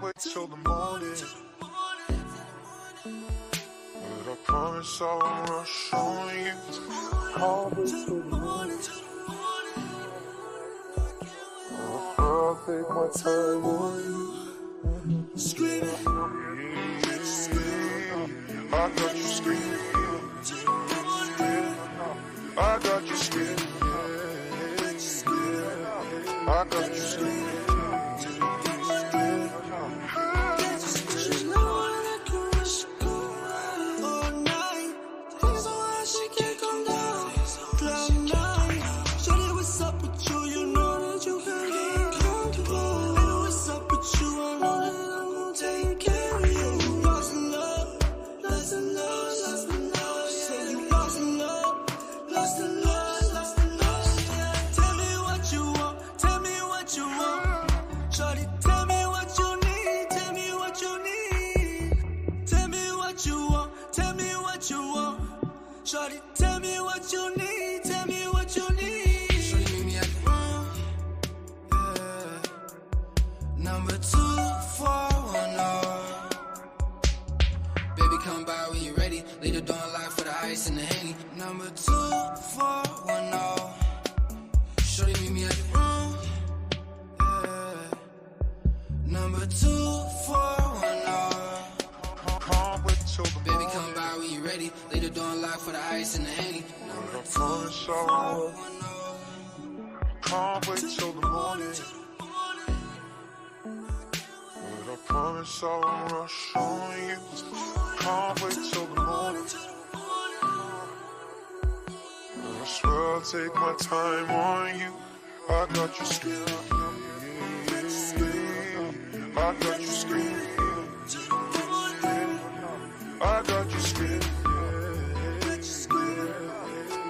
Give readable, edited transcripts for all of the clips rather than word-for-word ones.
Wait till the morning. But I promise I won't rush on you. I'll wait till the morning. I'll take my time on you. Screaming, I got you screaming. I got you screaming. I got you screaming. Shorty, tell me what you need, tell me what you need. Shorty, meet me at the room, yeah. Number 2410. Baby, come by when you're ready. Leave the door unlocked for the ice and the Henny. Number 2410. Shorty, meet me at the room, yeah. Number 2410. Baby, come by when you're ready. Leave the door unlocked for the ice and the Henny. I promise I won't. Can't wait till the morning. But I promise I won't rush on you. Can't wait till the morning. I swear I'll take my time on you. I got you screaming. I got you screaming. I got you screaming.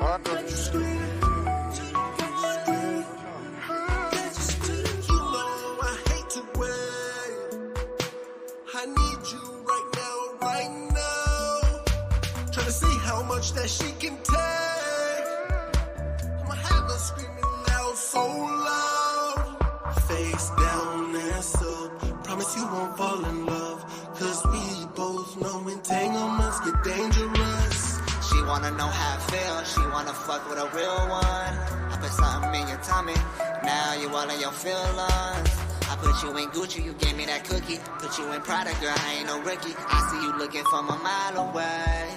I got you screaming. You know I hate to wait. I need you right now. Trying to see how much that she can take. I'ma have her screaming out so loud. Face down and so. Promise you won't fall in love. Cause we both know entanglements get dangerous. She wanna know how I feel, she wanna fuck with a real one. I put something in your tummy, now you all in your feelings. I put you in Gucci, you gave me that cookie. Put you in Prada, girl, I ain't no rookie. I see you looking from a mile away,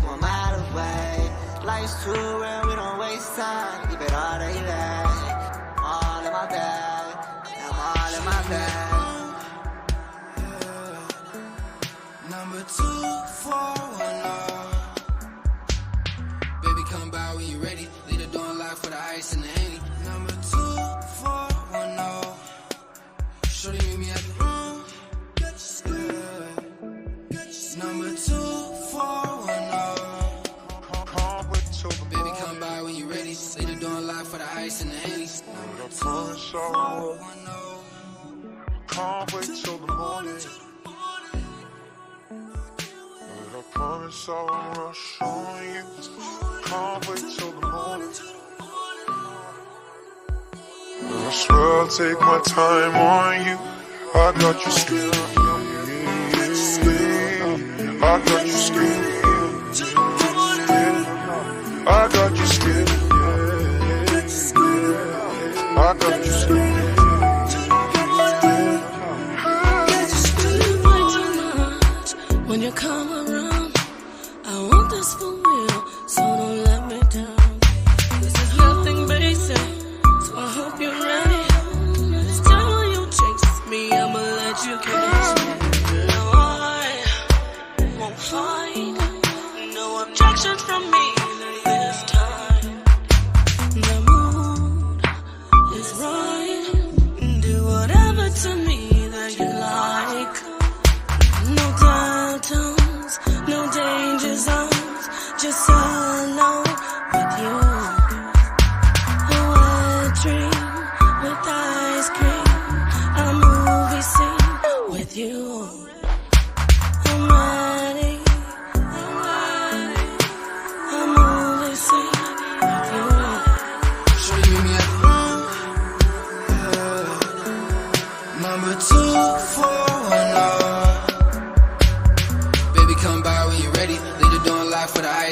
from a mile away. Life's too real, we don't waste time. Keep it all day back, all in my bag, I'm all in my bag. Number 2410. Baby, come by when you're ready. Leave the door unlocked for the ice and the Henny. Number 2410. Shorty, meet me at the room, yeah. Number 2410. Baby, come by when you're ready. Leave the door unlocked for the ice and the Henny. I promise I won't. Can't wait till the morning. But I promise I won't rush on you. Can't wait till the morning. I swear I'll take my time on you. I got you screaming. I got you screaming. I got you screaming. I got you screaming. When you come around, I want this for real, so don't let me down. This is nothing basic, so I hope you're ready. This time when you chase me, I'ma let you catch me. No, I won't fight, no objections from me this time. The mood is right, do whatever to me that you like. No downtown, no danger zones,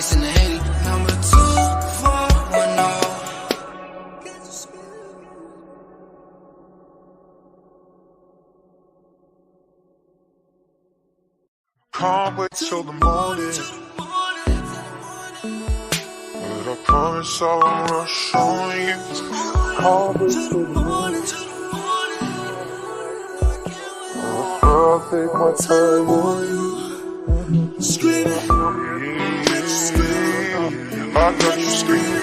ice and the Henny. Number 2410. Can't wait till the morning, but I promise I won't rush on you. Can't wait till the morning, I'll take my time on you. Screaming, I got you screaming,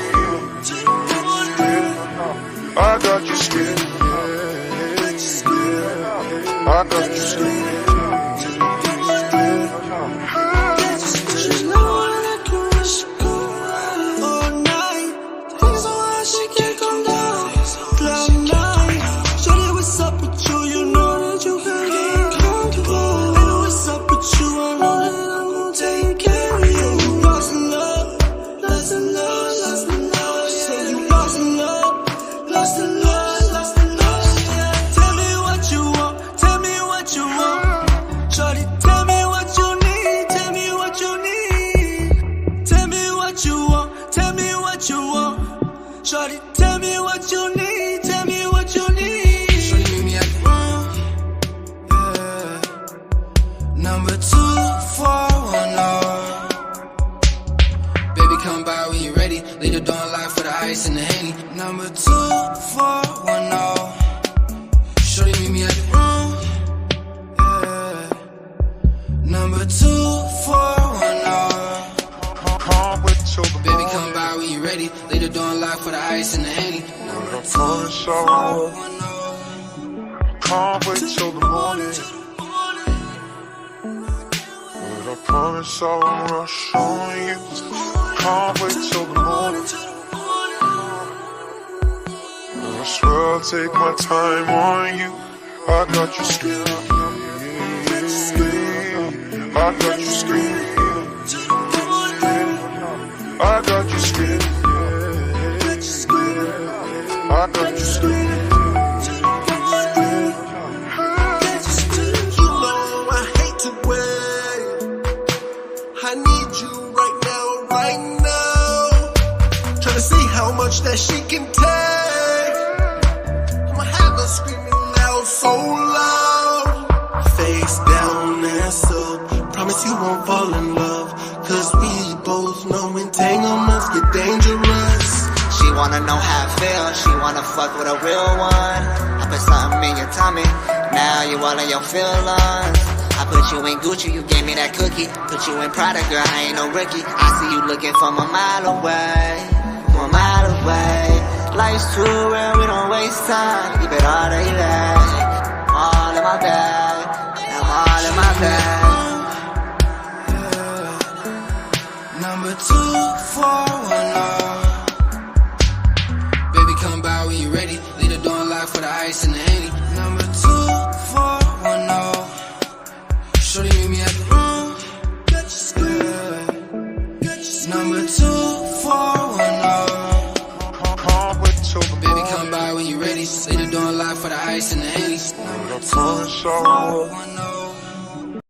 I got you screaming, I got you screaming. she's no one that can rush go all night. Things so high she can't come down. Cloud nine. Shorty, what's up with you? You know that you can get comfortable. And what's up with you? I know that I'm gonna take care of you. Lost in love, lost in love, lost in love. Said you lost in love, lost in love, lost in love. Yeah. Tell me what you want, tell me what you want. Shorty, tell me what you need, tell me what you need. Tell me what you want, tell me what you want. Shorty, tell me what you need, tell me what you need. Shorty meet me at the room, yeah. Number 2410. Baby, come by when you ready. Leave the door unlocked for the ice and the Henny. Number 2410. Shorty meet me at the room, yeah. Number 2410. Can't wait till the Baby, morning, come by when you ready. Leave the door unlocked for the ice and the Henny. but I promise I won't. 2410. Can't wait till the morning, but I promise I won't rush on you. Can't wait till the morning, I swear I'll take my time on you. I got you screaming, I got you screaming, I got you screaming, I got you screaming. You know I hate to wait. I need you right now, right now. Tryna see how much that she can take. I'ma have her screaming loud, so loud. Face down and so. Promise you won't fall in love. Cause we both know entanglements get dangerous. She wanna know how I feel, she wanna fuck with a real one. I put something in your tummy, now you all in your feelings. I put you in Gucci, you gave me that cookie. Put you in Prada, girl, I ain't no rookie. I see you looking from a mile away, from a mile away. Life's too real, we don't waste time. Keep it all that you like. All in my bag, I'm all in my bag. Number 2410. Baby, come by when you ready. Leave the door unlocked for the ice and the Henny. Number 2410. Shorty meet me at the room, yeah. Number 2410. Can't wait till the Baby, come by when you ready. Leave the door unlocked for the ice and the Henny. morning, I promise I won't. 2410.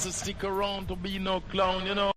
to stick around to be no clown, you know.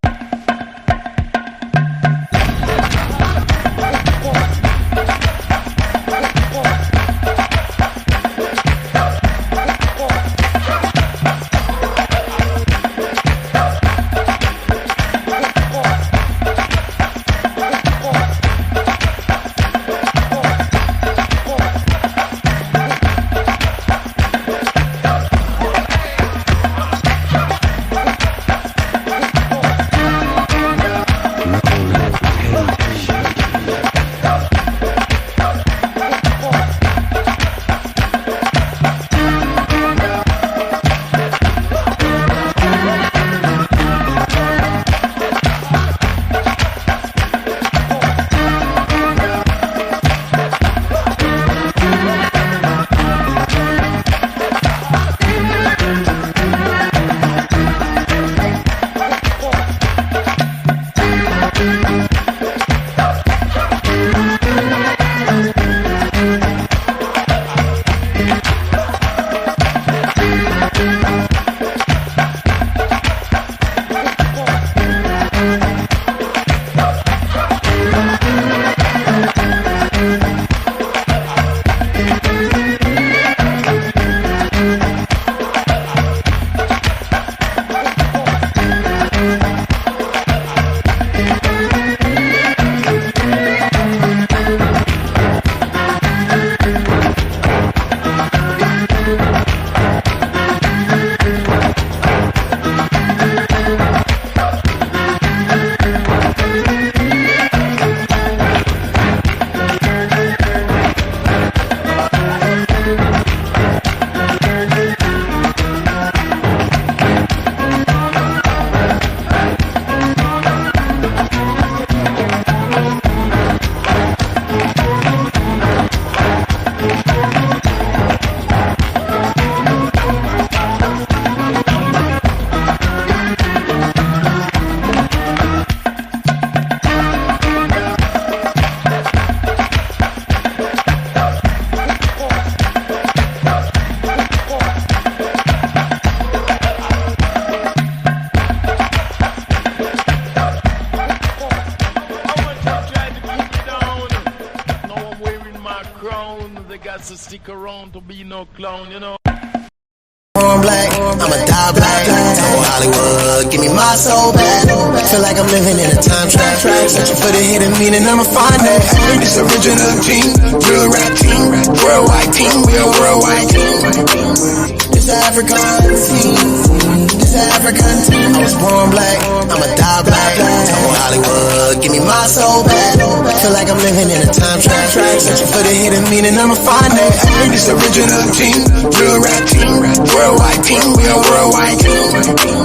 To stick around to be no clown, you know. Born black, I'ma die black. Oh Hollywood, give me my soul back. Feel like I'm living in a time trap. Searching for the hidden meaning, I'ma find it. This original team, real rap team, worldwide team, we a worldwide team. This African team, this African team. I was born black, I'ma die black. Oh Hollywood, give me my soul back. Feel like I'm living in a time trap. Searching for the hidden meaning, I'ma find it. This original team, real rap team, worldwide team, we a worldwide team.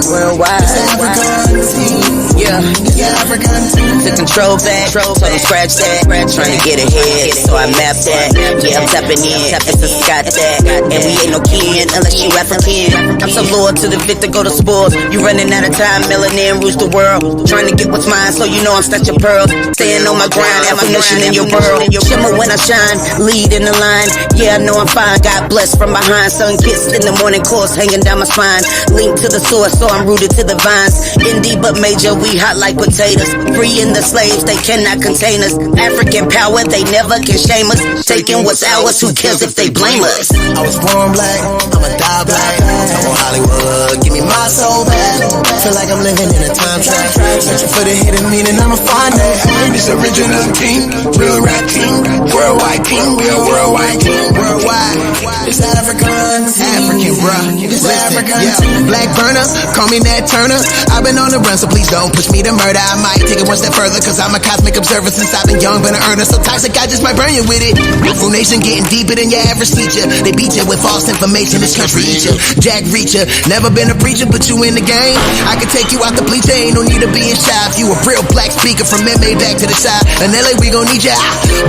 Worldwide. This African team, Yeah. this African team. The control back, so don't scratch that. Trying to get ahead, so I map that. Yeah, I'm tapping in, it's a Scott that. And we ain't no kin unless you African. I'm so loyal to the victor, go to sports. You running out of time, melanin rules the world. Trying to get what's mine, so you know I'm such a pearl. Staying on my grind, affirmation in your world. Shimmer when I shine, lead in the line. Yeah, I know I'm fine, got blessed from behind. Sun kissed in the morning, course hanging down my spine. Linked to the source, so I'm rooted to the vines. Indie but major, we hot like potatoes. Freeing the slaves, they cannot contain us. African power, they never can shame us. Taking what's ours, who cares if they blame us? I was born black, I'ma die black. Come on Hollywood, give me my soul back. Feel like I'm living in a time trap. Searching for the hidden meaning, I'ma find it. This original team, real rap team, worldwide team, we a worldwide team. Worldwide, this African team. African, bruh. This African team. Black burner, call me Nat Turner. I've been on the run, so please don't push me to murder. I might take it one step further, cause I'm a cosmic observer since I've been young, been an earner. So toxic, I just might burn you with it. Full nation getting deeper than your average teacher. They beat you with false information, this country eat you. Jack Reacher, never been a preacher, but you in the game. I can take you out the bleacher, ain't no need to be in shop. You a real black speaker from MMA back to the side. In LA, we gon' need ya.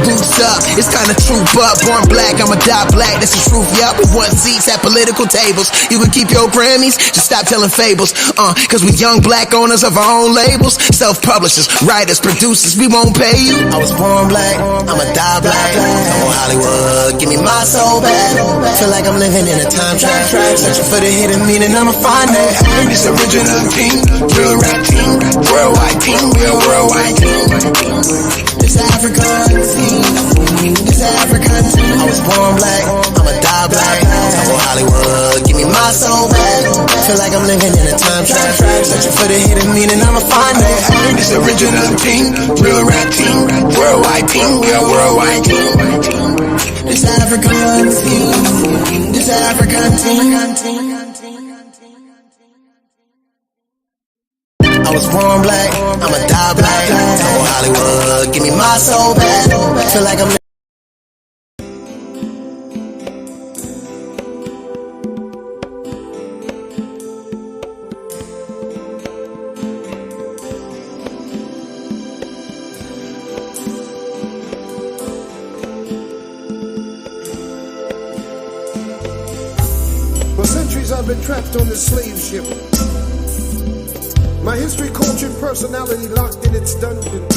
Boots up, it's kinda troop up. Born black, I'ma die black, that's the truth, yup. We want seats at political tables. You can keep your Grammys, just stop telling fables. Cause we young black owners of our own labels. Self-publishers, writers, producers, we won't pay you. I was born black, I'ma die black. Come on Hollywood, give me my soul back. Feel like I'm living in a time trap. Searching for the hidden meaning, I'ma find it. This original team, real rap team, worldwide team, real worldwide team. This African team, this African team. I was born black, I'ma die black. I'm on Hollywood, give me my soul back. Feel like I'm living in a time trap. Searching for the hidden meaning, I'ma find it. This original team, real rap team, worldwide team, real worldwide team. This African team, this African team. I was born black, I'ma die black. I'm on Hollywood, give me my soul back. Feel like I'm For centuries I've been trapped on this slave ship. My history, culture, and personality locked in its dungeon.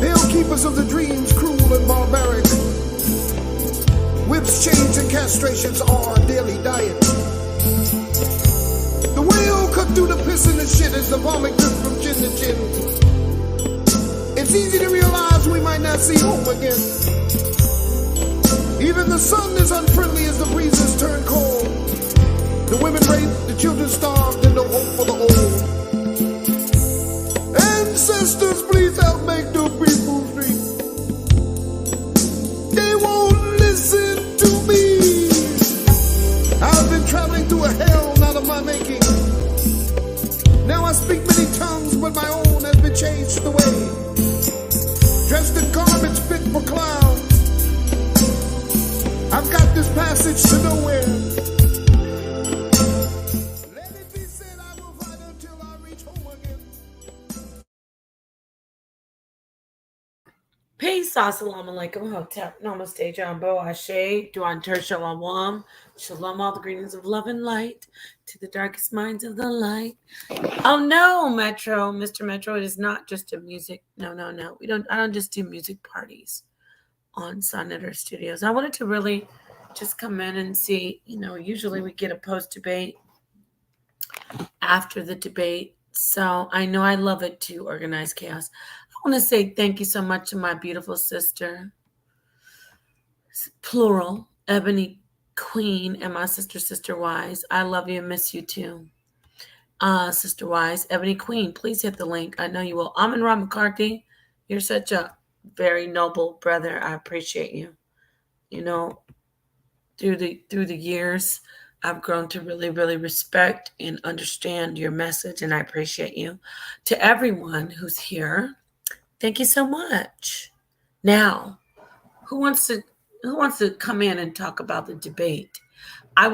Pale keepers of the dreams, cruel and barbaric. Whips, chains, and castrations are our daily diet. The whale cut through the piss and the shit as the vomit drips from chin to chin. It's easy to realize we might not see home again. Even the sun is unfriendly as the breezes turn cold. The women raped, the children starved, and no hope for the old. Ancestors, please help make the people free. They won't listen to me. I've been traveling through a hell not of my making. Now I speak many tongues, but my own has been changed away. Dressed in garments fit for clowns, I've got this passage to nowhere. Let it be said, I will fight until I reach home again. Peace, assalamu alaikum, hotep, namaste, jambo, ashe, duan ter shalom, shalom, all the greetings of love and light to the darkest minds of the light. Oh no, Metro, Mr. Metro, it is not just a music. No. I don't just do music parties on Sun Editor Studios. I wanted to really just come in and see, usually we get a post debate after the debate. So I know I love it to organize chaos. I want to say thank you so much to my beautiful sister, plural, Ebony Queen, and my Sister Wise. I love you and miss you too. Sister Wise, Ebony Queen, please hit the link. I know you will. Amin Ra McCarthy, you're such a very noble brother. I appreciate you. Through the years, I've grown to really, really respect and understand your message, and I appreciate you. To everyone who's here, thank you so much. Now, who wants to come in and talk about the debate? I'm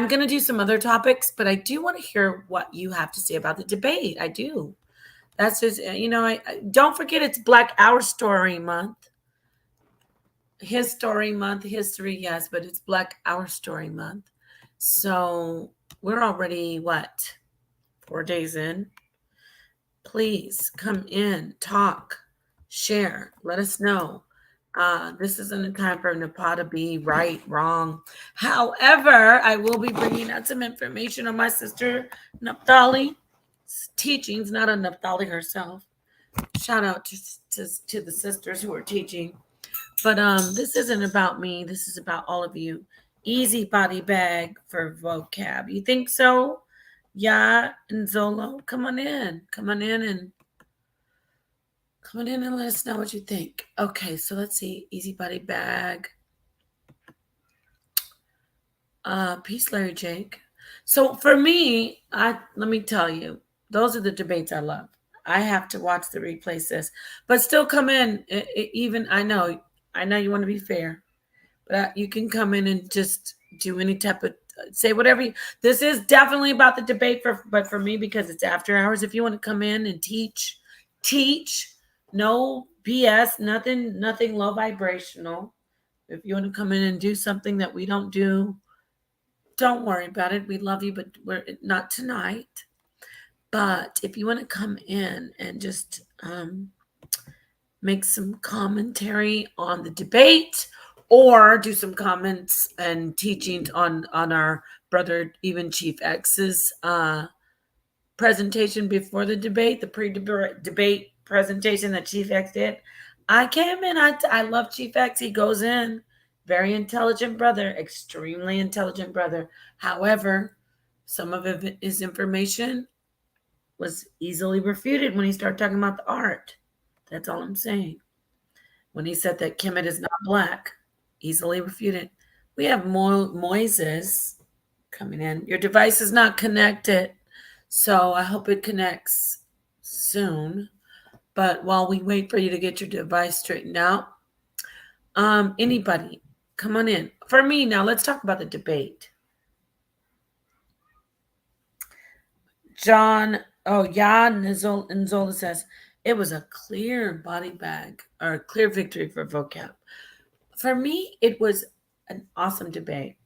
going to do some other topics, but I do want to hear what you have to say about the debate. I do. That's just, don't forget it's Black Our Story Month. His Story Month, history, yes, but it's Black Our Story Month. So we're already, 4 days in? Please come in, talk, share, let us know. This isn't a time for Napa to be right, wrong. However, I will be bringing out some information on my sister Naphtali's teachings, not on Naphtali herself. Shout out to the sisters who are teaching. But this isn't about me. This is about all of you. Easy body bag for vocab. You think so? Yeah, and Zolo, come on in and let us know what you think. Okay, so let's see. Easy body bag. Peace, Larry Jake. So for me, let me tell you, those are the debates I love. I have to watch the replay, sis, but still come in. Even I know you want to be fair, but you can come in and just do any type of say whatever. This is definitely about the debate, but for me, because it's after hours. If you want to come in and teach. No BS, nothing low vibrational. If you want to come in and do something that we don't do, don't worry about it. We love you, but we're not tonight. But if you want to come in and just make some commentary on the debate or do some comments and teachings on our brother, even Chief X's presentation before the debate, the pre-debate presentation that Chief X did. I came in. I love Chief X. He goes in. Very intelligent brother, extremely intelligent brother. However, some of his information was easily refuted when he started talking about the art. That's all I'm saying. When he said that Kemet is not black, easily refuted. We have Moises coming in. Your device is not connected, so I hope it connects soon. But while we wait for you to get your device straightened out, anybody, come on in. For me, now let's talk about the debate. John, Nzola says, it was a clear body bag or a clear victory for Vocab. For me, it was an awesome debate.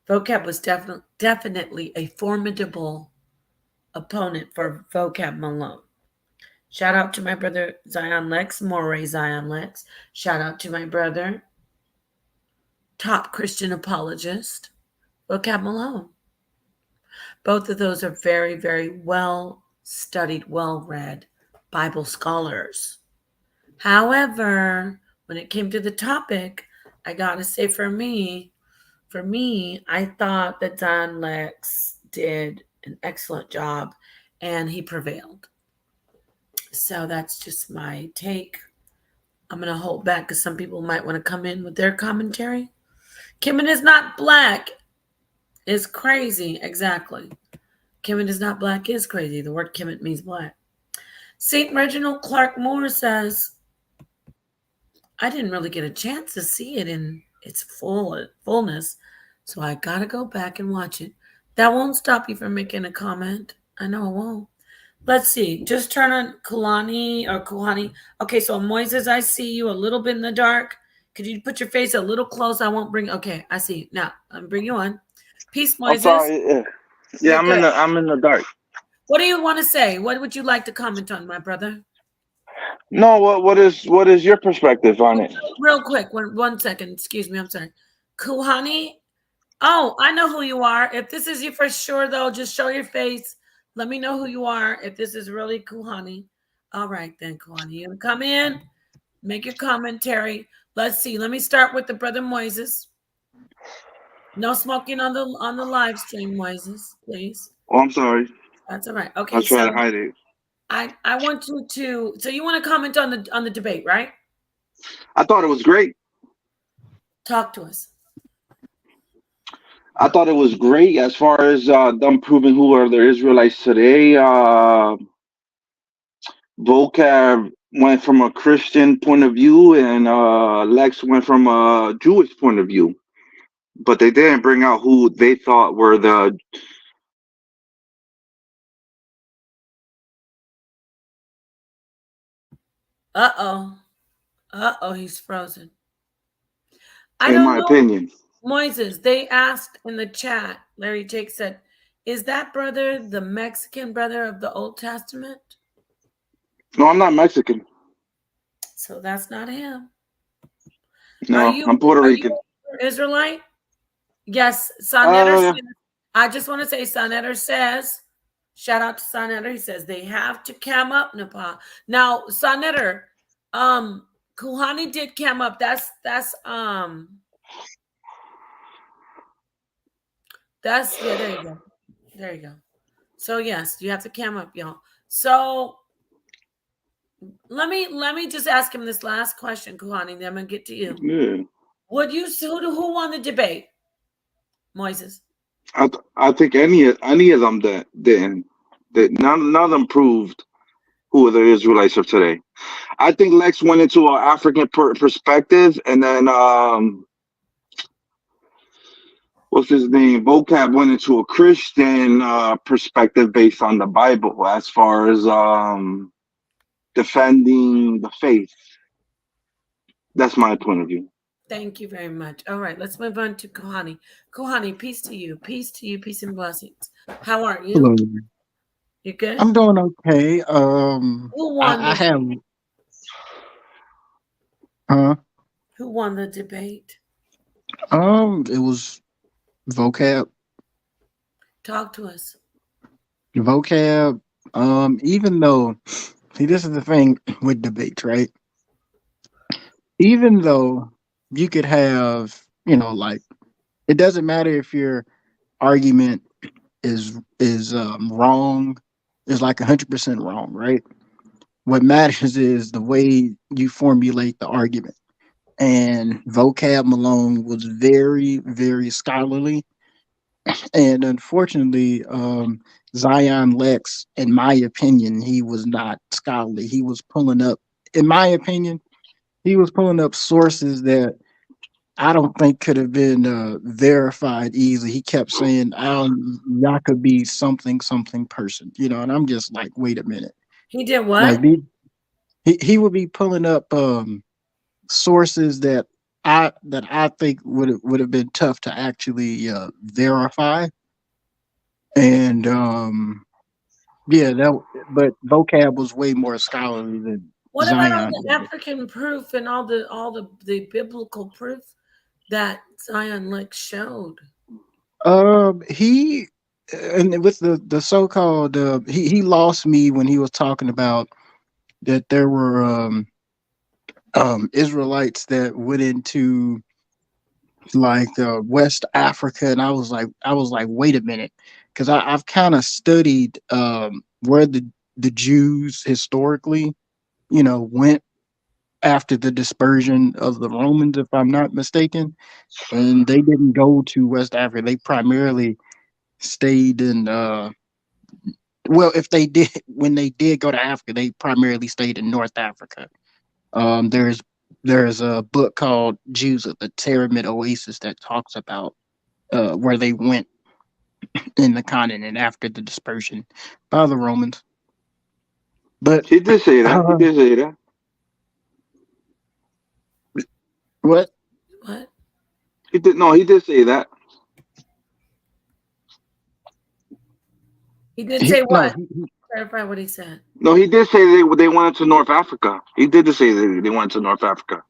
Vocab was definitely a formidable opponent for Vocab Malone. Shout out to my brother Zion Lexx, Moray Zion Lexx. Shout out to my brother, top Christian apologist, Vocab Malone. Both of those are very, very well studied, well read Bible scholars. However, when it came to the topic, I gotta say for me, I thought that Zion Lexx did an excellent job and he prevailed. So that's just my take. I'm going to hold back because some people might want to come in with their commentary. Kemet is not black is crazy. Exactly. Kemet is not black is crazy. The word Kemet means black. St. Reginald Clark Moore says, I didn't really get a chance to see it in its fullness, so I got to go back and watch it. That won't stop you from making a comment. I know it won't. Let's see. Just turn on Kuhani. Okay, so Moises, I see you a little bit in the dark. Could you put your face a little close? I won't bring. Okay, I see. Now I'm bring you on. Peace, Moises. I'm sorry. Yeah, I'm in the dark. What do you want to say? What would you like to comment on, my brother? No, what is your perspective on it? Real quick, one second. Excuse me. I'm sorry. Kuhani. Oh, I know who you are. If this is you for sure, though, just show your face. Let me know who you are. If this is really Kuhani. All right, then, Kuhani. You come in, make your commentary. Let's see. Let me start with the brother Moises. No smoking on the live stream, Moises, please. Oh, I'm sorry. That's all right. Okay. I'll try to hide it. I want you to. So you want to comment on the debate, right? I thought it was great. Talk to us. I thought it was great as far as them proving who are the Israelites today. Vocab went from a Christian point of view, and Lexx went from a Jewish point of view. But they didn't bring out who they thought were the. He's frozen. In my opinion. Moises, they asked in the chat, Larry Jake said, is that brother the Mexican brother of the Old Testament? No, I'm not Mexican. So that's not him. No, I'm Puerto Rican. Are you Israelite? Yes, Sonetter. I just want to say Sonetter says, shout out to Sonetter. He says they have to cam up Nepal. Now, Sonetter, Kuhani did cam up. That's yeah, there you go. There you go. So yes, you have to cam up, y'all. So let me just ask him this last question, Kuhani, then I'm gonna get to you. Yeah. Would you who won the debate? Moises. I think any of them that didn't. That none of them proved who the Israelites of today. I think Lexx went into an African perspective, and then what's his name? Vocab went into a Christian perspective based on the Bible as far as defending the faith. That's my point of view. Thank you very much. All right, let's move on to Kuhani. Kuhani, peace to you. Peace to you. Peace and blessings. How are you? Hello. You good? I'm doing okay. Who won? I have. Huh? Who won the debate? It was vocab. Talk to us. Vocab. Even though, see, this is the thing with debates, right? Even though you could have, like, it doesn't matter if your argument is wrong, is like 100% wrong, right? What matters is the way you formulate the argument. And vocab Malone was very, very scholarly. And unfortunately, Zion Lex, in my opinion, he was not scholarly. He was pulling up, in my opinion, he was pulling up sources that I don't think could have been verified easily. He kept saying, y'all could be something, something person, and I'm just like, wait a minute. He did Like, what? he would be pulling up sources that I think would have been tough to actually verify. And yeah, but vocab was way more scholarly than What about all Zion. the African proof and all the biblical proof that Zion Lex showed? He and with the so-called he lost me when he was talking about that there were Israelites that went into like West Africa, and I was like, wait a minute, because I've kind of studied where the Jews historically, went after the dispersion of the Romans, if I'm not mistaken, and they didn't go to West Africa. They primarily stayed in well, if they did, when they did go to Africa, they primarily stayed in North Africa. There's a book called Jews of the Pyramid Oasis that talks about where they went in the continent after the dispersion by the Romans. But He did say that. He did say that. what? What? He did. No, he did say that. He did say No, what? Clarify what he said. No, he did say they went to North Africa. He did say that they went to North Africa.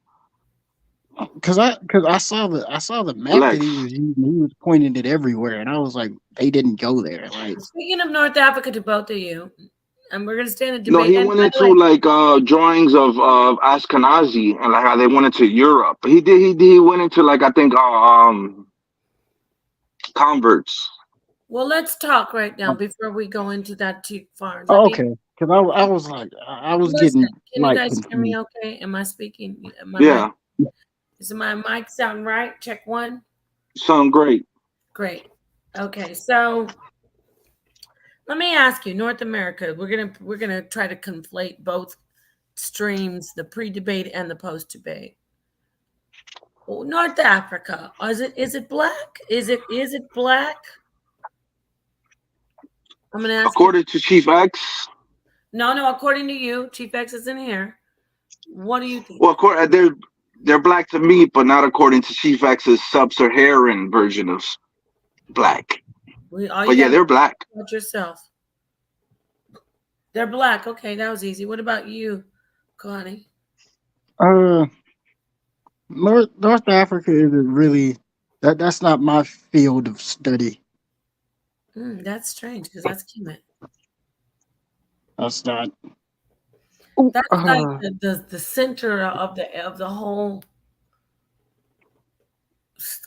because I saw the map that he Lex. was using. He was pointing it everywhere, and I was like, they didn't go there. Like, Speaking of North Africa, to both of you, and we're going to stay in a No, debate. he And went by the way, into like drawings of Ashkenazi and like how they went into Europe. He went into like I think converts. well, let's talk right now before we go into that too far. okay, because I was like, I was Listen, getting can you like guys hear me confused. okay? Am I speaking? Yeah, Is my mic sound right? Check one. sound great. Great. Okay, so let me ask you, North America, we're gonna try to conflate both streams, the pre-debate and the post-debate. Well, North Africa, is it black? Is it black? I'm gonna ask you. According to Chief X, No, according to you, Chief X is in here. What do you think? well, they're black to me, but not according to Chief X's sub-Saharan version of black. But yeah, they're black. About yourself. They're black. Okay, that was easy. What about you, Connie? North Africa isn't really that's not my field of study. That's strange because that's Kemet. That's not. That's like the center of the whole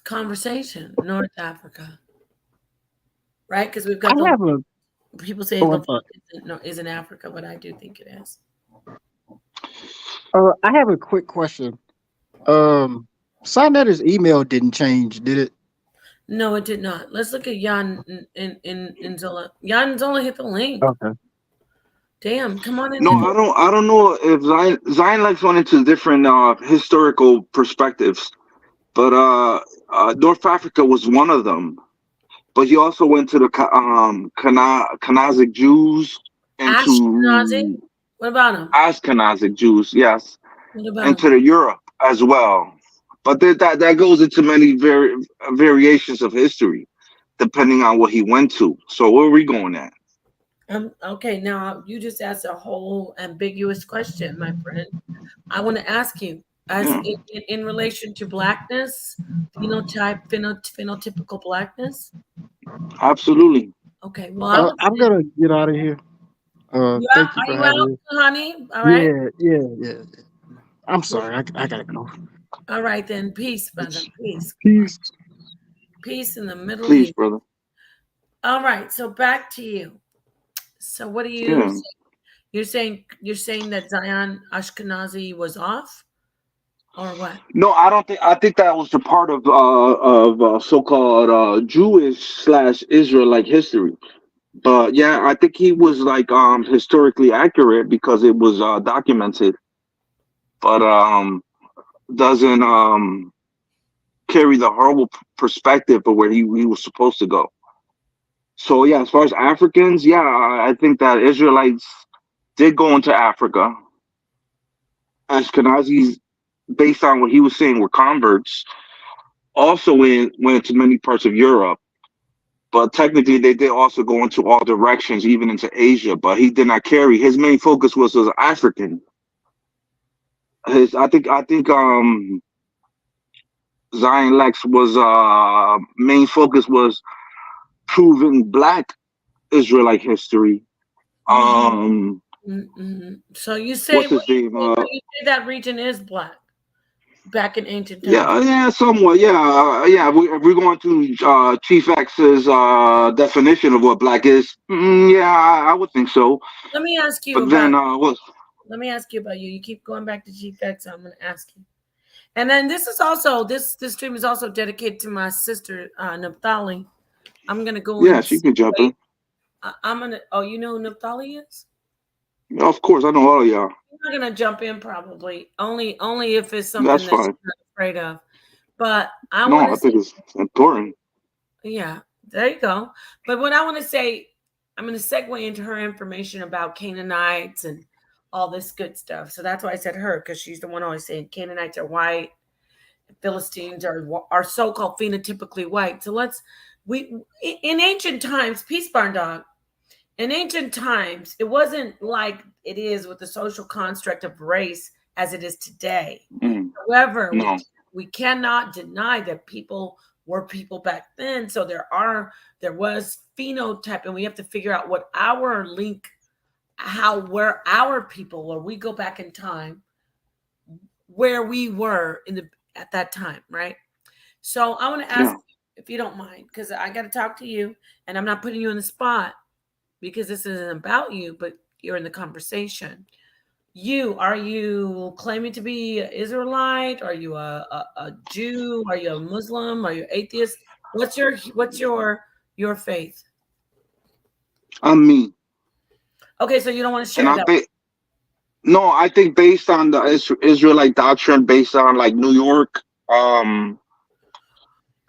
conversation, North Africa, right? Because we've got people say isn't Africa, but I do think it is. I have a quick question. Sonetter's email didn't change, did it? No, it did not. Let's look at Jan in Zola. Jan Zola hit the link. Okay. Damn, come on in. No, I don't know if Zion Lex went into different historical perspectives, but North Africa was one of them. But he also went to the Kanazic Jews and Ashkenazi? What about them? Ashkenazic Jews, yes, What about and to the Europe as well. But that goes into many variations of history, depending on what he went to. So where are we going at? Okay, now you just asked a whole ambiguous question, my friend. I want to ask you, as Yeah, in relation to blackness, phenotypical blackness. absolutely. Okay, well, I would I'm say gonna get out of here. you out. Thank you Are for you having out, me. honey? All right. Yeah. I'm sorry. I gotta go. All right then. Peace, brother. Peace. Peace. Peace in the Middle Please, East. brother. All right. So back to you. So what do you Yeah. say? You're saying that Zion Ashkenazi was off, or what? No, I don't think. I think that was the part of so-called Jewish slash Israelite history. But yeah, I think he was like historically accurate because it was documented, but doesn't carry the horrible perspective of where he was supposed to go. So yeah, as far as Africans, yeah, I think that Israelites did go into Africa. Ashkenazis, based on what he was saying, were converts. Also went to many parts of Europe, but technically they did also go into all directions, even into Asia. But he did not carry. His main focus was African. I think Zion Lex was main focus was proving Black Israelite history. So you say What's his name? you say that region is black back in ancient times. Yeah, somewhat. Yeah, yeah. If we're going to Chief X's definition of what black is, yeah, I would think so. Let me ask you But about. then, what? Let me ask you about you. You keep going back to Chief X, so I'm going to ask you. And then this is also this stream is also dedicated to my sister Naphtali. I'm going to go Yeah, and she can jump in. I'm going to. Oh, you know who Naphtali is? Of course, I know all of y'all. You're not going to jump in probably. Only if it's something That's that fine. you're not afraid of. But I No, want I to think say, it's important. yeah, there you go. But what I want to say, I'm going to segue into her information about Canaanites and all this good stuff. So that's why I said her, because she's the one always saying Canaanites are white, Philistines are so-called phenotypically white. So in ancient times, Peace Barn Dog. In ancient times, it wasn't like it is with the social construct of race as it is today. However, No. we cannot deny that people were people back then. So there was phenotype, and we have to figure out what our link, where our people, or we go back in time, where we were at that time, right? So I want to ask you, if you don't mind, because I got to talk to you, and I'm not putting you on the spot because this isn't about you, but you're in the conversation. Are you claiming to be an Israelite? Are you a Jew? Are you a Muslim? Are you atheist? What's your faith? I'm me. Okay, so you don't want to And share that. No, I think based on the Israelite doctrine, based on like New York,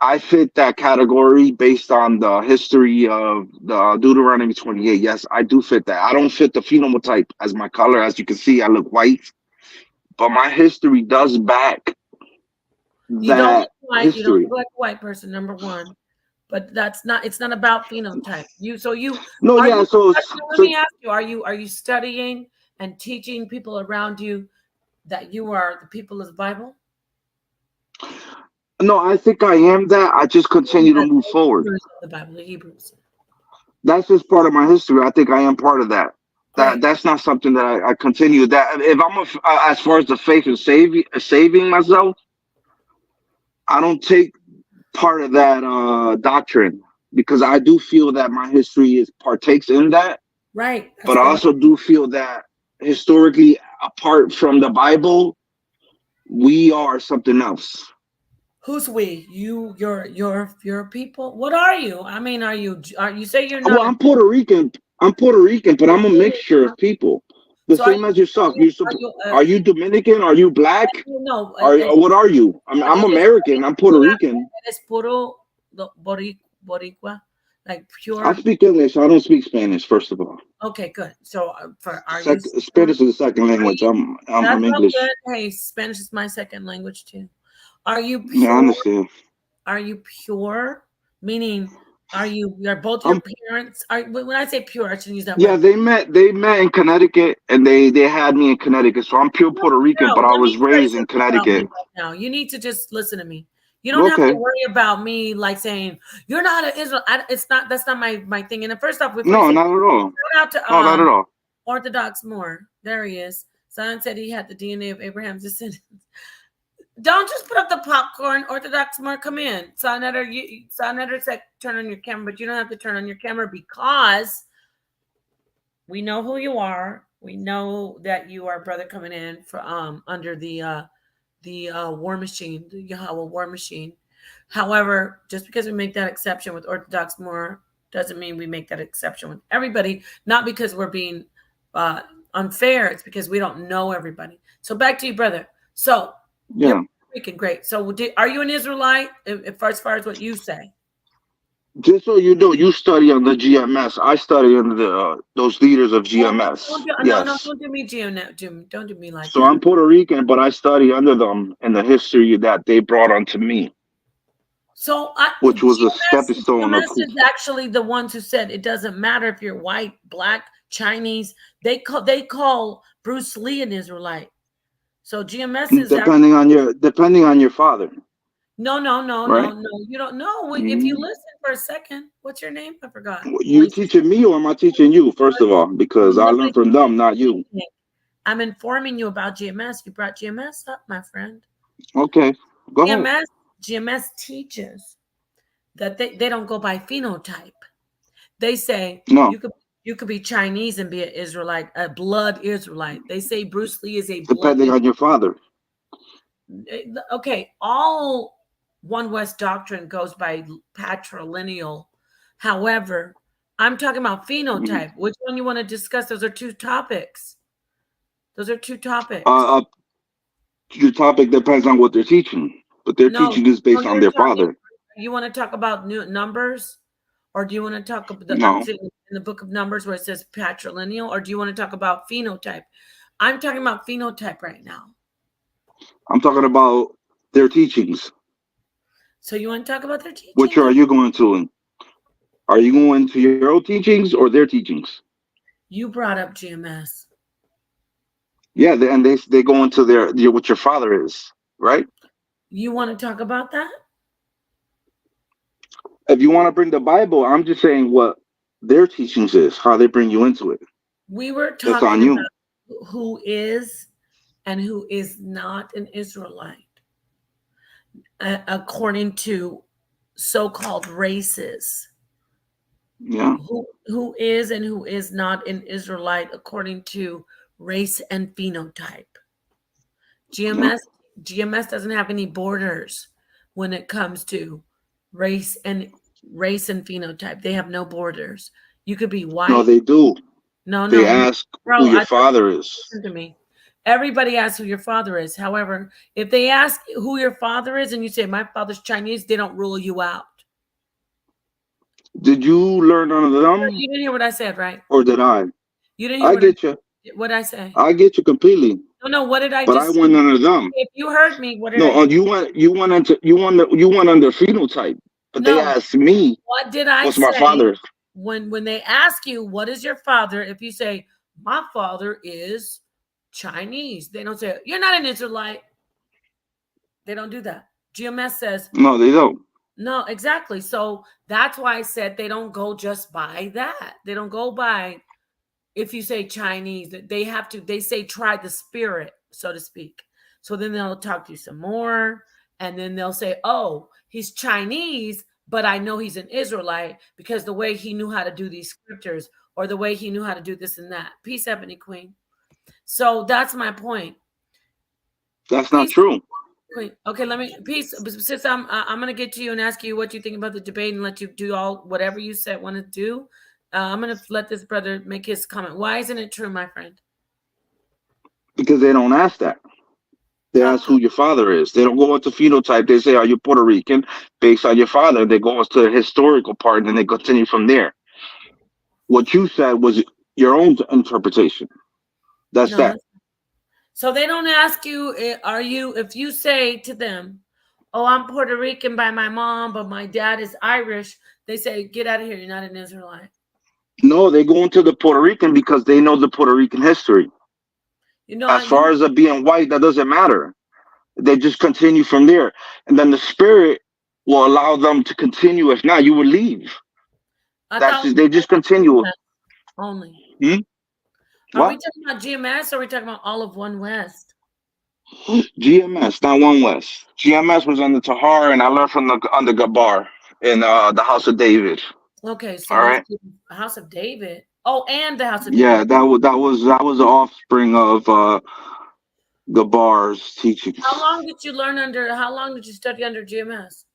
I fit that category based on the history of the Deuteronomy 28. Yes, I do fit that. I don't fit the phenotype as my color. As you can see, I look white, but my history does back You don't that look white. history. You don't look like a white person, number one. But it's not about phenotype. No, yeah. Let me ask you, are you studying and teaching people around you that you are the people of the Bible? No, I think I am that. I just continue to move forward. The Bible, the Hebrews. That's just part of my history. I think I am part of that. That's not something that I continue. That if I'm as far as the faith and saving myself, I don't take part of that doctrine because I do feel that my history partakes in that. Right. But I also do feel that historically, apart from the Bible, we are something else. Who's we? Your people. What are you? I mean, you say you're not? Well, I'm Puerto Rican. But I'm a mixture of people. Same as yourself. Are you Dominican? Are you black? No. What are you? I'm American. I'm Puerto Rican. Eres puro boricua, like pure. I speak English. I don't speak Spanish. First of all. Okay, good. So Spanish is the second language. I'm English. Good. Hey, Spanish is my second language too. Are you pure? Yeah, I understand. Are you pure? Meaning Are both your I'm parents? When I say pure, I shouldn't use that yeah. word. They met in Connecticut, and they had me in Connecticut. So I'm pure No, Puerto Rican, no. but I Let was me tell you raised in something about me Connecticut. right now. You need to just listen to me. You don't have to Okay. worry about me like saying you're not an Israel. It's not. That's not my thing. And first off, before you No, say, not at all. shout out to No, not at all. Orthodox Moore. There he is. Zion said he had the DNA of Abraham's descendants. Don't just put up the popcorn. Orthodox Moore, come in. Sonetter said turn on your camera, but you don't have to turn on your camera because we know who you are. We know that you are brother coming in from under the war machine, the Yahweh war machine. However, just because we make that exception with Orthodox Moore doesn't mean we make that exception with everybody. Not because we're being unfair. It's because we don't know everybody. So back to you, brother. So you're Yeah. freaking great. So are you an Israelite as far as what you say? Just so you know, you study under GMS. I study under those leaders of No, GMS. no, Yes. don't do me, Jim. Don't do me like So that. I'm Puerto Rican, but I study under them and the history that they brought onto me, So which was a stepping stone of GMS who. is actually the ones who said it doesn't matter if you're white, black, Chinese. They call Bruce Lee an Israelite. So GMS is actually Depending on your father, no. right? You don't know. If you Mhm. listen for a second, what's your name? I forgot. You teaching me or am I teaching you? First of all, I'm because I learned literally from them, not you. I'm informing you about GMS. You brought GMS up, my friend. Okay, go ahead. GMS teaches that they don't go by phenotype. They say No, you could be Chinese and be an Israelite, a blood Israelite. They say Bruce Lee is a blood depending on your father. Okay, all One West doctrine goes by patrilineal. However, I'm talking about Mhm. phenotype. Which one you want to discuss? Those are two topics. Those are two topics. Uh, your topic depends on what they're teaching, but their No, teaching is no, based on you're their talking. father. You want to talk about new numbers, or do you want to talk about the No, in the book of Numbers where it says patrilineal, or do you want to talk about phenotype? I'm talking about phenotype right now. I'm talking about their teachings. So you want to talk about their Which teachings? are you going to? Are you going to your own teachings or their teachings? You brought up GMS. Yeah, they go into what your father is, right? You want to talk about that? If you want to bring the Bible, I'm just saying what their teachings is, how they bring you into it. We were That's talking on you. about who is and who is not an Israelite, according to so-called races. Yeah. Who is and who is not an Israelite according to race and phenotype. Yeah. GMS doesn't have any borders when it comes to race and phenotype. They have no borders. You could be No, white. they do. They No, ask bro. who your father is. Listen to me. Everybody asks who your father is. However, if they ask who your father is and you say my father's Chinese, they don't rule you out. Did you learn under them You didn't hear what I said, right? or did I? You didn't hear I get you. what I say. I get you completely. No, what did I But I just say? went under them. If you heard me, what did No, I say? you went under phenotype. But they No, asked me what did I what's my say? father. When they ask you what is your father, if you say my father is Chinese, they don't say you're not an Israelite. They don't do that. GMS says No, they don't. no, exactly. So that's why I said they don't go just by that. They don't go by if you say Chinese, they say try the spirit, so to speak. So then they'll talk to you some more, and then they'll say, oh, he's Chinese, but I know he's an Israelite because the way he knew how to do these scriptures or the way he knew how to do this and that. Peace, Ebony Queen. So that's my point. That's not true. Queen. Okay, let me peace. Since I'm gonna get to you and ask you what you think about the debate and let you do whatever you said want to do. I'm gonna let this brother make his comment. Why isn't it true, my friend? Because they don't ask that. They ask who your father is. They don't go into phenotype. They say, are you Puerto Rican? Based on your father. They go into the historical part and then they continue from there. What you said was your own interpretation. That's No. that. So they don't ask you, are you, if you say to them, oh, I'm Puerto Rican by my mom, but my dad is Irish, they say, get out of here. You're not an Israelite. No, they go into the Puerto Rican because they know the Puerto Rican history. You know, As far as it being white, that doesn't matter. They just continue from there, and then the spirit will allow them to continue. If not, you would leave. I That's thought just, they just continue. only. Hmm? Are we What? talking about GMS or are we talking about all of One West? GMS, not One West. GMS was under Tahar, and I learned from the under Gabar in the House of David. Okay, so All let's right. do House of David. Oh, and the House of David. Yeah, that was the offspring of Gabar's teachings. How long did you study under GMS?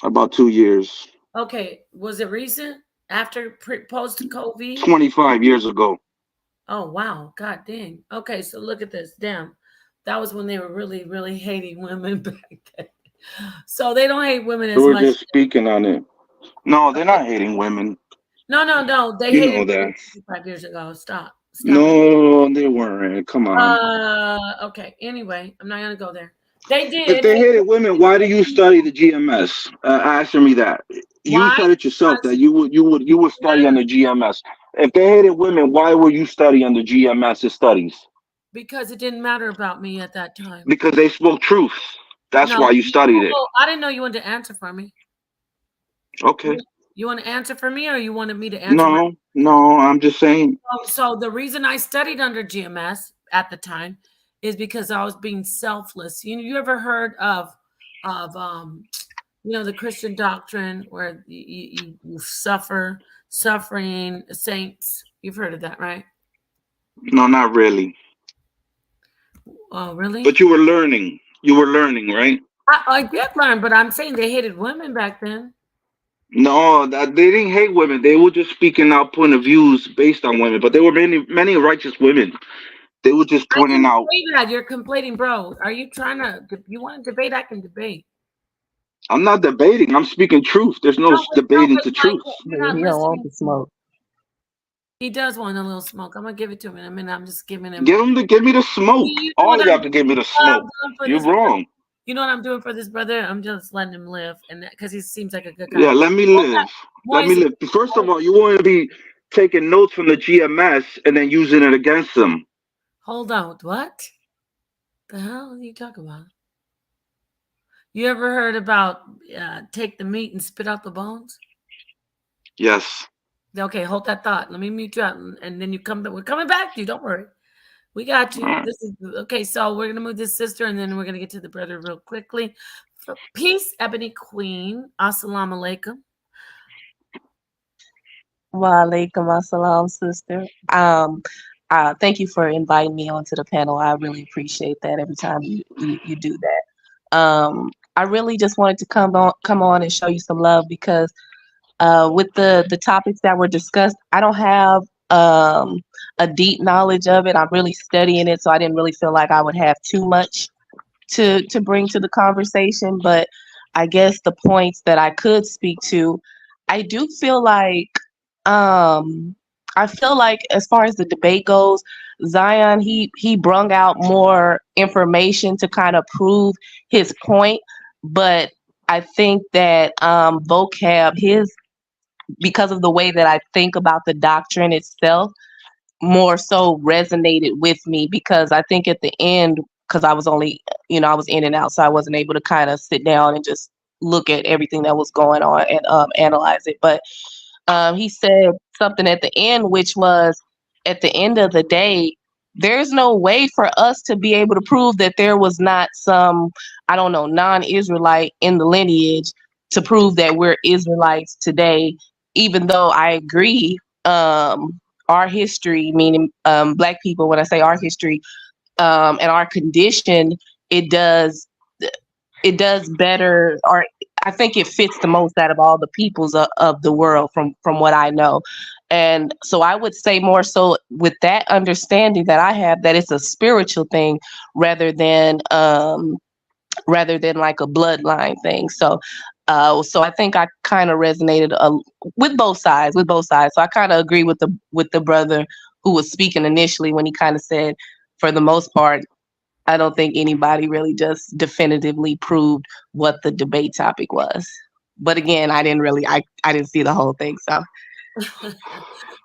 About 2 years. Okay, was it recent? After post COVID? 25 years ago. Oh wow, god dang. Okay, so look at this. Damn. That was when they were really, really hating women back then. So they don't hate women We as were much. just speaking on it. No, they're not hating women. No. They You hated know that. 5 years ago. Stop it. No, they weren't. Come on. Okay. Anyway, I'm not gonna go there. They If did. they hated women, why do you study the GMS? Answer me that. You Why? said it yourself that you would study No. under GMS. If they hated women, why were you studying the GMS studies? Because it didn't matter about me at that time. Because they spoke truth. That's No, why you studied it. I didn't know you wanted to answer for me. Okay. You want to answer for me, or you wanted me to answer? No, I'm just saying. So the reason I studied under GMS at the time is because I was being selfless. You ever heard of the Christian doctrine where you suffering saints? You've heard of that, right? No, not really. Oh, really? But you were learning. You were learning, right? I did learn, but I'm saying they hated women back then. No, that they didn't hate women. They were just speaking out point of views based on women. But there were many righteous women. They were just pointing out. That. You're complaining, bro. Are you trying to? You want to debate? I can debate. I'm not debating. I'm speaking truth. There's no debating to truth. He don't want the smoke. He does want a little smoke. I'm gonna give it to him in a minute. I'm just giving him. Give me the smoke. All you have to give me the smoke. You're wrong. You know what I'm doing for this brother? I'm just letting him live, and because he seems like a good guy. Yeah, let me live. Let me live. First of all, you want to be taking notes from the GMS and then using it against them. Hold on. What the hell are you talking about? You ever heard about take the meat and spit out the bones? Yes. Okay, hold that thought. Let me mute you out, and then you come back. We're coming back to you. Don't worry. We got you. This is okay. So we're gonna move this sister, and then we're gonna get to the brother real quickly. Peace, Ebony Queen. Assalamu alaikum. Wa alaikum assalam, sister. Thank you for inviting me onto the panel. I really appreciate that every time you do that. I really just wanted to come on and show you some love because with the topics that were discussed, I don't have a deep knowledge of it. I'm really studying it, so I didn't really feel like I would have too much to bring to the conversation. But I guess the points that I could speak to, I do feel like as far as the debate goes, Zion he brung out more information to kind of prove his point, but I think that Vocab because of the way that I think about the doctrine itself, more so resonated with me because I think at the end, because I was only, I was in and out, so I wasn't able to kind of sit down and just look at everything that was going on and analyze it. But he said something at the end, which was, at the end of the day, there's no way for us to be able to prove that there was not some, I don't know, non-Israelite in the lineage to prove that we're Israelites today, even though I agree our history, meaning Black people, when I say our history and our condition, it does better, or I think it fits the most out of all the peoples of the world from what I know. And so I would say more so with that understanding that I have, that it's a spiritual thing rather than like a bloodline thing. So I think I kind of resonated with both sides. So I kind of agree with the brother who was speaking initially when he kind of said, for the most part, I don't think anybody really just definitively proved what the debate topic was. But again, I didn't see the whole thing. So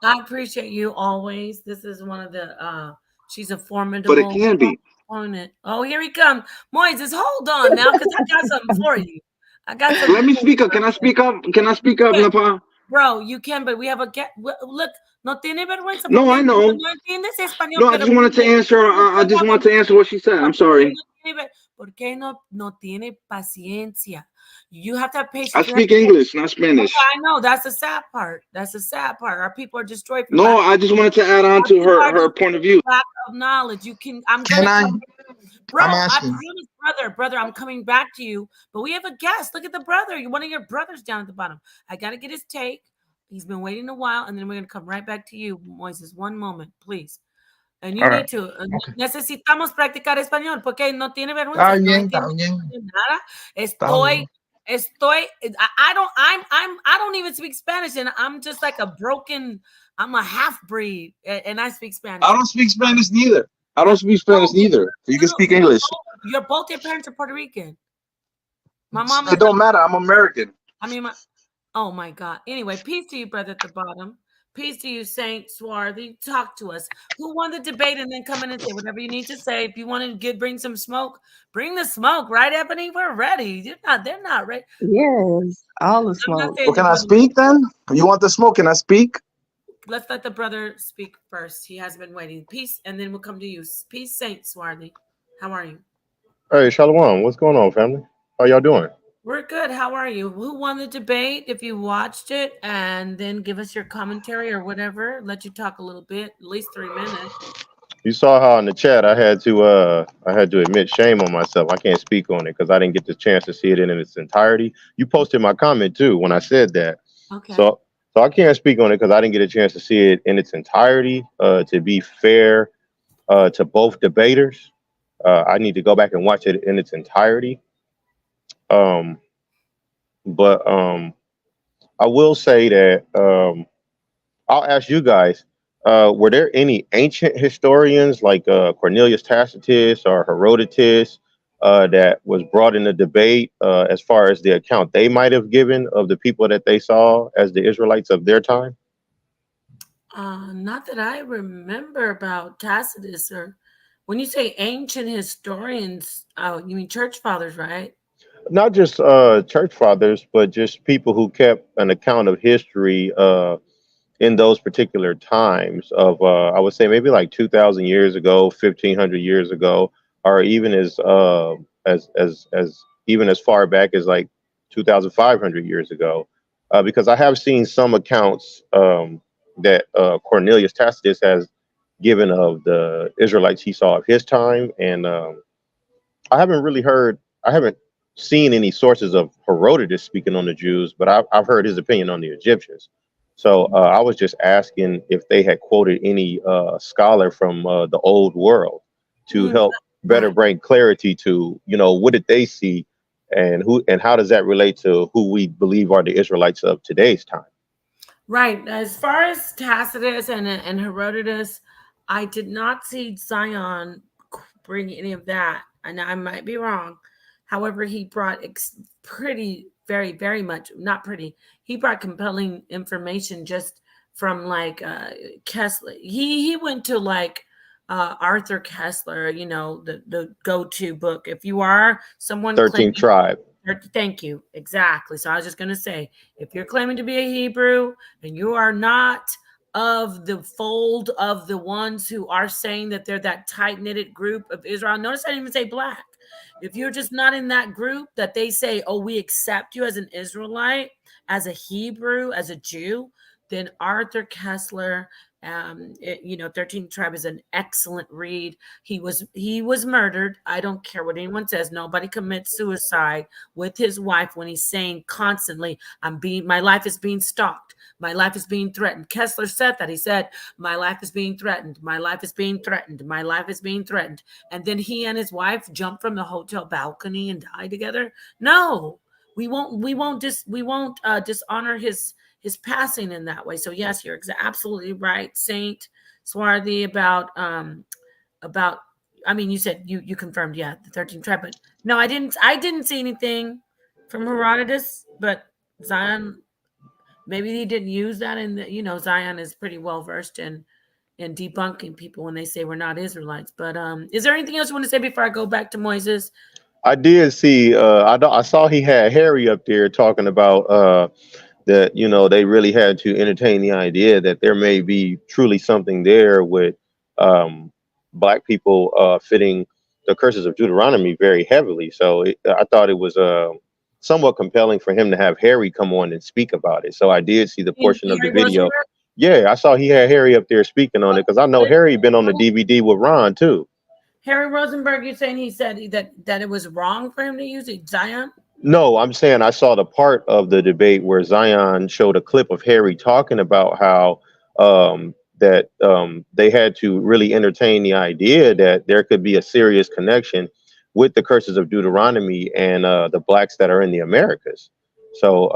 I appreciate you always. This is one of the she's a But it formidable can be. opponent. Oh, here he comes. Moises, hold on now, because I got something for you. I got something Let me for you. speak up. Can I speak up? Can I speak up, Yeah, Napa? bro, you can, but we have a get. Look, no tiene vergüenza No, porque I know. no entiendes español, No, I pero just wanted to answer. I just wanted to answer what she said. I'm sorry. ¿Por qué no tiene paciencia? You have to have I patience. You have speak to English, not Spanish. I know that's the sad part. That's the sad part. Our people are destroyed for No, lack. I just wanted to add on Our to people are her destroyed point of view. for lack of knowledge. You can. I'm Can gonna I? come, bro. I'm I asking. promise, brother. I'm coming back to you. But we have a guest. Look at the brother. One of your brothers down at the bottom. I gotta get his take. He's been waiting a while, and then we're gonna come right back to you, Moises. One moment, please. And you All right. need to. Okay. Necesitamos practicar español porque no tiene vergüenza. Está No bien, entiende está bien, nada. está bien. I don't even speak Spanish, and I'm just like I'm a half breed, and I speak Spanish. I don't speak Spanish neither. I don't speak No, Spanish neither. You can speak you're English. both your parents are Puerto Rican. My mom is It don't matter. I'm American. I mean, oh my God. Anyway, peace to you, brother at the bottom. Peace to you, Saint Swarthy. Talk to us. Who won the debate? And then come in and say whatever you need to say. If you want to bring some smoke, bring the smoke, right, Ebony? We're ready. They're not ready. yes, all the I'm not smoke. saying Well, your can I brother. speak then? You want the smoke? Can I speak? Let's let the brother speak first. He has been waiting. Peace, and then we'll come to you. Peace, Saint Swarthy. How are you? Hey, Shalom. What's going on, family? How y'all doing? We're good. How are you? Who won the debate? If you watched it, and then give us your commentary or whatever. Let you talk a little bit, at least 3 minutes. You saw how in the chat I had to admit shame on myself. I can't speak on it because I didn't get the chance to see it in its entirety. You posted my comment too when I said that. Okay. So I can't speak on it because I didn't get a chance to see it in its entirety. To be fair to both debaters, I need to go back and watch it in its entirety. Um, but I will say that I'll ask you guys: were there any ancient historians like Cornelius Tacitus or Herodotus that was brought in the debate as far as the account they might have given of the people that they saw as the Israelites of their time? Not that I remember about Tacitus, or when you say ancient historians, you mean church fathers, right? Not just church fathers, but just people who kept an account of history in those particular times of I would say maybe like 2,000 years ago, 1,500 years ago, or even as even as far back as like 2,500 years ago, because I have seen some accounts that Cornelius Tacitus has given of the Israelites he saw of his time, and I haven't seen any sources of Herodotus speaking on the Jews, but I've heard his opinion on the Egyptians. So I was just asking if they had quoted any scholar from the old world to help better bring clarity to, what did they see, and how does that relate to who we believe are the Israelites of today's time? Right. As far as Tacitus and Herodotus, I did not see Zion bring any of that, and I might be wrong. However, he brought pretty, very, very much, not pretty. He brought compelling information just from like Kessler. He went to like Arthur Kessler, the go-to book. If you are someone 13th tribe. Thank you. Exactly. So I was just going to say, if you're claiming to be a Hebrew and you are not of the fold of the ones who are saying that they're that tight-knitted group of Israel, notice I didn't even say black. If you're just not in that group that they say, oh, we accept you as an Israelite, as a Hebrew, as a Jew, then Arthur Kessler, 13th Tribe is an excellent read. He was murdered. I don't care what anyone says. Nobody commits suicide with his wife when he's saying constantly, my life is being stalked. My life is being threatened. Kessler said that. He said, my life is being threatened. My life is being threatened. My life is being threatened. And then he and his wife jumped from the hotel balcony and died together. No, we won't dishonor his passing in that way. So yes, you're absolutely right, Saint Swarthy, about I mean, you said you confirmed, yeah, the 13th tribe, but no, I didn't see anything from Herodotus, but Zion, maybe he didn't use that in the, Zion is pretty well versed in debunking people when they say we're not Israelites. But is there anything else you want to say before I go back to Moses? I did see. I saw he had Harry up there talking about that. They really had to entertain the idea that there may be truly something there with um, black people fitting the curses of Deuteronomy very heavily. So I thought it was somewhat compelling for him to have Harry come on and speak about it. So I did see the portion of the Harry video. Rosenberg? Yeah, I saw he had Harry up there speaking on it because I know Harry been on the DVD with Ron too. Harry Rosenberg, you're saying he said that it was wrong for him to use it, Zion? No, I'm saying I saw the part of the debate where Zion showed a clip of Harry talking about how that they had to really entertain the idea that there could be a serious connection with the curses of Deuteronomy and the blacks that are in the Americas. So,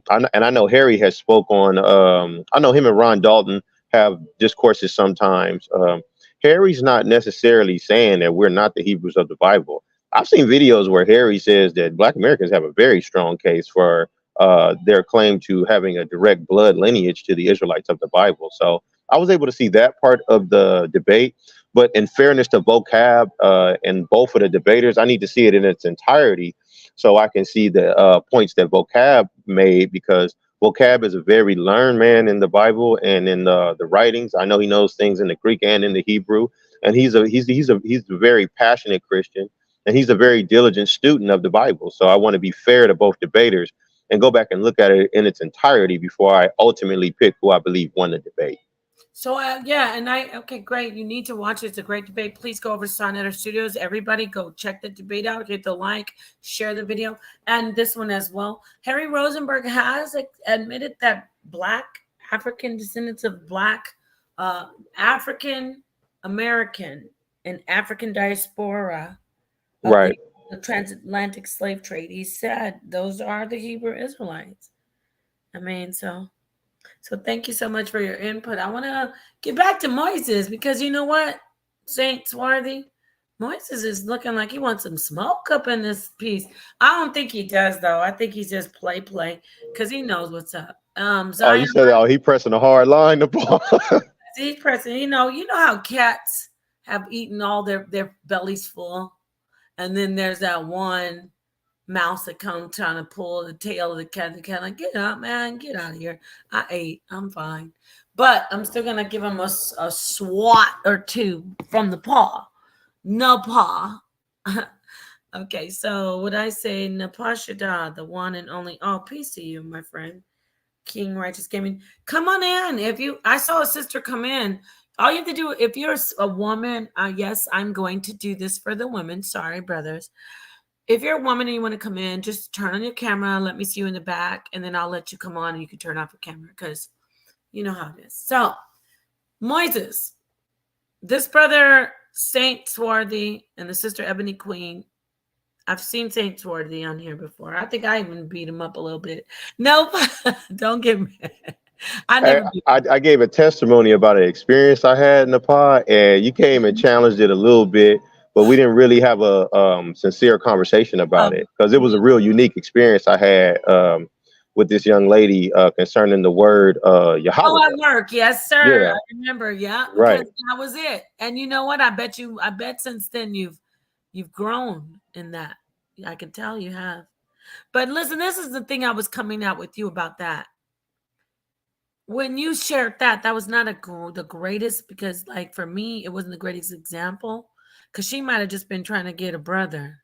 I know Harry has spoke on. I know him and Ron Dalton have discourses sometimes. Harry's not necessarily saying that we're not the Hebrews of the Bible. I've seen videos where Harry says that Black Americans have a very strong case for their claim to having a direct blood lineage to the Israelites of the Bible. So I was able to see that part of the debate. But in fairness to Vocab and both of the debaters, I need to see it in its entirety so I can see the points that Vocab made, because Vocab is a very learned man in the Bible and in the writings. I know he knows things in the Greek and in the Hebrew, and he's a very passionate Christian. And he's a very diligent student of the Bible. So I want to be fair to both debaters and go back and look at it in its entirety before I ultimately pick who I believe won the debate. So okay, great. You need to watch it. It's a great debate. Please go over to Sonetter Studios. Everybody go check the debate out. Hit the like, share the video, and this one as well. Harry Rosenberg has admitted that Black African descendants of Black African American and African diaspora, right, the transatlantic slave trade. He said those are the Hebrew Israelites. I mean, so thank you so much for your input. I want to get back to Moses because you know what, Saint Swarthy, Moses is looking like he wants some smoke up in this piece. I don't think he does though. I think he's just play because he knows what's up. Zion, you said he pressing a hard line to ball. He's pressing. You know how cats have eaten all their bellies full. And then there's that one mouse that comes trying to pull the tail of the cat. The cat like, get out, man, get out of here. I ate, I'm fine. But I'm still going to give him a swat or two from the paw. No paw. Okay, so would I say Napashada, the one and only, peace to you, my friend. King Righteous Gaming. Come on in. I saw a sister come in. All you have to do, if you're a woman, yes, I'm going to do this for the women. Sorry, brothers. If you're a woman and you want to come in, just turn on your camera. Let me see you in the back, and then I'll let you come on and you can turn off your camera because you know how it is. So, Moses, this brother, Saint Swarthy, and the sister Ebony Queen, I've seen Saint Swarthy on here before. I think I even beat him up a little bit. Nope, don't get mad. I gave a testimony about an experience I had in the pod, and you came and challenged it a little bit, but we didn't really have a sincere conversation about it because it was a real unique experience I had with this young lady concerning the word Yahweh. Oh, at work, yes, sir. Yeah. I remember, yeah, right. That was it. And you know what? I bet since then you've grown in that. I can tell you have. But listen, this is the thing I was coming out with you about that. When you shared that was not the greatest, because like for me, it wasn't the greatest example because she might have just been trying to get a brother.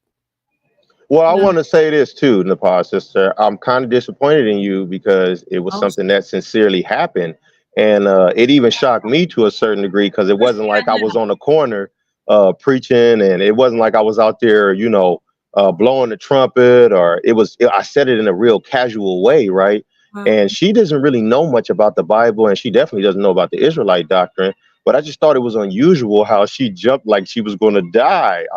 Well, I want to say this too, Nepal sister. I'm kind of disappointed in you because it was something that sincerely happened. And it even shocked me to a certain degree because it wasn't like I was on the corner preaching, and it wasn't like I was out there, blowing the trumpet, or I said it in a real casual way, right? And she doesn't really know much about the Bible, and she definitely doesn't know about the Israelite doctrine. But I just thought it was unusual how she jumped like she was going to die.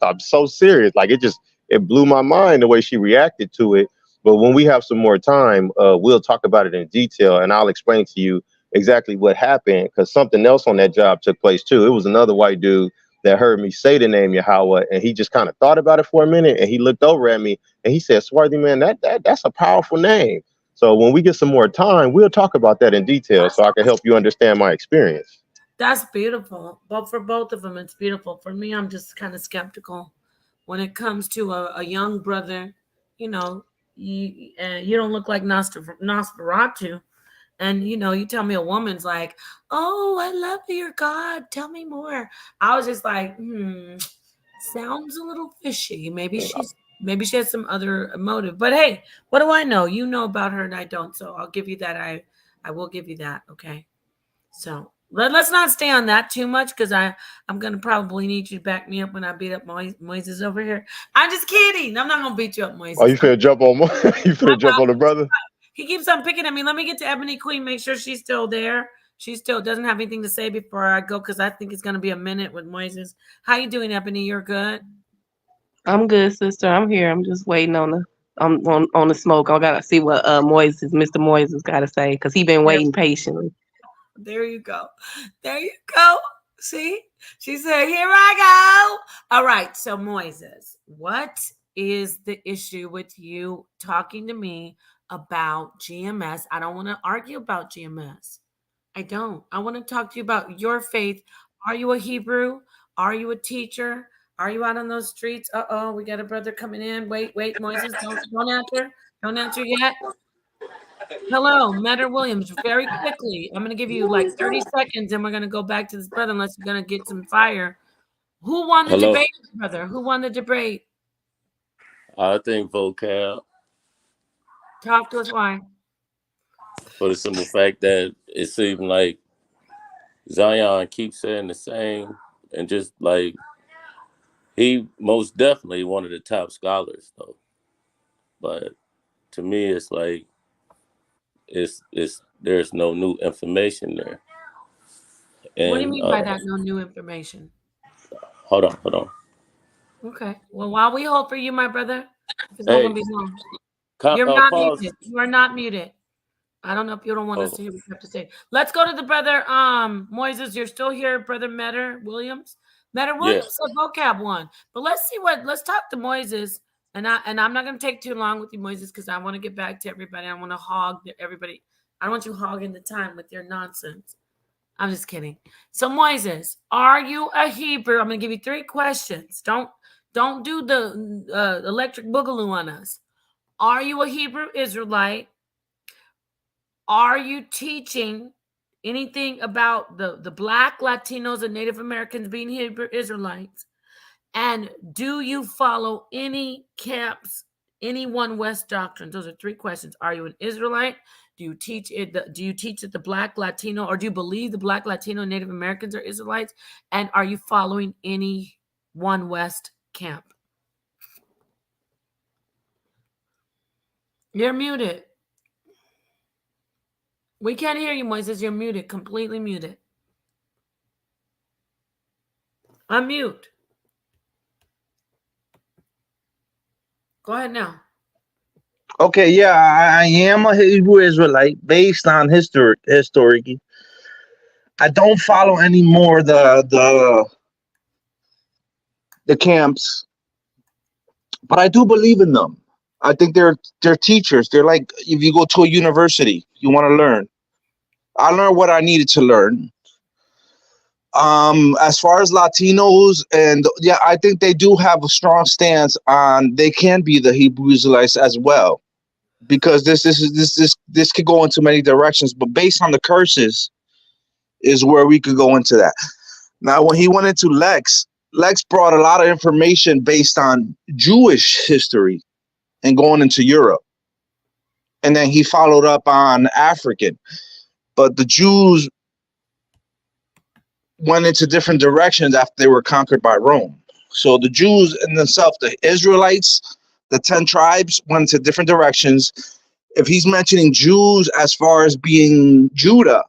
I'm so serious. Like it blew my mind the way she reacted to it. But when we have some more time, we'll talk about it in detail, and I'll explain to you exactly what happened, because something else on that job took place too. It was another white dude that heard me say the name Yahweh, and he just kind of thought about it for a minute, and he looked over at me and he said, "Swarthy man, that's a powerful name." So when we get some more time, we'll talk about that in detail, so I can help you understand my experience. That's beautiful. But for both of them, it's beautiful. For me, I'm just kind of skeptical when it comes to a young brother. You know, you don't look like Nosferatu. And you tell me a woman's like, "Oh, I love your God. Tell me more." I was just like, sounds a little fishy. Maybe she has some other motive. But hey, what do I know? You know about her and I don't. So I'll give you that. I will give you that. Okay. So let's not stay on that too much, because I'm gonna probably need you to back me up when I beat up Moises over here. I'm just kidding. I'm not gonna beat you up, Moises. Oh, you finna jump on you finna jump on the brother? He keeps on picking at me. Let me get to Ebony Queen. Make sure she's still there. She still doesn't have anything to say before I go, because I think it's gonna be a minute with Moises. How you doing, Ebony? You're good. I'm good, sister. I'm here. I'm just waiting on the smoke. I gotta see what Mr. Moises got to say, because he been waiting patiently. There you go. There you go. See? She said, "Here I go." All right. So, Moises, what is the issue with you talking to me about GMS? I don't want to argue about GMS. I don't. I want to talk to you about your faith. Are you a Hebrew? Are you a teacher? Are you out on those streets? Uh-oh, we got a brother coming in. Wait, Moises, don't answer. Don't answer yet. Hello, Metter Williams. Very quickly, I'm going to give you like 30 seconds, and we're going to go back to this brother unless you're going to get some fire. Who won the debate, brother? Who won the debate? I think Vocab. Talk to us. Why? For the simple fact that it seemed like Zion keeps saying the same, and just like he most definitely one of the top scholars though. But to me, it's like it's there's no new information there. And what do you mean by that? No new information? Hold on. Okay. Well, while we hold for you, my brother, it's Hey, not gonna be long. You're not muted. You are not muted. I don't know if you don't want us to hear what you have to say. Let's go to the brother. Moises, you're still here, brother Metter Williams. Metter Williams said Vocab won, but let's talk to Moises. And I'm not gonna take too long with you, Moises, because I want to get back to everybody. I want to hog everybody. I don't want you hogging the time with your nonsense. I'm just kidding. So Moises, are you a Hebrew? I'm gonna give you 3 questions. Don't do the electric boogaloo on us. Are you a Hebrew Israelite? Are you teaching anything about the Black, Latinos, and Native Americans being Hebrew Israelites? And do you follow any camps, any One West doctrine? Those are 3 questions. Are you an Israelite? Do you teach it? Do you teach that the Black, Latino, or do you believe the Black, Latino, and Native Americans are Israelites? And are you following any One West camp? You're muted. We can't hear you, Moises. You're muted, completely muted. Unmute. Go ahead now. Okay, yeah, I am a Hebrew Israelite based on history. I don't follow anymore the camps, but I do believe in them. I think they're teachers. They're like, if you go to a university, you want to learn. I learned what I needed to learn. As far as Latinos, and yeah, I think they do have a strong stance on they can be the Hebrew Israelites as well, because this could go into many directions. But based on the curses, is where we could go into that. Now, when he went into Lexx brought a lot of information based on Jewish history and going into Europe, and then he followed up on African. But the Jews went into different directions after they were conquered by Rome. So the Jews in themselves, the Israelites, the 10 tribes, went into different directions. If he's mentioning Jews as far as being Judah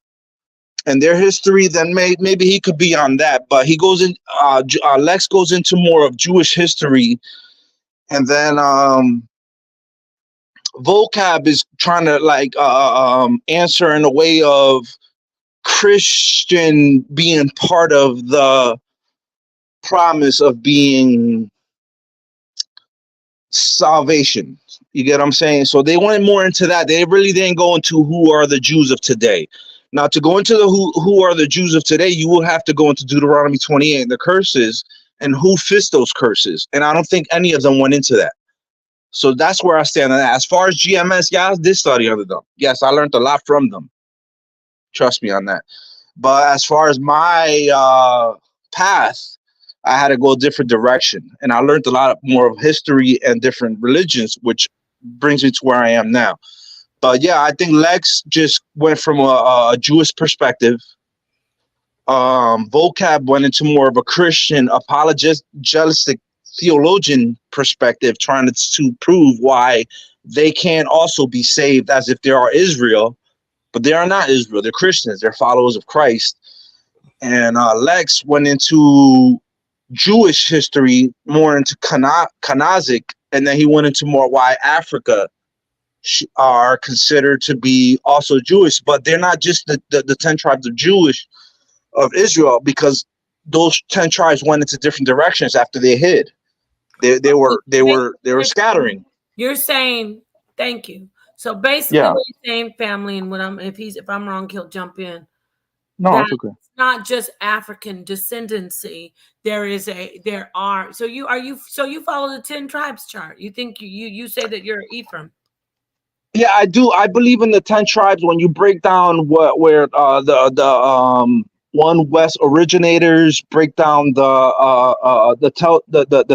and their history, then maybe he could be on that. But he goes in, Lexx goes into more of Jewish history. And then Vocab is trying to answer in a way of Christian being part of the promise of being salvation. You get what I'm saying? So they went more into that. They really didn't go into who are the Jews of today. Now, to go into the who are the Jews of today, you will have to go into Deuteronomy 28 and the curses and who fits those curses. And I don't think any of them went into that. So that's where I stand on that. As far as GMS, yeah, I did study under them. Yes, I learned a lot from them. Trust me on that. But as far as my path, I had to go a different direction. And I learned a lot more of history and different religions, which brings me to where I am now. But yeah, I think Lexx just went from a Jewish perspective. Vocab went into more of a Christian apologetic theologian perspective, trying to prove why they can also be saved as if they are Israel, but they are not Israel. They're Christians. They're followers of Christ. And Lexx went into Jewish history, more into Kanazic, and then he went into more why Africa are considered to be also Jewish, but they're not just the 10 tribes of Israel, because those 10 tribes went into different directions after they hid. They were scattering. You're saying, thank you. So basically, Yeah. what you're saying, family, and what if I'm wrong, he'll jump in. No, it's okay. It's not just African descendancy. There are. So you follow the 10 tribes chart. You think you say that you're Ephraim. Yeah, I do. I believe in the 10 tribes. When you break down where the one West originators break down the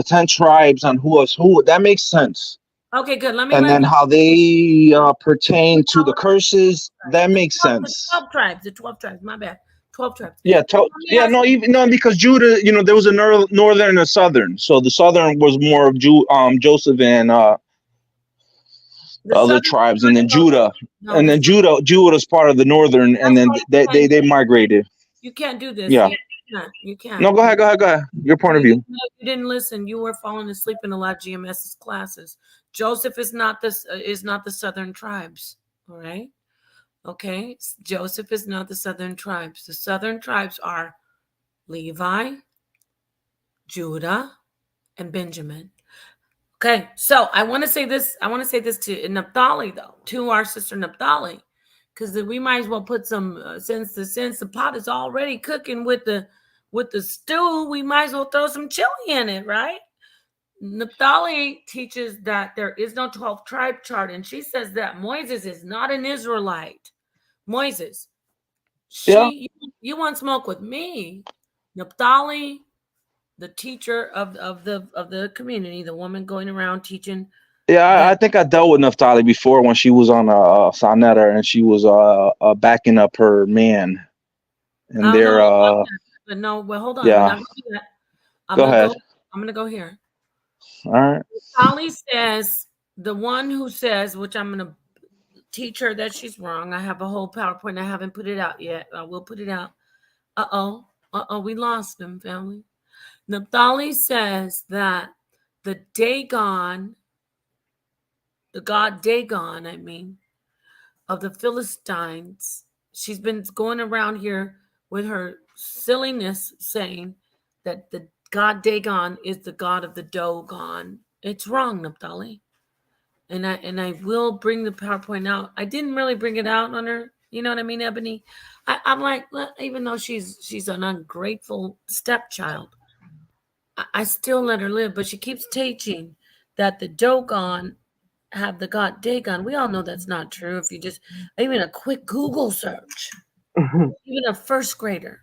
10 tribes and who was who, that makes sense. Okay, good. And then how they pertain to the curses, that makes sense. 12 tribes. The 12 tribes. My bad. 12 tribes. Yeah, because Judah, there was a northern and a southern. So the southern was more of Joseph and other tribes, and then Judah, Judah is part of the northern, and then they migrated. You can't do this. Yeah, you can't. No, go ahead. Your point of view. You didn't listen. You were falling asleep in a lot of GMS's classes. Joseph is not the southern tribes. All right. Okay. Joseph is not the southern tribes. The southern tribes are Levi, Judah, and Benjamin. Okay, so I want to say this. I want to say this to Naphtali, though, to our sister Naphtali, because we might as well put some since the pot is already cooking with the stew, we might as well throw some chili in it, right? Naphtali teaches that there is no 12 tribe chart, and she says that Moses is not an Israelite. Moses, you want smoke with me, Naphtali, the teacher of the community, the woman going around teaching. Yeah, I think I dealt with Naphtali before when she was on Sonetta, and she was backing up her man, and they're but no, well, hold on. Yeah, go ahead. I'm gonna go here. All right. Naphtali says, the one who says, which I'm gonna teach her that she's wrong. I have a whole PowerPoint. I haven't put it out yet. I will put it out. We lost them, family. Naphtali says that the Dagon, the god Dagon, of the Philistines, she's been going around here with her silliness saying that the god Dagon is the god of the Dogon. It's wrong, Naphtali. And I will bring the PowerPoint out. I didn't really bring it out on her. You know what I mean, Ebony? I'm like, even though she's an ungrateful stepchild, I still let her live, but she keeps teaching that the Dogon have the god Dagon. We all know that's not true. If you just, even a quick Google search, even a first grader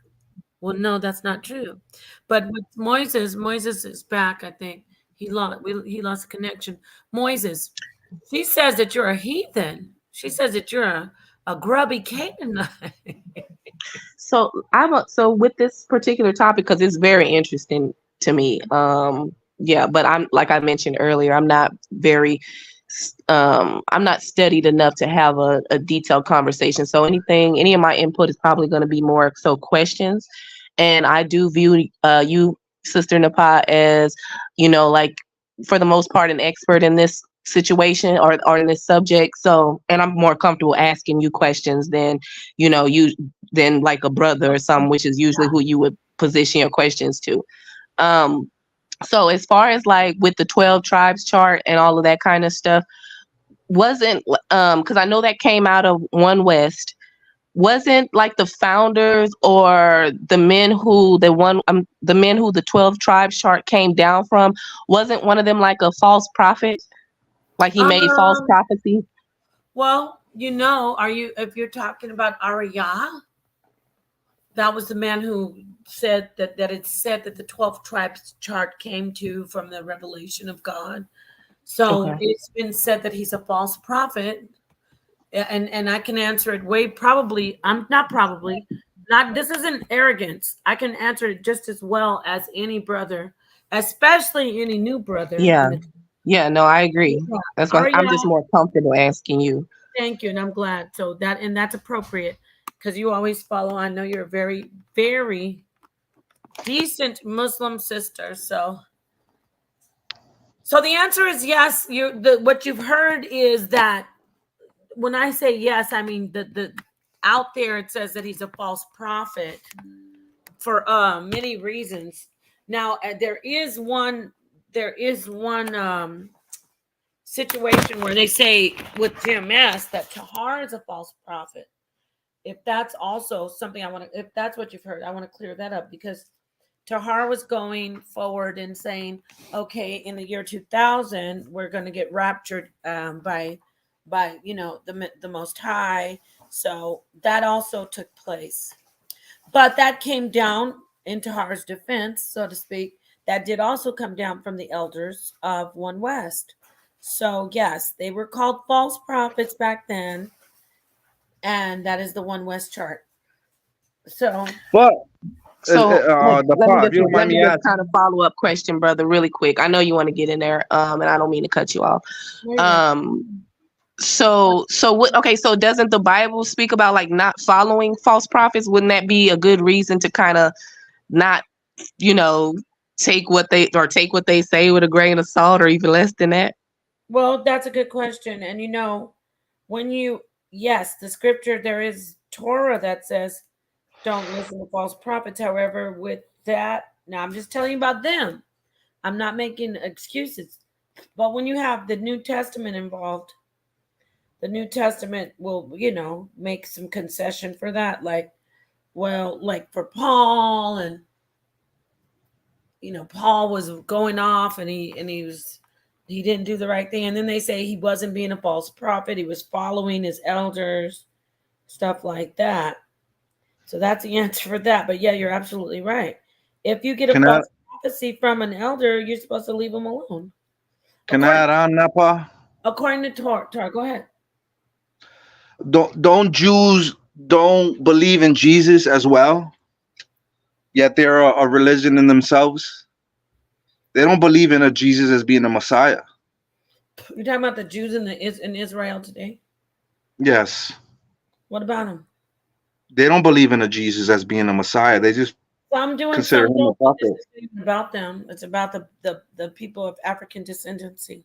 will know that's not true. But with Moses is back, I think. He lost a connection. Moses, she says that you're a heathen. She says that you're a grubby Canaanite. So with this particular topic, because it's very interesting to me. But I'm, like I mentioned earlier, I'm not studied enough to have a detailed conversation. So any of my input is probably going to be more so questions. And I do view you, Sister Napa, as, like, for the most part, an expert in this situation or in this subject. So, and I'm more comfortable asking you questions than like a brother or something, which is usually who you would position your questions to. Um, so as far as like with the 12 tribes chart and all of that kind of stuff, wasn't because I know that came out of One West. Wasn't like the founders or the men who the men who the 12 tribes chart came down from, wasn't one of them like a false prophet? Like he made false Um, prophecies? well, if you're talking about R.I.S E, that was the man who said that it's said that the 12 tribes chart came to from the revelation of God. So Okay. it's been said that he's a false prophet. And I can answer it way probably. I'm not probably not. This isn't arrogance. I can answer it just as well as any brother, especially any new brother Yeah. in the Yeah, no, I agree. That's why I'm just Ariel. more comfortable asking you. Thank you, and I'm glad. So that's appropriate because you always follow. I know you're a very very decent Muslim sister. So the answer is yes. What you've heard is that when I say yes, I mean the out there it says that he's a false prophet for many reasons. Now there is one situation where they say with GMS that Tahar is a false prophet. If that's also something if that's what you've heard, I want to clear that up because Tahar was going forward and saying, okay, in the year 2000, we're going to get raptured by the Most High. So that also took place. But that came down in Tahar's defense, so to speak. That did also come down from the elders of One West. So, yes, they were called false prophets back then. And that is the One West chart. So, Well, So the let if you don't let mind me me just asking. kind of follow up question, brother, really quick. I know you want to get in there, and I don't mean to cut you off. Um, so what? Okay, so doesn't the Bible speak about like not following false prophets? Wouldn't that be a good reason to kind of not, you know, take what they say with a grain of salt, or even less than that? well, that's a good question. And yes, the scripture, there is Torah that says, don't listen to false prophets. However, with that, now I'm just telling you about them. I'm not making excuses. But when you have the New Testament involved, the New Testament will, make some concession for that. Like for Paul, and Paul was going off and he didn't do the right thing. And then they say he wasn't being a false prophet. He was following his elders, stuff like that. So that's the answer for that. But yeah, you're absolutely right. If you get a Can I false prophecy from an elder, you're supposed to leave them alone. can I add on, Napa? According to Torah, go ahead. Don't Jews don't believe in Jesus as well? Yet they're a religion in themselves. They don't believe in a Jesus as being a Messiah. You're talking about the Jews in Israel today? Yes, What about them? they don't believe in a Jesus as being a Messiah. They just Some do and consider some him a don't. This prophet. isn't even about them. It's about the people of African descendancy.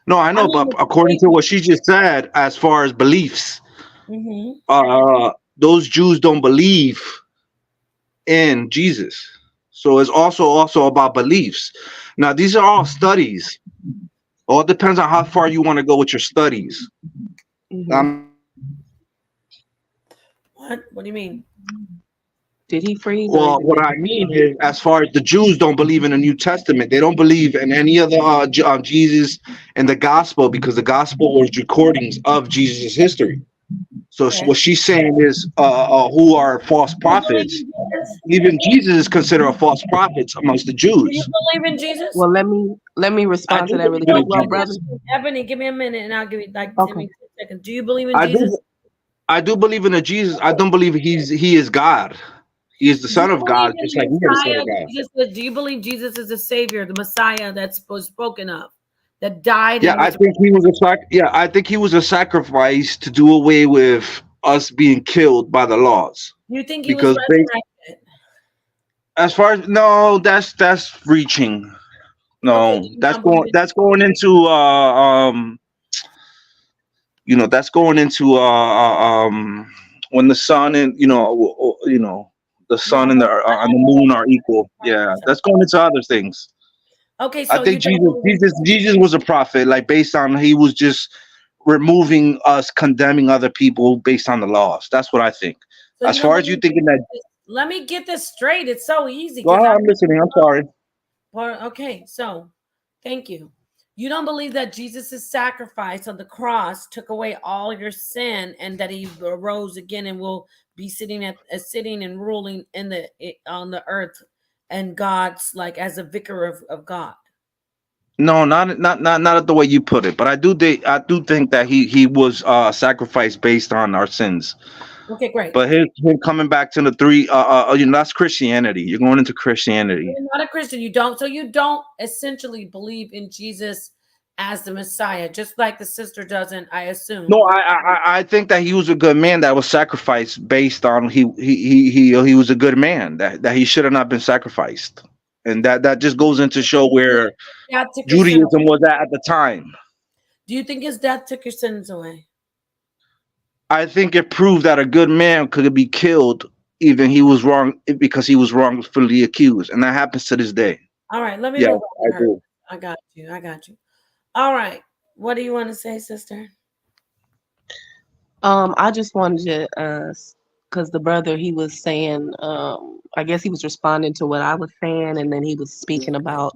No, I I know, mean, but according to what she just said, as far as beliefs, mm-hmm. those Jews don't believe in Jesus. So it's also about beliefs. Now, these are all studies. All depends on how far you want to go with your studies. Mm-hmm. What do you mean? Did he freeze? Or is Well, it what I mean is, as far as the Jews don't believe in the New Testament, they don't believe in any other Jesus and the gospel, because the gospel was recordings of Jesus' history. So Okay. what she's saying is, who are false Do you believe prophets? in Jesus? Even Jesus is considered a false prophet amongst the Do you Jews. believe in Jesus? Well, let me I respond do to that believe really in quick. a Well, Jesus. brother. Ebony, give me a minute and I'll give you like Okay. 10 seconds. Do you believe in I Jesus? do. I do believe in a Jesus. I don't believe he is God. He is the Do you Son of believe God, in just the like we are the Son Messiah? of God. Do you believe Jesus is the Savior, the Messiah that's spoken of, that died Yeah, and I was? think he was I think he was a sacrifice to do away with us being killed by the laws. You think he was Because they, resurrected? as far as no, that's reaching. Okay, do No, you not believe in? that's going into that's going into when the sun and the sun and the moon are equal. Yeah, that's going into other things. Okay, I so you think don't believe Jesus was a prophet, like based on he was just removing us, condemning other people based on the laws. That's what I think. so As you don't far as you believe thinking that, let me get this straight. It's so easy well, because I'm listening. I'm sorry. okay, so thank you. You don't believe that Jesus' sacrifice on the cross took away all your sin and that he arose again and will be sitting and ruling on the earth and God's like as a vicar of God. No, not the way you put it, but I do think that he was sacrificed based on our sins. Okay, great. But him coming back to the three, that's Christianity. You're going into Christianity. You're not a Christian. You don't essentially believe in Jesus as the Messiah, just like the sister doesn't, I assume. No, I think that he was a good man that was sacrificed based on he was a good man that he should have not been sacrificed, and that just goes into show where That took your sin Judaism away. was at the time. Do you think his death took your sins away? I think it proved that a good man could be killed even he was wrong because he was wrongfully accused, and that happens to this day. All right, let me Yeah, move I on to her. do. I got you. I got you. All right. What do you want to say, sister? I just wanted to, because the brother he was saying, I guess he was responding to what I was saying, and then he was speaking about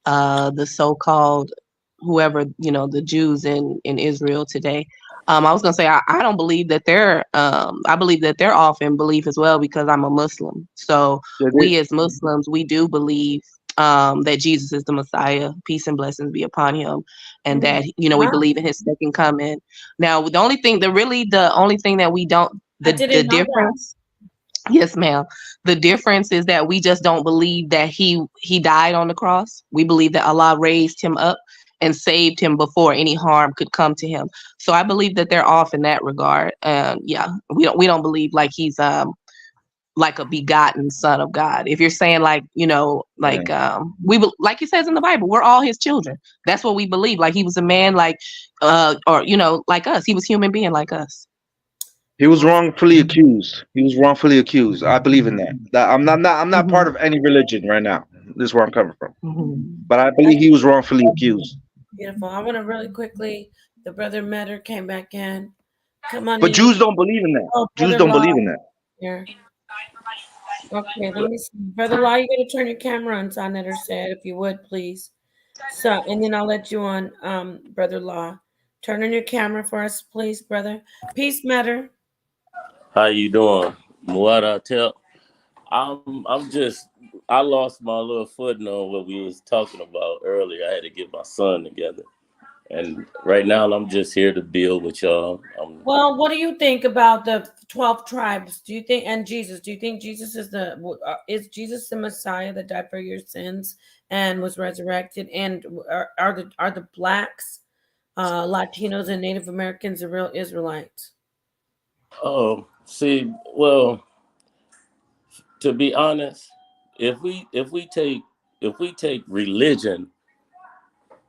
the so-called whoever the Jews in Israel today. I was gonna say I don't believe that they're I believe that they're off in belief as well because I'm a Muslim. So we as Muslims we do believe that Jesus is the Messiah, peace and blessings be upon him, and that we believe in his second coming. Now the only thing that we don't I didn't know that. difference. Yes, ma'am. The difference is that we just don't believe that he died on the cross. We believe that Allah raised him up and saved him before any harm could come to him. So I believe that they're off in that regard. Yeah, we don't believe like he's like a begotten son of God. If you're saying like like he says in the Bible, we're all his children. That's what we believe. Like he was a man like or like us. He was human being like us. He was wrongfully accused. He was wrongfully accused. I believe in that. I'm not part of any religion right now. This is where I'm coming from. But I believe he was wrongfully accused. Beautiful. I want to really quickly. The brother Metter came back in. Come on. But in. Jews don't believe in that. Oh, Jews Brother don't Law. believe in that. Here. Okay, let me see. Brother Law, you got to turn your camera on, Sonetter said, if you would, please. So, and then I'll let you on, Brother Law. Turn on your camera for us, please, brother. Peace, Metter. How you doing? What I tell, I lost my little footing on what we was talking about earlier. I had to get my son together, and right now I'm just here to build with y'all. Well, what do you think about the 12 tribes? Do you think, and Jesus? Do you think Jesus is Jesus the Messiah that died for your sins and was resurrected? And are the blacks, Latinos, and Native Americans the real Israelites? Oh, see, well, to be honest, if we take religion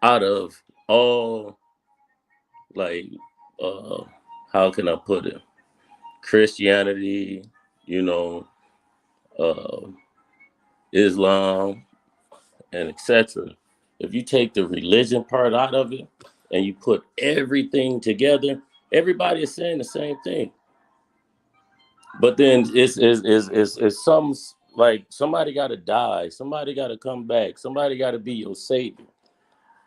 out of all, like, how can I put it? Christianity, Islam, and etc. If you take the religion part out of it and you put everything together, everybody is saying the same thing. But then it's some, like, somebody got to die, somebody got to come back, somebody got to be your savior.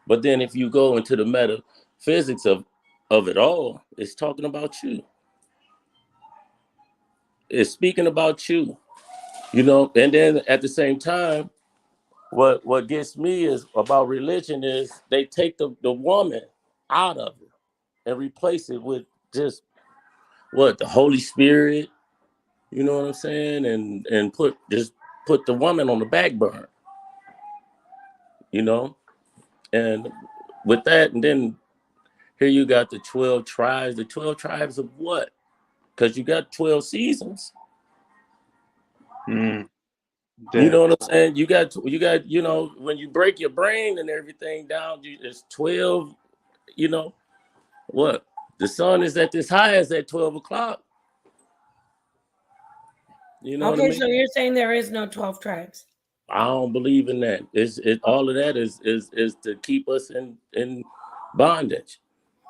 But then if you go into the metaphysics of it all, it's talking about you. It's speaking about you, and then at the same time, what gets me is about religion is they take the woman out of it and replace it with just the Holy Spirit, you know what I'm saying? And put the woman on the back burner, and with that, and then here you got the 12 tribes. The 12 tribes of what? Because you got 12 seasons. You know what I'm saying? You got, when you break your brain and everything down, it's 12, what? The sun is at this high as at 12 o'clock. You know what I Okay, mean? so you're saying there is no 12 tribes. I don't believe in that. All of that is to keep us in bondage.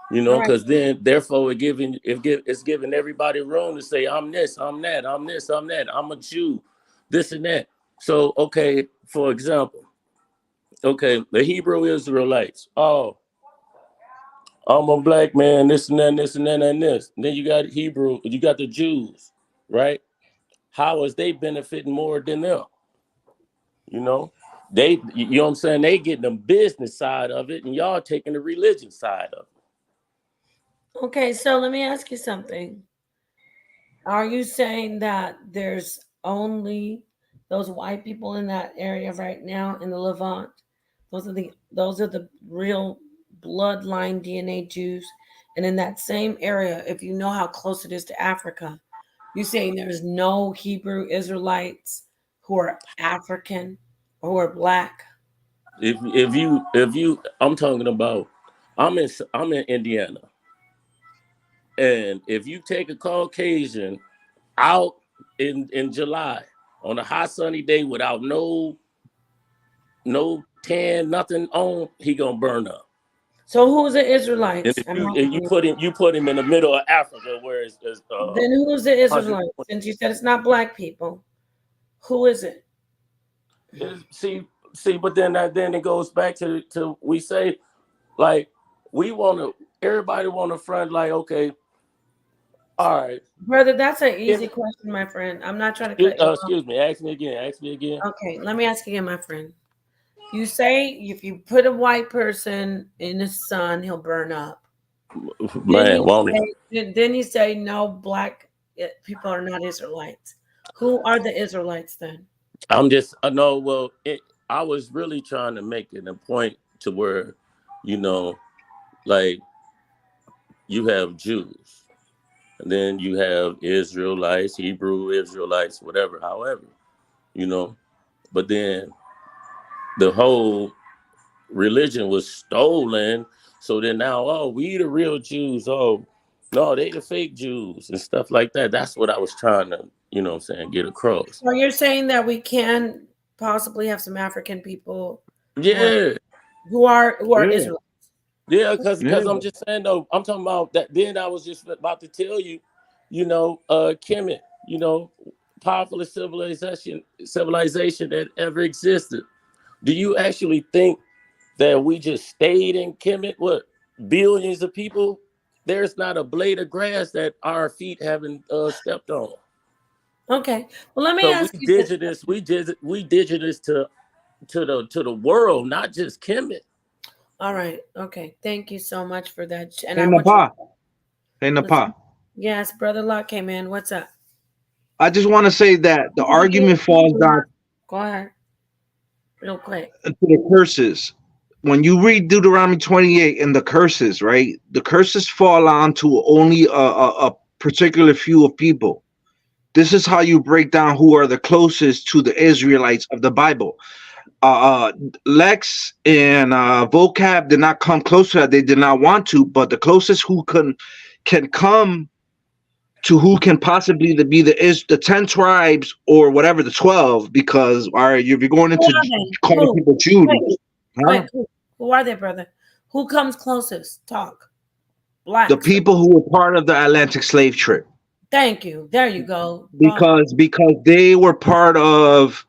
You All know, right. because then therefore it's giving everybody room to say, I'm this, I'm that, I'm this, I'm that, I'm a Jew, this and that. So okay, for example, okay, the Hebrew Israelites. Oh, I'm a black man, this and that, this and that, and this. And then you got the Jews, right? How is they benefiting more than them? You know, you know what I'm saying? They getting the business side of it, and y'all taking the religion side of it. Okay, so let me ask you something. Are you saying that there's only those white people in that area right now in the Levant? Those are the real bloodline DNA Jews. And in that same area, if you know how close it is to Africa, you saying there's no Hebrew Israelites who are African or who are black? If you I'm talking about I'm in Indiana. And if you take a Caucasian out in July on a hot sunny day without no tan, nothing on, he gonna burn up. So who's the And Israelites? if you put him in the middle of Africa where it's Then who's the Israelites? Since you said it's not black people, who is it? See, but then it goes back to we say like everybody want to front like, okay, all right, Brother, that's an easy question, my friend. I'm not trying to cut you off. excuse me, ask me again. Okay, let me ask you again, my friend. You say if you put a white person in the sun, he'll burn up. Man, won't he? Then you say no, black people are not Israelites. Who are the Israelites then? I'm just I was really trying to make it a point to where, you know, like you have Jews, and then you have Israelites, Hebrew Israelites, whatever, however, you know, but then the whole religion was stolen. So then now, oh, we the real Jews. Oh, no, they the fake Jews and stuff like that. That's what I was trying to, you know what I'm saying, get across. So you're saying that we can possibly have some African people Yeah. who are Yeah. Israelites. Yeah, because I'm just saying though, I'm talking about that. Then I was just about to tell you, you know, Kemet, you know, powerful civilization that ever existed. Do you actually think that we just stayed in Kemet? What, billions of people? There's not a blade of grass that our feet haven't stepped on. Okay. Well, let me So ask you this. we indigenous to the world, not just Kemet. All right. Okay. Thank you so much for that. And Hey, I want you. Napa. Hey, Napa. Yes, Brother Locke came in. What's up? I just want to say that the argument falls down Go ahead. Real quick. to the curses. When you read Deuteronomy 28 and the curses, right? The curses fall on to only a particular few of people. This is how you break down who are the closest to the Israelites of the Bible. Lexx and Vocab did not come close to that. They did not want to, but the closest who can come to who can possibly be the 10 tribes or whatever, the 12, because all right, you're going into calling people Jews. Wait, who are they, brother? Who comes closest? Talk. Blacks. The people who were part of the Atlantic slave trade. Thank you. There you go. Because they were part of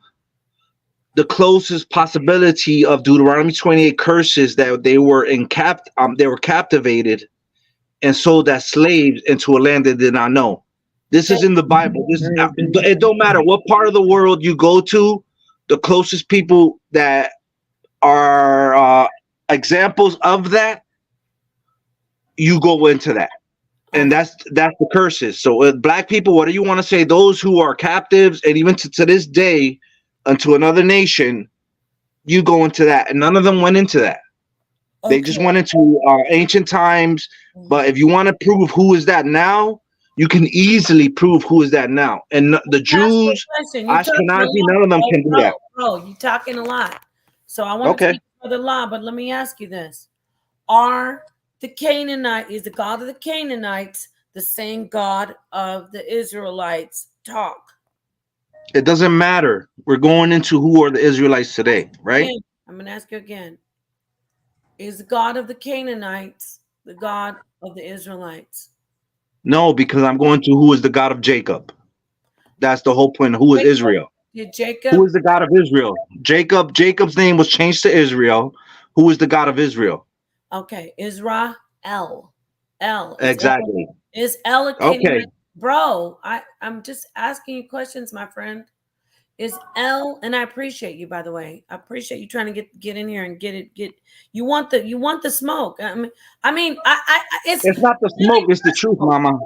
the closest possibility of Deuteronomy 28 curses, that they were they were captivated and sold as slaves into a land they did not know. This is in the Bible. It don't matter what part of the world you go to, the closest people that are examples of that, you go into that. And that's the curses. So black people, what do you want to say? Those who are captives, and even to this day, unto another nation, you go into that. And none of them went into that. Okay. They just went into ancient times. But if you want to prove who is that now, you can easily prove who is that now. And the Jews, Ashkenazi, none of them can do that. Bro, you're talking a lot. So I want to speak for the law, but let me ask you this. Is the God of the Canaanites the same God of the Israelites? Talk. It doesn't matter. We're going into who are the Israelites today, right? Again, I'm going to ask you again. Is the God of the Canaanites the God of the Israelites? No, because I'm going to who is the God of Jacob. That's the whole point. Who is Jacob, Israel? did Who Jacob? is the God of Israel? Jacob. Jacob's name was changed to Israel. Who is the God of Israel? Okay, Israel. L. Exactly. Is L a Okay. Canaanite? Bro, I'm just asking you questions, my friend. Is L, and I appreciate you, by the way. I appreciate you trying to get in here and get you want the smoke. It's It's not the really smoke. It's the truth, personal. Mama.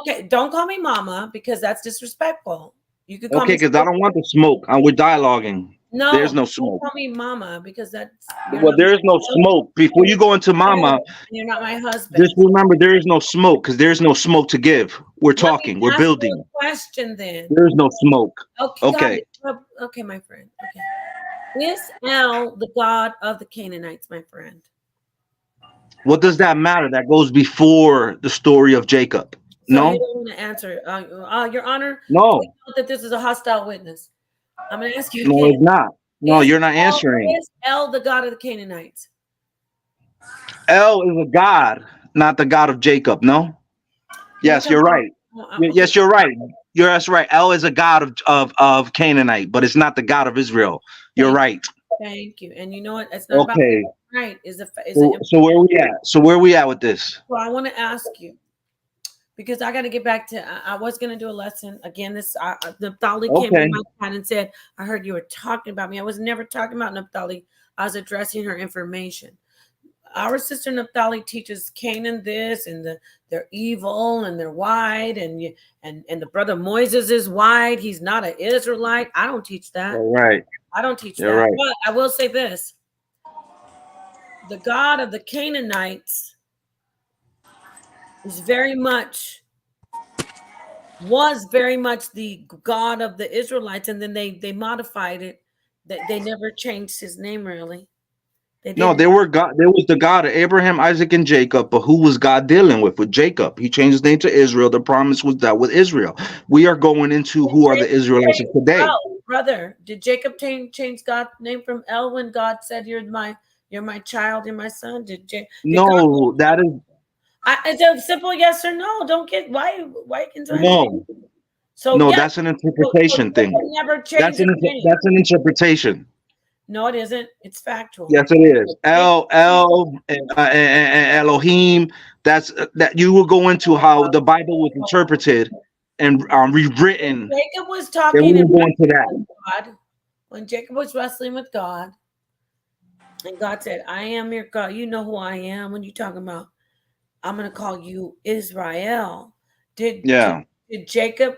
Okay, don't call me mama because that's disrespectful. You could call Okay, me because I don't want the smoke. We're dialoguing. no, There's no don't smoke. call me mama because you're Well, not there is no smoke. Before you go into Mama, you're not my husband. just remember there is no smoke because there's no smoke to give. We're Let me talking. We're ask you building. a question then. There is no smoke. Okay, got Okay. it. Okay, my friend. Okay. Is L the God of the Canaanites, my friend? What does that matter? That goes before the story of Jacob. So you No? don't want to answer. Your Honor, No. please note that this is a hostile witness. I'm going to ask you No, again. it's not. No, you're not answering. Is El the God of the Canaanites? El is a God, not the God of Jacob. No? Yes, you're right. Yes, you're right. That's right. El is a God of Canaanite, but it's not the God of Israel. You're right. Thank you. And you know what? It's not about Okay. right. So where we at? So where we at with this? Well, I want to ask you because I got to get back to. I was going to do a lesson again. Naphtali came in my chat and said, "I heard you were talking about me." I was never talking about Naphtali. I was addressing her information. Our sister Naphtali teaches Canaan this, and they're evil and they're white, and the brother Moses is white. He's not an Israelite. I don't teach that. You're right. I don't teach You're that. right. But I will say this: the God of the Canaanites was very much the God of the Israelites, and then they modified it. They never changed his name really. No, there was the God of Abraham, Isaac, and Jacob, but who was God dealing with Jacob? He changed his name to Israel. The promise was that with Israel. We are going into who are the Israelites of today. Brother, did Jacob change God's name from El when God said you're my child, you're my son? No, that is it's a simple yes or no. Don't get why no. So no, yes, that's an interpretation thing. Never changed his name. That's an interpretation. No, it isn't. It's factual. Yes, it is. El and Elohim. That's that you will go into how the Bible was interpreted and rewritten. Jacob was Then talking we will go into that. God, when Jacob was wrestling with God, and God said, "I am your God. You know who I am." When you talking about, I'm going to call you Israel. Did Jacob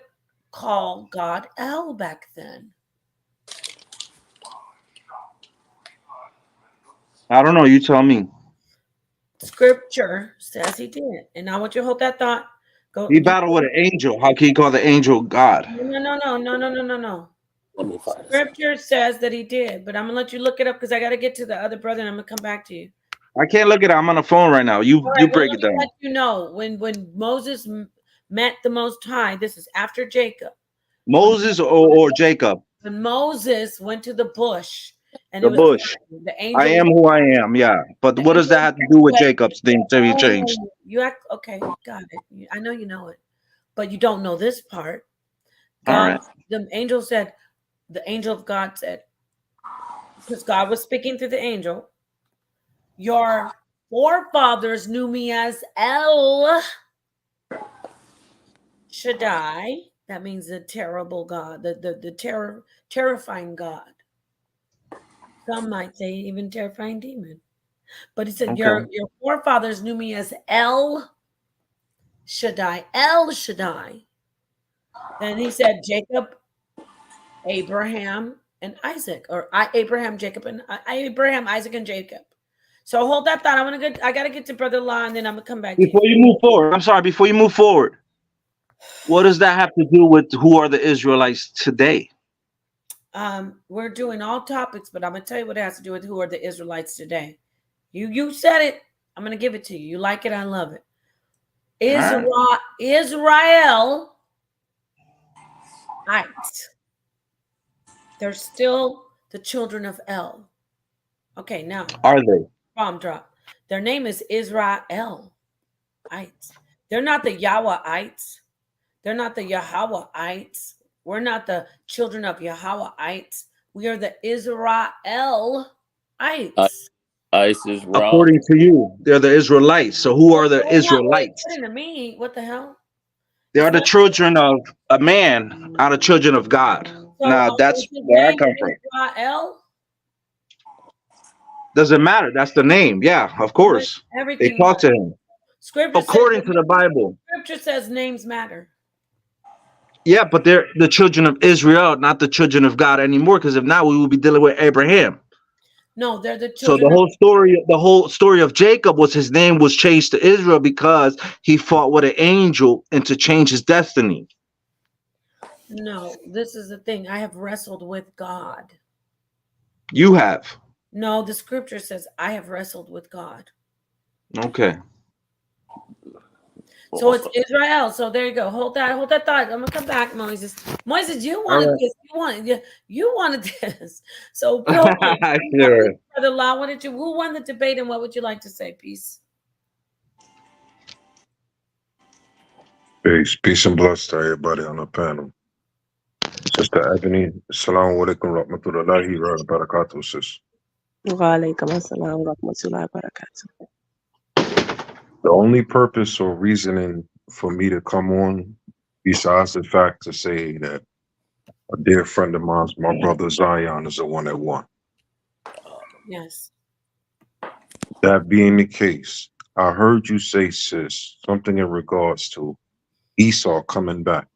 call God El back then? I don't know. You tell me. Scripture says he did, and I want you to hold that thought. He battled with an angel. How can you call the angel God? No. Scripture says that he did, but I'm gonna let you look it up because I got to get to the other brother, and I'm gonna come back to you. I can't look it up. I'm on the phone right now. You break it down. Let you know when Moses met the Most High. This is after Jacob. Moses or Jacob? When Moses went to the bush. And the bush. The angel, I am who I am. Yeah, but what does that have to do with Jacob's thing to be changed? You act okay. Got it. I know you know it, but you don't know this part. God, all right. The angel said, the angel of God said, because God was speaking through the angel, your forefathers knew me as El Shaddai. That means the terrible God, the terrifying God. Some might say even terrifying demon. But he said, your forefathers knew me as El Shaddai. El Shaddai. Then he said, Jacob, Abraham, and Isaac. Or Abraham, Isaac, and Jacob. So hold that thought. I gotta get to Brother Law, and then I'm gonna come back. Before you move forward, I'm sorry. Before you move forward, what does that have to do with who are the Israelites today? We're doing all topics, but I'm gonna tell you what it has to do with who are the Israelites today. You said it. I'm gonna give it to you. You like it, I love it. Israel. They're still the children of El. Okay, now Are they? bomb drop. Their name is Israelites. They're not the Yahweh-ites. They're not the Yahweh-ites. We're not the children of Yahweh-ites. We are the Israelites. ISIS raw. According to you, they're the Israelites. So who are the Israelites? According to me, what the hell? They are the children of a man, not the children of God. So Now that's is his where I name come from. Israel? Doesn't matter. That's the name. Yeah, of course. They Everything talk to matters. him. Scripture According says, to the Bible. Scripture says names matter. Yeah, but they're the children of Israel, not the children of God anymore. Because if not, we would be dealing with Abraham. No, they're the So children the whole story of Jacob was his name was changed to Israel because he fought with an angel and to change his destiny. No, this is the thing. I have wrestled with God. You have. No, the scripture says I have wrestled with God. Okay. So it's Israel. So there you go. Hold that thought. I'm gonna come back, Moses. Moses, you wanted this. You wanted this. So Bill, sure. Brother Law, who won the debate and what would you like to say? Peace. Peace and bless to everybody on the panel. Sister Ebony, Assalamu alaikum rahmatullahi wa barakatuh, sis. Wa alaikum assalam wa rahmatullahi wa barakatuh. The only purpose or reasoning for me to come on, besides the fact to say that a dear friend of mine, my brother Zion, is the one that won. Yes. That being the case, I heard you say, sis, something in regards to Esau coming back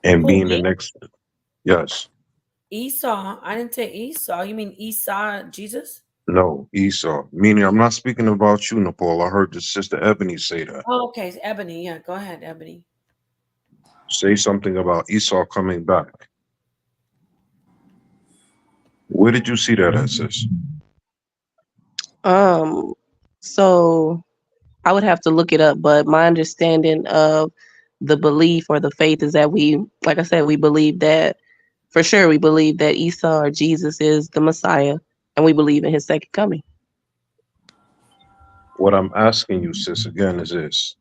and being the next. Yes. Esau. I didn't say Esau. You mean Esau, Jesus? No, Esau. Meaning, I'm not speaking about you, Nepal. I heard the sister Ebony say that. Oh, okay. Ebony. Yeah, go ahead, Ebony. Say something about Esau coming back. Where did you see that at, sis? So I would have to look it up, but my understanding of the belief or the faith is that like I said, we believe that for sure. We believe that Esau or Jesus is the Messiah, and we believe in his second coming. What I'm asking you, sis, again is this.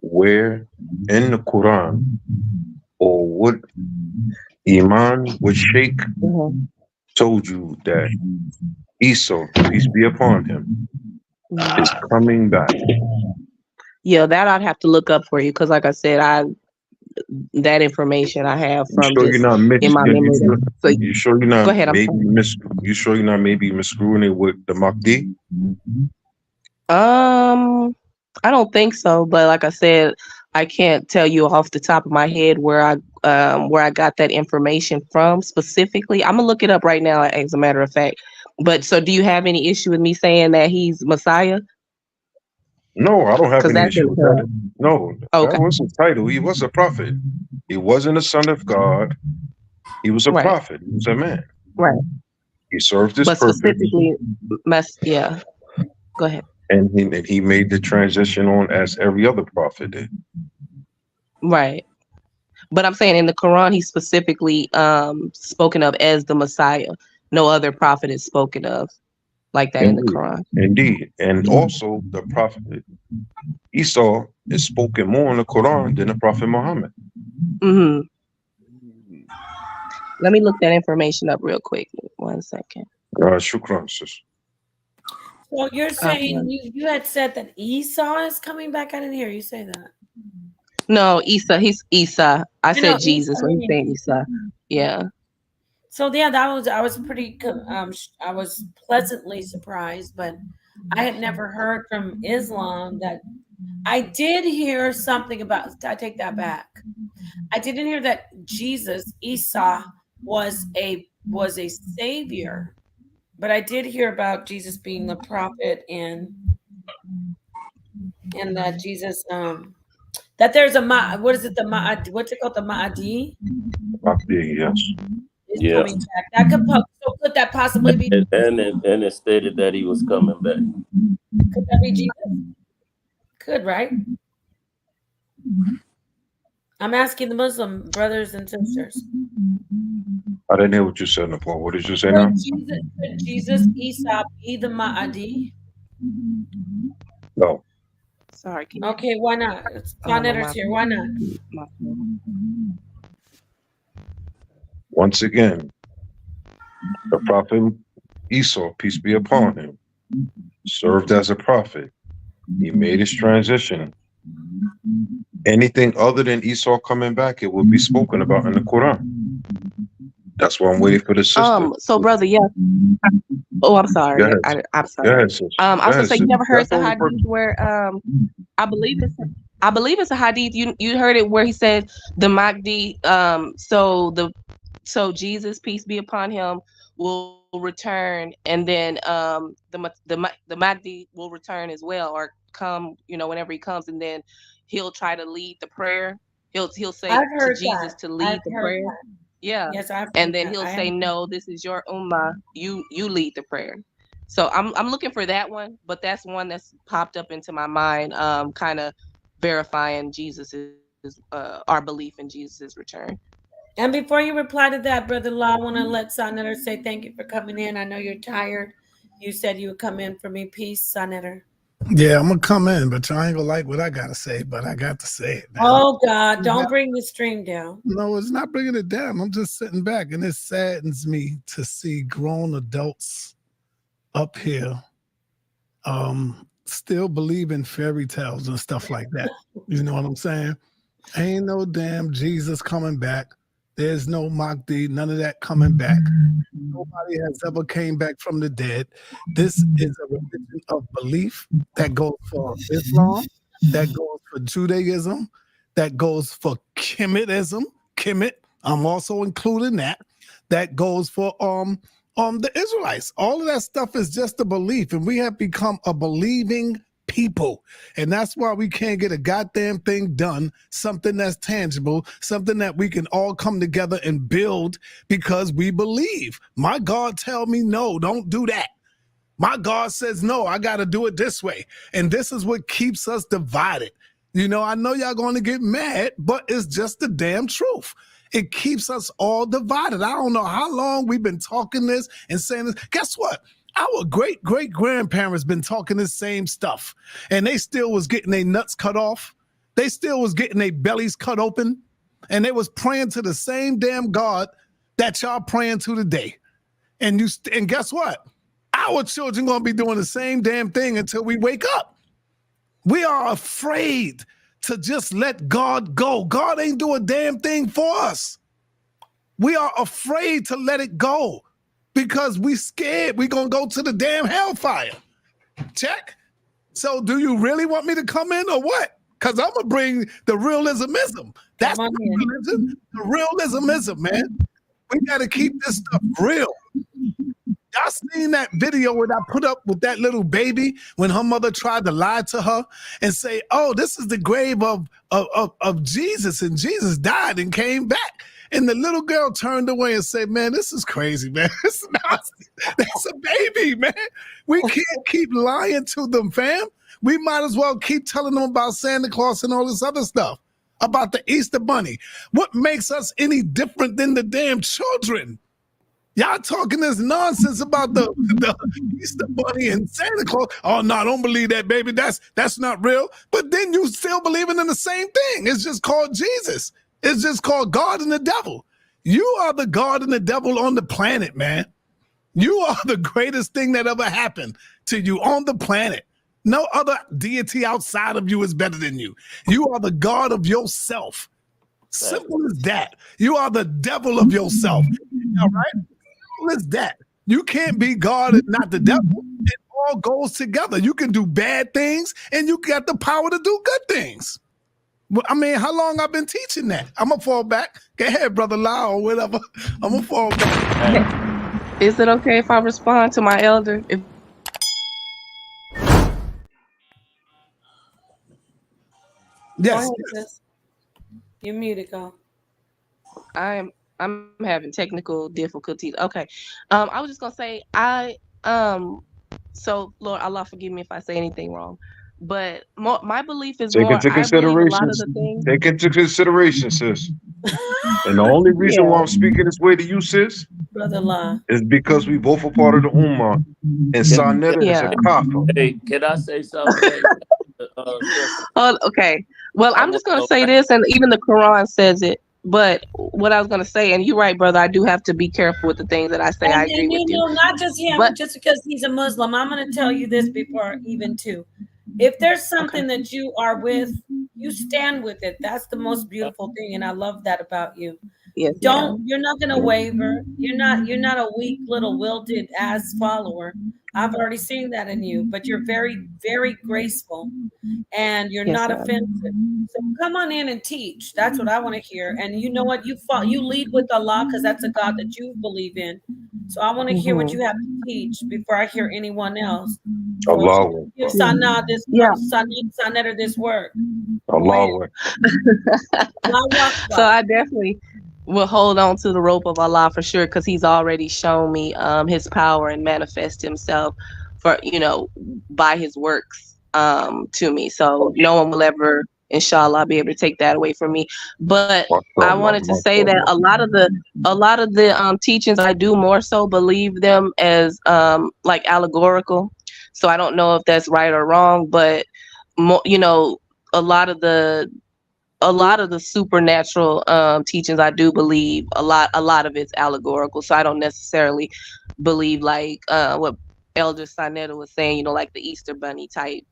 Where in the Quran or what Iman, what Sheikh told you that Esau, peace be upon him, is coming back? Yeah, that I'd have to look up for you because, like I said, that information I have from you sure just you're not in my memory. So you sure you're not go ahead. you sure you're not maybe miscrewing it with the Mahdi? I don't think so, but like I said, I can't tell you off the top of my head where I got that information from specifically. I'm gonna look it up right now, as a matter of fact. But so, do you have any issue with me saying that he's Messiah? No, I don't have any issue with that. No, okay. That was his title. He was a prophet. He wasn't a son of God. He was a prophet. He was a man. Right. He served his purpose. Specifically, yeah. Go ahead. And he made the transition on as every other prophet did. Right. But I'm saying in the Quran, he's specifically spoken of as the Messiah. No other prophet is spoken of like that in the Quran. Indeed. And also the prophet Esau is spoken more in the Quran than the Prophet Muhammad. Mm-hmm. Let me look that information up real quick. 1 second. Shukran, sis. Well, you're saying you had said that Esau is coming back. I didn't hear you say that. No, Isa. He's Isa. I said Jesus Isa, when he said Isa. Yeah. So yeah, I was pretty. I was pleasantly surprised, but I had never heard from Islam that. I did hear something about. I take that back. I didn't hear that Jesus, Isa, was a savior, but I did hear about Jesus being the prophet and that Jesus that there's a what's it called, the Mahdi? Mahdi, yes. Is coming back. That could that possibly be? And it stated that he was coming back. Could that be Jesus? Could, right? I'm asking the Muslim brothers and sisters. I didn't hear what you said, Nicole. What did you say now? Could Jesus Isa be the Mahdi? No. Sorry. Can you? Okay, why not? Sonetter's here. Why not? Once again, the prophet Esau, peace be upon him, served as a prophet. He made his transition. Anything other than Esau coming back, it will be spoken about in the Quran. That's why I'm waiting for the sister. So brother, yeah. Oh, I'm sorry. Go ahead. I'm sorry. Go ahead, sis. I was gonna say, you never heard That's the the only hadith person. where I believe it's a hadith. You heard it where he said the Mahdi. So Jesus, peace be upon him, will return, and then the Mahdi will return as well, or come, whenever he comes, and then he'll try to lead the prayer. He'll say I've to heard Jesus that. to lead I've the heard prayer. that. Yeah. Yes, I've And heard then that. he'll I say, have. no, this is your ummah. You lead the prayer. So I'm looking for that one, but that's one that's popped up into my mind, kind of verifying our belief in Jesus' return. And before you reply to that, Brother Law, I want to let Sonetter say thank you for coming in. I know you're tired. You said you would come in for me. Peace, Sonetter. Yeah, I'm gonna come in, but y'all ain't gonna like what I gotta say, but I got to say it, man. Oh God, don't bring the stream down. No, it's not bringing it down. I'm just sitting back, and it saddens me to see grown adults up here still believe in fairy tales and stuff like that. You know what I'm saying? Ain't no damn Jesus coming back. There's no Mahdi, none of that coming back. Nobody has ever came back from the dead. This is a religion of belief that goes for Islam, that goes for Judaism, that goes for Kemetism. Kemet, I'm also including that. That goes for the Israelites. All of that stuff is just a belief, and we have become a believing people. And that's why we can't get a goddamn thing done, something that's tangible, something that we can all come together and build because we believe. My God tell me, no, don't do that. My God says, no, I got to do it this way. And this is what keeps us divided. You know, I know y'all going to get mad, but it's just the damn truth. It keeps us all divided. I don't know how long we've been talking this and saying this. Guess what? Our great-great-grandparents been talking this same stuff, and they still was getting their nuts cut off. They still was getting their bellies cut open, and they was praying to the same damn God that y'all praying to today. And guess what? Our children gonna be doing the same damn thing until we wake up. We are afraid to just let God go. God ain't do a damn thing for us. We are afraid to let it go because we scared we gonna go to the damn hellfire. Check. So do you really want me to come in or what? Because I'm gonna bring the realismism. That's the religion. The realismism, man. We gotta keep this stuff real. Y'all seen that video where I put up with that little baby when her mother tried to lie to her and say, oh, this is the grave of Jesus, and Jesus died and came back. And the little girl turned away and said, man, this is crazy, man. That's a baby, man. We can't keep lying to them, fam. We might as well keep telling them about Santa Claus and all this other stuff, about the Easter Bunny. What makes us any different than the damn children? Y'all talking this nonsense about the Easter Bunny and Santa Claus. Oh, no, don't believe that, baby. That's not real. But then you still believing in the same thing. It's just called Jesus. It's just called God and the devil. You are the God and the devil on the planet, man. You are the greatest thing that ever happened to you on the planet. No other deity outside of you is better than you. You are the God of yourself. Simple as that. You are the devil of yourself. All right? Simple as that. You can't be God and not the devil. It all goes together. You can do bad things and you got the power to do good things. I mean, how long I've been teaching that? I'm going to fall back. Go ahead, Brother Lau or whatever. I'm going to fall back. Is it okay if I respond to my elder? Yes. You're muted, go. I'm having technical difficulties. Okay. I was just gonna say so Lord Allah forgive me if I say anything wrong. But my belief is Take more into I believe a lot consideration. of the things. Take into consideration, sis. And the only reason why Yeah. I'm speaking this way to you, sis, Brother La. is because we both are part of the Ummah. And Can, Sarnetta is a Yeah. kafir. hey, can I say something to that? Sister? Oh, okay. Well, I I'm want just gonna to say know. this, and even the Quran says it. But what I was gonna say, and you're right, brother, I do have to be careful with the things that I say. I agree And with you you. know, not just him, But just because he's a Muslim. I'm going to tell you this before even too. If there's okay. something that you are with, you stand with it. That's the most beautiful thing, and I love that about you. Yes, Don't ma'am. You're not going to waver. You're not a weak little wilted ass follower. I've already seen that in you, but you're very very graceful and you're Yes, not ma'am. offensive. So come on in and teach. That's what I want to hear. And you know what? You lead with Allah because that's a God that you believe in. So I want to hear what Hmm. you have to teach before I hear anyone else. So Allahu give Akbar. Yeah. Sanetta this work. Go ahead. Allahu Akbar. Allah So Akbar. I definitely will hold on to the rope of Allah for sure, because He's already shown me His power and manifest Himself for by His works to me. So no one will ever, inshallah, be able to take that away from me. But I MashaAllah, wanted to say that MashaAllah. a lot of the teachings, I do more so believe them as like allegorical. So I don't know if that's right or wrong, but a lot of the supernatural teachings, I do believe a lot of it's allegorical. So I don't necessarily believe like what Elder Sinetta was saying, like the Easter Bunny type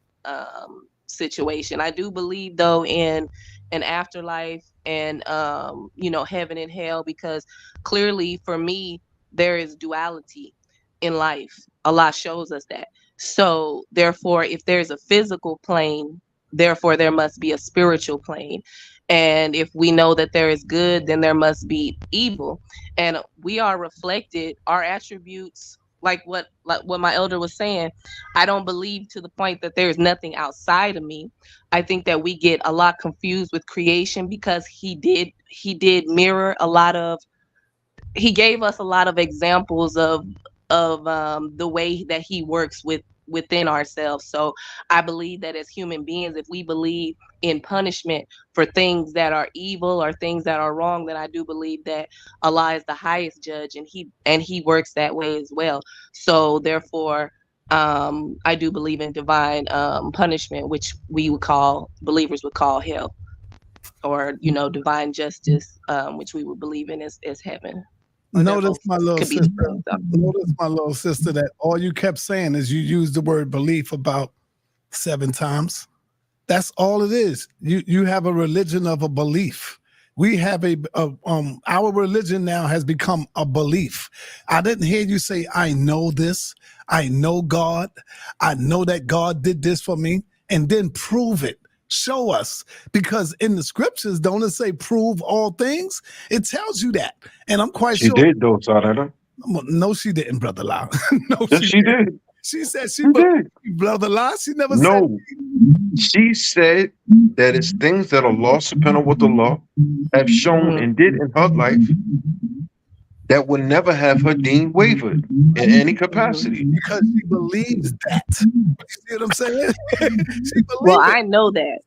situation. I do believe though in an afterlife and heaven and hell, because clearly for me there is duality in life. Allah shows us that. So therefore, if there's a physical plane, therefore there must be a spiritual plane. And if we know that there is good, then there must be evil. And we are reflected, our attributes, like what my elder was saying. I don't believe to the point that there is nothing outside of me. I think that we get a lot confused with creation, because he did mirror a lot of he gave us a lot of examples of the way that he works within ourselves. So I believe that as human beings, if we believe in punishment for things that are evil or things that are wrong, then I do believe that Allah is the highest judge, and he works that way as well. So therefore, I do believe in divine punishment, which believers would call hell, or divine justice, which we would believe in as heaven. Or they're Notice both my little could be the sister. same stuff. Notice my little sister that all you kept saying is you used the word belief about 7 times. That's all it is. You have a religion of a belief. We have our religion now has become a belief. I didn't hear you say, I know this. I know God. I know that God did this for me, and then prove it. Show us. Because in the scriptures, don't it say prove all things? It tells you that. And I'm quite She sure. did though, Sarnetta. No, she didn't, Brother Lau. No, Yes, she she didn't. did. She said she She did. believed, Brother Lau. She never said. No. She said that it's things that Allah subhanahu wa ta'ala have shown and did in her life that would never have her deen wavered in any capacity. Because she believes that. You see what I'm saying? She Well, believes it. I know that.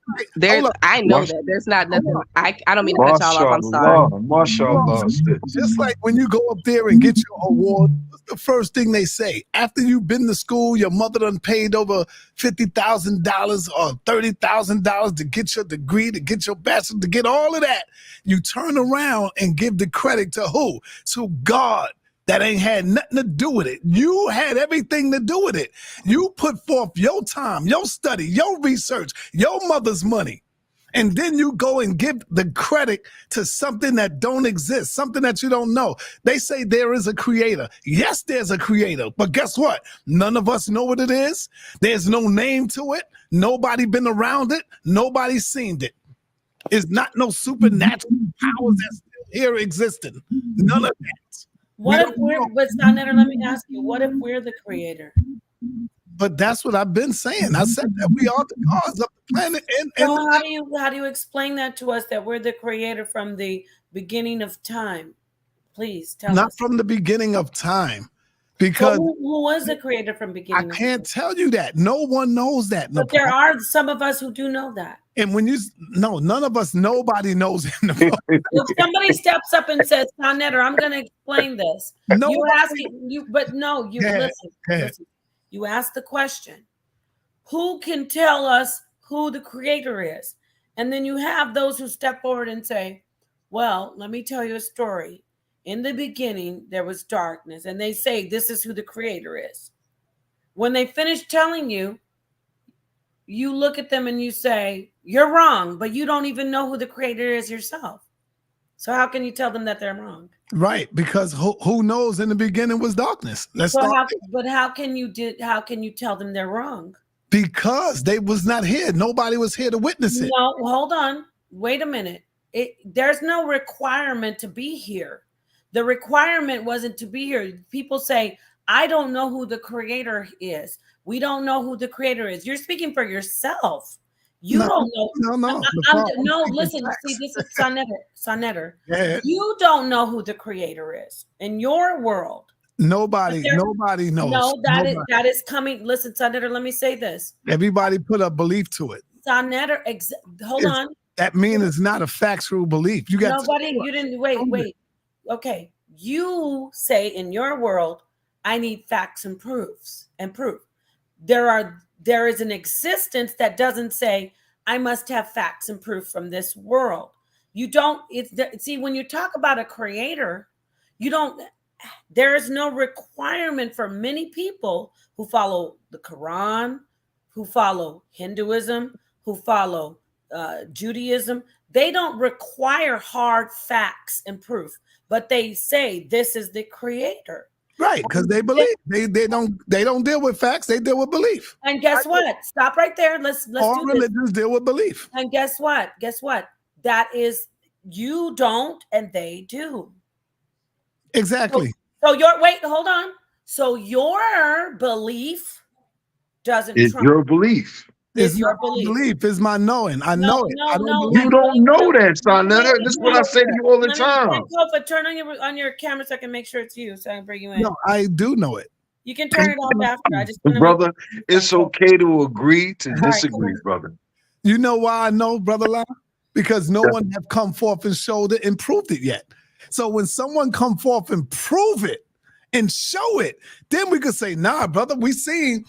Hold on. I know Mash- that. There's not nothing. I don't mean to cut y'all off. I'm sorry. MashaAllah, MashaAllah, sis. Just like when you go up there and get your award, what's the first thing they say? After you've been to school, your mother done paid over $50,000 or $30,000 to get your degree, to get your bachelor, to get all of that. You turn around and give the credit to who? To God. That ain't had nothing to do with it. You had everything to do with it. You put forth your time, your study, your research, your mother's money. And then you go and give the credit to something that don't exist, something that you don't know. They say there is a creator. Yes, there's a creator. But guess what? None of us know what it is. There's no name to it. Nobody been around it. Nobody's seen it. It's not no supernatural powers that's still here existing. None of that. But Sanetta, let me ask you, what if we're the creator? But that's what I've been saying. I said that we are the gods of the planet. So how do you explain that to us, that we're the creator from the beginning of time? Please tell not us. from the beginning of time. Because who was the creator from I beginning? can't tell you that. No one knows that. But there are some of us who do know that. And when you none of us, nobody knows in the book. If somebody steps up and says, Conetter, I'm going to explain this. Nobody- You asking you, but no, you listen. You ask the question, who can tell us who the creator is? And then you have those who step forward and say, well, let me tell you a story. In the beginning, there was darkness. And they say, this is who the creator is. When they finish telling you, you look at them and you say, you're wrong, but you don't even know who the creator is yourself. So how can you tell them that they're wrong? Right, because who knows in the beginning was darkness. How can you tell them they're wrong? Because they was not here. Nobody was here to witness it. No, hold on. Wait a minute. There's no requirement to be here. The requirement wasn't to be here. People say, I don't know who the creator is. We don't know who the creator is. You're speaking for yourself. You don't know. No, listen. See, this is Sonetter. Yeah. You don't know who the creator is in your world. Nobody knows. No, that is coming. Listen, Sonetter, let me say this. Everybody put a belief to it. Sonetter, hold on. That means it's not a factual belief. You got you didn't wait. Okay. You say in your world, I need facts and proofs and proof. There is an existence that doesn't say I must have facts and proof from this world. You don't. See, when you talk about a creator, you don't. There is no requirement for many people who follow the Quran, who follow Hinduism, who follow Judaism. They don't require hard facts and proof, but they say this is the creator. Right, because they believe. They don't deal with facts, they deal with belief. And guess what? Stop right there. Let's all do religions deal with belief. And guess what? That is, you don't and they do. Exactly. So hold on. So your belief doesn't It's your belief. It's your belief. It's my knowing. I know it. You don't know that, Sonetter. This is what I say to you all the time. Turn on your camera so I can make sure it's you, so I can bring you in. No, I do know it. You can turn it off after. I just brother, it's okay to agree to disagree, brother. You know why I know, Brother La? Because no one have come forth and showed it and proved it yet. So when someone come forth and prove it and show it, then we could say, nah, brother, we seen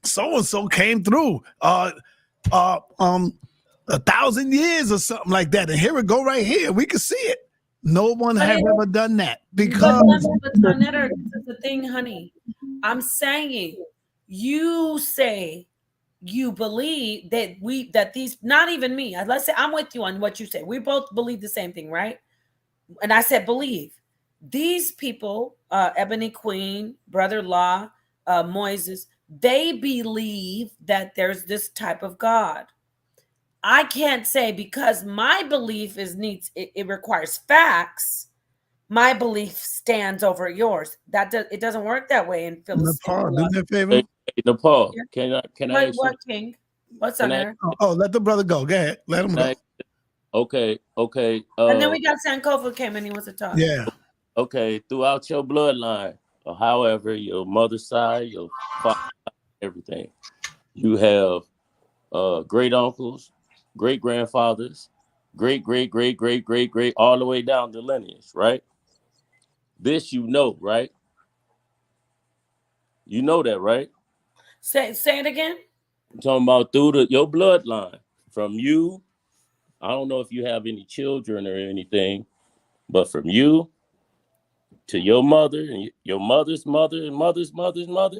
so-and-so came through 1,000 years or something like that. And here we go right here. We can see it. No one has ever done that because but Sonetter, this is the thing, honey. I'm saying you say you believe that these, not even me. Let's say I'm with you on what you say. We both believe the same thing, right? And I said believe. These people, Ebony Queen, Brother Law, Moises, they believe that there's this type of God. I can't say because my belief it requires facts. My belief stands over yours. It doesn't work that way in Nepal, do me a favor. Hey, Nepal, can I ask what King? What's on there? Oh, let the brother go. Go ahead. Let him go. Okay. And then we got Sankofa came and he wants to talk. Yeah. Okay, throughout your bloodline, or however, your mother's side, your father, everything, you have great uncles, great grandfathers, great, all the way down the lineage, right? This you know, right? You know that, right? Say it again. I'm talking about through your bloodline, from you. I don't know if you have any children or anything, but from you to your mother and your mother's mother and mother's mother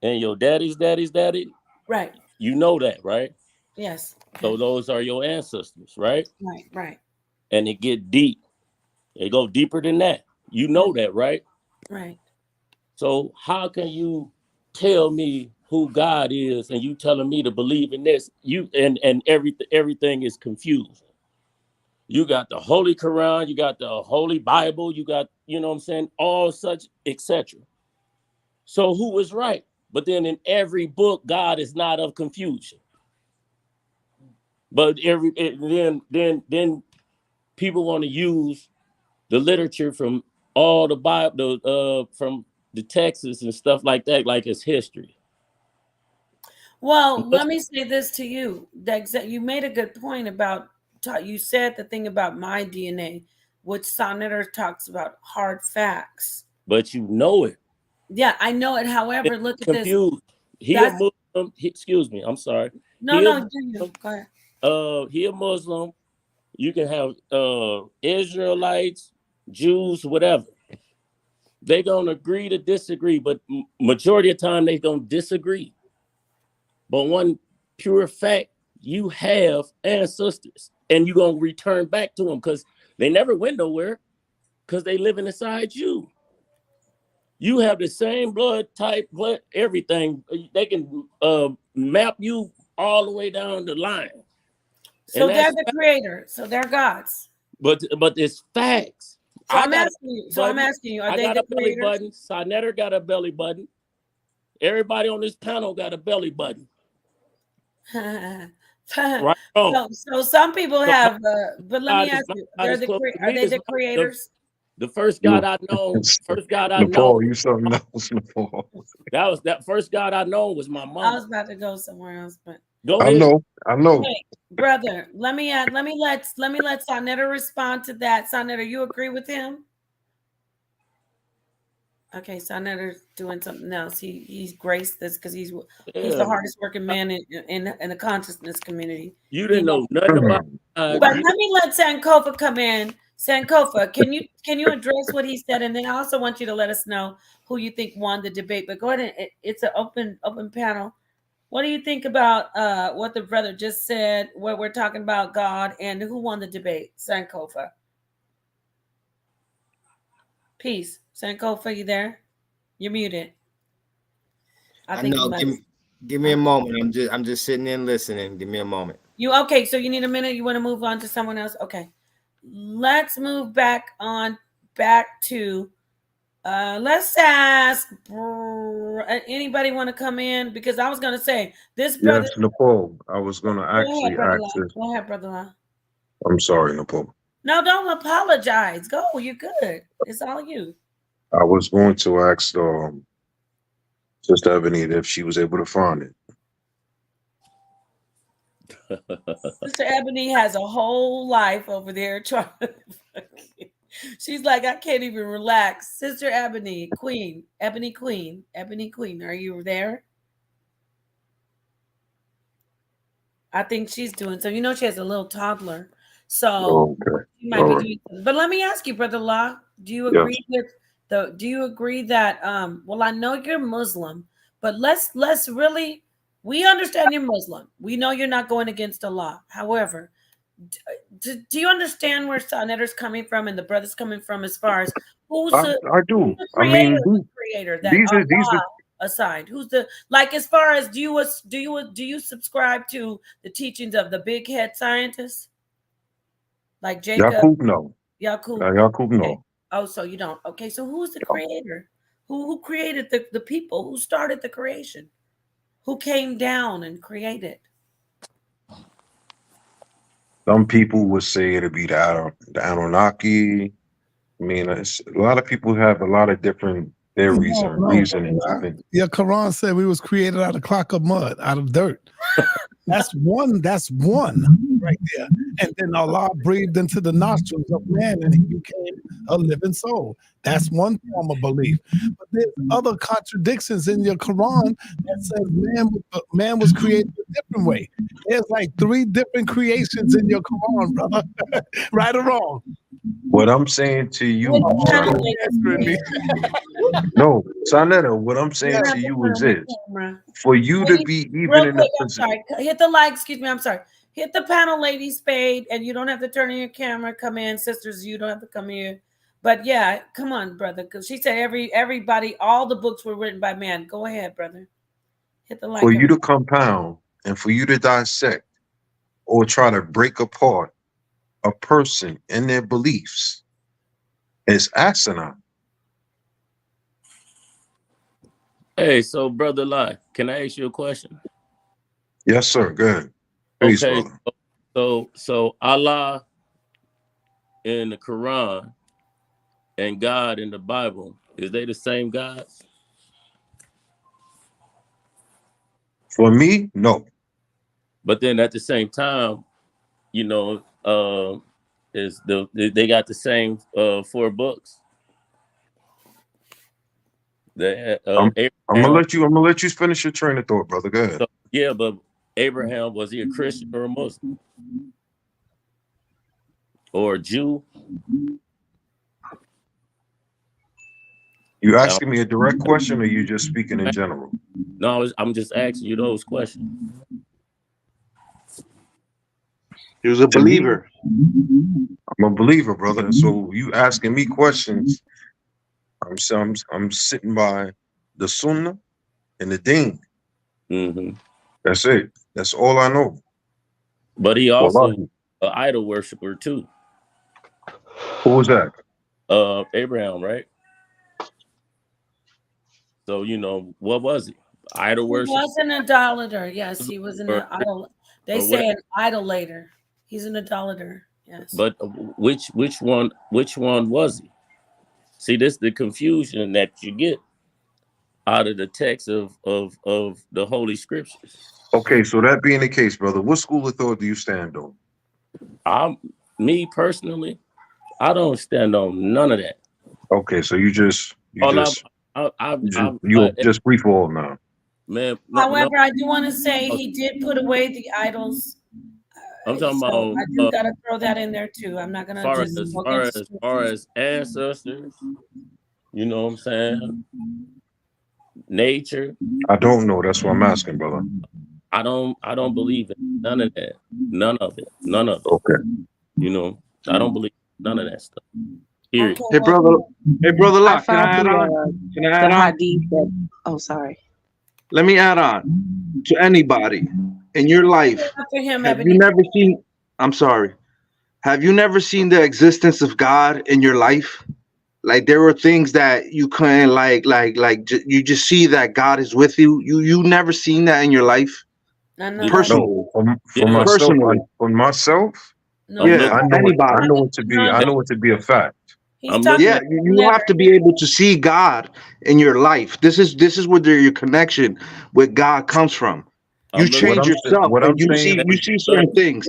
and your daddy's daddy. Right. You know that, right? Yes. So those are your ancestors, right? Right. And it get deep. They go deeper than that. You know that, right? Right. So how can you tell me who God is and you telling me to believe in this? You and everything is confused. You got the Holy Quran, you got the Holy Bible, you got, you know what I'm saying, all such, etc. So who is right? But then in every book, God is not of confusion. But then people want to use the literature from all the Bible, from the Texas and stuff like that, like it's history. Well, let me say this to you. You made a good point about, you said the thing about my DNA, which Sonnetter talks about hard facts. But you know it. Yeah, I know it. However, It's look at this. confused. He a Muslim. Excuse me. I'm sorry. No, no, do you? Go ahead. He a Muslim. You can have Israelites, Jews, whatever. They gonna agree to disagree, but majority of the time they gonna disagree. But one pure fact, you have ancestors, and you gonna return back to them because they never went nowhere because they living inside you. You have the same blood type, blood, everything. They can map you all the way down the line. So they're the creator. So they're gods. But it's facts. So I'm asking you, are they the belly creators? button. Sonnetter got a belly button. Everybody on this panel got a belly button. Right? So some people have, but let me ask you, are they the creators? The first God I know, Nepal, you something else, Nepal. That first God I know was my mom. I was about to go somewhere else, but go ahead. I know. Hey, brother, let me let Sonnetter respond to that. Sonnetter, you agree with him? Okay, Sonnetter's doing something else. He's graced this because he's the hardest working man in the consciousness community. You didn't know nothing about. But let me let Sankofa come in. Sankofa, can you address what he said, and then I also want you to let us know who you think won the debate. But go ahead, it's an open panel. What do you think about what the brother just said? Where we're talking about God and who won the debate? Sankofa. Peace. Sankofa, you there? You're muted. I know. Give me a moment. I'm just sitting in listening. Give me a moment. Okay? So you need a minute. You want to move on to someone else? Okay. Let's move back to. Let's ask. Anybody want to come in? Because I was going to say this brother. Yes, Nepal. I was going to actually ask this. Go ahead, brother La. I'm sorry, Nepal. No, don't apologize. Go. You're good. It's all you. I was going to ask Sister Ebony if she was able to find it. Sister Ebony has a whole life over there trying to. She's like, I can't even relax. Sister Ebony Queen, are you there? I think she's doing so. You know, she has a little toddler, so she might be doing something. But let me ask you, Brother La, do you agree do you agree that well, I know you're Muslim, but let's really, we understand you're Muslim. We know you're not going against Allah. However, do you understand where Sonnetter's coming from and the brother's coming from as far as who's I do. I mean, the creator that these are aside? Who's the, like, as far as do you subscribe to the teachings of the big head scientists like Jacob? Yaqub, no. Yaqub, no. Oh, so you don't. Okay, so who's the creator? Who created the people? Who started the creation? Who came down and created? Some people would say it'd be the Anunnaki. I mean, a lot of people have a lot of different theories and reasonings. Your Quran said we was created out of clock of mud, out of dirt. That's one right there. And then Allah breathed into the nostrils of man and he became a living soul. That's one form of belief. But there's other contradictions in your Quran that says man was created a different way. There's like 3 different creations in your Quran, brother. Right or wrong? What I'm saying to you, Sonetta, what I'm saying to you is this: for you to be even in a position. Hit the like. Excuse me. I'm sorry. Hit the panel, ladies, fade, and you don't have to turn on your camera. Come in, sisters. You don't have to come here. But yeah, come on, brother. Because she said everybody, all the books were written by man. Go ahead, brother. Hit the like. For you to compound and for you to dissect or try to break apart a person and their beliefs is asinine. Hey, so Brother Lai, can I ask you a question? Yes, sir. Go ahead. Please, okay, brother. So Allah in the Quran and God in the Bible, is they the same gods? For me, no. But then at the same time, you know, they got the same 4 books. I'm gonna let you finish your train of thought, brother. Go ahead. So, yeah, but Abraham, was he a Christian or a Muslim or a Jew? You asking me a direct question, or you just speaking in general? No, I'm just asking you those questions. He was a believer. I'm a believer, brother. And so you asking me questions. I'm sitting by the Sunnah and the Deen. Mm-hmm. That's it. That's all I know. But he also an idol worshiper too. Who was that? Abraham, right? So you know, what was he? Idol worship. He was an idolater. Yes, he was an idol. They say an idolater. He's an idolater. Yes. But which one was he? See, this is the confusion that you get out of the text of the Holy Scriptures. Okay, so that being the case, brother, what school of thought do you stand on? Me personally, I don't stand on none of that. Okay, so you just free fall now. Man, however, I do want to say he did put away the idols. I'm talking about. I do gotta throw that in there too. I'm not gonna as far as ancestors, you know what I'm saying? Nature. I don't know. That's what I'm asking, brother. I don't believe in none of that. None of it. Okay. You know, I don't believe none of that stuff. Period. Hey brother Locke, can I add on? Can I add on? Oh, sorry. Let me add on to anybody in your life. Have you never seen? I'm sorry. Have you never seen the existence of God in your life? Like there were things that you couldn't you just see that God is with you. You never seen that in your life. Personally, for myself. No, yeah, I know it to be a fact. Yeah, you have to be able to see God in your life. This is where your connection with God comes from. You change yourself, and you see certain things.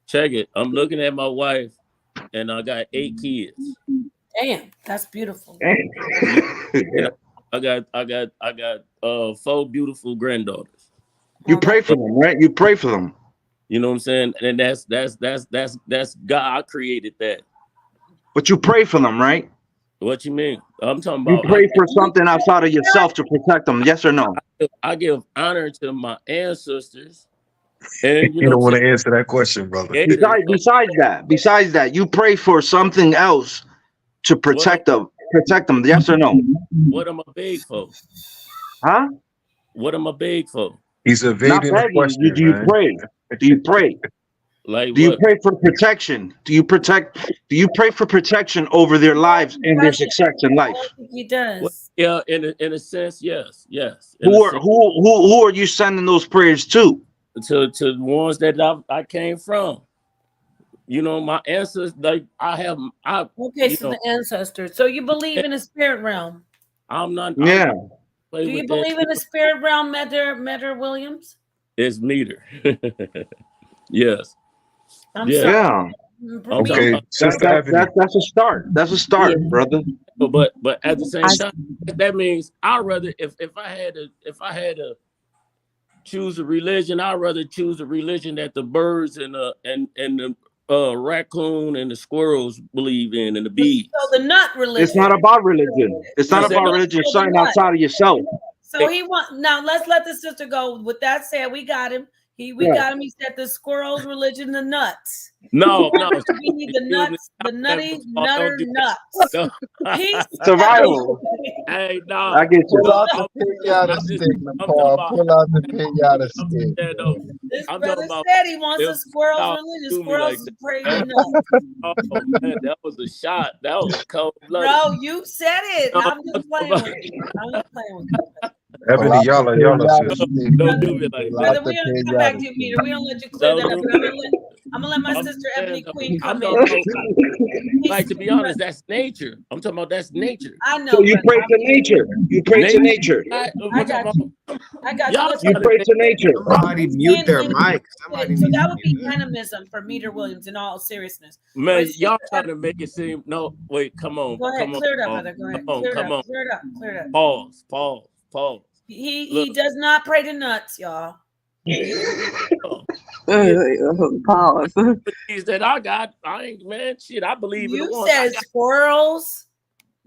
Check it. I'm looking at my wife, and I got 8 kids. Damn, that's beautiful. I got 4 beautiful granddaughters. You pray for them, right? You pray for them. You know what I'm saying? And that's God created that. But you pray for them, right? What you mean? I'm talking about. You pray for something outside of yourself to protect them. Yes or no? I give honor to my ancestors. And you don't want to answer that question, brother. Besides that, you pray for something else to protect them. Yes or no? What am I beg for? Huh? What am I beg for? He's evading the question. Do you pray? Do you pray? Like, do you pray for protection? Do you pray for protection over their lives and their success in life? He does. Well, yeah, in a sense, yes. Who are you sending those prayers to? To the ones that I came from. You know, my ancestors. Like the ancestors. So you believe in the spirit realm? I'm not. Yeah. Do you believe in the spirit realm, Metter Williams? It's Meter. Yes. Yeah. Okay. That's a start. That's a start, brother. But at the same time, that means I'd rather if I had to choose a religion, I'd rather choose a religion that the birds and the raccoon and the squirrels believe in and the bees. So the nut religion. It's not about religion. It's not about religion. It's something outside of yourself. So now let's let the sister go. With that said, we got him. We got him. He said the squirrels, religion, the nuts. No. We need the nuts, the nutter nuts. Survival. Hey, no. I get you. Pull out the pinata stick, Nepal. Pull out the pinata stick. This brother said he wants a squirrel's religion. Squirrels pray to nuts. Oh, man, that was a shot. That was cold blooded. Bro, you said it. I'm just playing with you. Ebony, y'all are don't do me like that. Brother, we're gonna come back to you, Peter. We don't let you clear that up. I'm gonna let my I'm sister saying, Ebony though, Queen I'm come in. talking about, like, to be honest, that's nature. I'm talking about that's nature. I So know, you brother. pray to nature. You pray to Nature. nature. I I'm got talking you. about I got you. y'all Listen, You trying to pray make to nature. Somebody mute their mic. Somebody so needs that to would mute be that. animism for Meter Williams in all seriousness. man, But Sister y'all trying to make it seem no. Wait, come on, go ahead, come on, clear it up, Paul. brother. Go Come ahead. on, Clear it come up. on. Clear it up. Clear it up. Pause, pause, pause. He Look, does not pray to nuts, y'all. yeah, Pause. believes that I got. I ain't man. Shit, I believe in the You ones I said got. squirrels,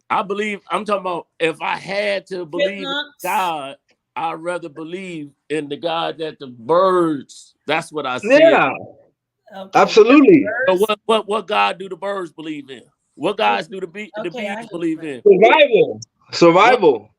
I believe. I'm talking about if I had to believe in chipmunks. God, I'd rather believe in the God that the birds. That's what I said. Yeah, Okay, absolutely. But birds. what God do the birds believe in? What guys do the Okay, bees I hear you, believe brother. in? Survival. What Survival.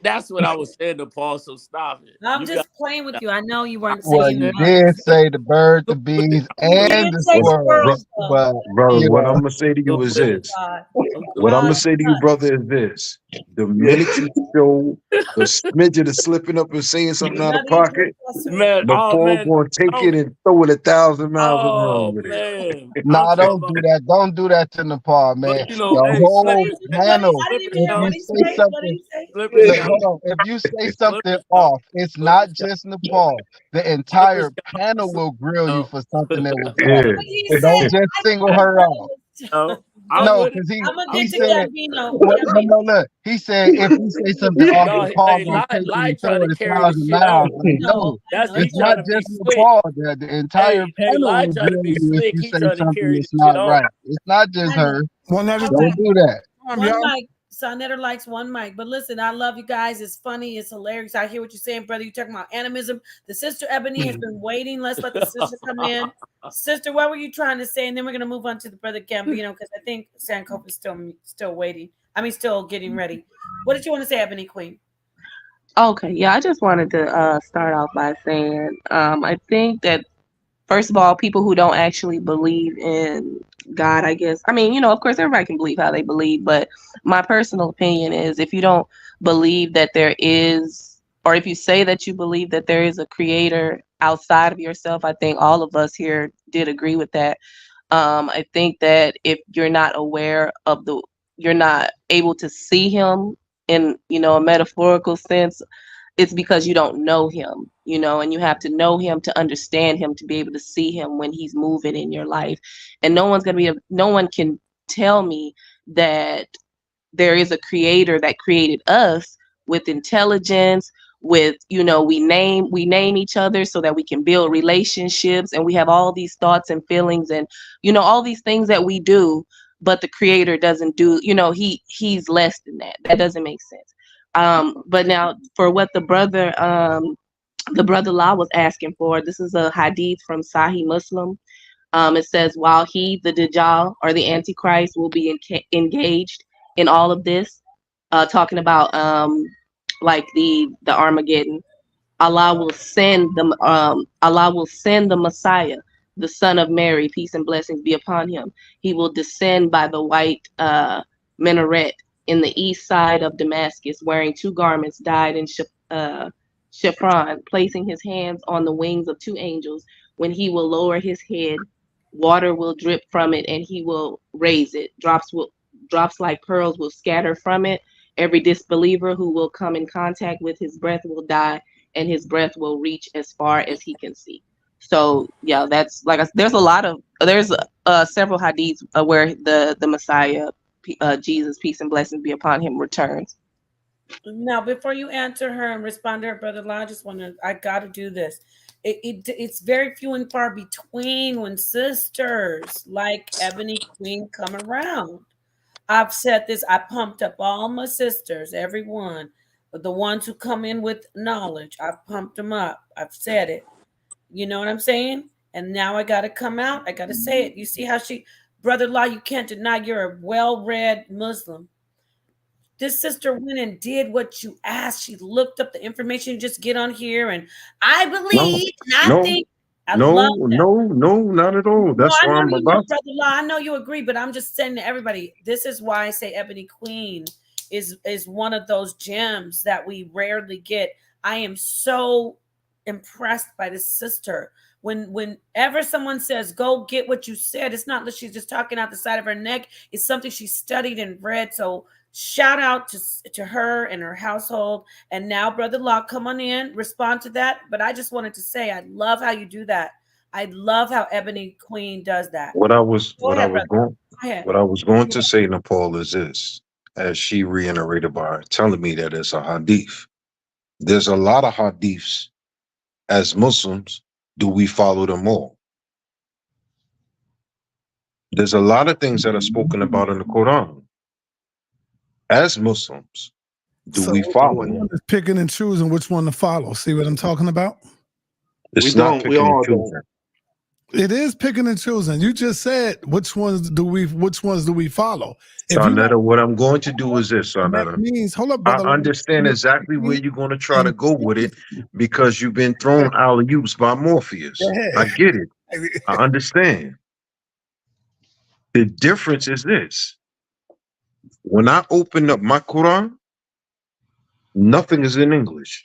that's what I was saying to Paul. So stop it. I'm You got just playing with you. I know you weren't Well, saying you nuts. did say the bird, the with it. bees, You and didn't the say squirrels, squirrels, though. but brother, you what know, I'm gonna say to Good you is with it. this. God. I'm What good I'm with gonna God it. say to you, nuts. brother, is this: the minute you show a smidget of slipping up and saying something out of Another pocket, intercessor. Man, the oh Paul man, gonna take don't it and throw it 1,000 miles and run oh with it. man. I'm nah, talking don't do about that. Don't do that to Nepal, man. but you know, The hey, slip whole it, panel. I didn't slip even it If hear you now, what he say say. What did something, he say? slip it look, now, hold on. If you say slip something it now, off, it's slip not it now, just Nepal. The slip it entire panel slip will grill you now, for something that was What off. Yeah. did he So say? don't just I single thought her brother out. was. I'm No, with it. because I'm gonna he get to said Gambino. what no Gambino. no look. He said if you say something off, No, Nepal hey, gonna take it lie and trying throw to it a carry the thousand shit miles. on. Like no, I know. He it's trying not to be just slick. Nepal. The entire Hey, panel lie will trying to grill be you if slick. you He say trying to something carry the that's shit not on. right. It's not just I know. her. One at a Don't do that. time, One y'all. mic. Sonetter likes one mic. But listen, I love you guys. It's funny. It's hilarious. I hear what you're saying, brother. You're talking about animism. The sister Ebony has been waiting. Let's let the sister come in. Sister, what were you trying to say? And then we're gonna move on to the brother Gambino because I think Sankofa is still waiting. I mean, still getting ready. What did you want to say, Ebony Queen? Okay, yeah, I just wanted to start off by saying I think that first of all, people who don't actually believe in God, I guess. I mean, of course, everybody can believe how they believe, but my personal opinion is if you don't believe that there is, or if you say that you believe that there is a creator outside of yourself, I think all of us here did agree with that. I think that if you're not aware of you're not able to see him in, a metaphorical sense, it's because you don't know him, and you have to know him to understand him, to be able to see him when he's moving in your life. And no one can tell me that there is a creator that created us with intelligence, with, we name each other so that we can build relationships, and we have all these thoughts and feelings and all these things that we do, but the creator doesn't do, he's less than that. That doesn't make sense. But now for what the brother Law was asking for, this is a hadith from Sahih Muslim. It says, while he, the Dajjal or the Antichrist, will be engaged in all of this, talking about like the Armageddon, Allah will send the Messiah, the son of Mary, peace and blessings be upon him. He will descend by the white minaret in the east side of Damascus, wearing two garments dyed in chiffon, placing his hands on the wings of two angels. When he will lower his head, water will drip from it, and he will raise it. Drops like pearls will scatter from it. Every disbeliever who will come in contact with his breath will die, and his breath will reach as far as he can see. So yeah, that's there's several hadiths where the Messiah, Jesus, peace and blessings be upon him, returns. Now, before you answer her and respond to her, brother Law, I got to do this. It's very few and far between when sisters like Ebony Queen come around. I've said this. I pumped up all my sisters, everyone, the ones who come in with knowledge. I've pumped them up. I've said it. You know what I'm saying? And now I got to come out. I got to say it. You see how brother Law, you can't deny you're a well-read Muslim. This sister went and did what you asked. She looked up the information. You just get on here and I No, believe and I no, think. I no, love that. no, not at all. No, That's I why know I'm you know, about. brother Law. I know you agree, but I'm just saying to everybody, this is why I say Ebony Queen is one of those gems that we rarely get. I am so impressed by this sister Whenever someone says go get what you said, it's not that she's just talking out the side of her neck. It's something she studied and read. So shout out to her and her household. And now, Brother Law, come on in, respond to that. But I just wanted to say, I love how you do that. I love how Ebony Queen does that. What I was Go going to say, Nepal, is this, as she reiterated by telling me that it's a hadith. There's a lot of hadiths. As Muslims, do we follow them all? There's a lot of things that are spoken about in the Quran. As Muslims, do we follow them? Picking and choosing which one to follow. See what I'm talking about? It's not picking and choosing. It is picking and choosing. You just said which ones do we follow. Sarnetta, what I'm going to do is this, Sarnetta. Means, hold up, brother. I understand exactly where you're going to try to go with it because you've been thrown alley-oops by Morpheus. I get it. I understand. The difference is this. When I open up my Quran, nothing is in English.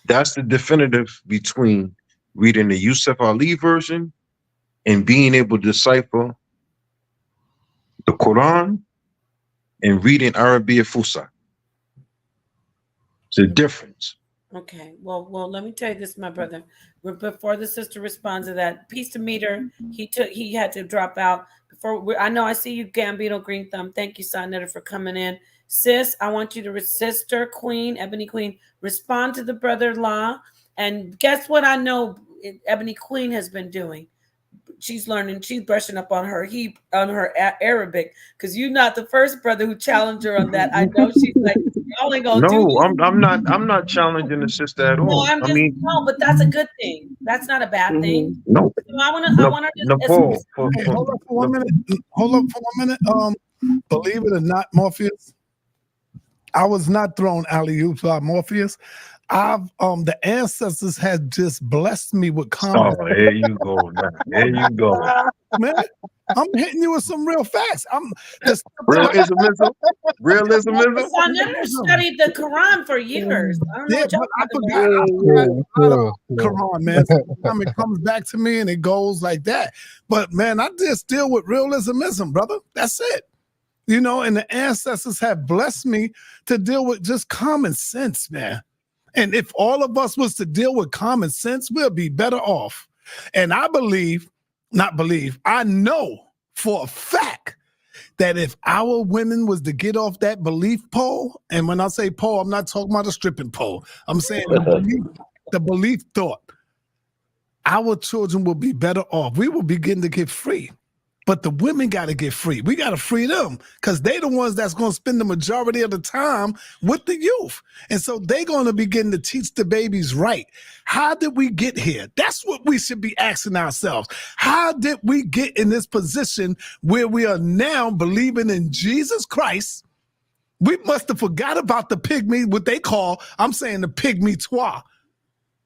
That's the definitive between reading the Yusuf Ali version and being able to decipher the Quran and reading Arabic Fusa. It's a difference. Okay. Well, let me tell you this, my brother. Before the sister responds to that, Peace to Meter, he had to drop out. I know I see you, Gambino Green Thumb. Thank you, Sonetta, for coming in. Sis, I want you to, Sister Queen, Ebony Queen, respond to the brother-in-law. And guess what I know Ebony Queen has been doing? She's learning, she's brushing up on her Arabic, because you're not the first brother who challenged her on that. I know she's like, y'all ain't gonna do this. I'm not challenging the sister at all. No, but that's a good thing. That's not a bad thing. No. So I want to hold up for 1 minute. Hold up for 1 minute. Believe it or not, Morpheus, I was not thrown alley-oops by Morpheus. The ancestors had just blessed me with comments. Oh, there you go, man. There you go. Man, I'm hitting you with some real facts. Realismism. I never studied the Quran for years. I don't know what y'all talking about. Quran, man. Sometimes it comes back to me and it goes like that. But man, I just deal with realismism, brother. That's it. You know, and the ancestors have blessed me to deal with just common sense, man. And if all of us was to deal with common sense, we'll be better off. And I I know for a fact that if our women was to get off that belief pole, and when I say pole, I'm not talking about a stripping pole. I'm saying the belief thought, our children will be better off. We will begin to get free. But the women got to get free. We got to free them because they the ones that's going to spend the majority of the time with the youth. And so they're going to begin to teach the babies right. How did we get here? That's what we should be asking ourselves. How did we get in this position where we are now believing in Jesus Christ? We must have forgot about the pygmy, what they call, I'm saying the pygmy-twa.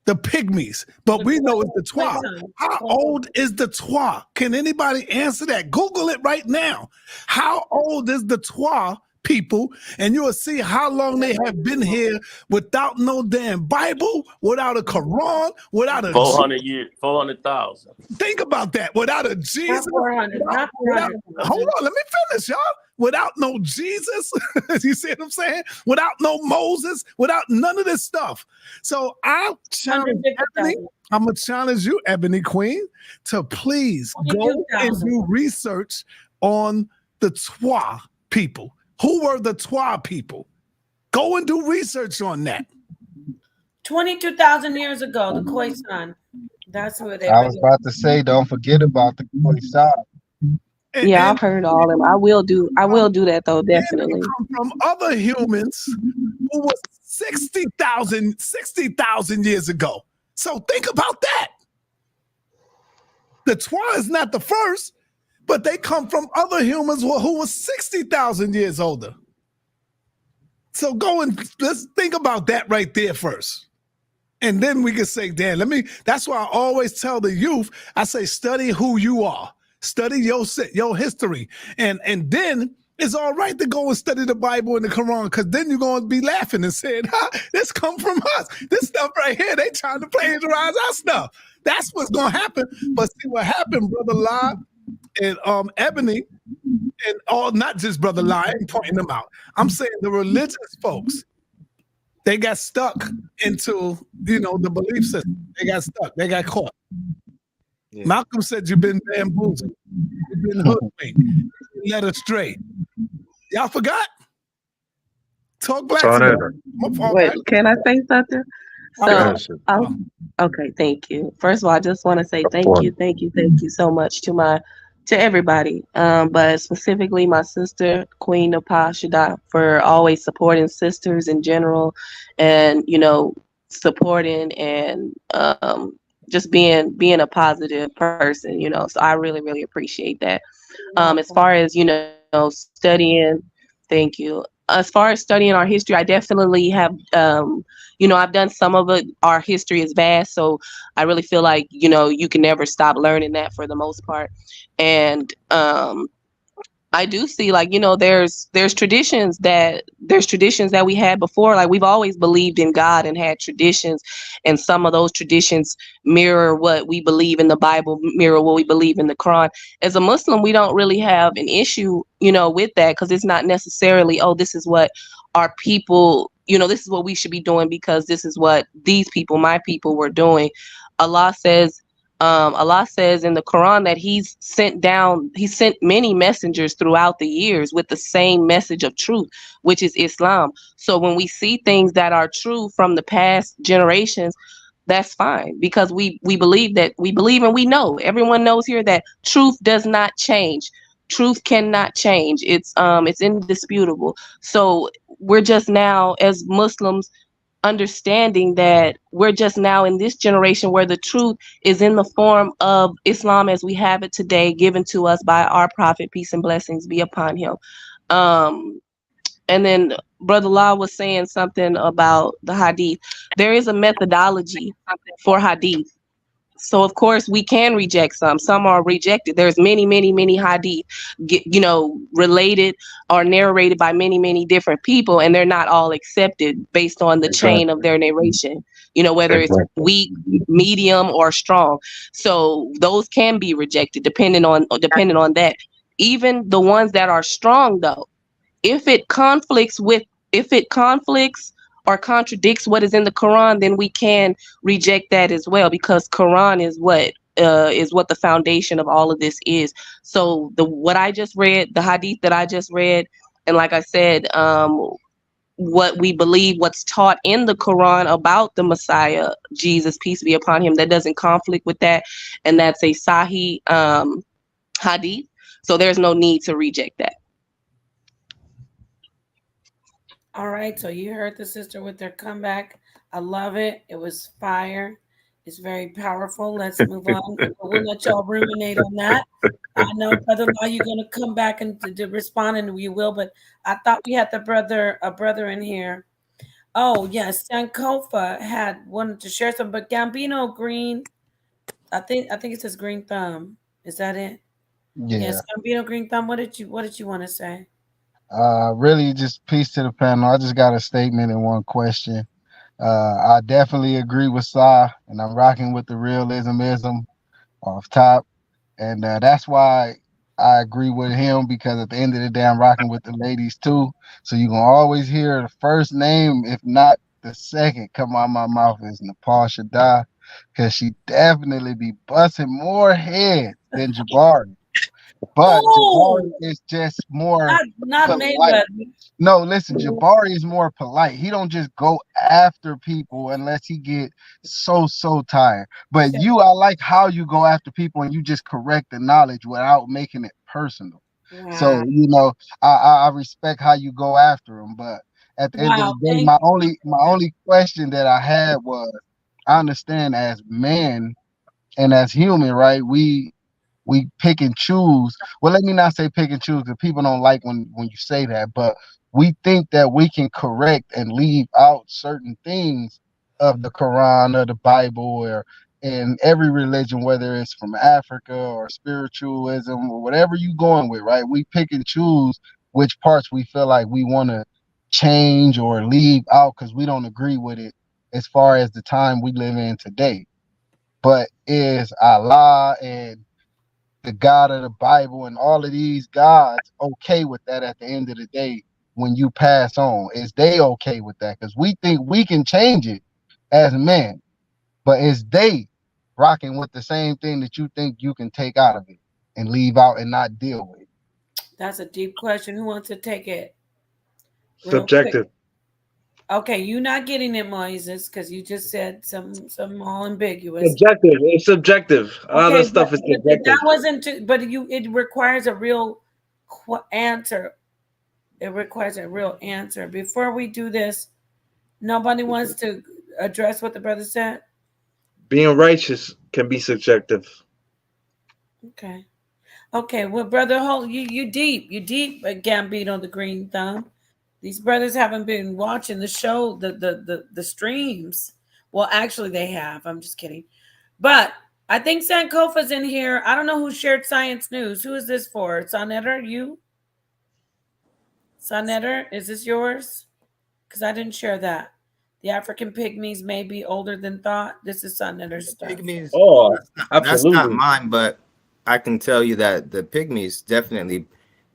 The pygmies, but we know it's the Twa. How old is the Twa? Can anybody answer that? Google it right now. How old is the Twa people? And you will see how long they have been here without no damn Bible, without a Quran, without a 400 years, 400,000. Think about that. Without a Jesus. Not 400. Hold on, let me finish, y'all. Without no Jesus, you see what I'm saying? Without no Moses, without none of this stuff. So I'm gonna challenge you, Ebony Queen, to please go and do research on the Twa people. Who were the Twa people? Go and do research on that. 22,000 years ago, the Khoisan. That's where they. I was about to say, don't forget about the Khoisan. Yeah, I've heard all of them. I will do that though, definitely. From other humans who was 60,000 years ago. So think about that. The Twa is not the first, but they come from other humans who were 60,000 years older. So go and let's think about that right there first. And then we can say, Dan, that's why I always tell the youth, I say, study who you are. Study your history. And then it's all right to go and study the Bible and the Quran, because then you're going to be laughing and saying, this come from us. This stuff right here, they trying to plagiarize our stuff. That's what's going to happen. But see what happened, Brother La and Ebony, and all, not just Brother La, I ain't pointing them out. I'm saying the religious folks, they got stuck into, the belief system. They got stuck. They got caught. Yeah. Malcolm said you've been bamboozled. You've been hoodwinked. You've been led astray. Y'all forgot? Talk black to me. Wait, can I say something? So, okay, thank you. First of all, I just want to say thank you so much to everybody, but specifically my sister, Queen Napa Shada, for always supporting sisters in general, and supporting and just being a positive person. So I really, really appreciate that. As far as studying, thank you. As far as studying our history, I definitely have. I've done some of it. Our history is vast, so I really feel like you can never stop learning that for the most part. And I do see, like, there's traditions that we had before. Like, we've always believed in God and had traditions, and some of those traditions mirror what we believe in the Bible, mirror what we believe in the Quran. As a Muslim, we don't really have an issue, with that, because it's not necessarily, oh, this is what our people, this is what we should be doing because this is what these people, my people, were doing. Allah says in the Quran that he sent many messengers throughout the years with the same message of truth, which is Islam. So when we see things that are true from the past generations, that's fine, because we believe and we know, everyone knows here, that truth does not change. Truth cannot change. It's indisputable. So we're just now, as Muslims, understanding that we're just now in this generation where the truth is in the form of Islam as we have it today, given to us by our prophet, peace and blessings be upon him. And then Brother Law was saying something about the hadith. There is a methodology for hadith. So of course we can reject some. Some are rejected. There's many, many, many hadith, related or narrated by many, many different people, and they're not all accepted based on the chain of their narration. Whether it's weak, medium, or strong. So those can be rejected depending on that. Even the ones that are strong, though, if it conflicts or contradicts what is in the Quran, then we can reject that as well, because Quran is what the foundation of all of this is. So what I just read, the hadith that I just read, and like I said, what we believe, what's taught in the Quran about the Messiah, Jesus, peace be upon him, that doesn't conflict with that, and that's a Sahih hadith. So there's no need to reject that. All right, so you heard the sister with their comeback. I love it. It was fire. It's very powerful. Let's move on. We'll let y'all ruminate on that. I know, Brother Law, you're going to come back and to respond, and we will, but I thought we had a brother in here. Oh, yes, Sankofa wanted to share some, but Gambino Green, I think it says Green Thumb. Is that it? Yeah. Yes, Gambino Green Thumb, what did you want to say? Really just peace to the panel. I just got a statement and one question. I definitely agree with Sa, and I'm rocking with the realismism off top. And that's why I agree with him, because at the end of the day, I'm rocking with the ladies too. So you're going to always hear the first name, if not the second, come out my mouth is Nepal Shada, because she definitely be busting more heads than Jabari. But Jabari is just more not polite. No, listen, Jabari is more polite. He don't just go after people unless he get so tired. But I like how you go after people and you just correct the knowledge without making it personal. Wow. So I respect how you go after them. But at the end of the day, my only question that I had was, I understand as men and as human, right? We pick and choose. Well, let me not say pick and choose, because people don't like when you say that, but we think that we can correct and leave out certain things of the Quran or the Bible or in every religion, whether it's from Africa or spiritualism or whatever you going with, right? We pick and choose which parts we feel like we want to change or leave out because we don't agree with it as far as the time we live in today. But is Allah and the God of the Bible and all of these gods okay with that at the end of the day when you pass on? Is they okay with that? Because we think we can change it as men, but is they rocking with the same thing that you think you can take out of it and leave out and not deal with? That's a deep question. Who wants to take it? Real Subjective. quick. Okay, you're not getting it, Moises, because you just said some all ambiguous. Subjective. It's subjective. All Okay, that stuff is but subjective. that wasn't. But it requires a real answer. It requires a real answer. Before we do this, nobody wants to address what the brother said. Being righteous can be subjective. Okay. Okay, well, brother, you deep, Gambino the Green Thumb. These brothers haven't been watching the show, the streams. Well, actually, they have. I'm just kidding. But I think Sankofa's in here. I don't know who shared Science News. Who is this for? Sonetter, you? Sonetter, is this yours? Because I didn't share that. The African pygmies may be older than thought. This is Sonetter's stuff. Pygmies. Oh, That's not mine, but I can tell you that the pygmies definitely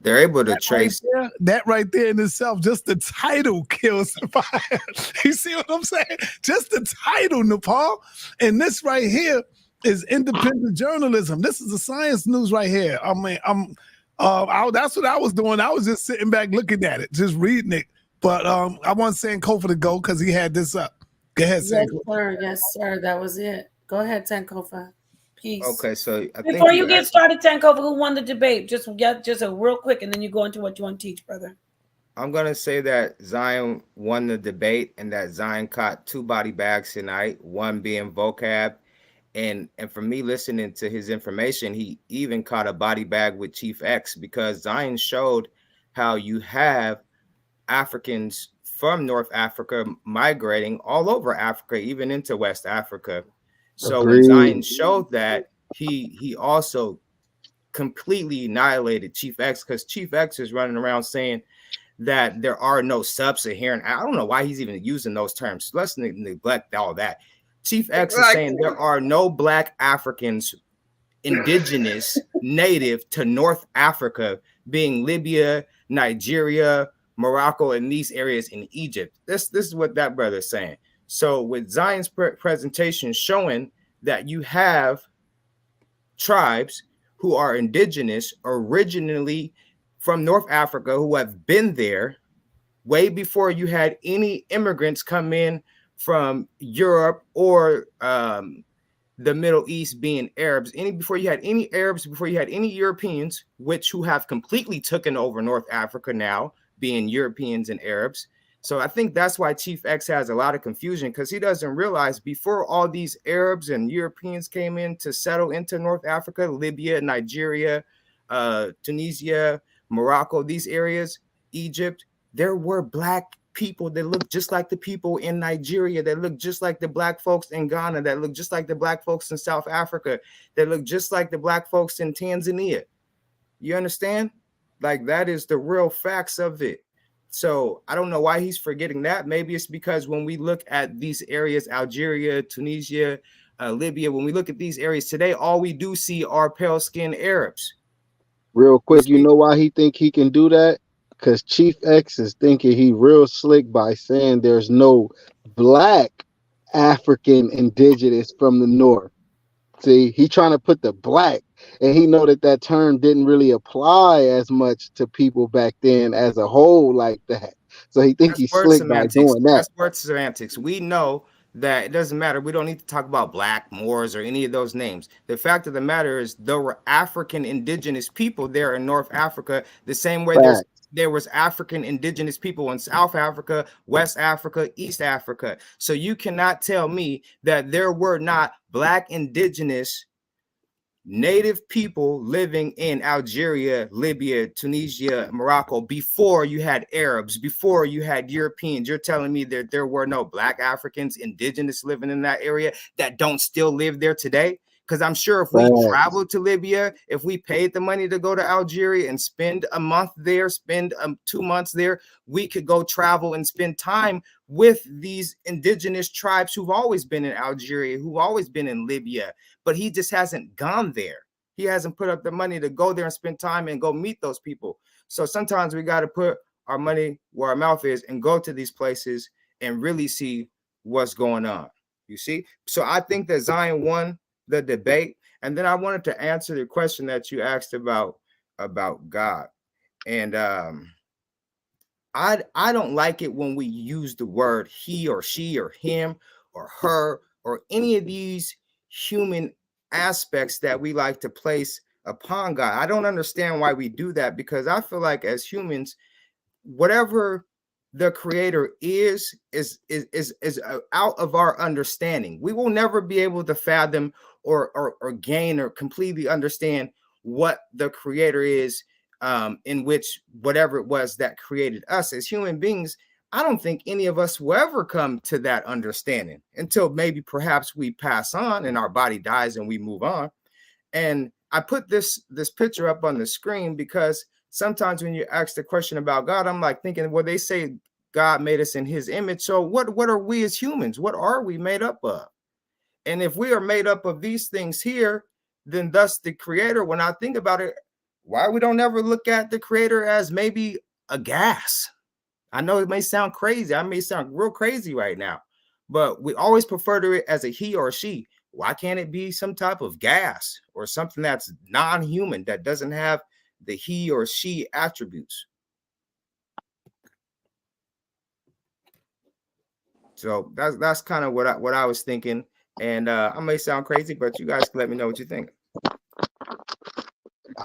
they're able to trace that right there in itself. Just the title kills the fire. You see what I'm saying? Just the title, Nepal. And this right here is independent journalism. This is the Science News right here. I mean, that's what I was doing. I was just sitting back looking at it, just reading it. But I want Sankofa to go because he had this up. Go ahead, Sankofa. Yes, sir. That was it. Go ahead, Sankofa. Peace. Okay, so before you get started, Sankofa, who won the debate? Just a real quick, and then you go into what you want to teach, brother. I'm gonna say that Zion won the debate, and that Zion caught 2 body bags tonight. One being Vocab, and for me listening to his information, he even caught a body bag with Chief X because Zion showed how you have Africans from North Africa migrating all over Africa, even into West Africa. So when Zion showed that, he also completely annihilated Chief X because Chief X is running around saying that there are no sub-Saharan. I don't know why he's even using those terms. Let's neglect all that. Chief X is saying there are no Black Africans indigenous native to North Africa, being Libya, Nigeria, Morocco, and these areas in Egypt. This is what that brother is saying. So with Zion's presentation showing that you have tribes who are indigenous originally from North Africa who have been there way before you had any immigrants come in from Europe or the Middle East being Arabs, before you had any Arabs, before you had any Europeans, who have completely taken over North Africa now, being Europeans and Arabs. So I think that's why Chief X has a lot of confusion because he doesn't realize before all these Arabs and Europeans came in to settle into North Africa, Libya, Nigeria, Tunisia, Morocco, these areas, Egypt, there were Black people that look just like the people in Nigeria, that look just like the Black folks in Ghana, that look just like the Black folks in South Africa, that look just like the Black folks in Tanzania. You understand? Like, that is the real facts of it. So I don't know why he's forgetting that. Maybe it's because when we look at these areas, Algeria, Tunisia, Libya, when we look at these areas today, all we do see are pale-skinned Arabs. Real quick, you know why he think he can do that? Because Chief X is thinking he real slick by saying there's no Black African indigenous from the North. See, he trying to put the Black, and he know that term didn't really apply as much to people back then as a whole like that. So he think he's slick by doing that. That's word semantics. We know that it doesn't matter. We don't need to talk about Black, Moors, or any of those names. The fact of the matter is there were African indigenous people there in North Africa, the same way there was African indigenous people in South Africa, West Africa, East Africa. So you cannot tell me that there were not Black indigenous native people living in Algeria, Libya, Tunisia, Morocco before you had Arabs, before you had Europeans. You're telling me that there were no Black Africans indigenous living in that area that don't still live there today? Because I'm sure if we traveled to Libya, if we paid the money to go to Algeria and spend a month there, spend 2 months there, we could go travel and spend time with these indigenous tribes who've always been in Algeria, who've always been in Libya, but he just hasn't gone there. He hasn't put up the money to go there and spend time and go meet those people. So sometimes we got to put our money where our mouth is and go to these places and really see what's going on. You see? So I think that Zion won the debate. And then I wanted to answer the question that you asked about God. And I don't like it when we use the word he or she or him or her or any of these human aspects that we like to place upon God. I don't understand why we do that, because I feel like as humans, whatever the creator is out of our understanding. We will never be able to fathom or gain or completely understand what the creator is, in which whatever it was that created us as human beings. I don't think any of us will ever come to that understanding until maybe perhaps we pass on and our body dies and we move on. And I put this picture up on the screen because sometimes when you ask the question about God, I'm like thinking, well, they say God made us in his image. So what are we as humans? What are we made up of? And if we are made up of these things here, then thus the creator, when I think about it, why we don't ever look at the creator as maybe a gas? I know it may sound crazy. I may sound real crazy right now, but we always prefer to it as a he or she. Why can't it be some type of gas or something that's non-human, that doesn't have the he or she attributes? So that's kind of what I was thinking. And I may sound crazy, but you guys can let me know what you think.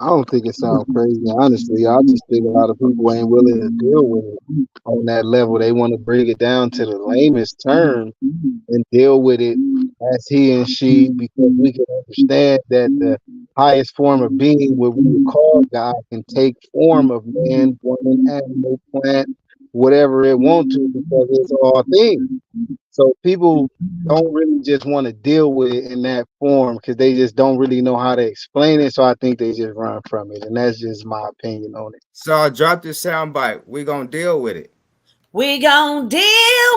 I don't think it sounds crazy, honestly. I just think a lot of people ain't willing to deal with it on that level. They want to bring it down to the lamest term and deal with it as he and she, because we can understand that the highest form of being, what we would call God, can take form of man, woman, animal, plant, whatever it wants to, because it's all things. So people don't really just want to deal with it in that form because they just don't really know how to explain it. So I think they just run from it. And that's just my opinion on it. So I dropped this soundbite. We're going to deal with it. We gonna deal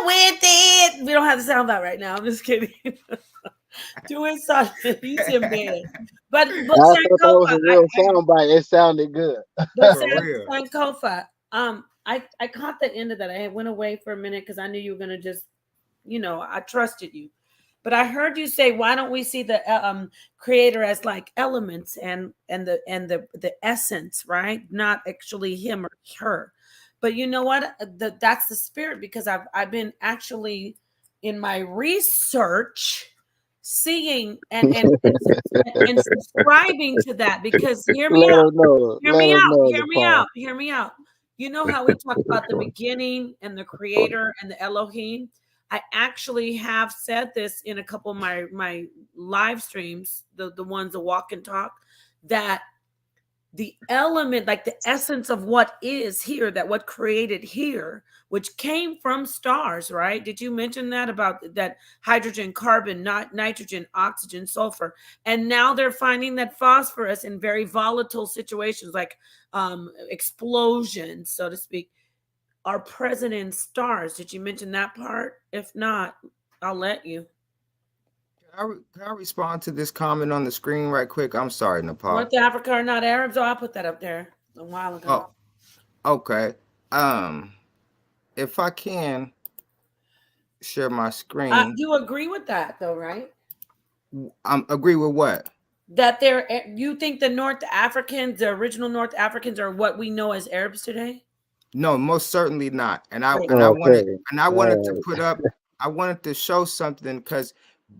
with it. We don't have the soundbite right now. I'm just kidding. Doing something. He's embarrassed. But I thought that was a real soundbite. It sounded good. But Sankofa, I caught the end of that. I went away for a minute because I knew you were gonna just, I trusted you. But I heard you say, why don't we see the creator as like elements and the essence, right? Not actually him or her. But you know what? That's the spirit, because I've been actually in my research seeing and subscribing to that, because hear me out. You know how we talk about the beginning and the creator and the Elohim? I actually have said this in a couple of my live streams, the ones that walk and talk, that the element, like the essence of what is here, that what created here, which came from stars, right? Did you mention that about that hydrogen, carbon, not nitrogen, oxygen, sulfur? And now they're finding that phosphorus in very volatile situations, like explosions, so to speak, are present in stars. Did you mention that part? If not, I'll let you. Can I respond to this comment on the screen right quick? I'm sorry, Nepal. North Africa are not Arabs. Oh, I put that up there a while ago. Oh, okay. If I can share my screen. You agree with that, though, right? Agree with what? That you think the North Africans, the original North Africans, are what we know as Arabs today? No, most certainly not. And I wanted to put up. I wanted to show something, because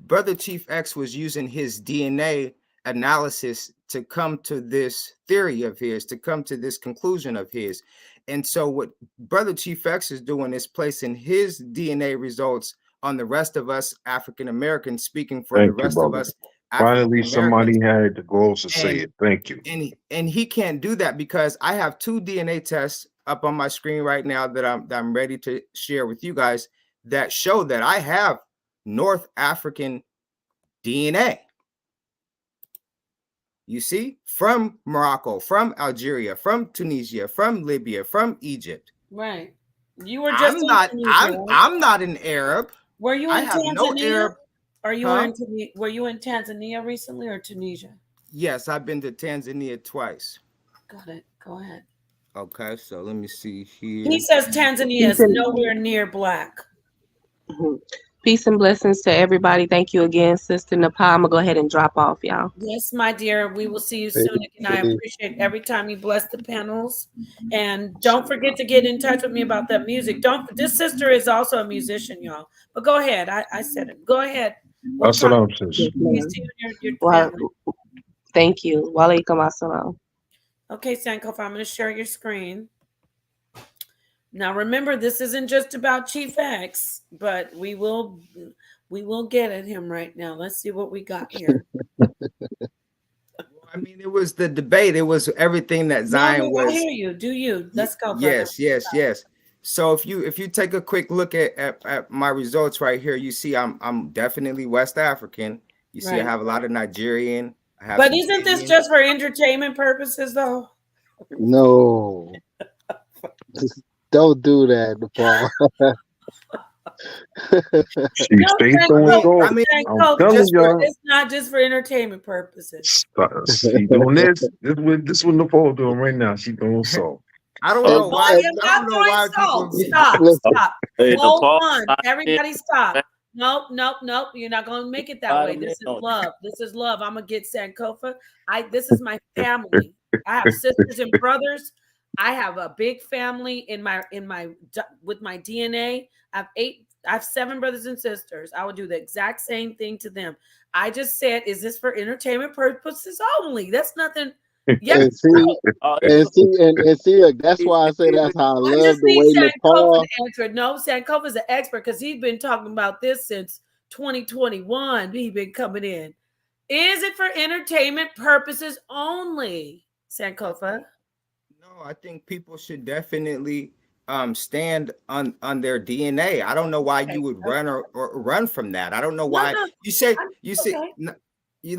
Brother Chief X was using his DNA analysis to come to this theory of his, to come to this conclusion of his. And so what Brother Chief X is doing is placing his DNA results on the rest of us African Americans, speaking for the rest of us. Finally, somebody had the goals to say it. Thank you. And he can't do that, because I have 2 DNA tests up on my screen right now that I'm ready to share with you guys that show that I have North African DNA. You see, from Morocco, from Algeria, from Tunisia, from Libya, from Egypt. Right. You were just in Tunisia, right? I'm not an Arab. Were you I in have no Tanzania? Arab. Or you Huh? were you in Tanzania recently or Tunisia? Yes, I've been to Tanzania twice. Got it. Go ahead. Okay, so let me see He here. says Tanzania is nowhere near black. Peace and blessings to everybody. Thank you again, Sister Nepal. I'm gonna go ahead and drop off, y'all. Yes, my dear. We will see you soon again. I appreciate every time you bless the panels. And don't forget to get in touch with me about that music. This sister is also a musician, y'all. But go ahead. I said it. Go ahead. We'll talk. Assalam, sis. Yes, ma'am. Peace to you and your Well, family. thank you. Walaikum assalam. Okay, Sankofa, I'm going to share your screen. Now, remember, this isn't just about Chief X, but we will get at him right now. Let's see what we got here. I mean, it was the debate. It was everything that Zion was. I hear you. Do you? Let's go. Yes, yes, yes. So if you take a quick look at my results right here, you see I'm definitely West African. You see, I have a lot of Nigerian. I have but isn't this just for entertainment purposes, though? No. Don't do that, Nepal. It's not just for entertainment purposes. She doing this. This what Nepal doing right now. She doing so. I don't know why. I am not doing so. Stop. Hold on. Everybody stop. Nope. You're not going to make it that way. This is love. This is love. I'm going to get Sankofa. This is my family. I have sisters and brothers. I have a big family with my DNA. I have 7 brothers and sisters. I would do the exact same thing to them. I just said, is this for entertainment purposes only? That's nothing. Yeah. And see, look, that's why I say that's how I love the way Nepal. No, Sankofa's an expert because he's been talking about this since 2021. He's been coming in. Is it for entertainment purposes only, Sankofa? No, I think people should definitely stand on their DNA. I don't know why you would run or run from that. I don't know why you say you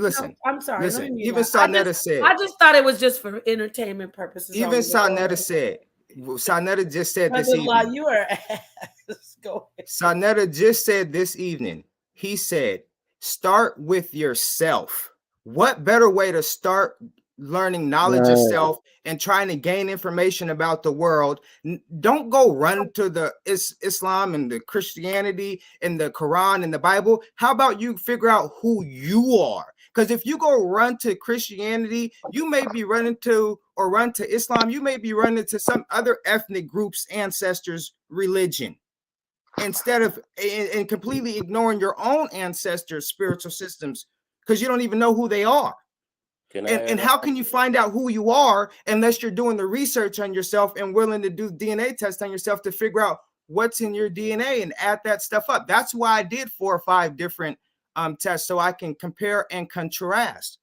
listen. No, I'm sorry. Listen, even Sarnetta said. I just thought it was just for entertainment purposes. Even Sarnetta said. Sarnetta just said this evening. You are Sarnetta just said this evening. He said, "Start with yourself." What better way to start learning knowledge of self and trying to gain information about the world? Don't go run to the Islam and the Christianity and the Quran and the Bible. How about you figure out who you are? Because if you go run to Christianity, you may be running to or run to Islam. You may be running to some other ethnic group's ancestors' religion instead of and completely ignoring your own ancestors' spiritual systems because you don't even know who they are. And how can you find out who you are unless you're doing the research on yourself and willing to do DNA tests on yourself to figure out what's in your DNA and add that stuff up? That's why I did 4 or 5 different tests so I can compare and contrast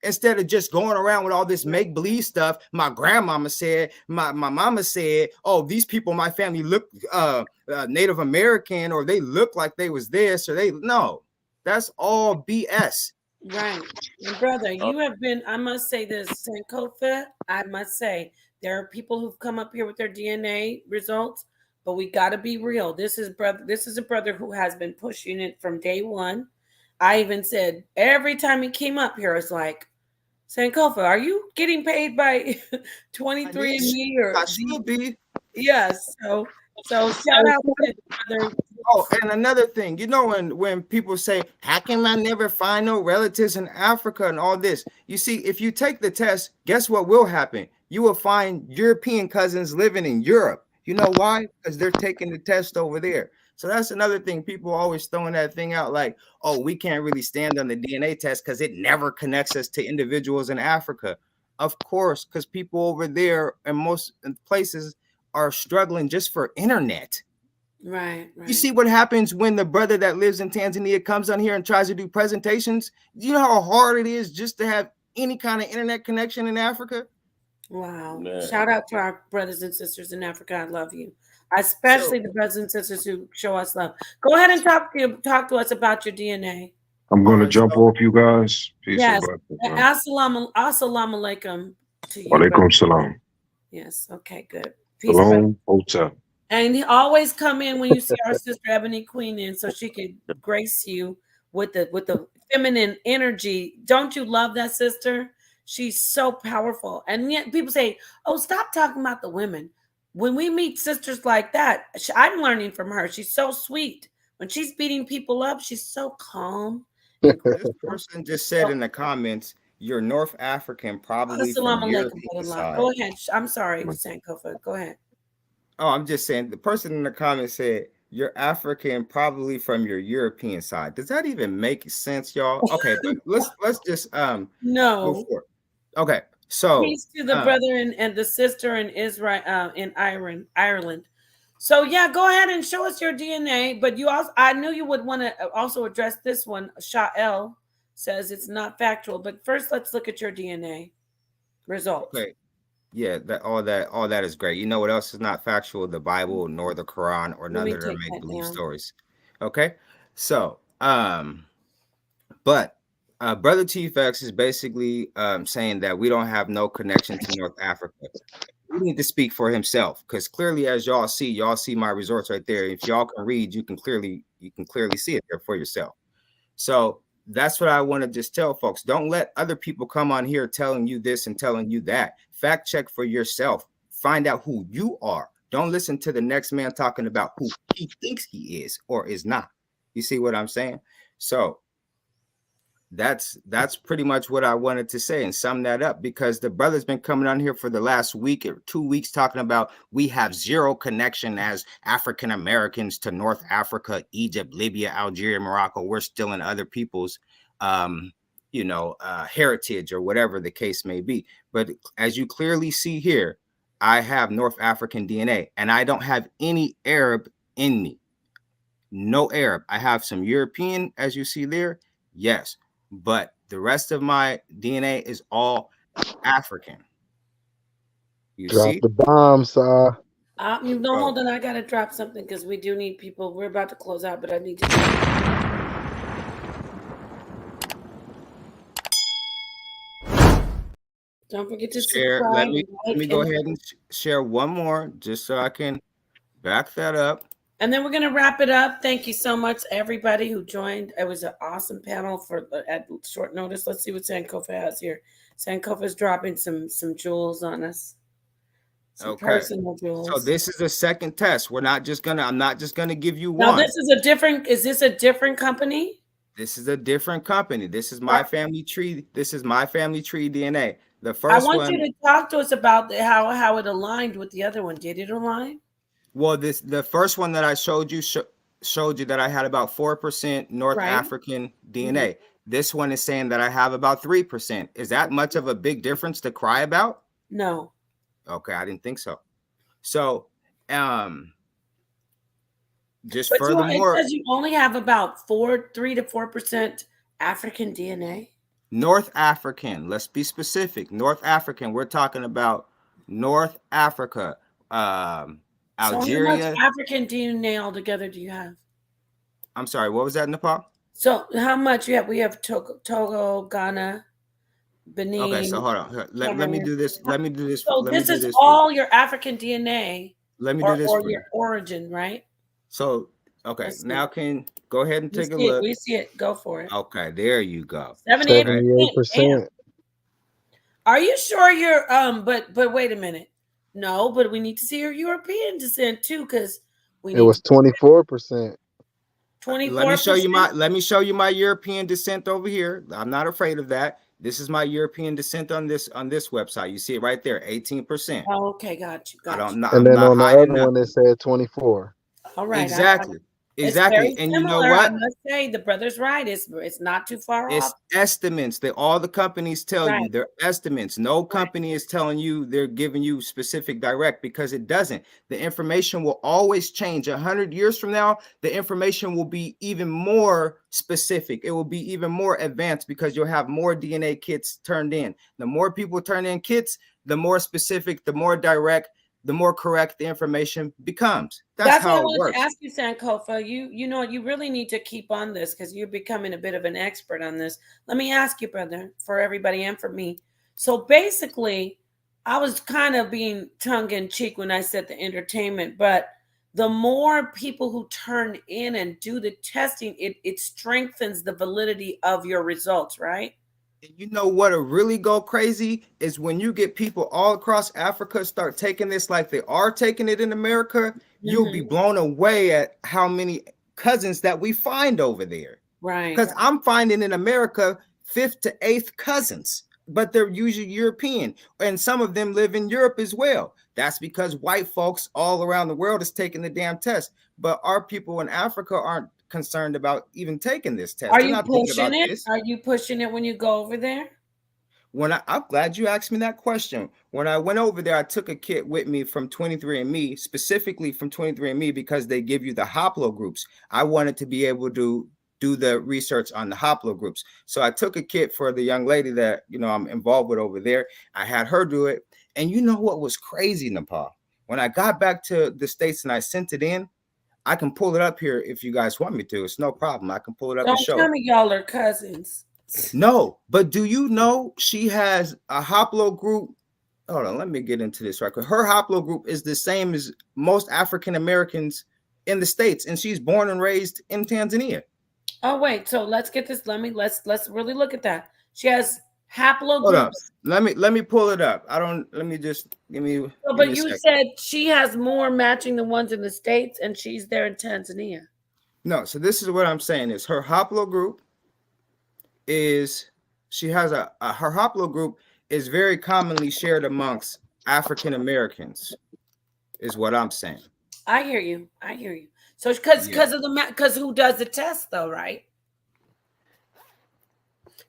instead of just going around with all this make-believe stuff. My grandmama said, my mama said, oh, these people in my family look Native American, or they look like they was this, or no, that's all BS. Right. And brother, you have been, I must say this, Sankofa, I must say, there are people who've come up here with their DNA results, but we got to be real. This is a brother who has been pushing it from day one. I even said every time he came up here, it's like, Sankofa, are you getting paid by 23andMe or I should be? Yes. So shout out to brother. Oh, and another thing, you know, when people say, how can I never find no relatives in Africa and all this? You see, if you take the test, guess what will happen? You will find European cousins living in Europe. You know why? Because they're taking the test over there. So that's another thing. People always throwing that thing out like, oh, we can't really stand on the DNA test because it never connects us to individuals in Africa. Of course, because people over there in most places are struggling just for internet. Right. You see what happens when the brother that lives in Tanzania comes on here and tries to do presentations? You know how hard it is just to have any kind of internet connection in Africa? Wow. Man. Shout out to our brothers and sisters in Africa. I love you. Especially the brothers and sisters who show us love. Go ahead and talk to us about your DNA. I'm All gonna right, jump so off, you guys. Peace and Yes. blessings, man. Assalamu alaikum to you, brother. Walaikum salam. Yes. Okay, good. Peace, brother. Shalom, hotel. And always come in when you see our sister Ebony Queen in, so she could grace you with the feminine energy. Don't you love that sister? She's so powerful. And yet people say, "Oh, stop talking about the women." When we meet sisters like that, I'm learning from her. She's so sweet. When she's beating people up, she's so calm. this person just said in the comments, "You're North African, probably from Assalamu alaikum, European side." Go ahead. I'm sorry, Sankofa. Go ahead. Oh, I'm just saying. The person in the comments said, "You're African, probably from your European side." Does that even make sense, y'all? Okay, but let's just move No. forward. Okay, so Peace to the brother and the sister in Israel, in Ireland. So yeah, go ahead and show us your DNA. But you also, I knew you would want to also address this one. Sha'el says it's not factual, but first let's look at your DNA results. Okay. Yeah, all that is great. You know what else is not factual? The Bible, nor the Quran, or none of their make believe stories. Okay, so but Brother Chief X is basically saying that we don't have no connection to North Africa. We need to speak for himself, because clearly, as y'all see my results right there. If y'all can read, you can clearly see it there for yourself. So that's what I want to just tell folks. Don't let other people come on here telling you this and telling you that. Fact check for yourself. Find out who you are. Don't listen to the next man talking about who he thinks he is or is not. You see what I'm saying? So that's pretty much what I wanted to say and sum that up, because the brother's been coming on here for the last week or 2 weeks talking about we have zero connection as African Americans to North Africa, Egypt, Libya, Algeria, Morocco. We're still in other people's heritage or whatever the case may be. But as you clearly see here, I have North African DNA and I don't have any Arab in me. No Arab. I have some European, as you see there. Yes. But the rest of my DNA is all African. You Drop see? the bomb, sir. No, hold on. I got to drop something because we do need people. We're about to close out, but I need to. Don't forget to share. subscribe. Let me go ahead and share one more just so I can back that up. And then we're going to wrap it up. Thank you so much, everybody who joined. It was an awesome panel at short notice. Let's see what Sankofa has here. Sankofa's dropping some jewels on us. Some personal jewels. So this is the second test. I'm not just gonna give you now, one. is this a different company? This is a different company. This is my family tree. This is my family tree DNA. The first one. I want you to talk to us about how it aligned with the other one. Did it align? Well, the first one that I showed you that I had about 4% North African DNA. Mm-hmm. This one is saying that I have about 3%. Is that much of a big difference to cry about? No. Okay, I didn't think so. So, just but furthermore, it says you only have about 3 to 4% African DNA. North African. Let's be specific. North African. We're talking about North Africa. Algeria. So how much African DNA altogether do you have? I'm sorry, what was that, Nepal? So how much you have? We have Togo, Ghana, Benin. Okay, so hold on. Let me do this. Let me do this. So this is all your African DNA. Let me do this or your origin, right? So okay, now can go ahead and take a look. We see it. Go for it. Okay, there you go. 78%. Are you sure you're but wait a minute. No, but we need to see your European descent too, because it was 24%. 24%. Let me show you my European descent over here. I'm not afraid of that. This is my European descent on this website. You see it right there, 18%. Oh, okay, got you. And then on the other one, it said 24. All right. Exactly. Exactly. And you know what? I must say the brother's right. It's not too far off. It's estimates that all the companies tell you. They're estimates. No company is telling you they're giving you specific direct, because it doesn't. The information will always change. 100 years from now, the information will be even more specific. It will be even more advanced, because you'll have more DNA kits turned in. The more people turn in kits, the more specific, the more direct the more correct the information becomes. That's what I how it wanted works. to ask you, Sankofa. You know, you really need to keep on this because you're becoming a bit of an expert on this. Let me ask you, brother, for everybody and for me. So basically, I was kind of being tongue in cheek when I said the entertainment, but the more people who turn in and do the testing, it strengthens the validity of your results, right? You know what'll really go crazy is when you get people all across Africa start taking this like they are taking it in America. You'll be blown away at how many cousins that we find over there. Right. Because I'm finding in America 5th to 8th cousins, but they're usually European, and some of them live in Europe as well. That's because white folks all around the world is taking the damn test, but our people in Africa aren't concerned about even taking this test. Are They're you not thinking pushing about it? this. Are you pushing it when you go over there? I'm glad you asked me that question. When I went over there, I took a kit with me from 23andMe, specifically from 23andMe, because they give you the haplogroups. I wanted to be able to do the research on the haplogroups. So I took a kit for the young lady that, you know, I'm involved with over there. I had her do it. And you know what was crazy, Nepal? When I got back to the States and I sent it in, I can pull it up here if you guys want me to. It's no problem. I can pull it up and Don't show. tell me y'all are cousins. No, but do you know she has a haplogroup? Hold on, let me get into this right quick. Her haplogroup is the same as most African Americans in the States, and she's born and raised in Tanzania. Oh wait, so let's get this. Let's really look at that. She has haplogroups. Hold up. Let me pull it up. Let me just give me. But you said she has more matching the ones in the States, and she's there in Tanzania. No, so this is what I'm saying is her haplogroup is her haplogroup is very commonly shared amongst African Americans, is what I'm saying. I hear you. So because who does the test though, right?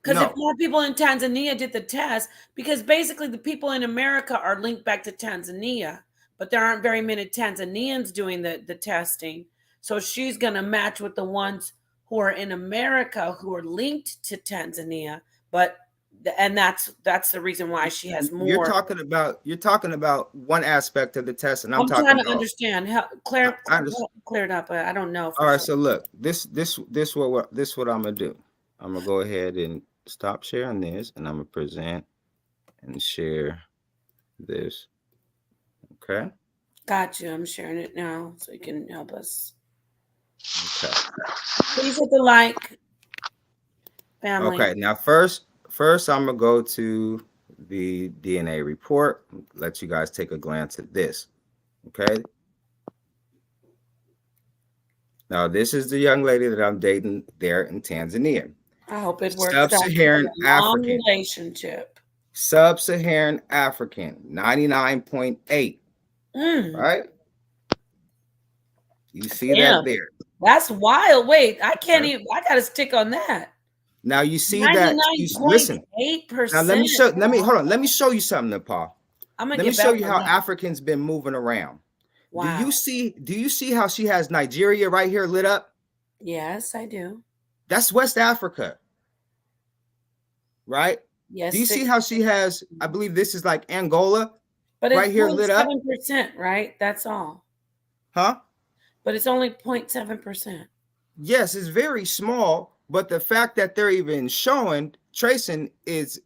Because if more people in Tanzania did the test, because basically the people in America are linked back to Tanzania, but there aren't very many Tanzanians doing the testing. So she's going to match with the ones who are in America who are linked to Tanzania, and that's the reason why she has more. You're talking about one aspect of the test, and I'm talking trying to about, understand how clear it up, but I don't know. All right, so look, this what I'm gonna do. I'm gonna go ahead and stop sharing this, and I'm gonna present and share this. Okay. Got you. I'm sharing it now, so you can help us. Okay. Please hit the like, family. Okay. Now, first, I'm gonna go to the DNA report. Let you guys take a glance at this. Okay. Now, this is the young lady that I'm dating there in Tanzania. I hope it works. Sub-Saharan African relationship. Sub-Saharan African, 99.8. Right? You see that there? That's wild. Wait, I can't even. I got to stick on that. Now you see that. Listen. 8%. Now let me show you something, Nepal. Let me show you how Africans been moving around. Wow. Do you see how she has Nigeria right here lit up? Yes, I do. That's West Africa. Right? Yes. Do you see how she has, I believe this is like Angola, but right here lit up? 7%, right? That's all. Huh? But it's only 0.7%. Yes, it's very small, but the fact that they're even tracing is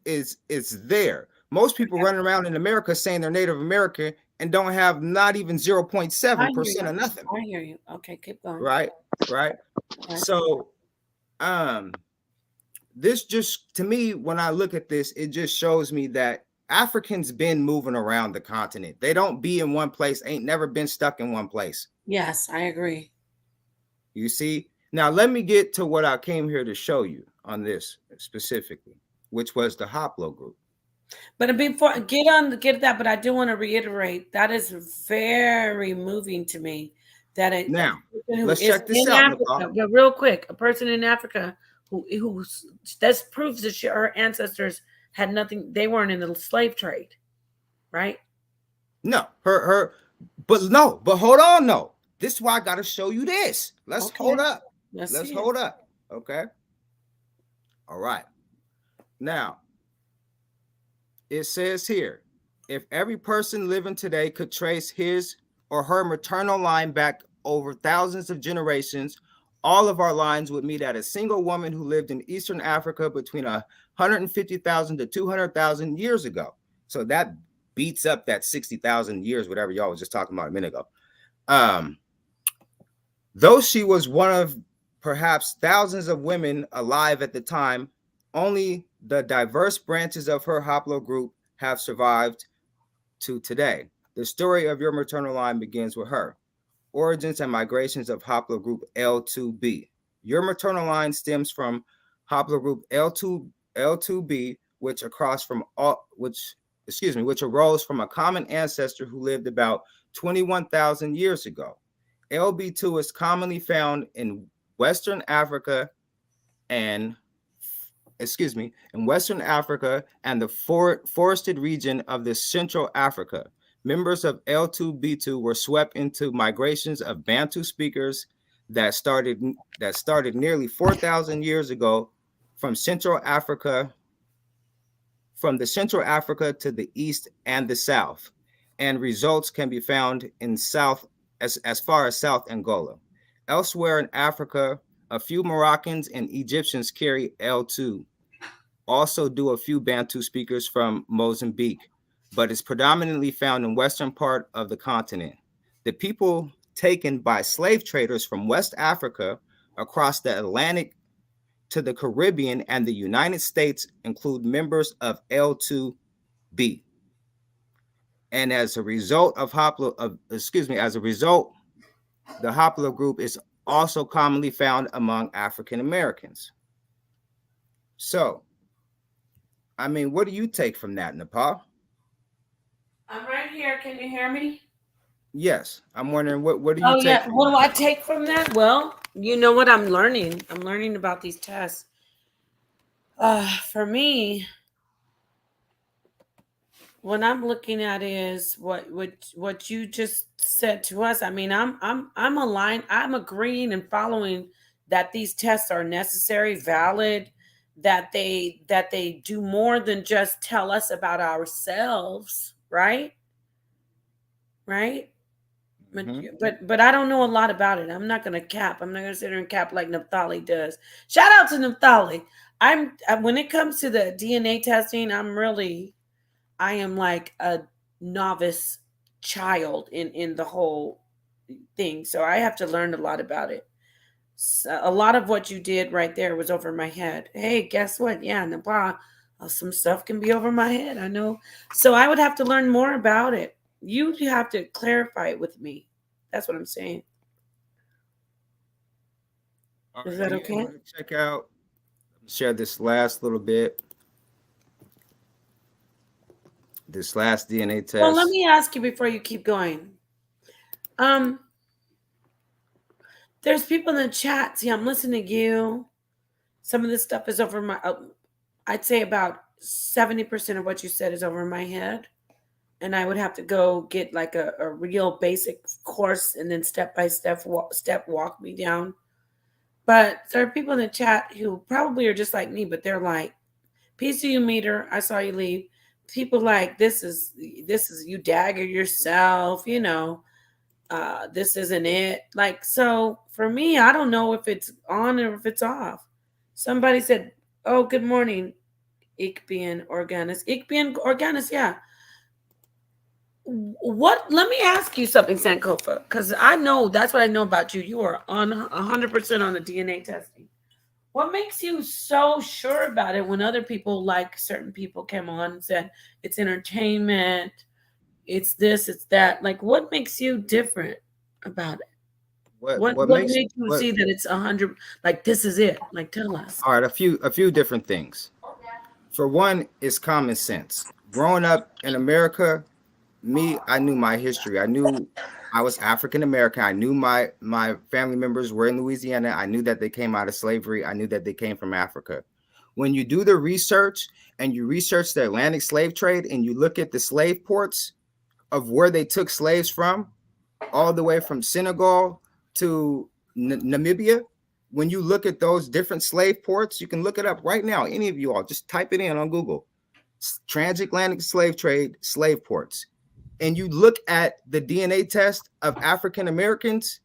there. Most people running around in America saying they're Native American and don't have not even 0.7% of nothing. I hear you. Okay, keep going. Right. So, this just, to me, when I look at this, it just shows me that Africans been moving around the continent. They don't be in one place, ain't never been stuck in one place. Yes, I agree. You see? Now, let me get to what I came here to show you on this specifically, which was the haplogroup. But before get that, but I do want to reiterate that is very moving to me. Now, let's check this out. But real quick, a person in Africa who that proves that her ancestors had nothing. They weren't in the slave trade, right? No, but hold on, no. This is why I got to show you this. Let's hold up. Let's hold up. Okay. All right. Now, it says here, If every person living today could trace his or her maternal line back over thousands of generations, all of our lines would meet at a single woman who lived in Eastern Africa between 150,000 to 200,000 years ago. So that beats up that 60,000 years, whatever y'all was just talking about a minute ago. Though she was one of perhaps thousands of women alive at the time, only the diverse branches of her haplogroup have survived to today. The story of your maternal line begins with her. Origins and migrations of haplogroup L2B. Your maternal line stems from haplogroup L2B, which arose from a common ancestor who lived about 21,000 years ago. LB2 is commonly found in Western Africa and the forested region of the Central Africa. Members of L2B2 were swept into migrations of Bantu speakers that started nearly 4,000 years ago from the Central Africa to the east and the south, and results can be found in south as far as South Angola. Elsewhere in Africa, a few Moroccans and Egyptians carry L2. Also do a few Bantu speakers from Mozambique, but is predominantly found in western part of the continent. The people taken by slave traders from West Africa across the Atlantic to the Caribbean and the United States include members of L2B. And as a result the haplogroup is also commonly found among African Americans. So, I mean, what do you take from that, Nepal? I'm right here. Can you hear me? Yes. I'm wondering what do you Oh, take? yeah. What do I take from that? Well, you know what I'm learning? I'm learning about these tests. For me, what I'm looking at is what you just said to us. I mean, I'm aligned. I'm agreeing and following that these tests are necessary, valid, that they do more than just tell us about ourselves, right? Right? But I don't know a lot about it. I'm not gonna cap. I'm not gonna sit there and cap like Naphtali does. Shout out to Naphtali. When it comes to the DNA testing, I am like a novice child in the whole thing. So I have to learn a lot about it. So a lot of what you did right there was over my head. Hey, guess what? Yeah, Nepal, some stuff can be over my head. I know. So I would have to learn more about it. You have to clarify it with me. That's what I'm saying. Is that okay? Check out, share this last little bit. This last DNA test. Well, let me ask you before you keep going. There's people in the chat. See, I'm listening to you. Some of this stuff is over my, I'd say about 70% of what you said is over my head. And I would have to go get like a real basic course and then step by step walk me down. But there are people in the chat who probably are just like me, but they're like, peace to you, meter. I saw you leave. People like, this is you dagger yourself, you know, this isn't it. Like, so for me, I don't know if it's on or if it's off. Somebody said, oh, good morning, Ik bien organis. Ik bien organis, yeah. Let me ask you something, Sankofa, because I know that's what I know about you. You are on 100% on the DNA testing. What makes you so sure about it when other people, like certain people, came on and said it's entertainment, it's this, it's that? Like, what makes you different about it? What makes you see that it's 100? Like, this is it. Like, tell us. All right, a few different things. For one, it's common sense. Growing up in America, I knew my history. I knew I was African American. I knew my family members were in Louisiana. I knew that they came out of slavery. I knew that they came from Africa. When you do the research and you research the Atlantic slave trade and you look at the slave ports of where they took slaves from, all the way from Senegal to Namibia, when you look at those different slave ports, you can look it up right now. Any of you all, just type it in on Google. transatlantic slave trade, slave ports, and you look at the DNA test of African Americans,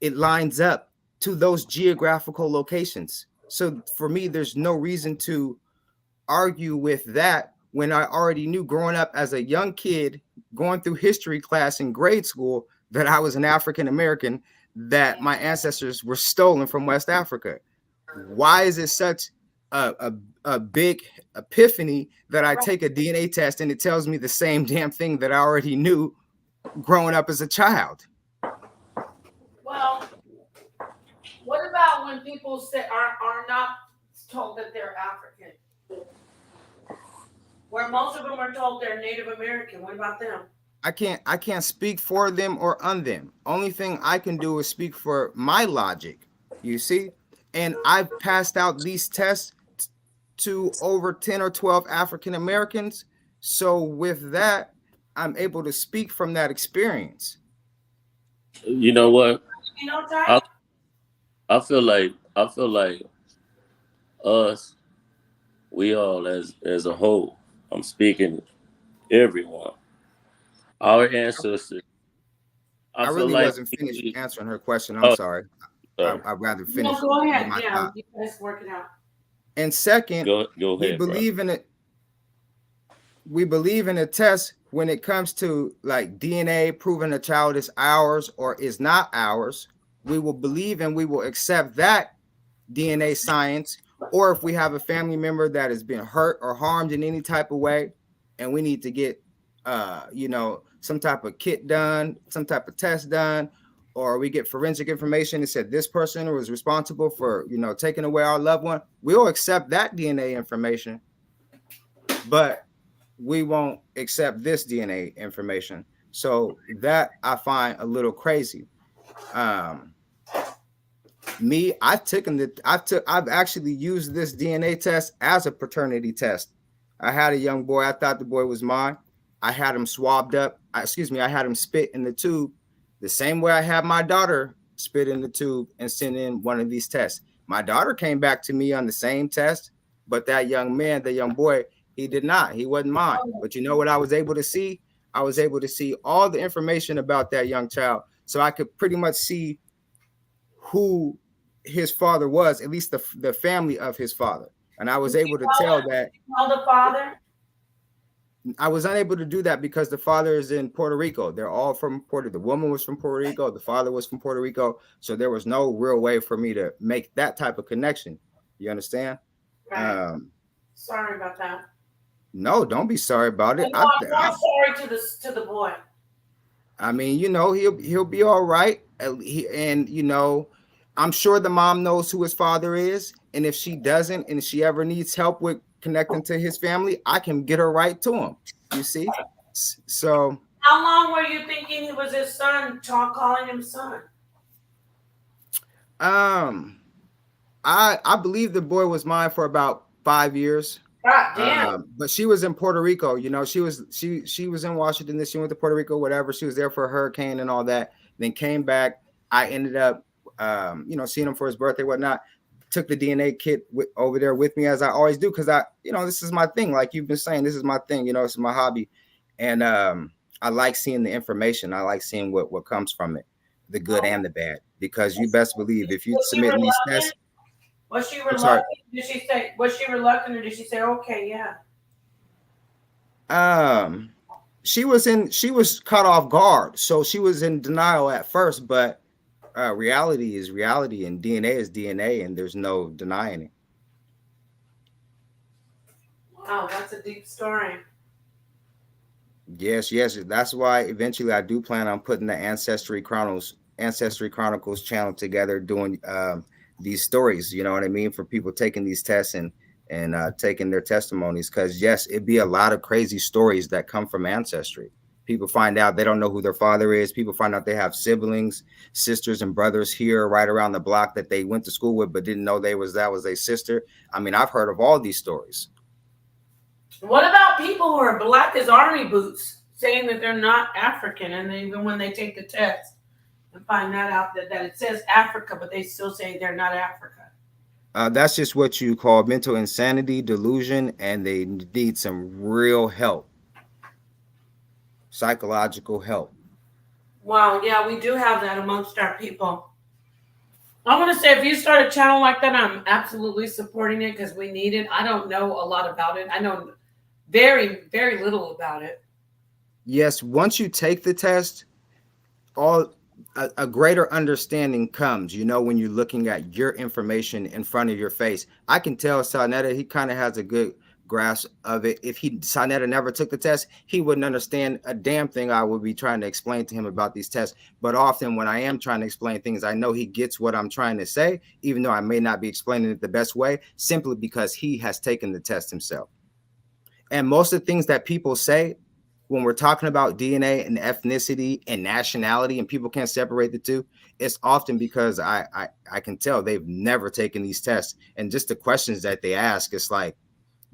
it lines up to those geographical locations. So for me, there's no reason to argue with that when I already knew growing up as a young kid, going through history class in grade school, that I was an African American, that my ancestors were stolen from West Africa. Why is it such a big epiphany that I take a DNA test and it tells me the same damn thing that I already knew growing up as a child? Well, what about when people say are not told that they're African? Where most of them are told they're Native American. What about them? I can't speak for them or on them. Only thing I can do is speak for my logic, you see? And I've passed out these tests to over 10 or 12 African Americans. So with that, I'm able to speak from that experience. You know what? You know, Ty? I feel like us, we all as a whole, I'm speaking everyone, our ancestors. I feel really like wasn't finished answering her question. I'm sorry. I'd rather finish. No, go ahead. my Yeah, thought. you guys work it out. And second, go we ahead, believe in it. We believe in a test when it comes to like DNA proving a child is ours or is not ours. We will believe and we will accept that DNA science. Or if we have a family member that has been hurt or harmed in any type of way, and we need to get, some type of kit done, some type of test done, or we get forensic information that said this person was responsible for, taking away our loved one, we'll accept that DNA information, but we won't accept this DNA information. So that I find a little crazy. I've actually used this DNA test as a paternity test. I had a young boy. I thought the boy was mine. I had him swabbed up. I had him spit in the tube the same way I had my daughter spit in the tube and send in one of these tests. My daughter came back to me on the same test, but that young man, the young boy, he did not. He wasn't mine. But you know what I was able to see? I was able to see all the information about that young child. So I could pretty much see who his father was, at least the family of his father. And I was able to tell that. The father? I was unable to do that because the father is in Puerto Rico. They're all from Puerto. The woman was from Puerto Rico. The father was from Puerto Rico. So there was no real way for me to make that type of connection. You understand? Right. Sorry about that. No, don't be sorry about it. I'm sorry to the boy. I mean, he'll be all right. And I'm sure the mom knows who his father is. And if she doesn't, and she ever needs help with connecting to his family, I can get her right to him. You see? So how long were you thinking he was his son, calling him son? I believe the boy was mine for about 5 years. God damn. But she was in Puerto Rico. She was in Washington. Then she went to Puerto Rico, whatever. She was there for a hurricane and all that. Then came back. I ended up, seeing him for his birthday, whatnot. Took the DNA kit over there with me as I always do, because this is my thing. Like you've been saying, this is my thing. It's my hobby, and I like seeing the information. I like seeing what comes from it, the good and the bad. Because you best believe if you submit these tests. Was she reluctant? Did she say? Was she reluctant, or did she say, "Okay, yeah"? She was caught off guard, so she was in denial at first, but. Reality is reality, and DNA is DNA, and there's no denying it. Wow, that's a deep story. Yes. That's why eventually I do plan on putting the Ancestry Chronicles channel together, doing these stories. You know what I mean? For people taking these tests and taking their testimonies, because yes, it'd be a lot of crazy stories that come from Ancestry. People find out they don't know who their father is. People find out they have siblings, sisters and brothers here right around the block that they went to school with, but didn't know that was a sister. I mean, I've heard of all these stories. What about people who are black as army boots, saying that they're not African, and even when they take the test and find that out that it says Africa, but they still say they're not Africa? That's just what you call mental insanity, delusion, and they need some real help, psychological help. Wow, yeah, we do have that amongst our people. I want to say if you start a channel like that, I'm absolutely supporting it because we need it. I don't know a lot about it. I know very, very little about it. Yes, once you take the test, all a greater understanding comes. You know, when you're looking at your information in front of your face, I can tell Sarnetta, he kind of has a good grasp of it. If Sarnetta never took the test, he wouldn't understand a damn thing I would be trying to explain to him about these tests. But often when I am trying to explain things, I know he gets what I'm trying to say, even though I may not be explaining it the best way, simply because he has taken the test himself. And most of the things that people say when we're talking about DNA and ethnicity and nationality, and people can't separate the two, it's often because I can tell they've never taken these tests. And just the questions that they ask, it's like,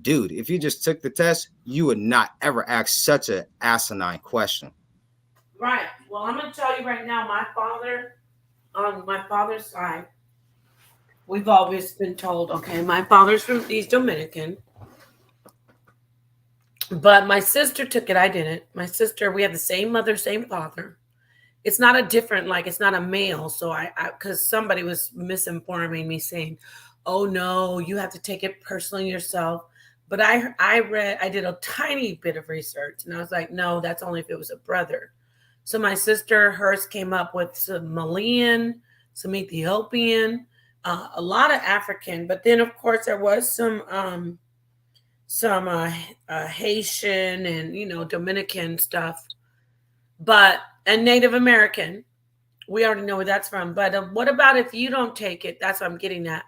dude, if you just took the test, you would not ever ask such an asinine question. Right. Well, I'm going to tell you right now, my father, on my father's side, we've always been told, okay, my father's he's Dominican. But my sister took it. I didn't. My sister, we have the same mother, same father. It's not a different, like, it's not a male. So because somebody was misinforming me saying, oh, no, you have to take it personally yourself. But I did a tiny bit of research and I was like, no, that's only if it was a brother. So my sister, hers came up with some Malian, some Ethiopian, a lot of African. But then, of course, there was some Haitian and Dominican stuff, and Native American. We already know where that's from. But what about if you don't take it? That's what I'm getting at.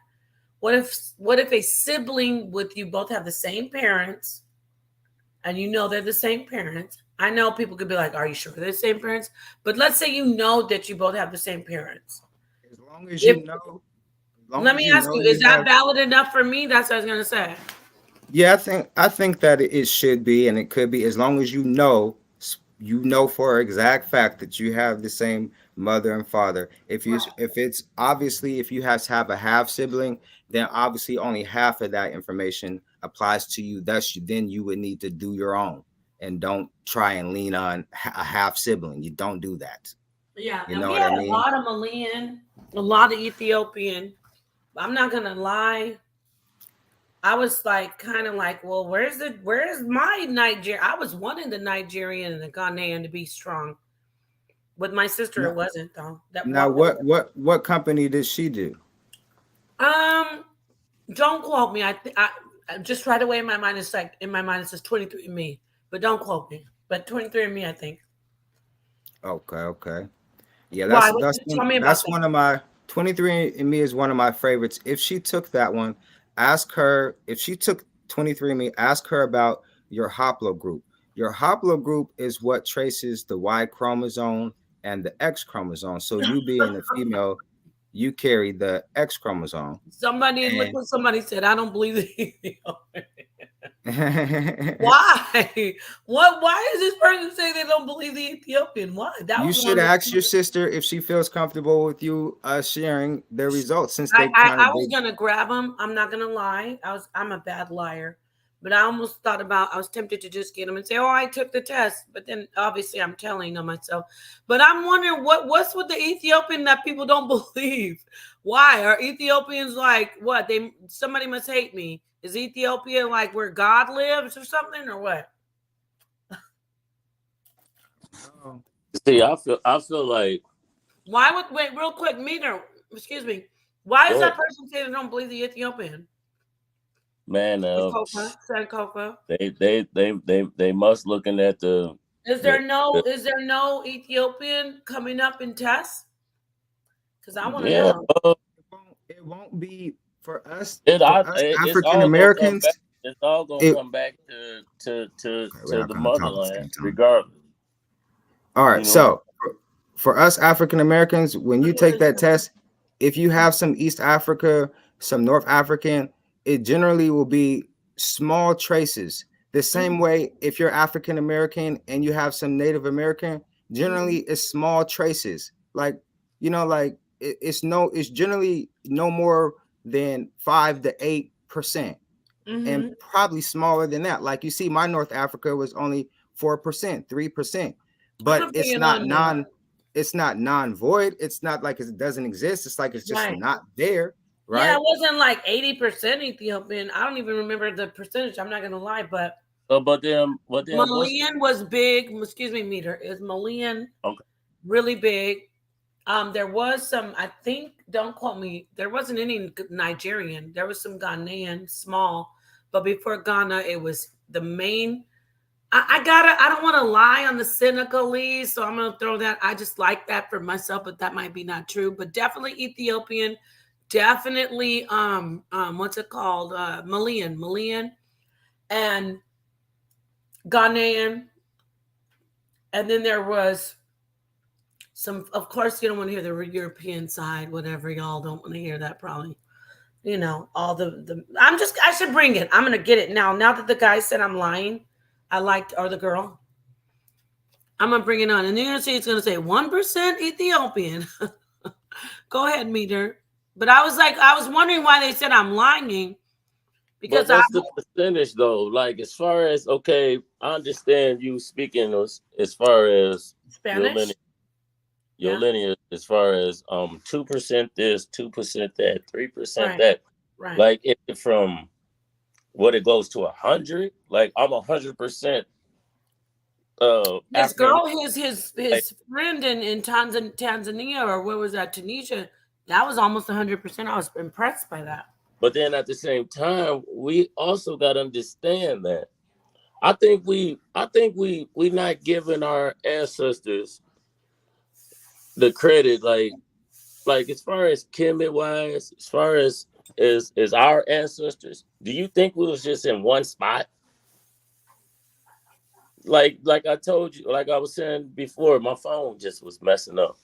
What if a sibling with you both have the same parents, and they're the same parents? I know people could be like, "Are you sure they're the same parents?" But let's say you know that you both have the same parents. As long as you know. Let me ask you: is that valid enough for me? That's what I was gonna say. Yeah, I think that it should be, and it could be, as long as you know for exact fact that you have the same mother and father. If it's obviously, if you have to have a half sibling, then obviously only half of that information applies to you. Then you would need to do your own, and don't try and lean on a half sibling. You don't do that. Yeah, you and know we what I had mean. a lot of Malian, a lot of Ethiopian. I'm not gonna lie. I was like, kind of like, well, where's my Nigerian? I was wanting the Nigerian and the Ghanaian to be strong. With my sister, it wasn't though. Now, what company did she do? Don't quote me. I just right away in my mind, it's like, in my mind it says 23andMe, but don't quote me. But 23andMe, I think. Okay. Yeah, Why? that's one of my 23andMe is one of my favorites. If she took that one, ask her if she took 23andMe. Ask her about your haplogroup. Your haplogroup is what traces the Y chromosome and the X chromosome. So you being a female, you carry the X chromosome. Look what somebody said. I don't believe it. Why? Why is this person saying they don't believe the Ethiopian? Why? You should ask your sister if she feels comfortable with you sharing their results, since they I was gonna grab them. I'm not gonna lie. I'm a bad liar. But I almost I was tempted to just get them and say, oh, I took the test. But then obviously I'm telling on myself. But I'm wondering what's with the Ethiopian that people don't believe? Why? Are Ethiopians like what? Somebody must hate me. Is Ethiopia like where God lives or something, or what? See, I feel like. Why would wait real quick, Meter? Excuse me. Why is that person saying they don't believe the Ethiopian? Man, Coca. They must looking at the. Is there no Ethiopian coming up in tests? Because I want to know. It won't be for us. African Americans. It's all gonna come back to the motherland, regardless. All right, so for us African Americans, when you take that test, if you have some East Africa, some North African, it generally will be small traces. The same way, if you're African American and you have some Native American, generally it's small traces. Like, it's generally no more than 5 to 8%, and probably smaller than that. Like you see, my North Africa was only 4%, 3%, but it's not non-void. It's not like it doesn't exist. It's like it's just not there, right? Yeah, it wasn't like 80% Ethiopian. I don't even remember the percentage. I'm not gonna lie, but but then Malian was big. Excuse me, Meter. Is Malian really big? There was some, I think, don't quote me, there wasn't any Nigerian. There was some Ghanaian, small, but before Ghana, it was the main. I don't want to lie on the cynically, so I'm gonna throw that. I just like that for myself, but that might be not true. But definitely Ethiopian, definitely what's it called? Malian, and Ghanaian, and then there was some, of course, you don't want to hear the European side, whatever. Y'all don't want to hear that, probably. You know, all the I should bring it. I'm gonna get it now. Now that the guy said I'm lying, or the girl, I'm gonna bring it on. And then you're gonna see it's gonna say 1% Ethiopian. Go ahead, Meter. But I was wondering why they said I'm lying. Because what's the percentage though? Like, as far as, okay, I understand you speaking as far as Spanish. Your lineage, as far as 2% this, 2% that, 3% Right. that. Right. Like, it from what it goes to 100. Like, I'm 100%. This girl, his friend in Tanzania, or what was that, Tunisia? That was almost 100%. I was impressed by that. But then at the same time, we also got to understand that I think we not giving our ancestors the credit, like as far as Kemet wise, as far as our ancestors. Do you think we was just in one spot? Like I told you, like I was saying before, my phone just was messing up.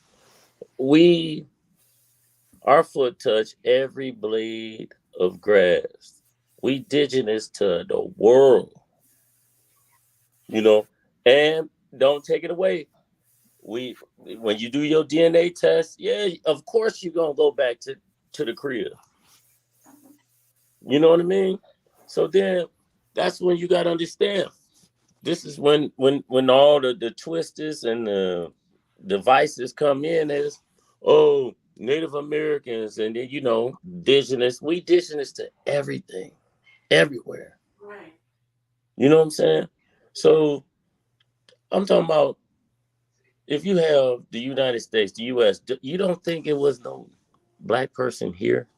Our foot touched every blade of grass. We indigenous to the world, you know. And don't take it away. When you do your DNA test, yeah, of course you're gonna go back to the crib. You know what I mean? So then that's when you gotta understand. This is when all the twisters and the devices come in as, oh, Native Americans, and then, you know, indigenous. We indigenous to everything, everywhere. Right. You know what I'm saying? So I'm talking about, if you have the United States, the U.S., you don't think it was no black person here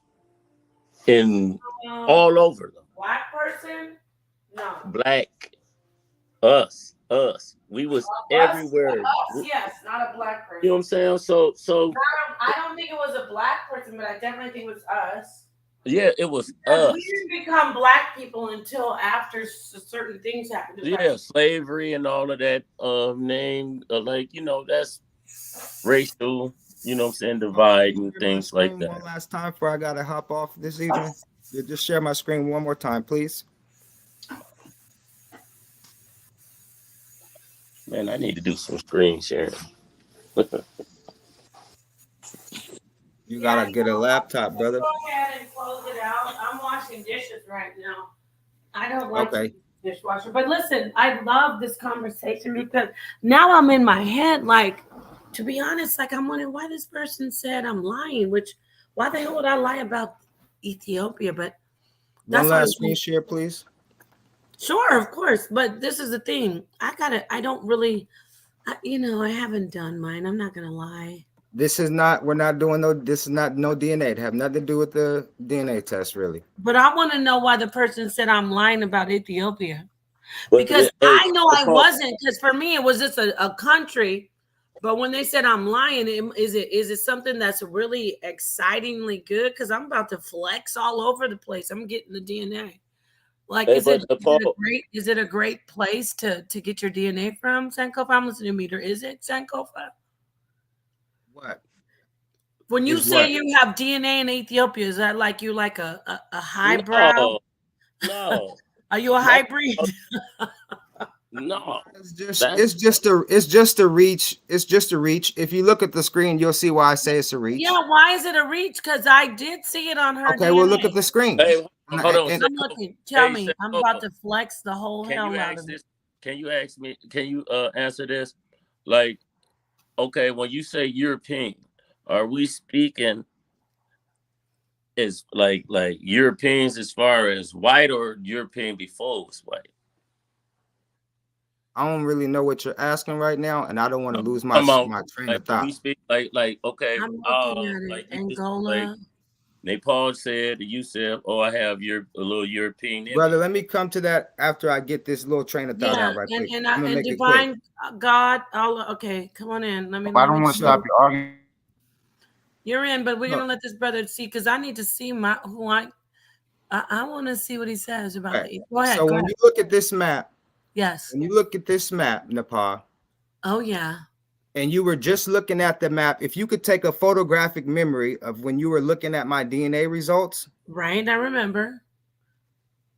in all over them? Black person? No. Black, us. We was everywhere. Us, yes, not a black person. You know what I'm saying? So I don't think it was a black person, but I definitely think it was us. Yeah, it was Because us. we didn't become black people until after certain things happened. Yeah, slavery and all of that name, like, you know, that's racial, you know what I'm saying, divide and things like that. One last time before I gotta hop off this evening. Just share my screen one more time, please. Man, I need to do some screen sharing. You gotta get a laptop, brother. Go ahead and close it out. I'm washing dishes right now. I don't like dishwasher. But listen, I love this conversation because now I'm in my head, like, to be honest, like, I'm wondering why this person said I'm lying, why the hell would I lie about Ethiopia? But one last screen share, please. Sure, of course. But this is the thing. I haven't done mine. I'm not going to lie. This is not no DNA. It have nothing to do with the DNA test, really. But I want to know why the person said I'm lying about Ethiopia. Because I know I wasn't, because for me it was just a country. But when they said I'm lying, is it something that's really excitingly good? Because I'm about to flex all over the place. I'm getting the DNA. Like, is it a great place to get your DNA from, Sankofa? I'm listening to Meter. Is it, Sankofa? What? When you say you have DNA in Ethiopia, is that like you like a highbrow? No. Are you a hybrid? No. It's just a reach. It's just a reach. If you look at the screen, you'll see why I say it's a reach. Yeah, why is it a reach? Because I did see it on her Okay, DNA. well, look at the screen. Hey, hold on. I'm looking. Tell me. I'm about to flex the whole Can hell you out ask of it. this? Can you ask me? Can you answer this? Like, okay, when you say European, are we speaking as like Europeans as far as white or European before it was white? I don't really know what you're asking right now, and I don't want to lose my train Like of when thought. we speak like okay, I'm looking at it. like you just Angola. like Nepal said, you said, oh, I have a little European in Brother, me. let me come to that after I get this little train of thought Yeah, out right quick. and I'm gonna and make it quick. divine God. Okay, come on in. Let me. I don't want to stop your argument. You're in, but we're No. gonna let this brother see because I need to see who I want to see what he says about Right. it. Go ahead. So go when ahead. you look at this map, Yes. when you look at this map, Nepal, Oh yeah. and you were just looking at the map, if you could take a photographic memory of when you were looking at my DNA results, right? I remember.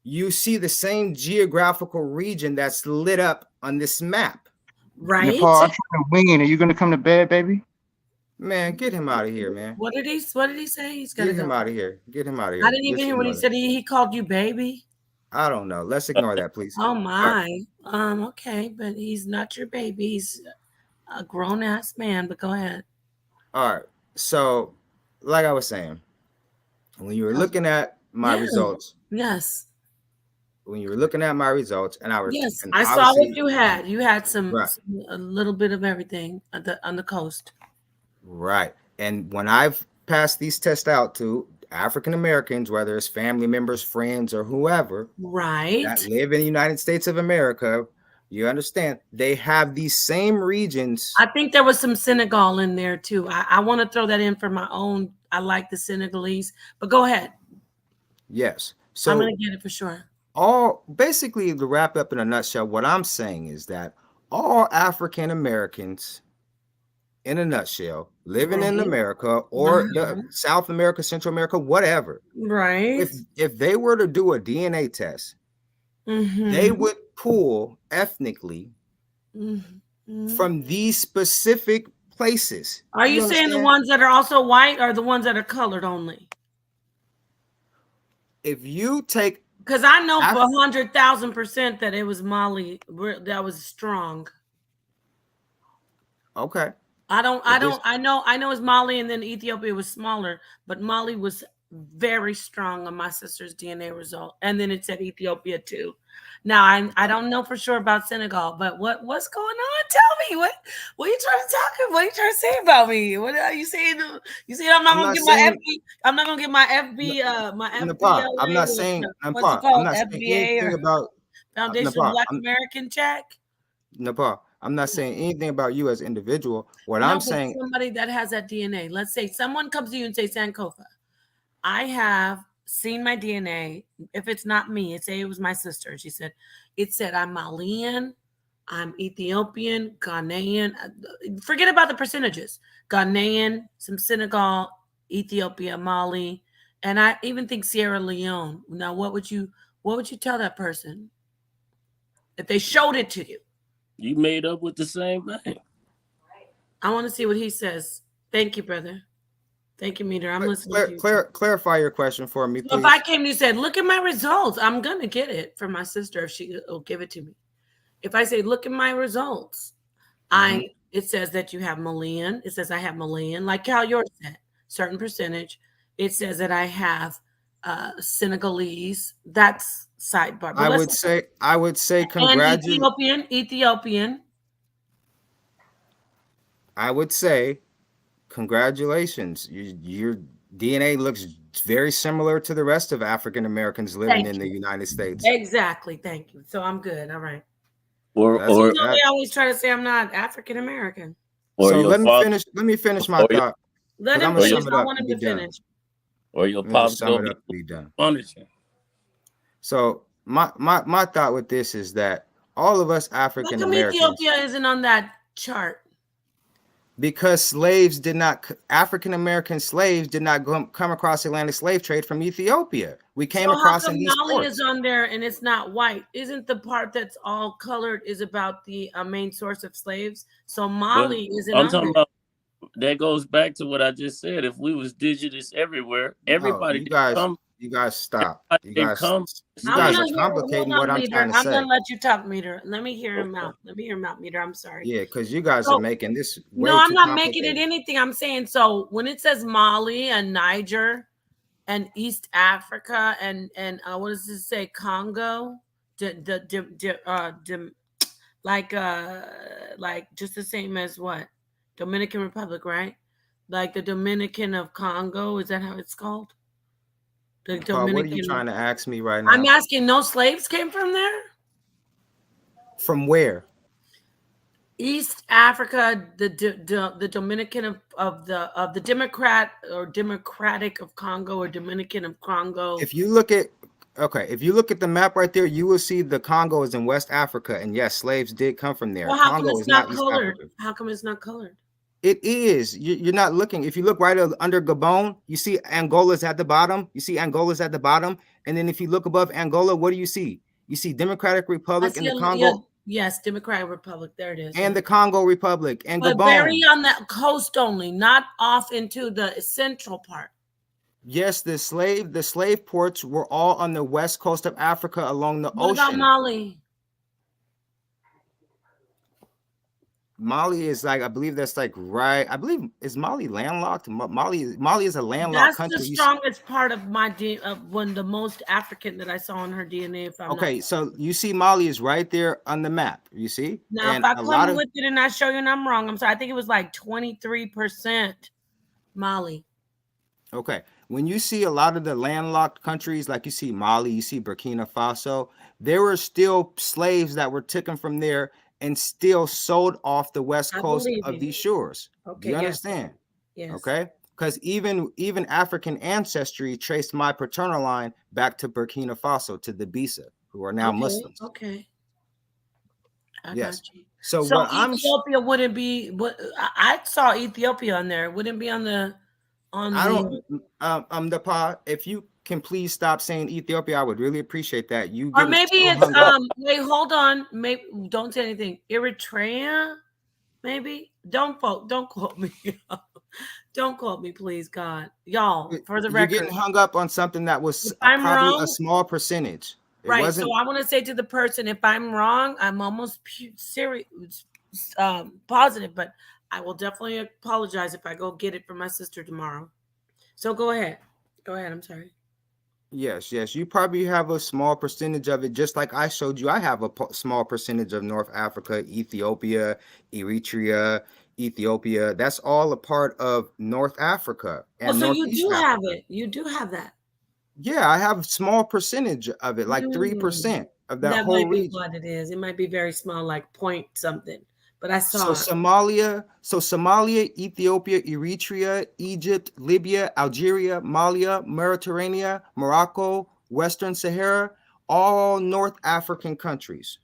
You see the same geographical region that's lit up on this map. Right? Nepal, I'm trying to wing it. Are you going to come to bed, baby? Man, get him out of here, man. What did he say? He's gonna Get him go. out of here. Get him out of here. I didn't even hear what he said. He called you baby. I don't know. Let's ignore that, please. Oh my. Okay, but he's not your baby. He's a grown ass man. But go ahead. All right. So, like I was saying, when you were looking at my results, yes. When you were looking at my results, and I was yes, and I saw what you had. You had a little bit of everything on the coast. Right. And when I've passed these tests out to African Americans, whether it's family members, friends, or whoever, right, that live in the United States of America, you understand they have these same regions. I think there was some Senegal in there too. I want to throw that in for my own. I like the Senegalese, but go ahead. Yes. So I'm gonna get it for sure. All basically, to wrap up in a nutshell, what I'm saying is that all African Americans, in a nutshell, living in America or South America, Central America, whatever, right? If they were to do a DNA test, they would pull ethnically from these specific places. Are you saying the ones that are also white or the ones that are colored only? If you take, because I know for 100,000% that it was Mali that was strong. Okay. I know it's Mali, and then Ethiopia was smaller, but Mali was very strong on my sister's DNA result, and then it said Ethiopia too. Now I don't know for sure about Senegal, but what's going on? Tell me what are you trying to talk? What are you trying to say about me? What are you saying? You saying I'm not gonna get my FB? I'm not gonna get my FB. My FBLA. I'm not saying. What's it called? I'm not saying anything about Foundation Black American check. Nepal. I'm not saying anything about you as an individual. What I'm saying, somebody that has that DNA. Let's say someone comes to you and say, Sankofa, I have seen my DNA. If it's not me, say it was my sister. She said, it said I'm Malian, I'm Ethiopian, Ghanaian. Forget about the percentages. Ghanaian, some Senegal, Ethiopia, Mali, and I even think Sierra Leone. Now, what would you tell that person if they showed it to you? You made up with the same thing. I want to see what he says. Thank you, brother. Thank you, Meter. I'm listening to you. Clarify your question for me, please. If I came to you and said, look at my results, I'm going to get it from my sister if she will give it to me. If I say, look at my results, it says that you have Malian. It says I have Malian, like how yours said, certain percentage. It says that I have Senegalese. That's sidebar. I would say congratulations. Ethiopian. I would say congratulations. Your DNA looks very similar to the rest of African Americans living in the United States. Exactly. Thank you. So I'm good. All right. Or they always try to say I'm not African American. So let me finish my thought. Let him finish. I want him to finish. Or your pops sum it up to be done. So my thought with this is that all of us African Americans. Ethiopia isn't on that chart. Because slaves did not, African American slaves did not come across the Atlantic slave trade from Ethiopia. We came So how across come in these Mali ports. is on there and it's not white? Isn't the part that's all colored is about the main source of slaves? So But Mali isn't I'm on talking there. about that goes back to what I just said. If we was indigenous everywhere, No, everybody you didn't guys, come. you guys stop. Everybody You didn't guys, come to you I'm guys slaves. are gonna hear. Hold complicating what on, I'm Meter. trying to I'm say. gonna let you talk, Meter. Let me hear him Okay. out. Let me hear him out, Meter. I'm sorry. Yeah, because you guys are So making this no, way I'm too not making it complicated. anything. I'm saying so when it says Mali and Niger and East Africa and what does it say? Congo, like just the same as what? Dominican Republic, right? Like the Dominican of Congo, is that how it's called? The Paul, what are you Dominican. trying to ask me right I'm now? asking, no slaves came from there? From where? East Africa, the Dominican of the Democrat or Democratic of Congo or Dominican of Congo. If you look at if you look at the map right there, you will see the Congo is in West Africa, and yes, slaves did come from there. Well, how come Congo it's is not not East colored? Africa. How come it's not colored? It is. You're not looking. If you look right under Gabon, you see Angola's at the bottom. You see Angola's at the bottom, and then if you look above Angola, what do you see? You see Democratic I Republic and see the yeah, Congo yes, Democratic Republic. There it is. and Yeah. the Congo Republic and But Gabon. very on that coast only, not off into the central part. Yes, the slave ports were all on the west coast of Africa along the What about ocean. Mali? Mali is like, I believe that's like right. I believe, is Mali landlocked? Mali is a landlocked That's the country. strongest part of my of one the most African that I saw in her DNA. If I'm Okay, not. so you see Mali is right there on the map. You see? Now, And if I a come lot of with it and I show you and I'm wrong, I'm sorry. I think it was like 23% Mali. okay. When you see a lot of the landlocked countries, like you see Mali, you see Burkina Faso, there were still slaves that were taken from there and still sold off the west I coast believe of you. these shores. Do Okay, you yes. understand? Yes. Okay. Because even African ancestry traced my paternal line back to Burkina Faso, to the Bisa, who are now Okay. Muslims. Okay. I Yes. got you. So So what I'm Ethiopia wouldn't be what I saw Ethiopia on there. Wouldn't be on the I don't Nepal, if you can please stop saying Ethiopia, I would really appreciate that. You or getting maybe so it's hung up. wait, hold on. Maybe don't say anything. Eritrea, maybe. Don't quote me. Don't quote me, please, God. Y'all, for the You're record. getting hung up on something that was If I'm probably a wrong, small percentage. It right. wasn't. So I want to say to the person, if I'm wrong, I'm almost serious, positive, but I will definitely apologize if I go get it from my sister tomorrow. So go ahead. Go ahead. I'm sorry. Yes, yes. You probably have a small percentage of it, just like I showed you. I have a small percentage of North Africa, Ethiopia, Eritrea, Ethiopia. That's all a part of North Africa Oh, and so you Northeast do have Africa. it. You do have that. Yeah, I have a small percentage of it, like 3% of that That whole might be region. what it is. It might be very small, like point something. But I So saw it. Somalia, Ethiopia, Eritrea, Egypt, Libya, Algeria, Mali, Mauritania, Morocco, Western Sahara, all North African countries.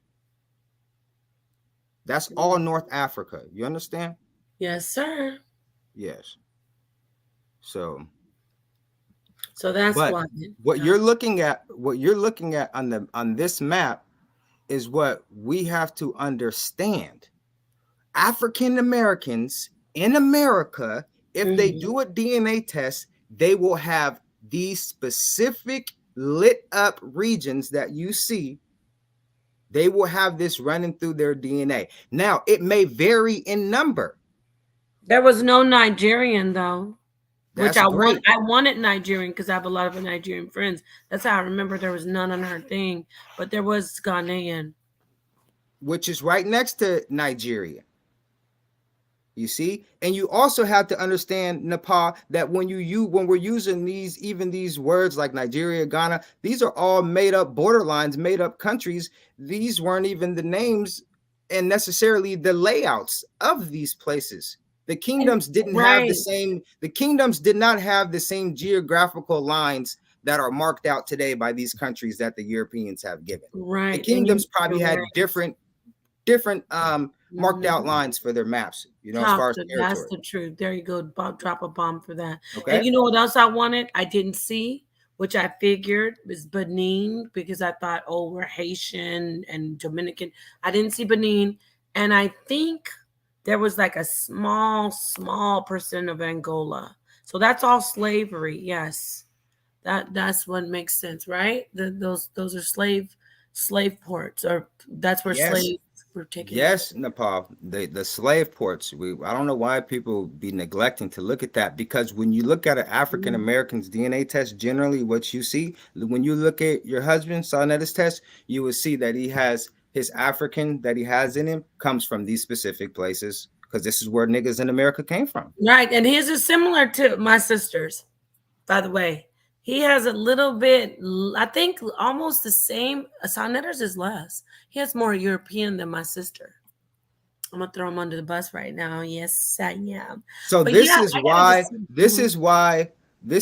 That's all North Africa. You understand? Yes, sir. Yes. So that's but why. what you're looking at on this map is what we have to understand. African Americans in America, if they do a DNA test, they will have these specific lit up regions that you see. They will have this running through their DNA. Now, it may vary in number. There was no Nigerian though. Which That's great. I wanted Nigerian because I have a lot of Nigerian friends. That's how I remember there was none on her thing, but there was Ghanaian, which is right next to Nigeria. You see, and you also have to understand, Nepal, that when we're using these words like Nigeria, Ghana, these are all made up borderlines, made up countries. These weren't even the names and necessarily the layouts of these places. The kingdoms didn't have the same. The kingdoms did not have the same geographical lines that are marked out today by these countries that the Europeans have given. Right. The kingdoms probably had different marked out lines for their maps, as far as territory. That's the truth. There you go. Drop a bomb for that. Okay. And you know what else I wanted? I didn't see, which I figured was Benin, because I thought, oh, we're Haitian and Dominican. I didn't see Benin. And I think there was like a small percent of Angola. So that's all slavery. Yes. That's what makes sense, right? Those are slave ports, or that's where slaves were taken. Yes, Nepal, the slave ports. I don't know why people be neglecting to look at that, because when you look at an African American's DNA test, generally what you see, when you look at your husband Sanetta's test, you will see that he has his African that he has in him comes from these specific places, because this is where niggas in America came from. Right, and his is similar to my sister's, by the way. He has a little bit, I think, almost the same. Sanetta's is less. He has more European than my sister. I'm gonna throw him under the bus right now. Yes, I am. So this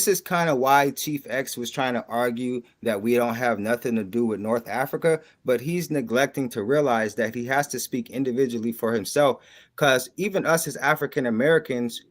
is kind of why Chief X was trying to argue that we don't have nothing to do with North Africa, but he's neglecting to realize that he has to speak individually for himself, because even us as African Americans,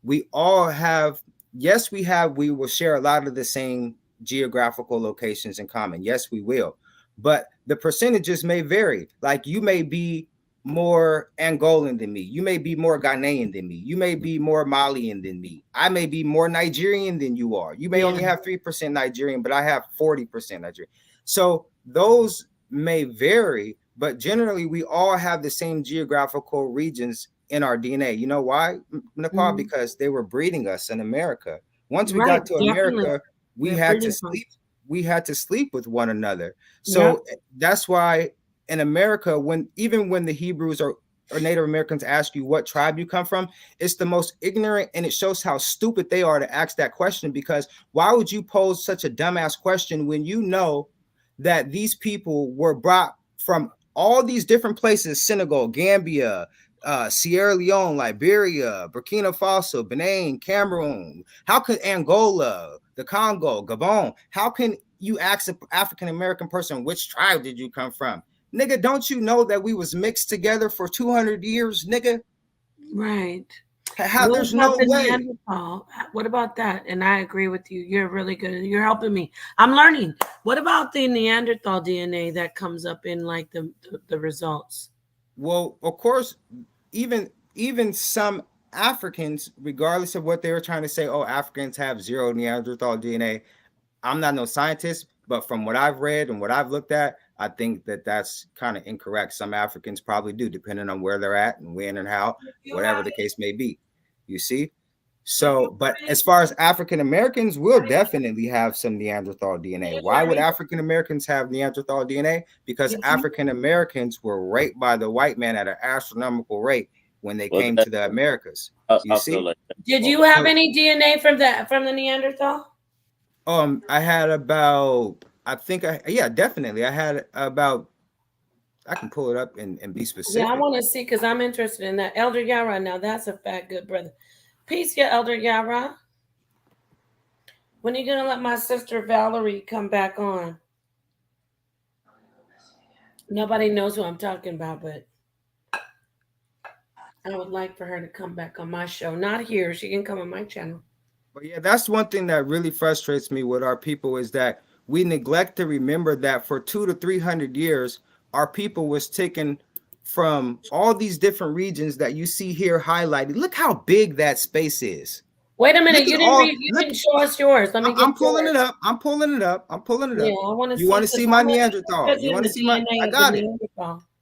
we all have. Yes, we will share a lot of the same geographical locations in common. Yes, we will. But the percentages may vary. Like, you may be more Angolan than me. You may be more Ghanaian than me. You may be more Malian than me. I may be more Nigerian than you are. You may only have 3% Nigerian, but I have 40% Nigerian. So those may vary, but generally we all have the same geographical regions in our DNA. You know why, Nepal? Because they were breeding us in America. Once we got to America, we had to sleep. We had to sleep with one another. So that's why in America, even when the Hebrews or Native Americans ask you what tribe you come from, it's the most ignorant, and it shows how stupid they are to ask that question. Because why would you pose such a dumbass question when you know that these people were brought from all these different places: Senegal, Gambia, Sierra Leone, Liberia, Burkina Faso, Benin, Cameroon? How could Angola, the Congo, Gabon? How can you ask an African American person, which tribe did you come from? Nigga, don't you know that we was mixed together for 200 years, nigga? Right. There's no way. Neanderthal? What about that? And I agree with you. You're really good. You're helping me. I'm learning. What about the Neanderthal DNA that comes up in like the results? Well, of course, even some Africans, regardless of what they were trying to say, oh, Africans have zero Neanderthal DNA. I'm not no scientist, but from what I've read and what I've looked at, I think that that's kind of incorrect. Some Africans probably do, depending on where they're at and when and how, whatever the case may be. You see? So, but as far as African Americans, we'll definitely have some Neanderthal DNA. Why would African Americans have Neanderthal DNA? Because African Americans were raped by the white man at an astronomical rate when they came to the Americas. You see? Like did you have any DNA from the Neanderthal? I had about, definitely. I had about, I can pull it up and be specific. Yeah, I want to see, because I'm interested in that. Elder Yara, now that's a fat good brother. Peace, yeah, Elder Yara. When are you going to let my sister Valerie come back on? Nobody knows who I'm talking about, but I would like for her to come back on my show. Not here. She can come on my channel. But yeah, that's one thing that really frustrates me with our people, is that we neglect to remember that for 200 to 300 years, our people was taken from all these different regions that you see here highlighted. Look how big that space is. Wait a minute, you didn't show us yours. Let me I'm pulling it up. I'm pulling it up. Yeah, I want to see. You want to see my Neanderthal? You want to see my? I got it.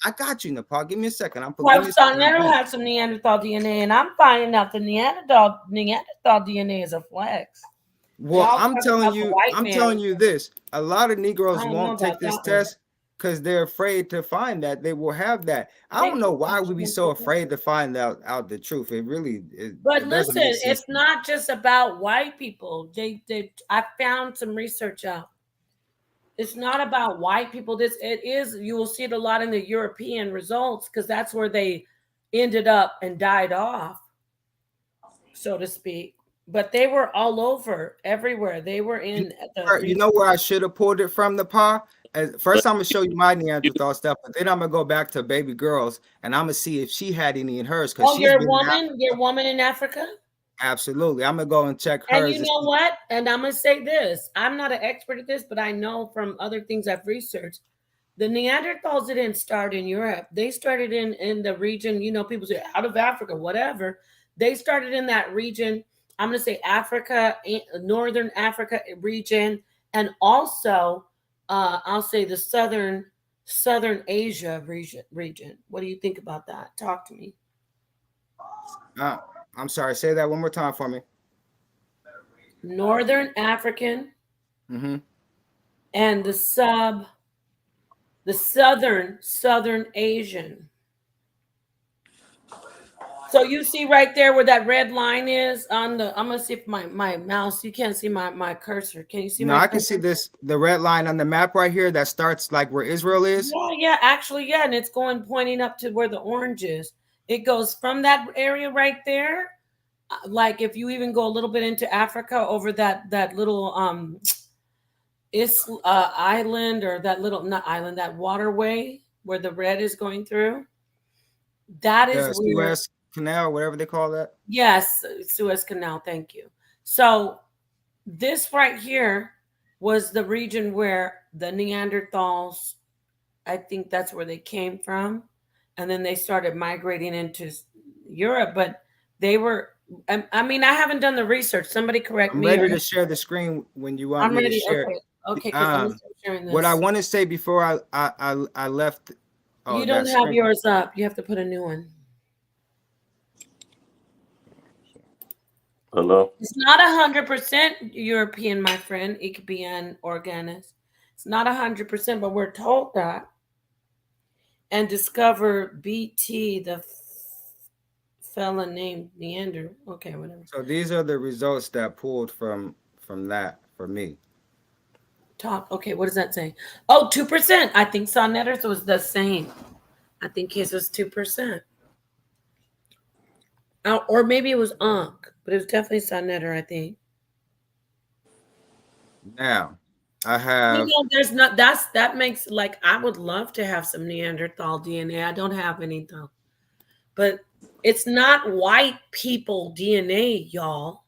I got you, Nepal. Give me a second. Neanderthal had some Neanderthal DNA, and I'm finding out the Neanderthal DNA is a flex. Well, I'm telling you this. A lot of Negroes won't take this test because they're afraid to find that they will have that. I don't know why we be so afraid to find out the truth. It really is. But listen, it's not just about white people. I found some research out. It's not about white people. You will see it a lot in the European results, because that's where they ended up and died off, so to speak. But they were all over, everywhere. They were in you know where I should have pulled it from, the paw? First, I'm gonna show you my Neanderthal stuff, but then I'm gonna go back to baby girls, and I'm gonna see if she had any in hers because Oh, she's you're a been woman. You're a woman in Africa. absolutely. I'm gonna go and check And hers. you know what? And I'm gonna say this. I'm not an expert at this, but I know from other things I've researched. The Neanderthals didn't start in Europe. They started in the region, people say out of Africa, whatever. They started in that region. I'm going to say Africa, Northern Africa region, and also I'll say the Southern Asia region. What do you think about that? Talk to me. I'm sorry. Say that one more time for me. Northern African and the Southern Asian. So you see right there where that red line is on the. I'm gonna see if my mouse. You can't see my cursor. Can you see? No, my I can see the red line on the map right here that starts like where Israel is. Yeah, actually, yeah, and it's pointing up to where the orange is. It goes from that area right there. Like if you even go a little bit into Africa over that little island, or that little, not island, that waterway where the red is going through. That is where Suez Canal, whatever they call that. Yes, Suez Canal. Thank you. So this right here was the region where the Neanderthals, I think that's where they came from. And then they started migrating into Europe, but they were, I mean, I haven't done the research. Somebody correct me. I'm ready to share the screen when you want I'm me ready. to share. Okay, because I'm sharing this. What I want to say before I left. You don't have yours up. You have to put a new one. Hello? It's not 100% European, my friend. It could be an organis. It's not 100%, but we're told that. And discover BT, the fella named Neander. Okay, whatever. So these are the results that pulled from that for me. Talk. Okay, what does that say? Oh, 2%. I think Sonnetters was the same. I think his was 2%. Or maybe it was Ankh, but it was definitely Sonnetter, I think. Now, I have. There's not. That makes, like, I would love to have some Neanderthal DNA. I don't have any though, but it's not white people DNA, y'all.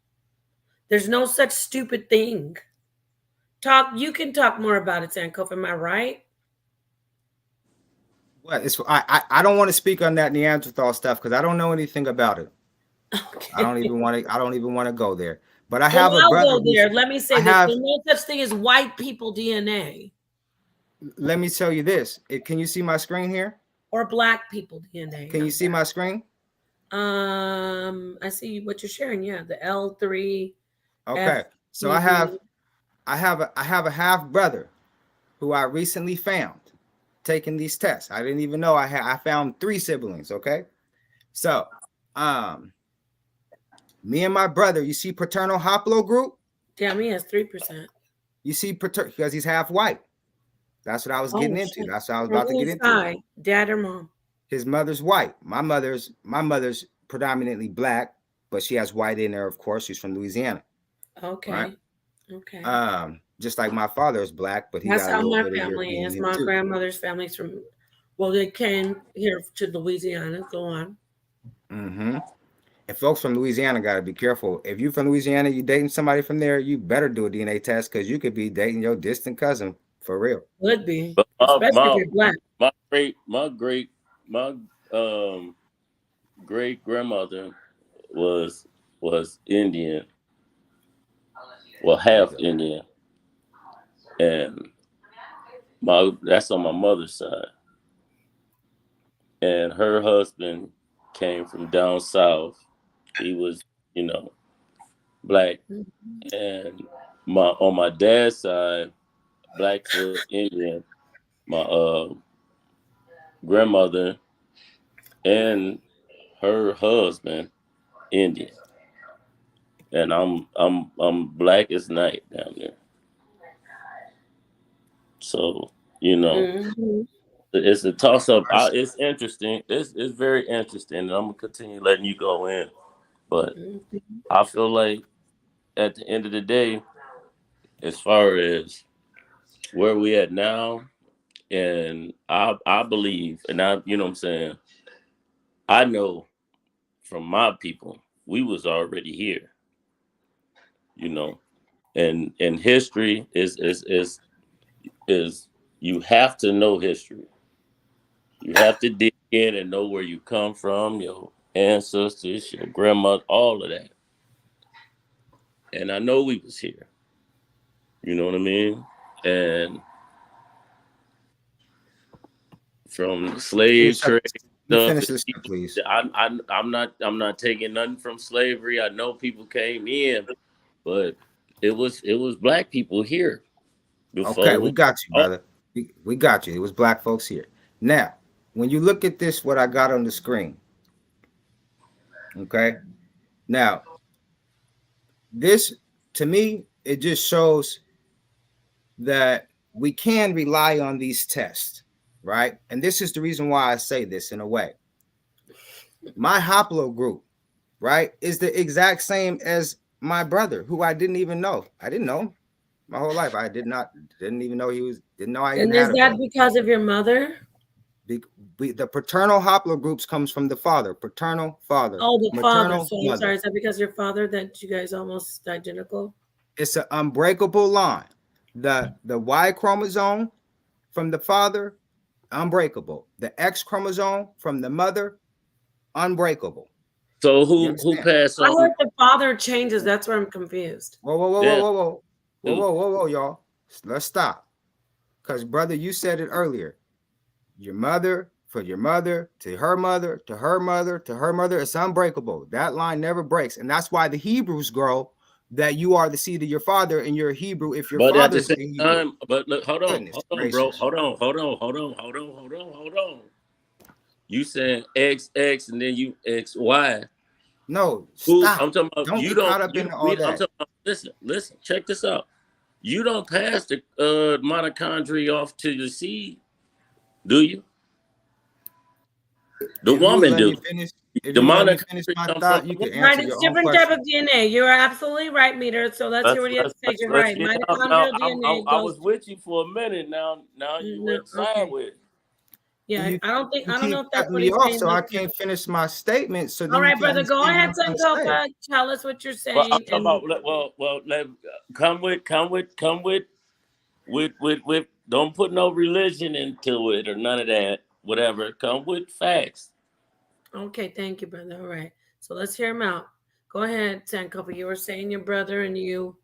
There's no such stupid thing. You can talk more about it, Sankofa. Am I right? What? I don't want to speak on that Neanderthal stuff because I don't know anything about it. Okay. I don't even want to go there. But I have a brother. I'll go there. Let me say this: there's no such thing as white people DNA. Let me tell you this. Can you see my screen here? Or black people DNA. Can you see my screen? I see what you're sharing. Yeah, the L3. Okay, so I have a half brother who I recently found taking these tests. I didn't even know I found 3 siblings. Okay, so me and my brother, you see paternal haplogroup? Yeah, me has 3%. You see because he's half white. That's what I was getting into. That's what I was about to get into. Side, dad or mom? His mother's white. My mother's predominantly black, but she has white in her, of course. She's from Louisiana. Okay. Right? Okay. Just like my father is black, but that's how my family is. My grandmother's family's from. Well, they came here to Louisiana. Go on. Mm-hmm. And folks from Louisiana got to be careful. If you're from Louisiana, you dating somebody from there, you better do a DNA test because you could be dating your distant cousin for real. Would be, but especially if you're black. My great grandmother was Indian, well, half Indian, and that's on my mother's side, and her husband came from down south. He was, black, and on my dad's side, Blackfoot Indian. My grandmother and her husband Indian, and I'm black as night down there. So it's a toss up. It's interesting. It's very interesting, and I'm gonna continue letting you go in. But I feel like at the end of the day, as far as where we at now And I believe, and I, you know what I'm saying, I know from my people, we was already here, you know. And history is you have to know history. You have to dig in and know where you come from, your ancestors, your grandma, all of that. And I know we was here. You know what I mean? And from the slave trade You stuff, finish this, please. I'm not taking nothing from slavery. I know people came in, but it was black people here before. Okay, we got you, brother. We got you. It was black folks here. Now, when you look at this, what I got on the screen, okay? Now, this, to me, it just shows that we can rely on these tests, right? And this is the reason why I say this in a way. My haplogroup, right, is the exact same as my brother, who I didn't even know. I didn't know him my whole life. I didn't even know he was, didn't know I even And is had a that brother. because of your mother? The paternal haplogroups comes from the father, paternal father. Oh, the father. maternal So I'm mother. sorry. Is that because your father that you guys almost identical? It's an unbreakable line. The Y chromosome from the father, unbreakable. The X chromosome from the mother, unbreakable. So who passed I on? heard the father changes. That's where I'm confused. Whoa, y'all. Let's stop. Because brother, you said it earlier. Your mother, for your mother, to her mother, to her mother, to her mother, it's unbreakable. That line never breaks. And that's why the Hebrews grow that you are the seed of your father and you're a Hebrew if your But at the father's same a Hebrew. time, but look, hold on, Goodness bro. gracious. Hold on. You saying XX and then you XY. No, Who stop. I'm talking about? Don't You get don't. caught up in all I'm that. talking about. Listen. Check this out. You don't pass the mitochondria off to the seed, do you? The If you would woman let do. me finish, if The you let me finish mitochondria my come thought, from you the can woman. Right, answer it's your own different type question. of DNA. You're absolutely right, Meter. So let's hear what he has to say. You're right. Now, Mitochondrial DNA I goes. was with you for a minute. Now you No, went sideways. Yeah, You I don't know keep if that's cutting what me he's off, saying. so I Listen. can't finish my statement. So All then you right, can brother, go understand what ahead, I'm trying to say. Sankofa. Tell us what you're Well, I'm saying. talking And come with. Don't put no religion into it or none of that. Whatever. Come with facts. okay, thank you, brother. All right, so let's hear him out. Go ahead, Sankofa. You were saying your brother and you.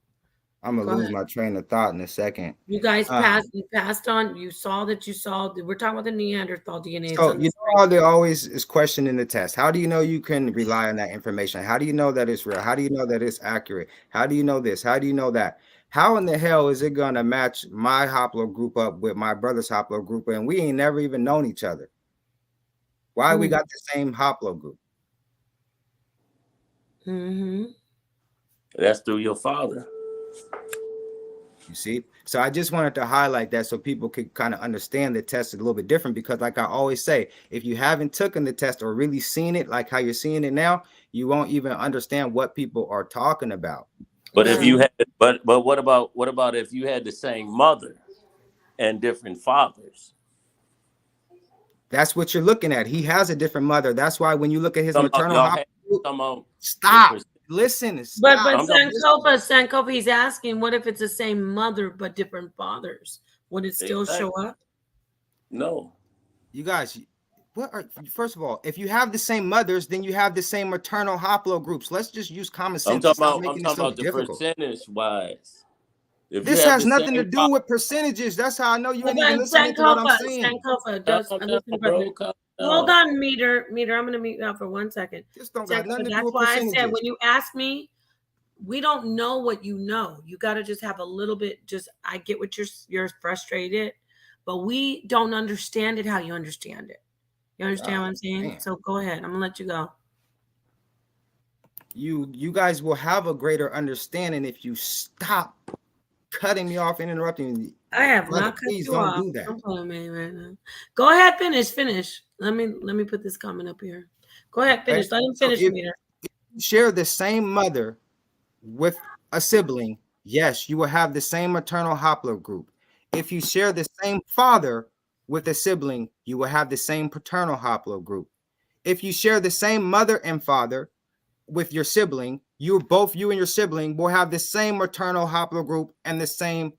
I'm gonna Go lose ahead. my train of thought in a second. You guys passed on. You saw that you saw. We're talking about the Neanderthal DNA. It's So on the you know how there always is questioning the test. How do you know you can rely on that information? How do you know that it's real? How do you know that it's accurate? How do you know this? How do you know that? How in the hell is it gonna match my haplogroup up with my brother's haplogroup and we ain't never even known each other? Why we got the same haplogroup? Mm-hmm. That's through your father. You see? So I just wanted to highlight that so people could kind of understand the test is a little bit different because like I always say, if you haven't taken the test or really seen it like how you're seeing it now, you won't even understand what people are talking about. But if you had, but what about if you had the same mother and different fathers? That's what you're looking at. He has a different mother. That's why when you look at his maternal haplogroup, stop. Listen. But Stop. Sankofa, he's asking, what if it's the same mother but different fathers? Would it still show up? No. You guys, first of all, if you have the same mothers, then you have the same maternal haplogroups. Let's just use common sense. I'm talking about the percentage wise. This has nothing to do with percentages. That's how I know you ain't even listening to what I'm saying. Hold on, Meter. I'm going to mute you out for 1 second. Just don't got nothing to do That's with why I percentages. said when you ask me, we don't know what you know. You got to just have a little bit. I get what you're frustrated, but we don't understand it how you understand it. You understand what I'm saying? Man. So go ahead. I'm gonna let you go. You guys will have a greater understanding if you stop cutting me off and interrupting me. I have not cut please you don't off. do that. Don't follow me right now. Go ahead, finish. Let me put this comment up here. Go ahead, finish. Let him finish, Meter. If you share the same mother with a sibling, yes, you will have the same maternal haplogroup. If you share the same father with a sibling, you will have the same paternal haplogroup. If you share the same mother and father with your sibling, you and your sibling will have the same maternal haplogroup and the same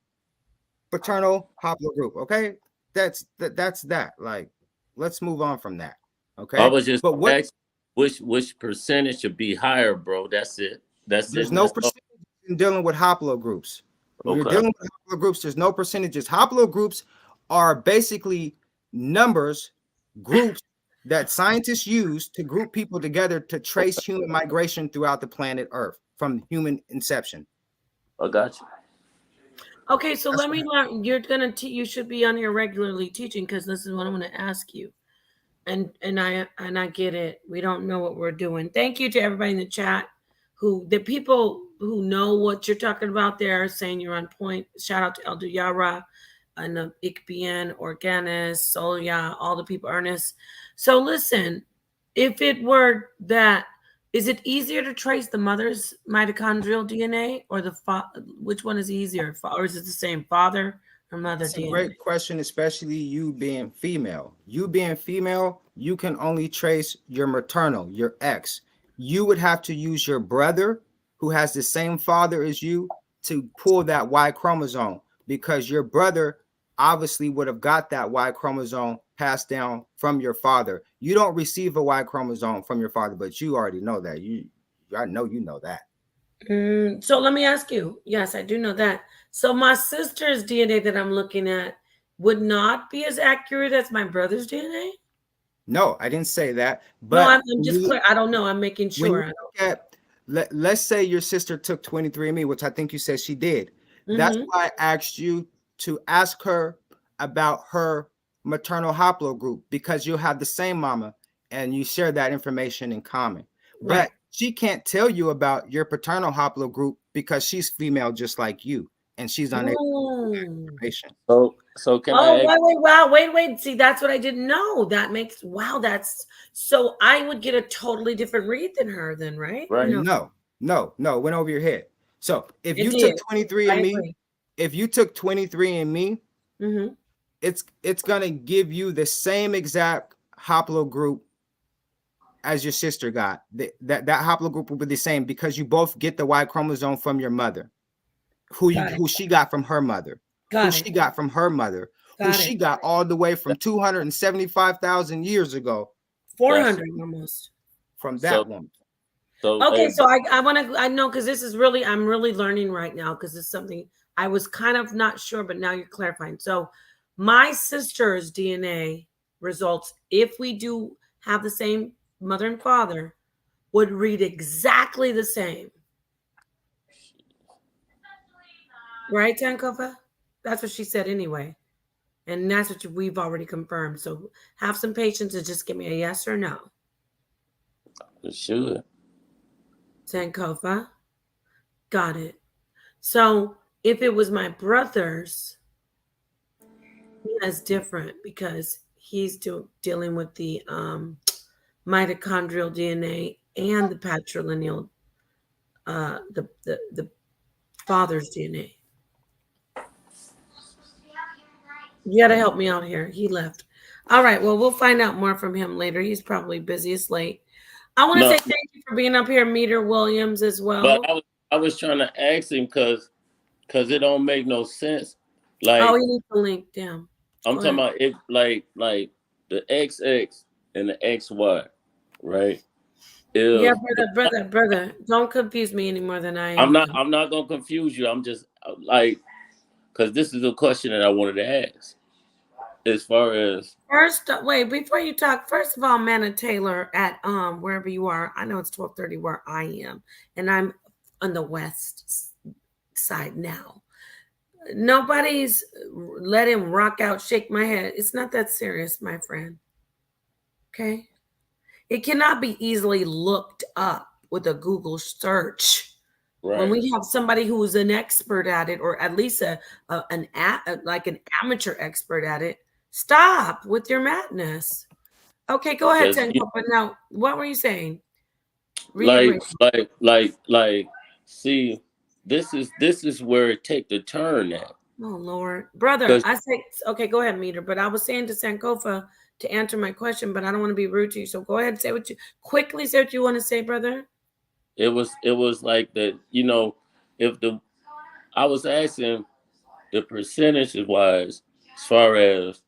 paternal haplogroup. Okay, that's that. Like, let's move on from that. Okay, I was just but what? asking which percentage should be higher, bro. That's it. That's There's it. no That's all. percentage in dealing with haplogroups. When you're Okay. dealing with haplogroups, there's no percentages. Haplogroups are basically numbers, groups that scientists use to group people together to trace human migration throughout the planet Earth from human inception. I got you. Okay, so let me learn. You're gonna you should be on here regularly teaching, because this is what I'm gonna ask you. And I get it. We don't know what we're doing. Thank you to everybody in the chat, the people who know what you're talking about there, saying you're on point. Shout out to Elder Yara and Ikbien, Organis, Solia, all the people, Ernest. So listen, if it were that, is it easier to trace the mother's mitochondrial DNA or which one is easier? Or is it the same, father or mother That's DNA? a great question, especially you being female. You being female, you can only trace your maternal, your X. You would have to use your brother who has the same father as you to pull that Y chromosome, because your brother obviously would have got that Y chromosome passed down from your father. You don't receive a Y chromosome from your father, but you already know that. I know you know that. So let me ask you. Yes, I do know that. So my sister's DNA that I'm looking at would not be as accurate as my brother's DNA? No, I didn't say that. But no, I'm just clear. I don't know. I'm making sure. When you look at, let's say your sister took 23andMe, which I think you said she did. That's why I asked you to ask her about her maternal haplogroup, because you'll have the same mama and you share that information in common. Right. But she can't tell you about your paternal haplogroup because she's female just like you, and she's unable to get that information. So can I? Wait. See, that's what I didn't know. That makes that's so I would get a totally different read than her then, right? Right. No, went over your head. So if It you did. took 23andMe, it's gonna give you the same exact haplogroup as your sister got. That haplogroup will be the same because you both get the Y chromosome from your mother, who she got from her mother, she got from her mother, she got all the way from 275,000 years ago, 400 almost from that woman. Okay, so I know, because this is really, I'm really learning right now, because it's something I was kind of not sure, but now you're clarifying. So my sister's DNA results, if we do have the same mother and father, would read exactly the same. Right, Sankofa? That's what she said anyway. And that's what we've already confirmed. So have some patience and just give me a yes or no. It should. Sankofa. Got it. So if it was my brother's, that's different because he's dealing with the mitochondrial DNA and the patrilineal, the father's DNA. You got to help me out here. He left. All right. Well, we'll find out more from him later. He's probably busy. It's late. I want to say thank you for being up here, Meter Williams, as well. But I was trying to ask him because it don't make no sense. Like, oh, he needs the link down. I'm talking about it, like the XX and the XY, right? Yeah, brother, don't confuse me any more than I am. I'm not gonna confuse you. I'm just like, because this is a question that I wanted to ask. As far as before you talk, first of all, Manna Taylor at wherever you are, I know it's 12:30 where I am, and I'm on the west side now. Nobody's let him rock out, shake my head. It's not that serious, my friend. Okay? It cannot be easily looked up with a Google search. Right. When we have somebody who is an expert at it, or at least an amateur expert at it, stop with your madness. Okay, go ahead, Tenko. But now, what were you saying? See, this is where it take the turn at. Oh Lord, brother. 'Cause- I say okay. Go ahead, Meter. But I was saying to Sankofa to answer my question, but I don't want to be rude to you. So go ahead and say what you quickly say what you want to say, brother. It was like that, you know, if the I was asking the percentage wise as far as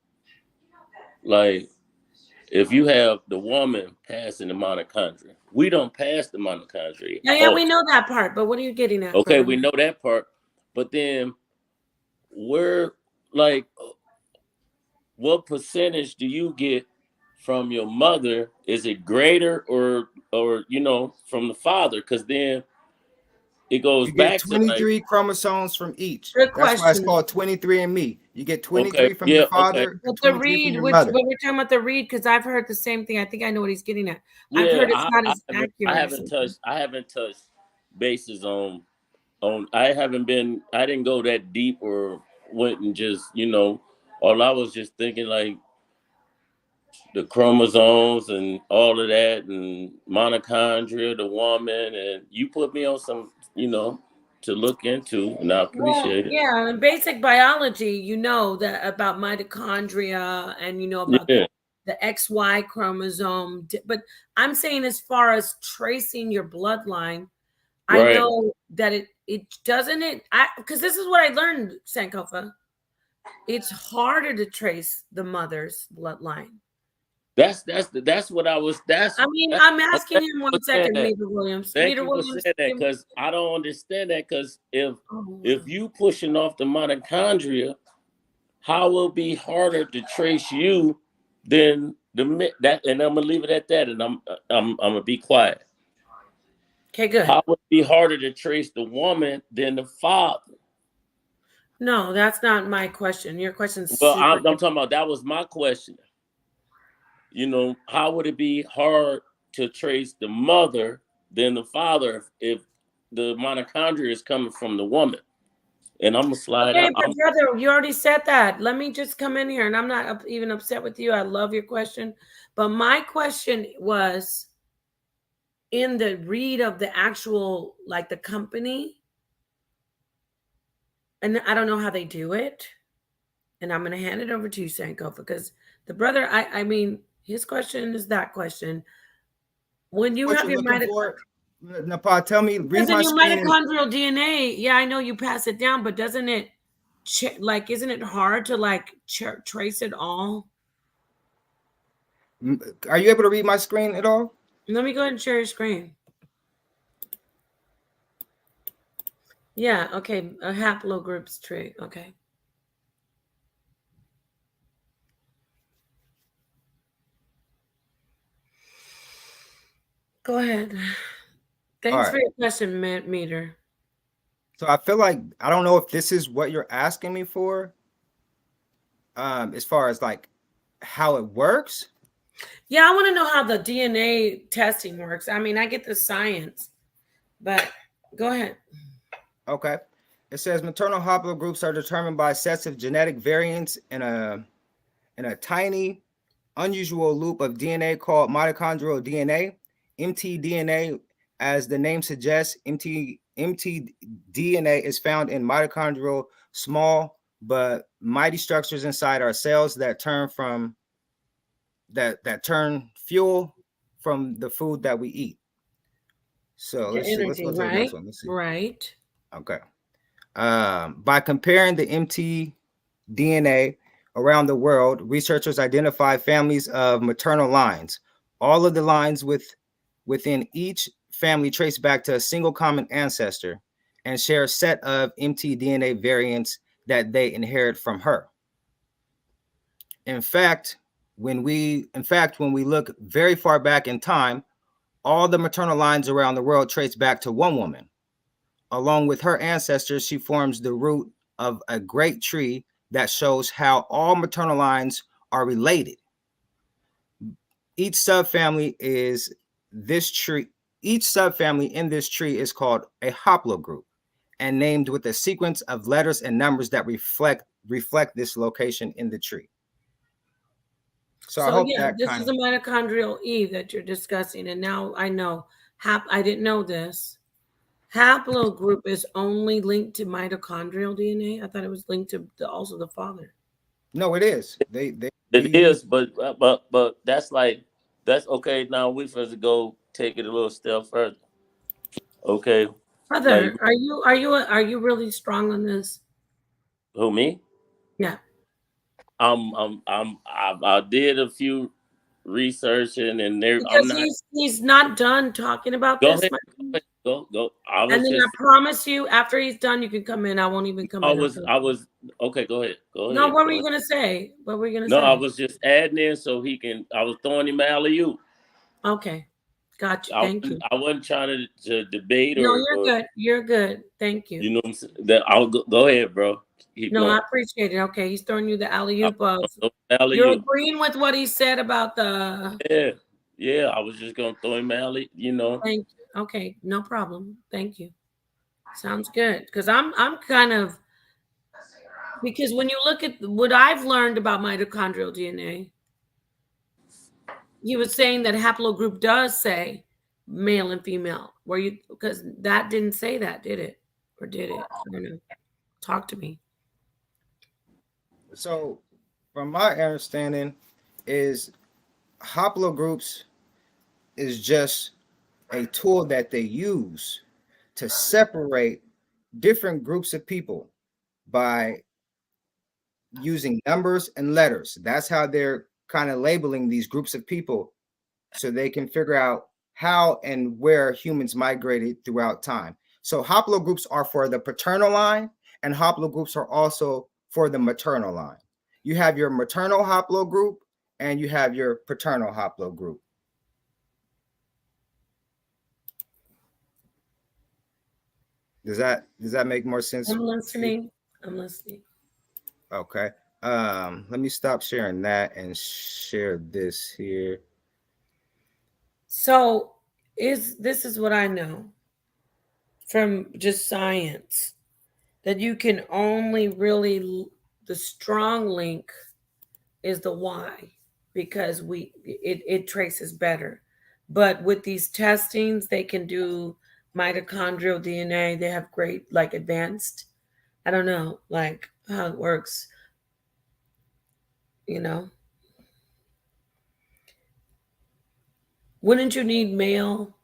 like if you have the woman passing the mitochondria, we don't pass the mitochondria. Yeah, we know that part. But what are you getting at? Okay, brother? we know that part, but then we're like, what percentage do you get from your mother? Is it greater or you know from the father? Because then it goes You get back to like 23 chromosomes from each. Good That's why it's question. called 23andMe. You get 23 okay, from yeah, your okay, father But and the 23 from read, your which mother. but we're talking about the read because I've heard the same thing. I think I know what he's getting at. I've yeah. heard it's not as I accurate. haven't touched bases on I haven't been. I didn't go that deep or went and just you know. All I was just thinking like the chromosomes and all of that and mitochondria, the woman, and you put me on some, you know, to look into, and I Well, appreciate it. yeah, in basic biology, you know that about mitochondria and you know about Yeah, the XY chromosome. But I'm saying as far as tracing your bloodline, I right. know that it doesn't it I because this is what I learned, Sankofa. It's harder to trace the mother's bloodline. That's what I was. I mean, That's I'm asking thank him you for one saying second, that. Meter Williams. Thank Meter you for Williams, saying that give me- because I don't understand that because oh, if you pushing off the mitochondria, how will it be harder to trace you than that? And I'm gonna leave it at that, and I'm gonna be quiet. okay, good. How would it be harder to trace the woman than the father? No, that's not my question. Your question's Well, super. I'm talking about that was my question. You know, how would it be hard to trace the mother than the father if the mitochondria is coming from the woman? And I'm gonna slide Okay, out. but brother, you already said that. Let me just come in here, and I'm not even upset with you. I love your question, but my question was in the read of the actual, like the company, and I don't know how they do it. And I'm going to hand it over to you, Sankofa, because the brother, I mean, his question is that question. When you What have you're your looking for? Nepal, tell me, read because in my your screen. mitochondrial DNA, yeah, I know you pass it down, but doesn't it, like, isn't it hard to like trace it all? Are you able to read my screen at all? Let me go ahead and share your screen. Yeah, okay, a haplogroups tree. Okay. Go ahead. Thanks for your question, Meter. So I feel like I don't know if this is what you're asking me for. As far as like how it works. Yeah, I want to know how the DNA testing works. I mean, I get the science, but go ahead. Okay. It says maternal haplogroups are determined by sets of genetic variants in a tiny, unusual loop of DNA called mitochondrial DNA, mtDNA. As the name suggests, mtDNA is found in mitochondrial small but mighty structures inside our cells that turn fuel from the food that we eat. So The let's see. Let's energy, go to the right? next one. Let's see. Right. Okay. By comparing the mtDNA around the world, researchers identify families of maternal lines. All of the lines within each family trace back to a single common ancestor and share a set of mtDNA variants that they inherit from her. In fact, when we look very far back in time, all the maternal lines around the world trace back to one woman. Along with her ancestors, she forms the root of a great tree that shows how all maternal lines are related. Each subfamily in this tree is called a haplogroup and named with a sequence of letters and numbers that reflect this location in the tree. So I hope yeah, that this kind is a mitochondrial E that you're discussing, and now I know. I didn't know this. haplogroup is only linked to mitochondrial DNA? I thought it was linked to also the father. No, it is. They It use is, but that's okay. Now we supposed to go take it a little step further. Okay, like Brother, are you really strong on this? who me? Yeah. I did a few researching and there. I'm Because not. he's not done talking about Go this, ahead. my Go friend. ahead. Go. I And was then I just. promise you, after he's done, you can come in. I won't even come I in was. after. I was. Okay. Go ahead. Go No, ahead. what were Go you ahead. gonna say? What were you gonna No, I say? was just adding in so he can. I was throwing him alley oop. Okay, got you. Thank you. I wasn't trying to debate No, or, you're or good. You're good. Thank you. you know what I'm saying. That I'll go ahead, bro. Keep No, I going. appreciate it. Okay, he's throwing you the alley I oop of. was alley You're oop. agreeing with what he said about the. Yeah, yeah. I was just gonna throw him alley. You know. Thank you. Okay, no problem. Thank you. Sounds good. Because I'm kind of, because when you look at what I've learned about mitochondrial DNA, he was saying that haplogroup does say male and female. Were you, because that didn't say that, did it? Or did it? I don't know. Talk to me. so from my understanding is haplogroups is just a tool that they use to separate different groups of people by using numbers and letters. That's how they're kind of labeling these groups of people so they can figure out how and where humans migrated throughout time. So haplogroups are for the paternal line, and haplogroups are also for the maternal line. You have your maternal haplogroup and you have your paternal haplogroup. Does that make more sense? I'm listening. I'm listening. Okay. Let me stop sharing that and share this here. So this is what I know from just science, that you can only really, the strong link is the Y, because it traces better. But with these testings, they can do mitochondrial DNA. They have great, like, advanced, I don't know, like how it works, you know. Wouldn't you need male?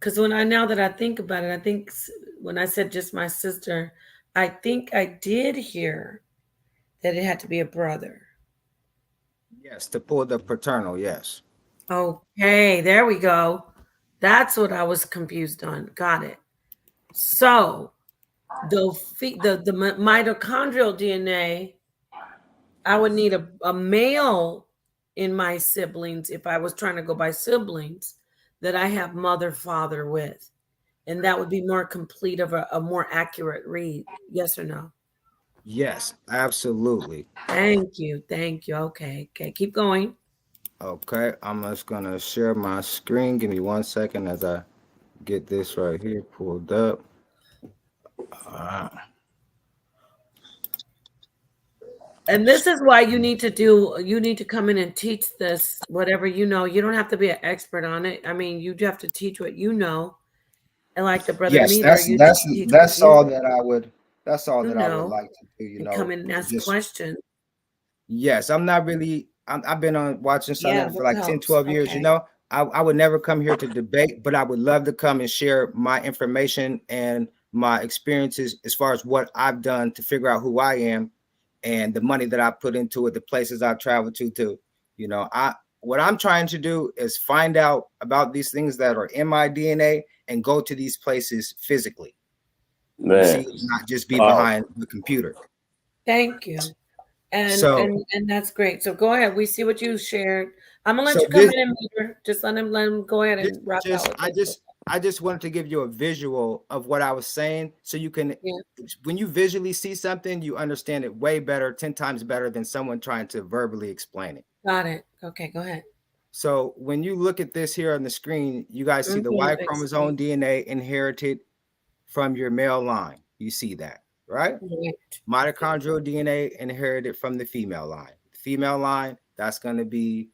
Because now that I think about it, I think when I said just my sister, I think I did hear that it had to be a brother. Yes, to pull the paternal, yes. Okay, there we go. That's what I was confused on. Got it. So the mitochondrial DNA, I would need a male in my siblings if I was trying to go by siblings that I have mother father with, and that would be more complete of a more accurate read. Yes or no? Yes, absolutely. Thank you. Thank you. Okay. Okay. Keep going. Okay, I'm just gonna share my screen. Give me 1 second as I get this right here pulled up. Uh, And this is why you need to come in and teach this, whatever you know. You don't have to be an expert on it. I mean, you have to teach what you know. And like the brother yes, Meter, you teach what that's all you that I would know like to do. and come in and ask Just questions. yes, I'm not really. I've been on watching Yeah, something for this like 10, helps. 12 years. Okay. I would never come here to debate, but I would love to come and share my information and my experiences as far as what I've done to figure out who I am and the money that I put into it, the places I've traveled to. What I'm trying to do is find out about these things that are in my DNA and go to these places physically. You Man, see, not just be wow. behind the computer. Thank you. And So and that's great. So go ahead. We see what you shared. I'm gonna let so you come this in and Meter. Just let him go ahead and rock out with this. I just wanted to give you a visual of what I was saying so you can Yeah. when you visually see something, you understand it way better, 10 times better than someone trying to verbally explain it. Got it. Okay, go ahead. So when you look at this here on the screen, you guys see the Y chromosome DNA inherited from your male line. You see that, right? Mitochondrial DNA inherited from the female line. Female line, that's going to be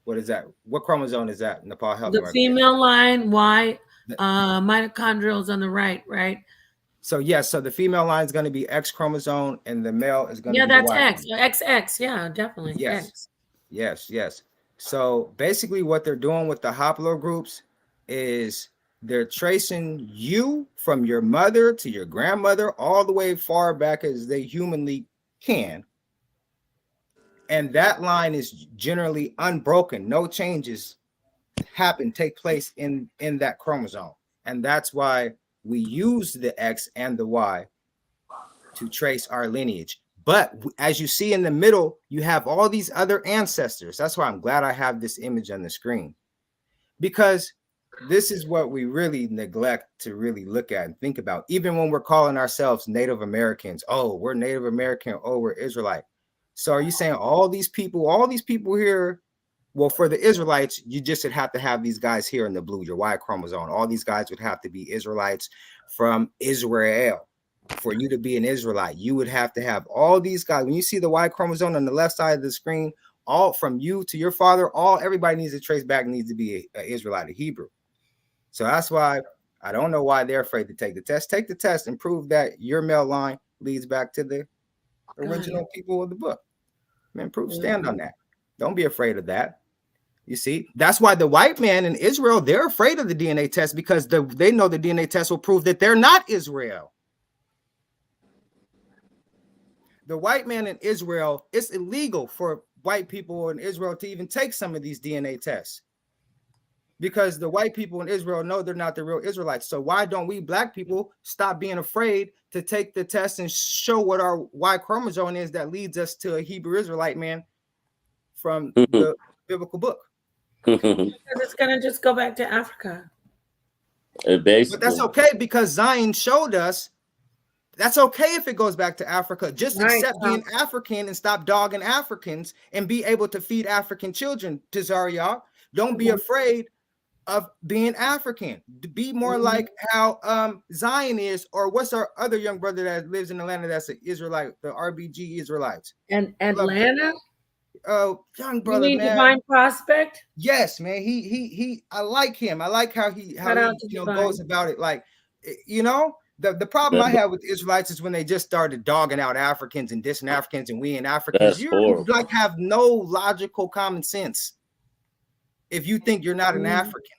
what is that? What chromosome is that? Nepal, help me The right quick. female line, Y, Mitochondrial is on the right, right? So yes, so the female line is going to be X chromosome, and the male is going to Yeah, be the that's Y. X. XX. Yeah, definitely Yes, X. yes. So basically, what they're doing with the haplogroups is they're tracing you from your mother to your grandmother all the way far back as they humanly can. And that line is generally unbroken. No changes take place in that chromosome. And that's why we use the X and the Y to trace our lineage. But as you see in the middle, you have all these other ancestors. That's why I'm glad I have this image on the screen, because this is what we really neglect to really look at and think about. Even when we're calling ourselves Native Americans, oh, we're Native American, oh, we're Israelite. So are you saying all these people here? Well, for the Israelites, you just would have to have these guys here in the blue, your Y chromosome. All these guys would have to be Israelites from Israel. For you to be an Israelite, you would have to have all these guys. When you see the Y chromosome on the left side of the screen, all from you to your father, everybody needs to trace back, needs to be an Israelite, a Hebrew. So that's why I don't know why they're afraid to take the test. Take the test and prove that your male line leads back to the original people of the book. Man, stand on that. Don't be afraid of that. You see, that's why the white man in Israel, they're afraid of the DNA test, because they know the DNA test will prove that they're not Israel. The white man in Israel, it's illegal for white people in Israel to even take some of these DNA tests, because the white people in Israel know they're not the real Israelites. So why don't we black people stop being afraid to take the test and show what our Y chromosome is that leads us to a Hebrew Israelite man from the biblical book? Because it's gonna just go back to Africa. But that's okay, because Zion showed us that's okay if it goes back to Africa. Just accept being African and stop dogging Africans and be able to feed African children, Tazaria. Don't be afraid of being African. Be more like how Zion is, or what's our other young brother that lives in Atlanta that's an Israelite, the RBG Israelites. And Atlanta? Oh, young brother, you mean man. Divine Prospect? Yes, man. He I like him. I like how he goes about it. Like, the problem I have with the Israelites is when they just started dogging out Africans and dissing Africans and we and Africans. You like have no logical common sense if you think you're not an African.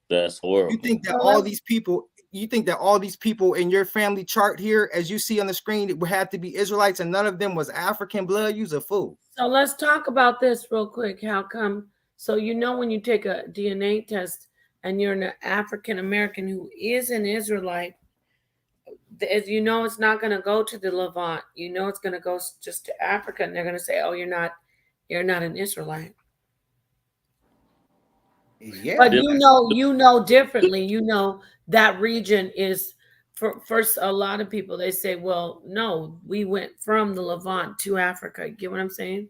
That's horrible. You think that all these people in your family chart here, as you see on the screen, it would have to be Israelites, and none of them was African blood? You's a fool. So let's talk about this real quick. How come? So when you take a DNA test and you're an African American who is an Israelite, as it's not going to go to the Levant. It's going to go just to Africa, and they're going to say, "Oh, you're not an Israelite." Yeah, but differently. That region is first. A lot of people, they say, "Well, no, we went from the Levant to Africa." Get what I'm saying?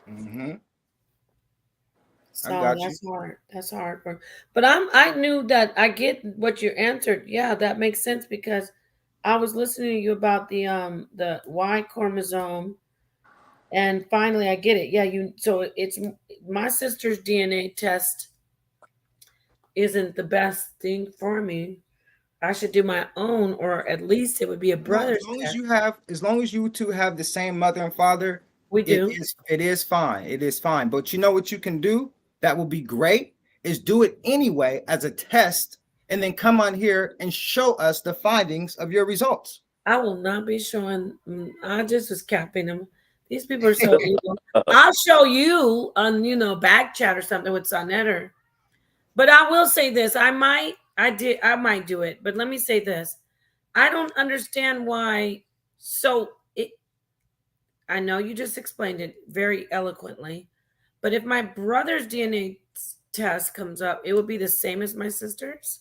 Mm-hmm. So that's hard. But I knew that. I get what you answered. Yeah, that makes sense, because I was listening to you about the Y chromosome, and finally I get it. Yeah, so it's my sister's DNA test isn't the best thing for me. I should do my own, or at least it would be a brother's test. As long as you two have the same mother and father, we do. It is fine. It is fine. But you know what you can do that will be great is do it anyway as a test, and then come on here and show us the findings of your results. I will not be showing. I just was capping them. These people are so evil. I'll show you on back chat or something with Sonetter. But I will say this: I might do it. But let me say this: I don't understand why. I know you just explained it very eloquently, but if my brother's DNA test comes up, it would be the same as my sister's.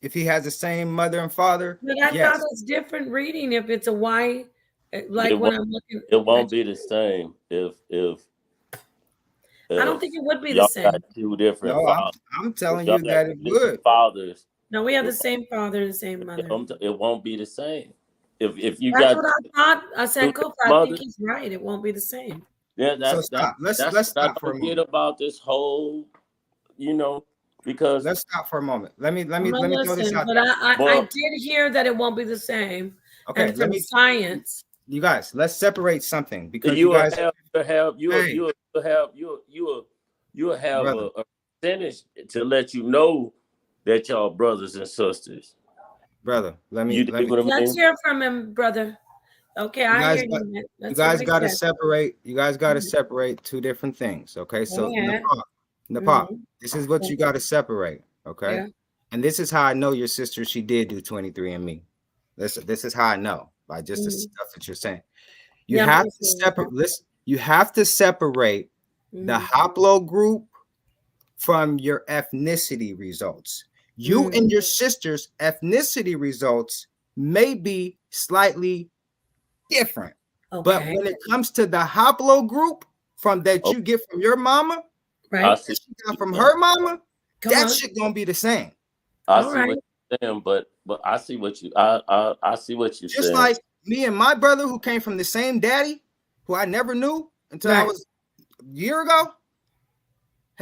If he has the same mother and father, but I thought it's different reading if it's a Y. Like when I'm looking, it won't be the same if I don't think it would be the same. Got two different fathers. I'm telling you that it would. Fathers. No, we have the same father and the same mother. It won't be the same. If you That's got what I thought. I said, Kofa, I think he's right. It won't be the same. Yeah, Let's stop for a forget minute about this whole, Because let's stop for a moment. Let me I'm gonna throw this listen, out but there. I did hear that it won't be the same. Okay, And from science, you guys, let's separate something because you you will guys have brother. a percentage to let you know that y'all brothers and sisters. Brother, let You me dig what I let's mean? hear from him, brother. Okay, you I guys hear got, you. Man. you Let's hear guys what he got to said. separate. You guys got to Mhm. separate two different things. Okay, so Go ahead. Nepal, Mhm. this is what you got to separate. Okay, Yeah. and this is how I know your sister. She did do 23andMe. This is how I know by just the Mhm. stuff that you're saying. You Yeah, I'm have to listening. separate. Listen, you have to separate the Mhm. haplogroup from your ethnicity results. You Mhm. and your sister's ethnicity results may be slightly different. But Okay. when it comes to the haplogroup from that you get from your mama, I Right. see. that she got from her mama, Come that on. shit gonna be the same. I All see right. what you're saying, but I see what you I see what you're Just saying. like me and my brother who came from the same daddy, who I never knew until I Right. was a year ago.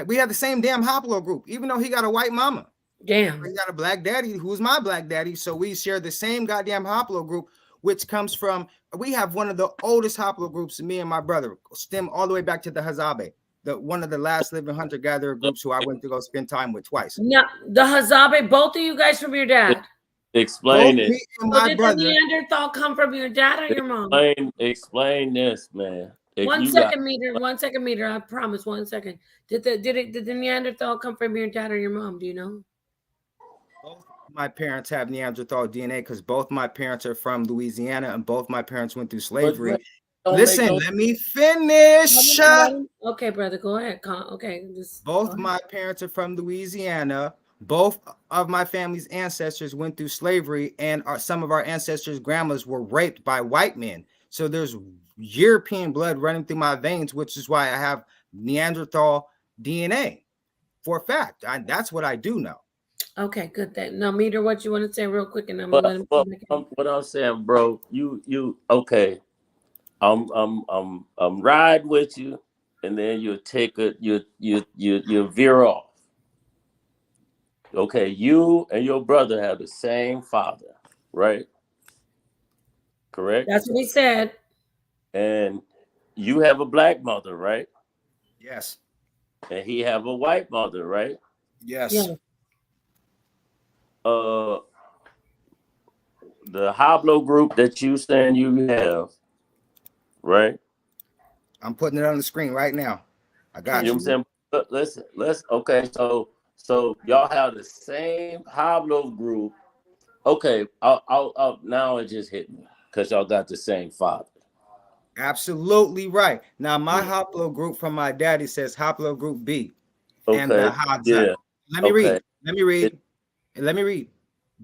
We had the same damn haplogroup, even though he got a white mama. Damn. He got a black daddy who's my black daddy. So we share the same goddamn haplogroup, which comes from, we have one of the oldest haplogroups, me and my brother, stem all the way back to the Hazabe, one of the last living hunter-gatherer groups who I went to go spend time with twice. Now, the Hazabe, both of you guys from your dad. Both Explain it. me and So my did brother. the Neanderthal come from your dad or your mom? Explain this, man. If One you second, meter. 1 second, meter. I promise. 1 second. Did the Neanderthal come from your dad or your mom? Do you know? Both my parents have Neanderthal DNA because both my parents are from Louisiana and both my parents went through slavery. Listen, let me finish. Okay, brother, go ahead. Okay, Both my parents are from Louisiana. Both of my family's ancestors went through slavery, and some of our ancestors' grandmas were raped by white men. So there's European blood running through my veins, which is why I have Neanderthal DNA for a fact. That's what I do know. Okay, good. Now, meter, what you want to say real quick, and I'm gonna let him. what I'm saying, bro, you okay. I'm ride with you, and then you take it, you veer off. Okay, you and your brother have the same father, right? Correct? That's what he said. And you have a black mother, right? Yes. And he have a white mother, right? Yes. Yeah. The haplogroup that you saying you have, right? I'm putting it on the screen right now. I got you. You know what I'm saying? But let's okay, so y'all have the same haplogroup. Okay, I'll now it just hit me because y'all got the same father. Absolutely right. Now my haplogroup from my daddy says haplogroup B. Okay. And the Hadza. Yeah. Let me read.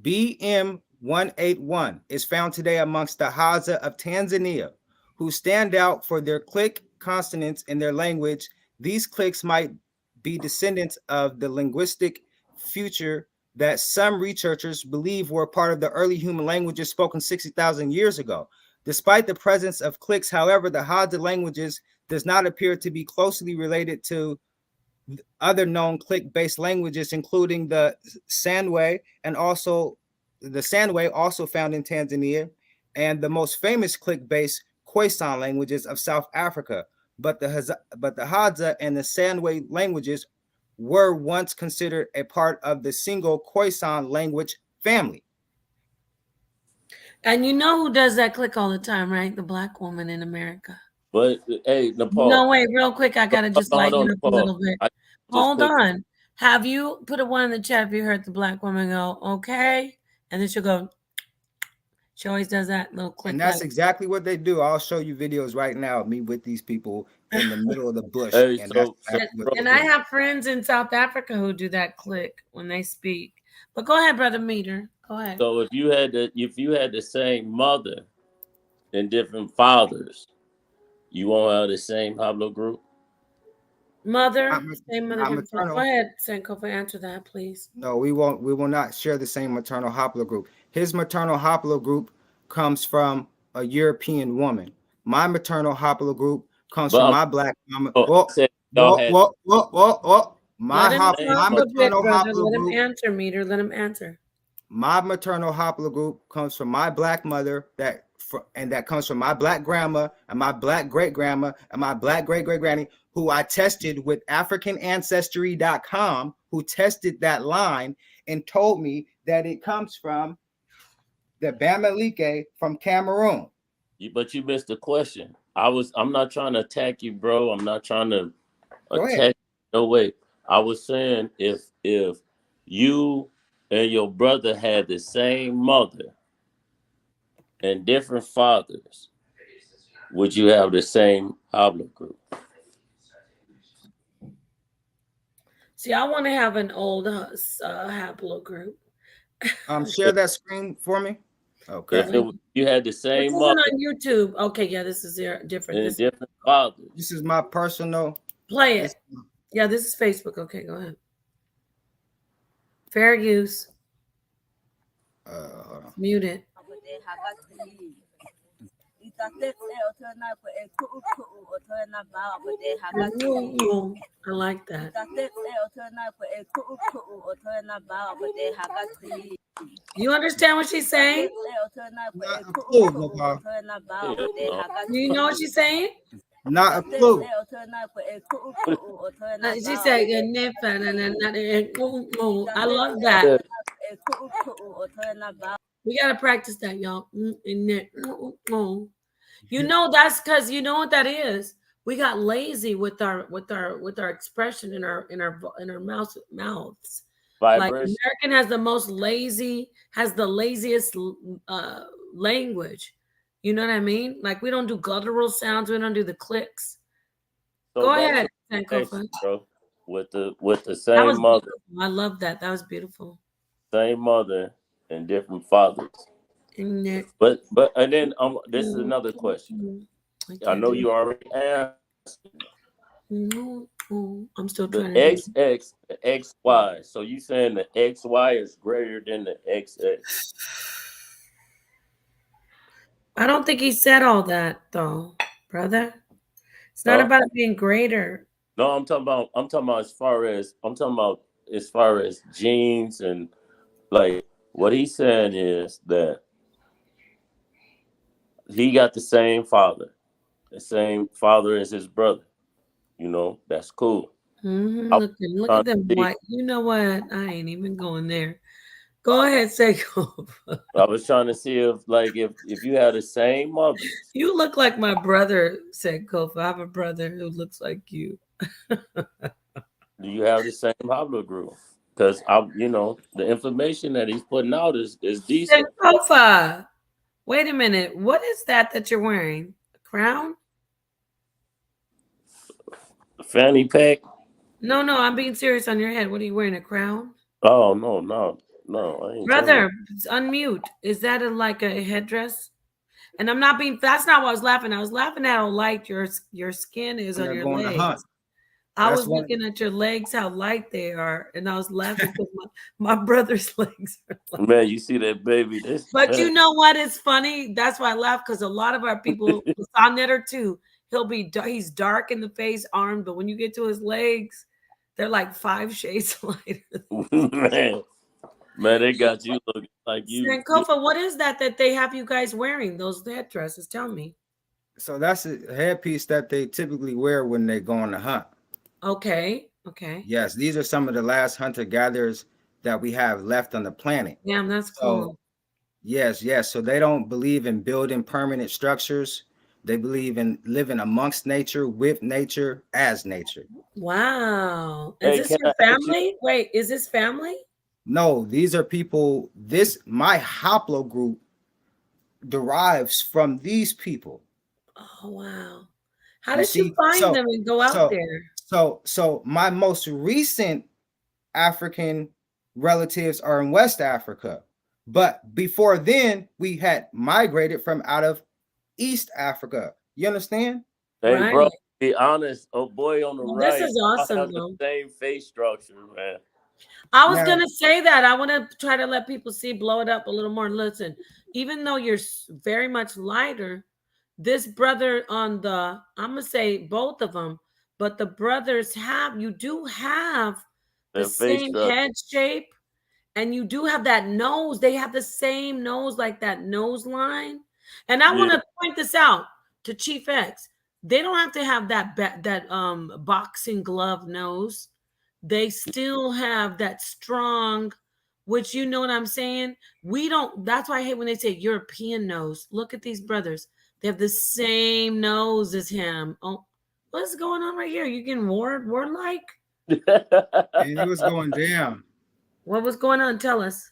BM181 is found today amongst the Hadza of Tanzania, who stand out for their click consonants in their language. These clicks might be descendants of the linguistic future that some researchers believe were part of the early human languages spoken 60,000 years ago. Despite the presence of clicks, however, the Hadza languages does not appear to be closely related to other known click-based languages, including the Sandwe and also the Sandwe, also found in Tanzania, and the most famous click-based Khoisan languages of South Africa. But the Hadza and the Sandwe languages were once considered a part of the single Khoisan language family. And you know who does that click all the time, right? The black woman in America. But hey, Nepal. No, wait, real quick. I gotta just lighten you up a little bit. Hold on. Have you put a one in the chat if you heard the black woman go, okay? And then she'll go, she always does that little click. And that's exactly what they do. I'll show you videos right now of me with these people in the middle of the bush. And I have friends in South Africa who do that click when they speak. But go ahead, brother Meter. Go ahead. So if you had the same mother and different fathers, you won't have the same haplogroup? Mother, same mother. Go ahead, Sankofa, answer that, please. No, we won't. We will not share the same maternal haplogroup. His maternal haplogroup comes from a European woman. My maternal haplogroup comes from my black mama. Let him my talk a bit, maternal brother. Let him haplogroup, answer, Meter. Let him answer. my maternal haplogroup comes from my black mother and that comes from my black grandma and my black great grandma and my black great great granny, who I tested with AfricanAncestry.com, who tested that line and told me that it comes from the Bamileke from Cameroon. But you missed the question. I'm not trying to attack you, bro. I'm not trying to Go ahead. attack. No way. I was saying if you and your brother had the same mother and different fathers, would you have the same haplogroup? See, I want to have an old haplogroup. Share that screen for me. Okay. If you had the This same isn't mother on YouTube. Okay, yeah, this is different. and different fathers. This is my personal. Play it. Yeah, this is Facebook. Okay, go ahead. Fair use. Hold on. Mute it. I like that. You understand what she's saying? You know what she's saying? Not a clue. She said, I love that. We gotta practice that, y'all. You know, that's because you know what that is. We got lazy with our expression in our mouths. Like American has the laziest language. You know what I mean? Like we don't do guttural sounds. We don't do the clicks. So go ahead, bro. With the same mother. Beautiful. I love that. That was beautiful. Same mother and different fathers. But and then this is another question. I know you already asked. I'm still trying the XX, the XY. So you saying the XY is greater than the XX? I don't think he said all that though, brother. It's not about it being greater. No, I'm talking about as far as genes and like what he's saying is that he got the same father as his brother. You know, that's cool. Look at them white. You know what? I ain't even going there. Go ahead, Seiko. I was trying to see if you had the same mother. You look like my brother, said Kofa. I have a brother who looks like you. Do you have the same haplogroup? Because the information that he's putting out is decent. Kofa, wait a minute. What is that you're wearing? A crown? A fanny pack? No, I'm being serious on your head. What are you wearing? A crown? Oh no. I ain't brother, unmute. Is that like a headdress? And I'm not being. That's not what I was laughing. I was laughing at how light your skin is on your legs. I was looking at your legs, how light they are, and I was laughing because my brother's legs are light. Man, you see that baby? But you know what? It's funny. That's why I laugh because a lot of our people, Sonnetter too, he's dark in the face, armed, but when you get to his legs, they're like 5 shades lighter. Man, they got you looking like you. Sankofa, what is that they have you guys wearing? Those headdresses? Tell me. So that's a headpiece that they typically wear when they go on the hunt. Okay. Yes, these are some of the last hunter-gatherers that we have left on the planet. Yeah, that's cool. Yes. So they don't believe in building permanent structures. They believe in living amongst nature, with nature, as nature. Wow. Is this your family? Wait, is this family? No, these are people. My haplogroup derives from these people. Oh, wow. How did you find them and go out there? So my most recent African relatives are in West Africa. But before then, we had migrated from out of East Africa. You understand? Hey, bro, be honest. Oh, boy, on the right. This is awesome, I have the same face structure, man. I was going to say that. I want to try to let people see, blow it up a little more. Listen, even though you're very much lighter, this brother on I'm going to say both of them, but the brothers you do have the That face same structure. head shape, and you do have that nose. They have the same nose, like that nose line. And I want Yeah. to point this out to Chief X. They don't have to have that boxing glove nose. They still have that strong, which you know what I'm saying. We don't. That's why I hate when they say European nose. Look at these brothers. They have the same nose as him. Oh, what's going on right here? You getting warlike? And it was going down. What was going on? Tell us.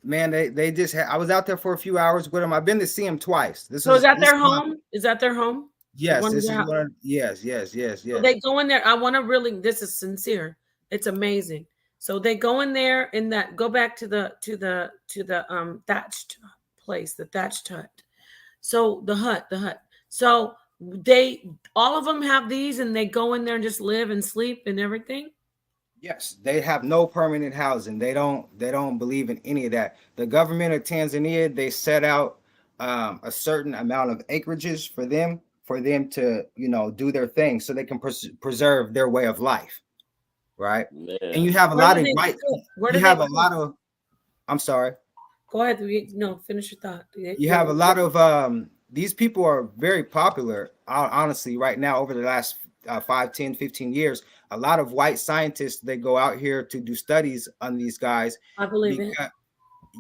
Man, they just I was out there for a few hours with them. I've been to see them twice. So is that their home? Is that their home? Yes, One of this their is hou- one. Yes, yes, yes, So yes. they go in there. I want to really. This is sincere. It's amazing. So they go in there in that. Go back to the thatched place, the thatched hut. So the hut. So they all of them have these, and they go in there and just live and sleep and everything. Yes, they have no permanent housing. They don't believe in any of that. The government of Tanzania, they set out a certain amount of acreages for them to do their thing so they can preserve their way of life, right? And you have a Where lot do of they right. cook? Where You do they have a cook? lot of. I'm sorry. Go ahead. No, finish your thought. You have a lot of these people are very popular, honestly, right now over the last 5, 10, 15 years. A lot of white scientists, they go out here to do studies on these guys I believe it. because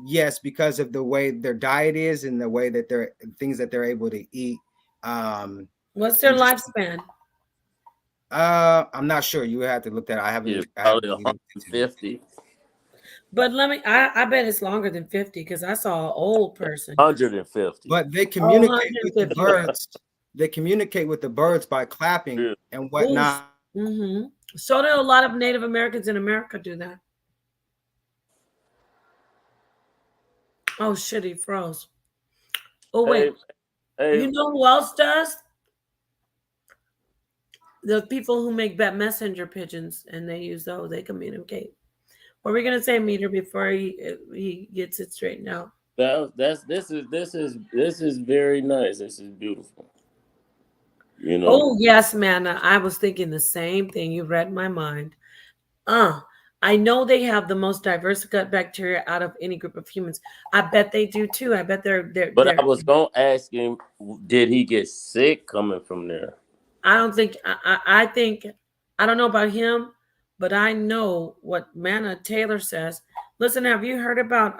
yes, because of the way their diet is and the way that they're things that they're able to eat. What's their and just lifespan? I'm not sure. You would have to look that up. I Yeah, haven't probably really looked into it. 150. But let me. I bet it's longer than 50 because I saw an old person. 150. But they Oh, communicate with the 150. birds. They communicate with the birds by clapping Yeah. and whatnot. Mm-hmm. So do a lot of Native Americans in America do that. Oh shit, he froze. Oh wait, Hey, you know who else does? The people who make messenger pigeons, and they use those. They communicate. What are we gonna say, Meter, before he gets it straightened out? this is very nice. This is beautiful. You know. Oh yes, man. I was thinking the same thing. You read my mind. I know they have the most diverse gut bacteria out of any group of humans. I bet they do too. I bet they're But I was gonna ask him, did he get sick coming from there? I don't think I think I don't know about him, but I know what Manna Taylor says. Listen, have you heard about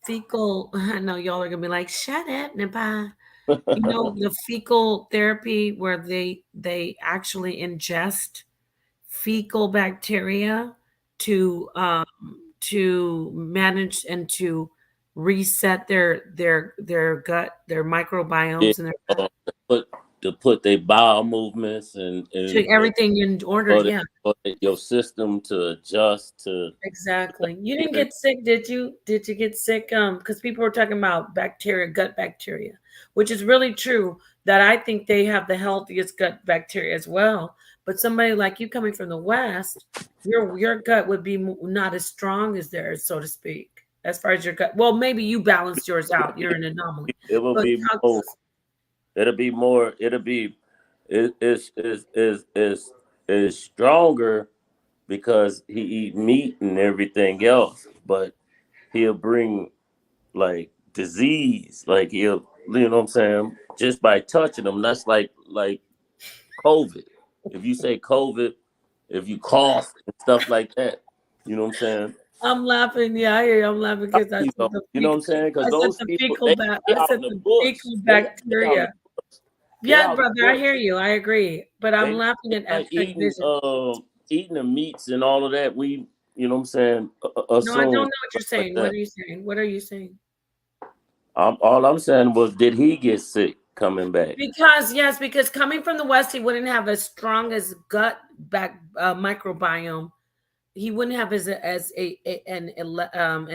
fecal? I know y'all are gonna be like, shut up, Napa. You know the fecal therapy where they actually ingest fecal bacteria to manage and to reset their gut, their Yeah, microbiomes and their gut. to put their bowel movements To everything in order, yeah. for your system to adjust to. Exactly. You didn't get sick, did you? Did you get sick? Because people were talking about bacteria, gut bacteria, which is really true. That I think they have the healthiest gut bacteria as well. But somebody like you coming from the West, your gut would be not as strong as theirs, so to speak, as far as your gut. Well, maybe you balanced yours out. You're an anomaly. It will But be more. It'll be more. It'll be. Is stronger because he eat meat and everything else, but he'll bring like disease, like he'll, you know what I'm saying, just by touching them. That's like COVID. If you say COVID, if you cough and stuff like that, you know what I'm saying. I'm laughing. Yeah, I hear you. I'm laughing because I said the You know what I'm saying? Because I said those the people, fecal they I out said in the the bush. fecal They out in bacteria. the bush. They Yeah, out in the brother, I bush. hear you. I agree. But I'm They laughing at like abstract vision. eating the meats and all of that. We, you know what I'm saying, No, I don't know assume what you're stuff like saying. What that. are you saying? What are you saying? All I'm saying was, did he get sick coming back? Because coming from the West, he wouldn't have as strong as gut back microbiome. He wouldn't have an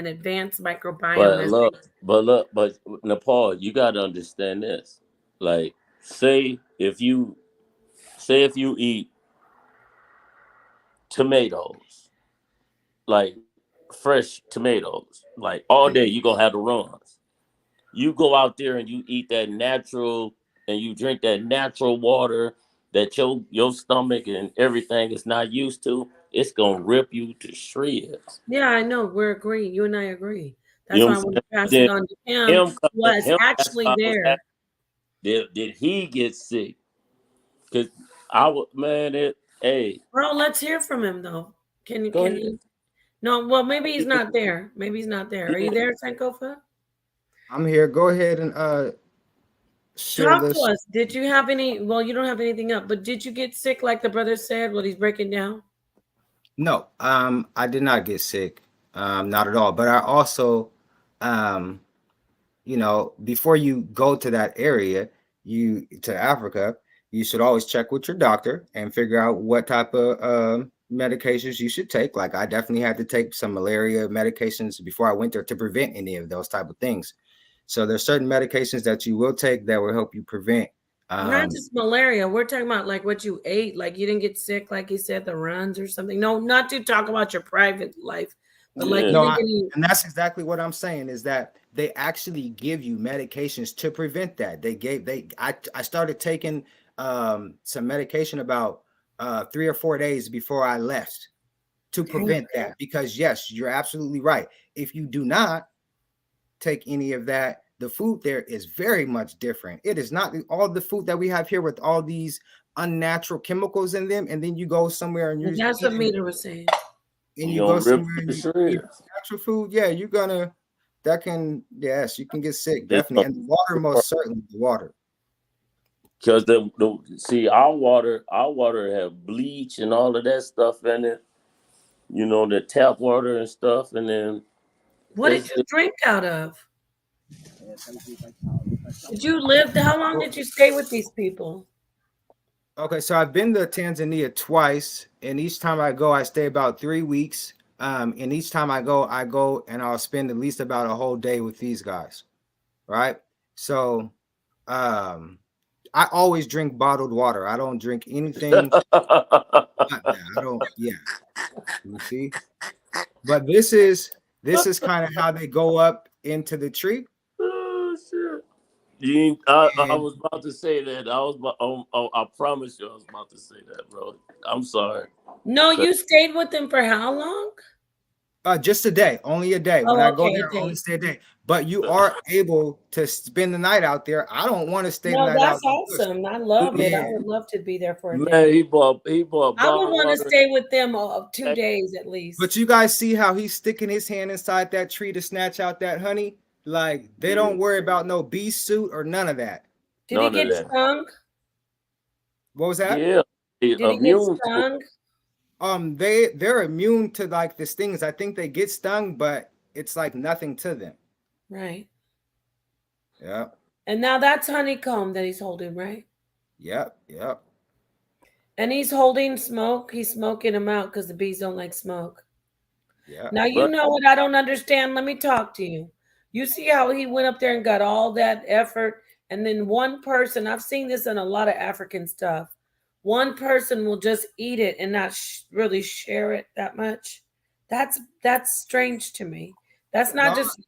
advanced microbiome But as look, but Nepal, you got to understand this. Like, say if you eat tomatoes, like fresh tomatoes, like all day, you gonna have the runs. You go out there and you eat that natural, and you drink that natural water that your stomach and everything is not used to. it's gonna rip you to shreds. Yeah, I know. We're agreeing. You and I agree. You That's know why what I I'm want saying? to pass Then it on to him, him who coming, was him. That's why actually I was there. asking, did he get sick? Because man, hey, Bro, let's hear from him though. Can you? go Can ahead. you? No. Well, maybe he's not there. Maybe he's not there. Are you there, Sankofa? I'm here. Go ahead and share Talk to this. us. Did you have any? Well, you don't have anything up, but did you get sick like the brother said? What he's breaking down? No, I did not get sick, not at all. But I also, you know, before you go to that area, to Africa, you should always check with your doctor and figure out what type of medications you should take. Like I definitely had to take some malaria medications before I went there to prevent any of those type of things. So there's certain medications that you will take that will help you prevent. Not just malaria. We're talking about like what you ate. Like you didn't get sick, like you said, the runs or something. No, not to talk about your private life, but like you No, didn't get any. and that's exactly what I'm saying is that they actually give you medications to prevent that. I started taking some medication about 3 or 4 days before I left to prevent that because yes, you're absolutely right. If you do not take any of that, the food there is very much different. It is not all the food that we have here with all these unnatural chemicals in them, and then you go somewhere and you're That's what eating, Mita was saying. and You you go gonna rip somewhere you and to you eat shreds. natural food, yeah, you're gonna yes, you can get sick They definitely, and the water most certainly the water. Because see our water have bleach and all of that stuff in it. You know, the tap water and stuff, and then What did you drink out of? Did you live? How long did you stay with these people? Okay, so I've been to Tanzania twice, and each time I go, I stay about 3 weeks. And each time I go and I'll spend at least about a whole day with these guys, right? So, I always drink bottled water. I don't drink anything. I don't. Yeah, you see. But this is kind of how they go up into the tree. Oh shit! I was about to say that. I promise you, I was about to say that, bro. I'm sorry. No, you stayed with them for how long? Just a day, only a day. When Oh, I go okay, a there, I only day. stay a day. But you are able to spend the night out there. I don't want to stay the No, night out that's in the bush. awesome. I love it. I Yeah. would love to be there for a Man, day. he bought I would bottled want to water. stay with them 2 days at least. But you guys see how he's sticking his hand inside that tree to snatch out that honey? Like they don't worry about no bee suit or none of that. Did he get stung? What was that? Yeah, Did he get stung? They're immune to like the stings. I think they get stung, but it's like nothing to them. Right. Yeah. And now that's honeycomb that he's holding, right? Yep. Yep. And he's holding smoke. He's smoking them out because the bees don't like smoke. Yeah. Now you know what I don't understand. Let me talk to you. You see how he went up there and got all that effort, and then one person. I've seen this in a lot of African stuff. One person will just eat it and not really share it that much. That's strange to me. That's not just,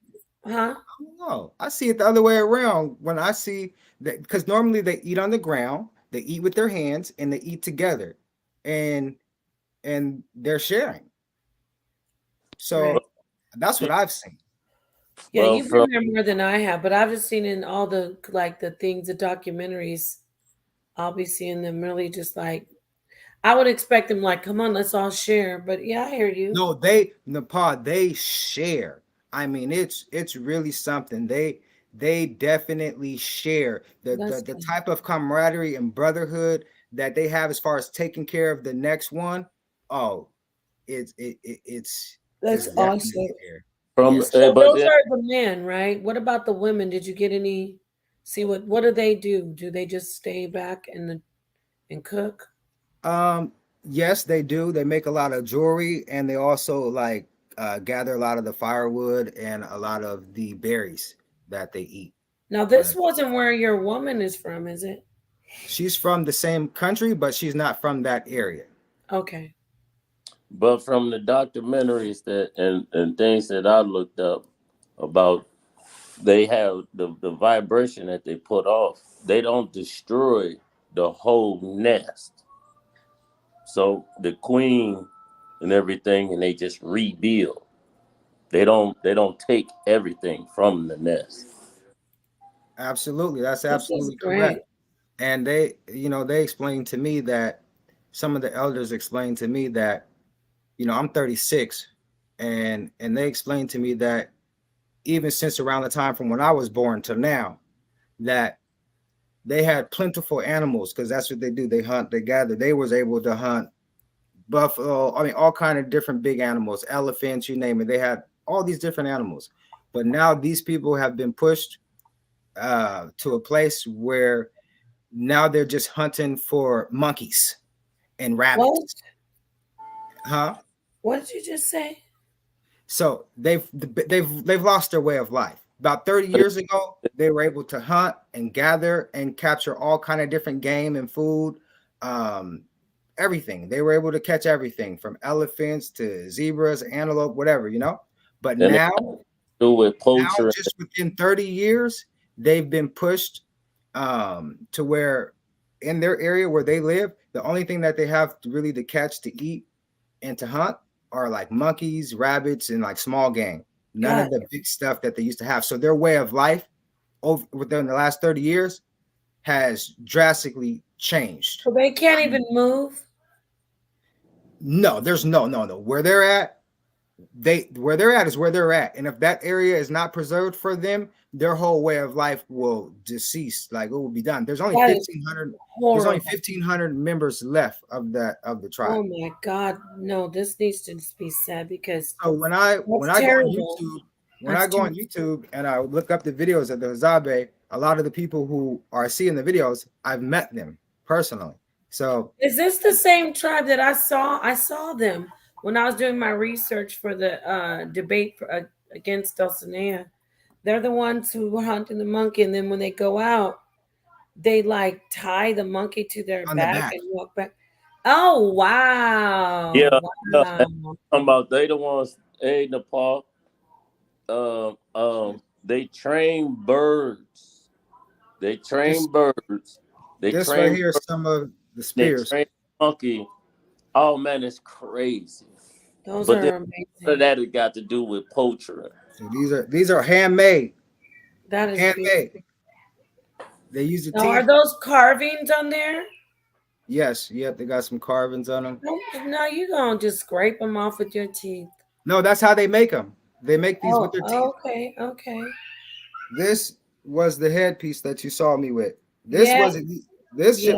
huh? No, I see it the other way around. When I see that, because normally they eat on the ground, they eat with their hands, and they eat together, and they're sharing. So that's what I've seen. Yeah, you've been there more than I have, but I've just seen in all the things, the documentaries. I'll be seeing them really just like, I would expect them like, come on, let's all share. But yeah, I hear you. No, Nepal, they share. I mean, it's really something. They definitely share the type of camaraderie and brotherhood that they have as far as taking care of the next one. Oh, it's that's awesome. So those are the men, right? What about the women? Did you get any? See what do they do? Do they just stay back and cook? Yes, they do. They make a lot of jewelry, and they also like gather a lot of the firewood and a lot of the berries that they eat. Now, this wasn't where your woman is from, is it? She's from the same country, but she's not from that area. Okay. But from the documentaries and things that I looked up about, they have the vibration that they put off. They don't destroy the whole nest. So the queen and everything, and they just rebuild. They don't take everything from the nest. Absolutely, that's This is absolutely great. correct. And they explained to me that some of the elders explained to me that, I'm 36, and they explained to me that even since around the time from when I was born to now, that they had plentiful animals because that's what they do. They hunt, they gather. They was able to hunt buffalo. I mean, all kind of different big animals, elephants, you name it. They had all these different animals. But now these people have been pushed to a place where now they're just hunting for monkeys and rabbits. What? Huh? What did you just say? So they've lost their way of life. About 30 years ago, they were able to hunt and gather and capture all kind of different game and food, everything. They were able to catch everything from elephants to zebras, antelope, whatever, But And they now, do with poacher. just within 30 years, they've been pushed to where in their area where they live, the only thing that they have really to catch, to eat, and to hunt are like monkeys, rabbits, and like small game. None of the big stuff that they used to have. So their way of life within the last 30 years has drastically changed. So they can't even move. No, there's no. Where they're at is where they're at. And if that area is not preserved for them, their whole way of life will decease. Like, it will be done. There's only 1,500. There's only 1,500 members left of the tribe. Oh my God, no! This needs to be said because so when I go on YouTube and I look up the videos of the Hazabe, a lot of the people who are seeing the videos, I've met them personally. So is this the same tribe that I saw? I saw them when I was doing my research for the debate against Dulcinea. They're the ones who were hunting the monkey, and then when they go out, they like tie the monkey to their back and walk back. Oh wow! Yeah, wow. I'm about they the ones. Hey, Nepal. They train birds. They train birds. They this train right here is birds. some of the spears. They train monkey. Oh man, it's crazy. Those but are amazing. That it got to do with poaching. So these are handmade. That is handmade. Beautiful. They use the teeth. Are those carvings on there? Yes. Yep. They got some carvings on them. No, you gonna just scrape them off with your teeth. No, that's how they make them. They make these with their teeth. Okay. This was the headpiece that you saw me with. This wasn't this. Yeah.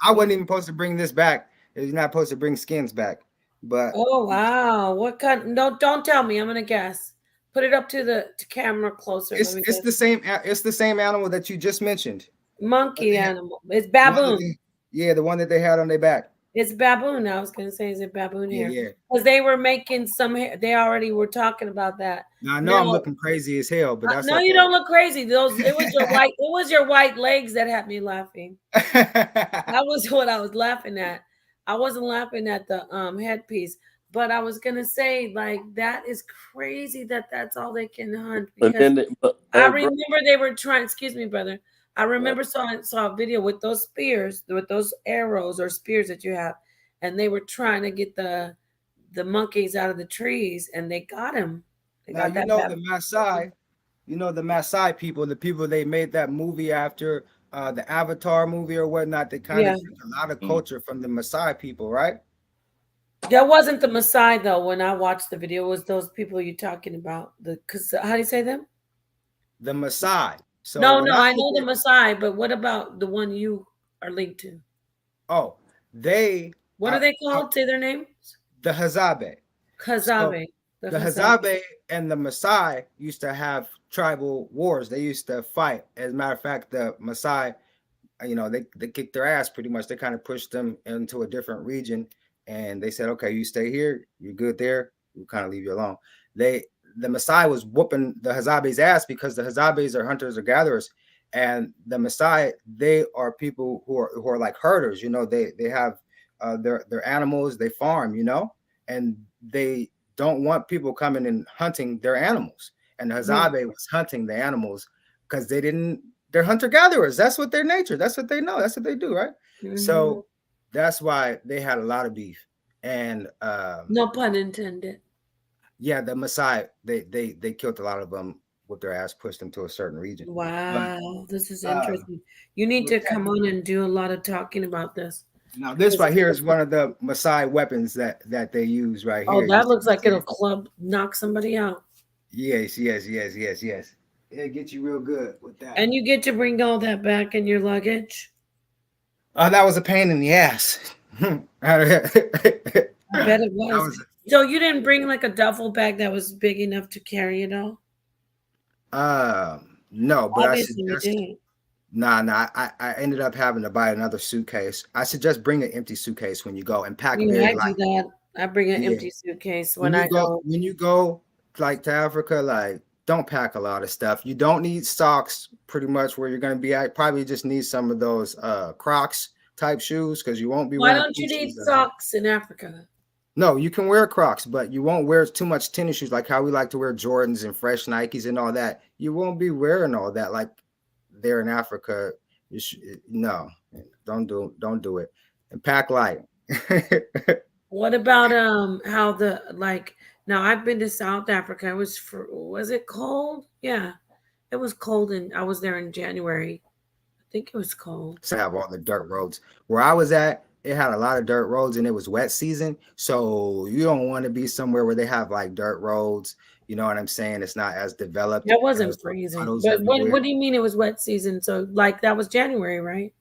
I wasn't even supposed to bring this back. You're not supposed to bring skins back. But oh wow, what kind? No, don't tell me. I'm gonna guess. Put it up to the camera closer. It's the same. It's the same animal that you just mentioned. Monkey animal. It's baboon. The one that they had on their back. It's baboon. I was gonna say, is it baboon here? Yeah. Because they were making some. They already were talking about that. Now I know I'm looking crazy as hell, but that's no, you don't look crazy. It was your white legs that had me laughing. That was what I was laughing at. I wasn't laughing at the headpiece, but I was gonna say, like, that is crazy that that's all they can hunt. Because I remember they were trying. Excuse me, brother. I remember saw a video with those spears, with those arrows or spears that you have, and they were trying to get the monkeys out of the trees, and they got him. The Maasai, the Maasai people, the people they made that movie after. The Avatar movie or whatnot, they kind of took a lot of culture from the Maasai people, right? That wasn't the Maasai though. When I watched the video, it was those people you're talking about. How do you say them? The Maasai. So no, I know the Maasai, but what about the one you are linked to? Oh, what are they called? Say their names. The Hazabe. Hazabe. So the Hazabe and the Maasai used to have tribal wars. They used to fight. As a matter of fact, the Maasai, they kicked their ass pretty much. They kind of pushed them into a different region, and they said, "Okay, you stay here. You're good there. We'll kind of leave you alone." The Maasai was whooping the Hazabe's ass because the Hazabes are hunters or gatherers, and the Maasai, they are people who are like herders. They have their animals. They farm. And they don't want people coming and hunting their animals. And the Hazabe was hunting the animals because they're hunter-gatherers. That's what their nature. That's what they know. That's what they do, right? Mm-hmm. So that's why they had a lot of beef. and No pun intended. yeah, the Maasai, they killed a lot of them with their ass, pushed them to a certain region. But Wow, this is um, interesting. You need with to that, come on and do a lot of talking about this. now this 'Cause- right here is one of the Maasai weapons that they use right Oh, here. You that see looks what I'm like it'll saying? club knock somebody out. Yes, yes, yes, yes, yes. It gets you real good with that. And you get to bring all that back in your luggage. Oh, that was a pain in the ass. I bet it That was. was So you didn't bring like a duffel bag that was big enough to carry it all? no, but I Obviously you suggest didn't. nah. I ended up having to buy another suitcase. I suggest bring an empty suitcase when you go and pack You know, very I do light. that. I bring an Yeah. empty suitcase when I go. When you go like to Africa, like don't pack a lot of stuff. You don't need socks pretty much where you're gonna be at. Probably just need some of those Crocs type shoes because you won't be Why wearing don't you tennis need shoes at all. socks in Africa? No, you can wear Crocs, but you won't wear too much tennis shoes like how we like to wear Jordans and fresh Nikes and all that. You won't be wearing all that like there in Africa. No, don't do it. And pack light. What about how the like now I've been to South Africa. Was it cold? Yeah. It was cold and I was there in January. I think it was cold. To have all the dirt roads. Where I was at, it had a lot of dirt roads and it was wet season. So you don't want to be somewhere where they have like dirt roads. You know what I'm saying? It's not as developed. It wasn't There's freezing. puddles But what everywhere. do you mean it was wet season? So like that was January, right?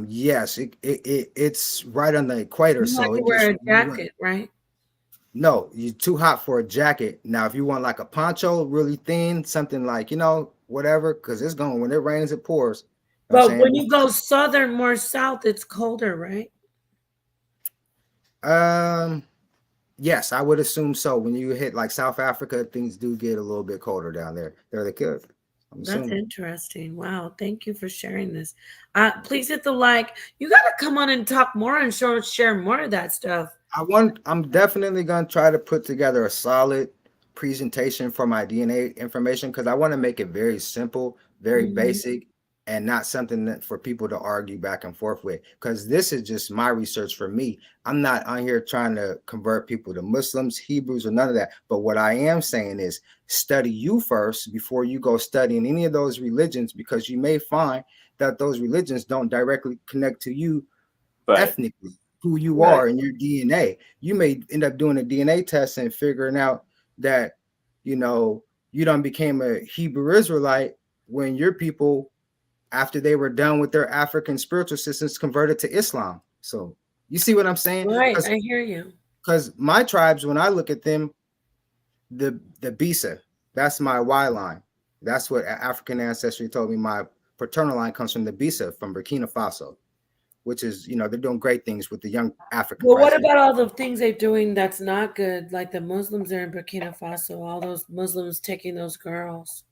Yes, it's right on the equator, You had so to it gets wear a really wet. jacket, right? No, you're too hot for a jacket. Now, if you want like a poncho, really thin, something like, whatever, because it's going when it rains, it pours. You know what I'm But when saying? you go southern, more south, it's colder, right? Yes, I would assume so. When you hit like South Africa, things do get a little bit colder down there. They're the good. I'm That's assuming. interesting. Wow. Thank you for sharing this. Please hit the like. You got to come on and talk more and share more of that stuff. I'm definitely gonna try to put together a solid presentation for my DNA information because I want to make it very simple, very Mhm. basic, and not something that for people to argue back and forth with. Because this is just my research for me. I'm not on here trying to convert people to Muslims, Hebrews, or none of that. But what I am saying is study you first before you go studying any of those religions, because you may find that those religions don't directly connect to you Right. ethnically, who you Right. are in your DNA. You may end up doing a DNA test and figuring out that you done became a Hebrew Israelite when your people, after they were done with their African spiritual systems, converted to Islam. So you see what I'm saying? Right. I hear you. Because my tribes, when I look at them, the Bisa, that's my Y line. That's what African ancestry told me. My paternal line comes from the Bisa from Burkina Faso, which is, they're doing great things with the young African Well, what president. about all the things they're doing that's not good? Like the Muslims are in Burkina Faso, all those Muslims taking those girls.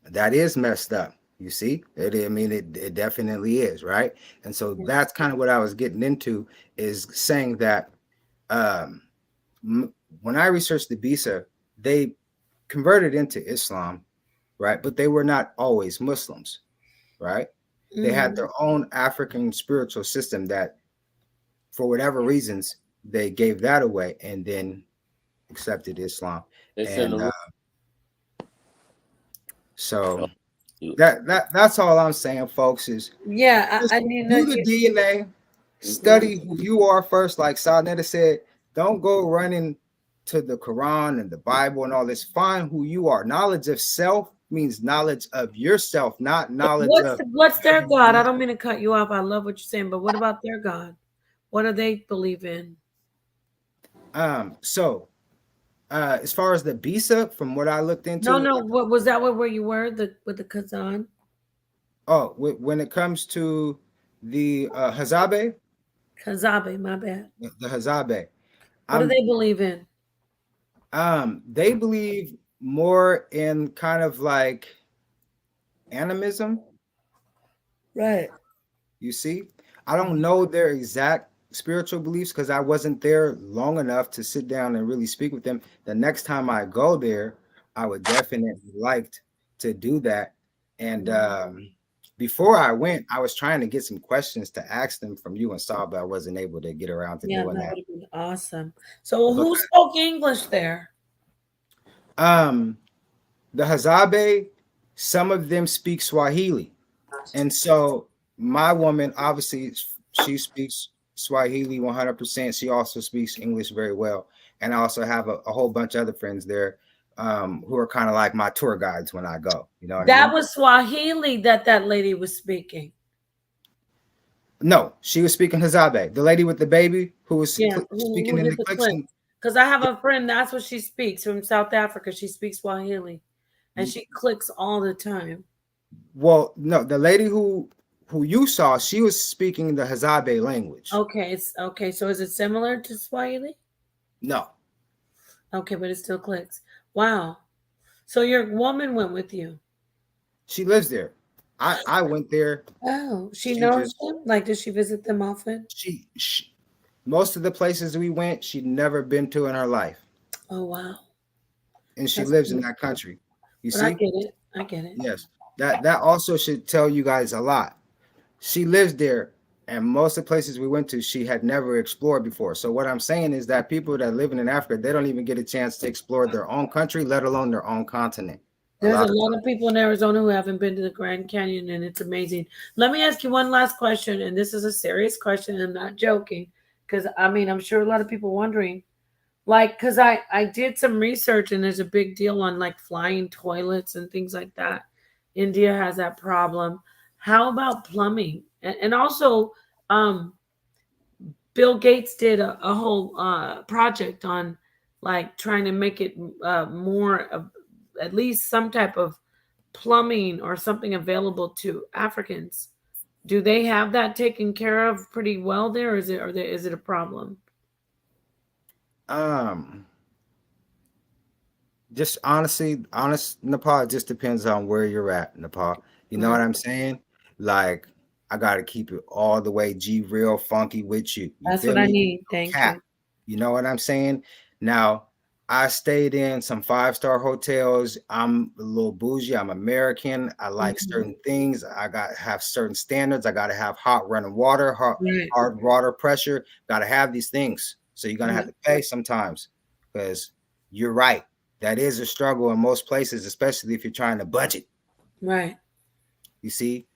That is messed up. You see, it definitely is, right? And so that's kind of what I was getting into, is saying that when I researched the Bisa, they converted into Islam, right? But they were not always Muslims, right? They had their own African spiritual system that, for whatever reasons, they gave that away and then accepted Islam. It's in And the so that's all I'm saying, folks, is Yeah, just I mean, do the DNA, study who you are first. Like Sarnetta said, don't go running to the Quran and the Bible and all this. Find who you are. Knowledge of self means knowledge of yourself, not knowledge of what's their God? I don't mean to cut you off. I love what you're saying, but what about their God? What do they believe in? So as far as the Bisa, from what I looked into, No. What was that? Where you were with the Kazan? oh, when it comes to the Hazabe, Kazabe, my bad. the Hazabe, What do they believe in? they believe more in kind of like animism. Right. You see, I don't know their exact spiritual beliefs because I wasn't there long enough to sit down and really speak with them. The next time I go there, I would definitely like to do that. And before I went, I was trying to get some questions to ask them from you and Saul, but I wasn't able to get around to Yeah, doing that that. would have been awesome. So But who spoke English there? the Hazabe, some of them speak Swahili. And so my woman, obviously, she speaks Swahili 100%. She also speaks English very well. And I also have a whole bunch of other friends there who are kind of like my tour guides when I go. You know what I That mean? was Swahili that lady was speaking. No, she was speaking Hazabe. The lady with the baby who was Yeah, speaking who in did the the clicks. clip? Because I have a friend, that's what she speaks from South Africa. She speaks Swahili. And she clicks all the time. Well, no, the lady who you saw, she was speaking the Hazabe language. Okay, it's okay. So is it similar to Swahili? No. Okay, but it still clicks. Wow. So your woman went with you. She lives there. I went there. Oh, she She knows just them? Like, does she visit them often? she most of the places we went, she'd never been to in her life. Oh, wow. And she That's lives in cool. that country. You But see? I get it. I get it. Yes. That also should tell you guys a lot. She lives there, and most of the places we went to, she had never explored before. So what I'm saying is that people that live in Africa, they don't even get a chance to explore their own country, let alone their own continent. There's a lot of people in Arizona who haven't been to the Grand Canyon, and it's amazing. Let me ask you one last question, and this is a serious question. I'm not joking, because I mean, I'm sure a lot of people wondering, like, because I did some research, and there's a big deal on like flying toilets and things like that. India has that problem. How about plumbing? And also, Bill Gates did a whole project on like trying to make it more of at least some type of plumbing or something available to Africans. Do they have that taken care of pretty well there? Or is it a problem? Just honest Nepal, it just depends on where you're at, Nepal. You know what I'm saying? Like, I gotta keep it all the way G real funky with you. You That's feel what I me? need. Thank Cap. you. You know what I'm saying? Now, I stayed in some 5-star hotels. I'm a little bougie. I'm American. I like certain things. I got to have certain standards. I got to have hot running water, hard water pressure. Got to have these things. So you're gonna have to pay sometimes, because you're right. That is a struggle in most places, especially if you're trying to budget. Right. You see?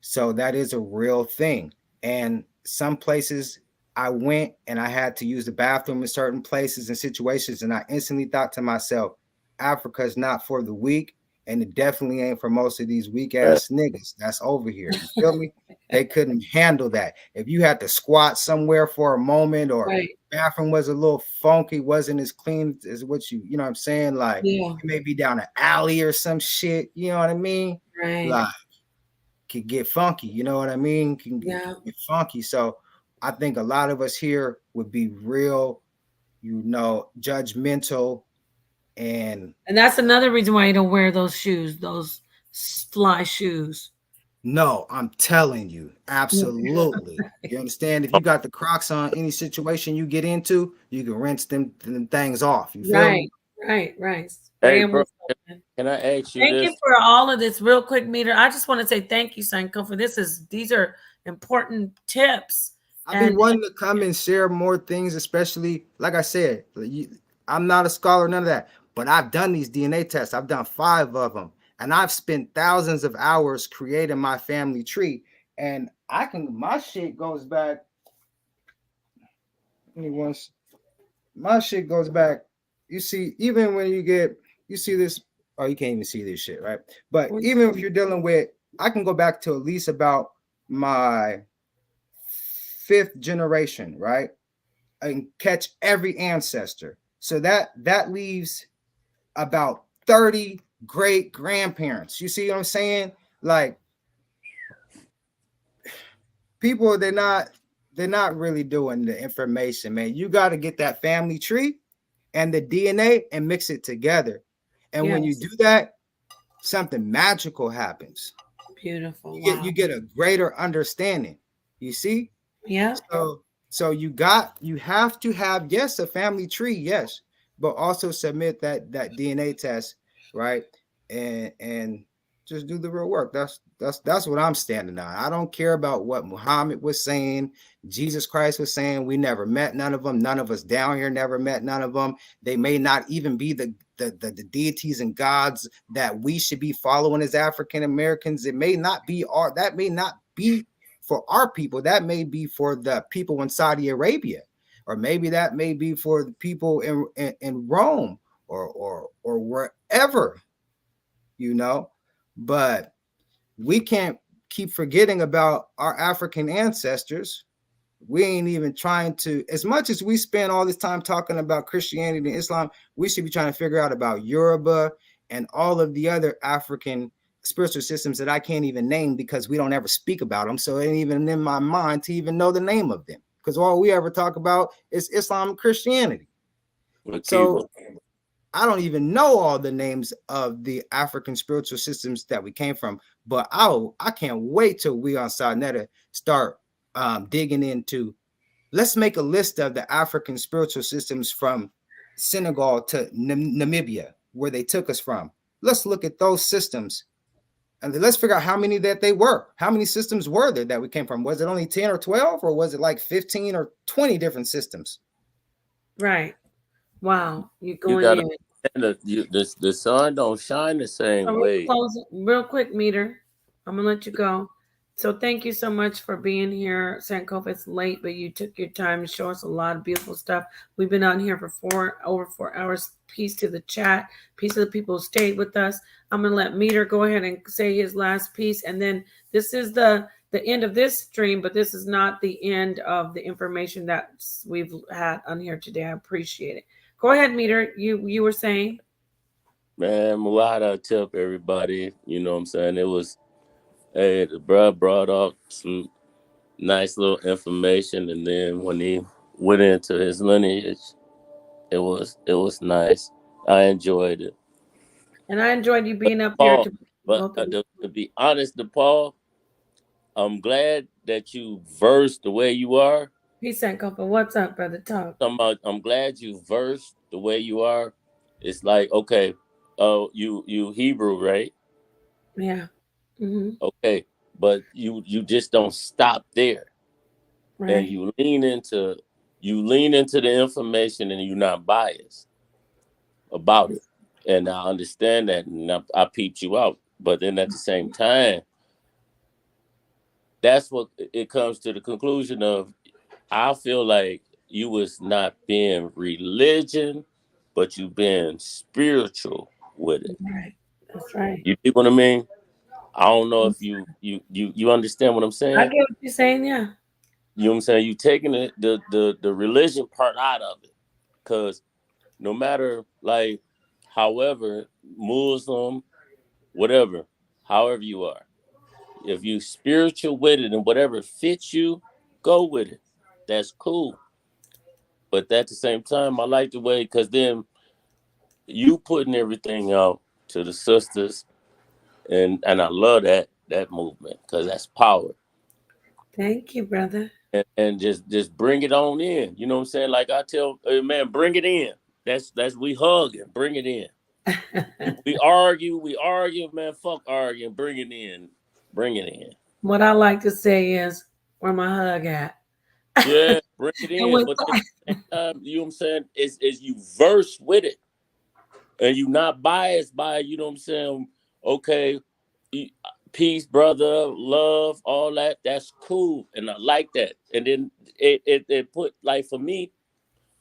So that is a real thing. And some places I went and I had to use the bathroom in certain places and situations, and I instantly thought to myself, Africa is not for the weak, and it definitely ain't for most of these weak ass niggas that's over here. You feel me? They couldn't handle that. If you had to squat somewhere for a moment, or bathroom was a little funky, wasn't as clean as what you know what I'm saying? Like, it may be down an alley or some shit, you know what I mean? Right. Like, could get funky, you know what I mean? Can get funky. So I think a lot of us here would be real, judgmental. And that's another reason why you don't wear those shoes, those fly shoes. No, I'm telling you, absolutely. You understand? If you got the Crocs on, any situation you get into, you can rinse them things off. You feel me? Right. Hey, bro, can I ask you Thank this? you for all of this. Real quick, Meter. I just want to say thank you, Sanko, for these are important tips. I've been wanting to come and share more things, especially like I said, I'm not a scholar, none of that, but I've done these DNA tests. I've done 5 of them, and I've spent thousands of hours creating my family tree. And my shit goes back. My shit goes back. You see, even when you see this, oh, you can't even see this shit, right? But even if you're dealing with, I can go back to at least about my 5th generation, right? And catch every ancestor. So that leaves about 30 great grandparents. You see what I'm saying? Like, people, they're not really doing the information, man. You got to get that family tree and the DNA and mix it together. And when you do that, something magical happens. Beautiful. You get a greater understanding. You see? Yeah. So you have to have, yes, a family tree, yes, but also submit that DNA test, right? And just do the real work. That's what I'm standing on. I don't care about what Muhammad was saying, Jesus Christ was saying. We never met none of them. None of us down here never met none of them. They may not even be the deities and gods that we should be following as African Americans. It may not be that may not be for our people. That may be for the people in Saudi Arabia, or maybe that may be for the people in Rome or wherever, but we can't keep forgetting about our African ancestors. We ain't even trying to, as much as we spend all this time talking about Christianity and Islam, we should be trying to figure out about Yoruba and all of the other African spiritual systems that I can't even name because we don't ever speak about them. So it ain't even in my mind to even know the name of them, because all we ever talk about is Islam and Christianity. So I don't even know all the names of the African spiritual systems that we came from, but I can't wait till we on Sarnetta start digging into. Let's make a list of the African spiritual systems from Senegal to Namibia, where they took us from. Let's look at those systems and let's figure out how many that they were. How many systems were there that we came from? Was it only 10 or 12, or was it like 15 or 20 different systems? Right. Wow. You're You going gotta in. the sun don't shine the same So way. close it real quick, Meter. I'm gonna let you go. So thank you so much for being here. Sankofa, it's late, but you took your time to show us a lot of beautiful stuff. We've been on here for over 4 hours. Peace to the chat. Peace to the people who stayed with us. I'm gonna let Meter go ahead and say his last piece, and then this is the end of this stream, but this is not the end of the information that we've had on here today. I appreciate it. Go ahead, Meter. You were saying. Man, Mulata tip everybody, you know what I'm saying? It was, hey, the bruh brought up some nice little information, and then when he went into his lineage, it was nice. I enjoyed it. And I enjoyed you being up Paul, here. but to be honest, DePaul, I'm glad that you versed the way you are. Peace and comfort. What's up, brother? Talk. I'm glad you versed the way you are. It's like, okay, you Hebrew, right? Yeah. Mm-hmm. Okay, but you just don't stop there, Right. and you lean into the information, and you're not biased about it. And I understand that, and I peeped you out. But then at the same time, that's what it comes to the conclusion of. I feel like you was not being religion, but you being spiritual with it. Right. That's right. You see what I mean? I don't know if you understand what I'm saying. I get what you're saying, yeah. You know what I'm saying? You taking the religion part out of it, because no matter, like, however, Muslim, whatever, however you are, if you spiritual with it and whatever fits you, go with it. That's cool. But at the same time, I like the way, because then you putting everything out to the sisters, and I love that movement, because that's power. Thank you, brother. And just bring it on in. You know what I'm saying? Like I tell, man, bring it in. That's we hugging. Bring it in. we argue, man. Fuck arguing. Bring it in. Bring it in. What I like to say is, where my hug at? Yeah, bring it in. But at the same time, you know what I'm saying? Is you verse with it, and you not biased by it, you know what I'm saying? Okay, peace, brother, love, all that. That's cool, and I like that. And then it put, like, for me,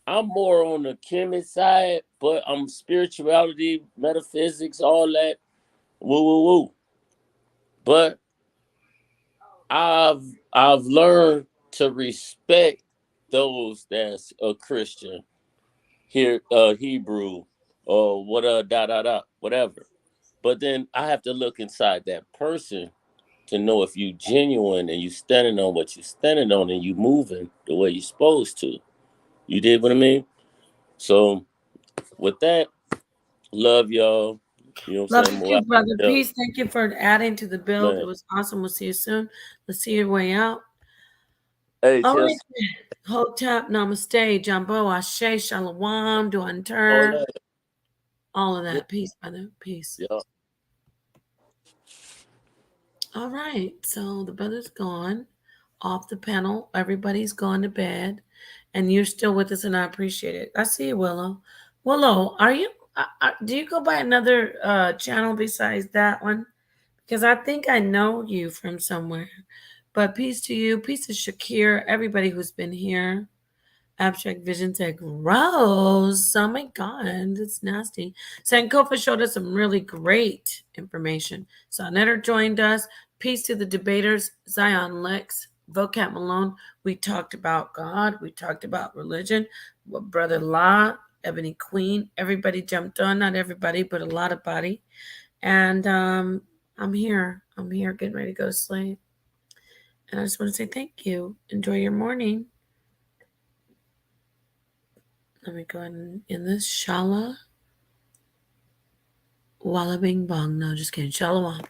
I'm more on the chemist side, but I'm spirituality, metaphysics, all that. Woo woo woo. But I've learned to respect those that's a Christian, here, Hebrew, or what, whatever. But then I have to look inside that person to know if you genuine and you standing on what you standing on, and you moving the way you're supposed to. You did what I mean? So with that, love y'all. You know what I'm Love saying? you too, brother. Yeah. Peace. Thank you for adding to the build. Man. It was awesome. We'll see you soon. Let's see your way out. Hey, all right. Hotep, namaste, Jumbo, Ashe, Shalom, Duantur. All of that. Peace, brother. Peace. Yeah. All right. So the brother's gone off the panel. Everybody's gone to bed. And you're still with us, and I appreciate it. I see you, Willow. Willow, are you? Do you go by another channel besides that one? Because I think I know you from somewhere. But peace to you. Peace to Shakir. Everybody who's been here. Abstract Vision said, gross. Oh my God, it's nasty. Sankofa showed us some really great information. Sonetter joined us. Peace to the debaters, Zion Lexx, Vocab Malone. We talked about God. We talked about religion. Brother La, Ebony Queen. Everybody jumped on. Not everybody, but a lot of body. And I'm here. I'm here getting ready to go to sleep. And I just want to say thank you. Enjoy your morning. Let me go ahead and end this. Shala. Walla bing bong. No, just kidding. Shalom.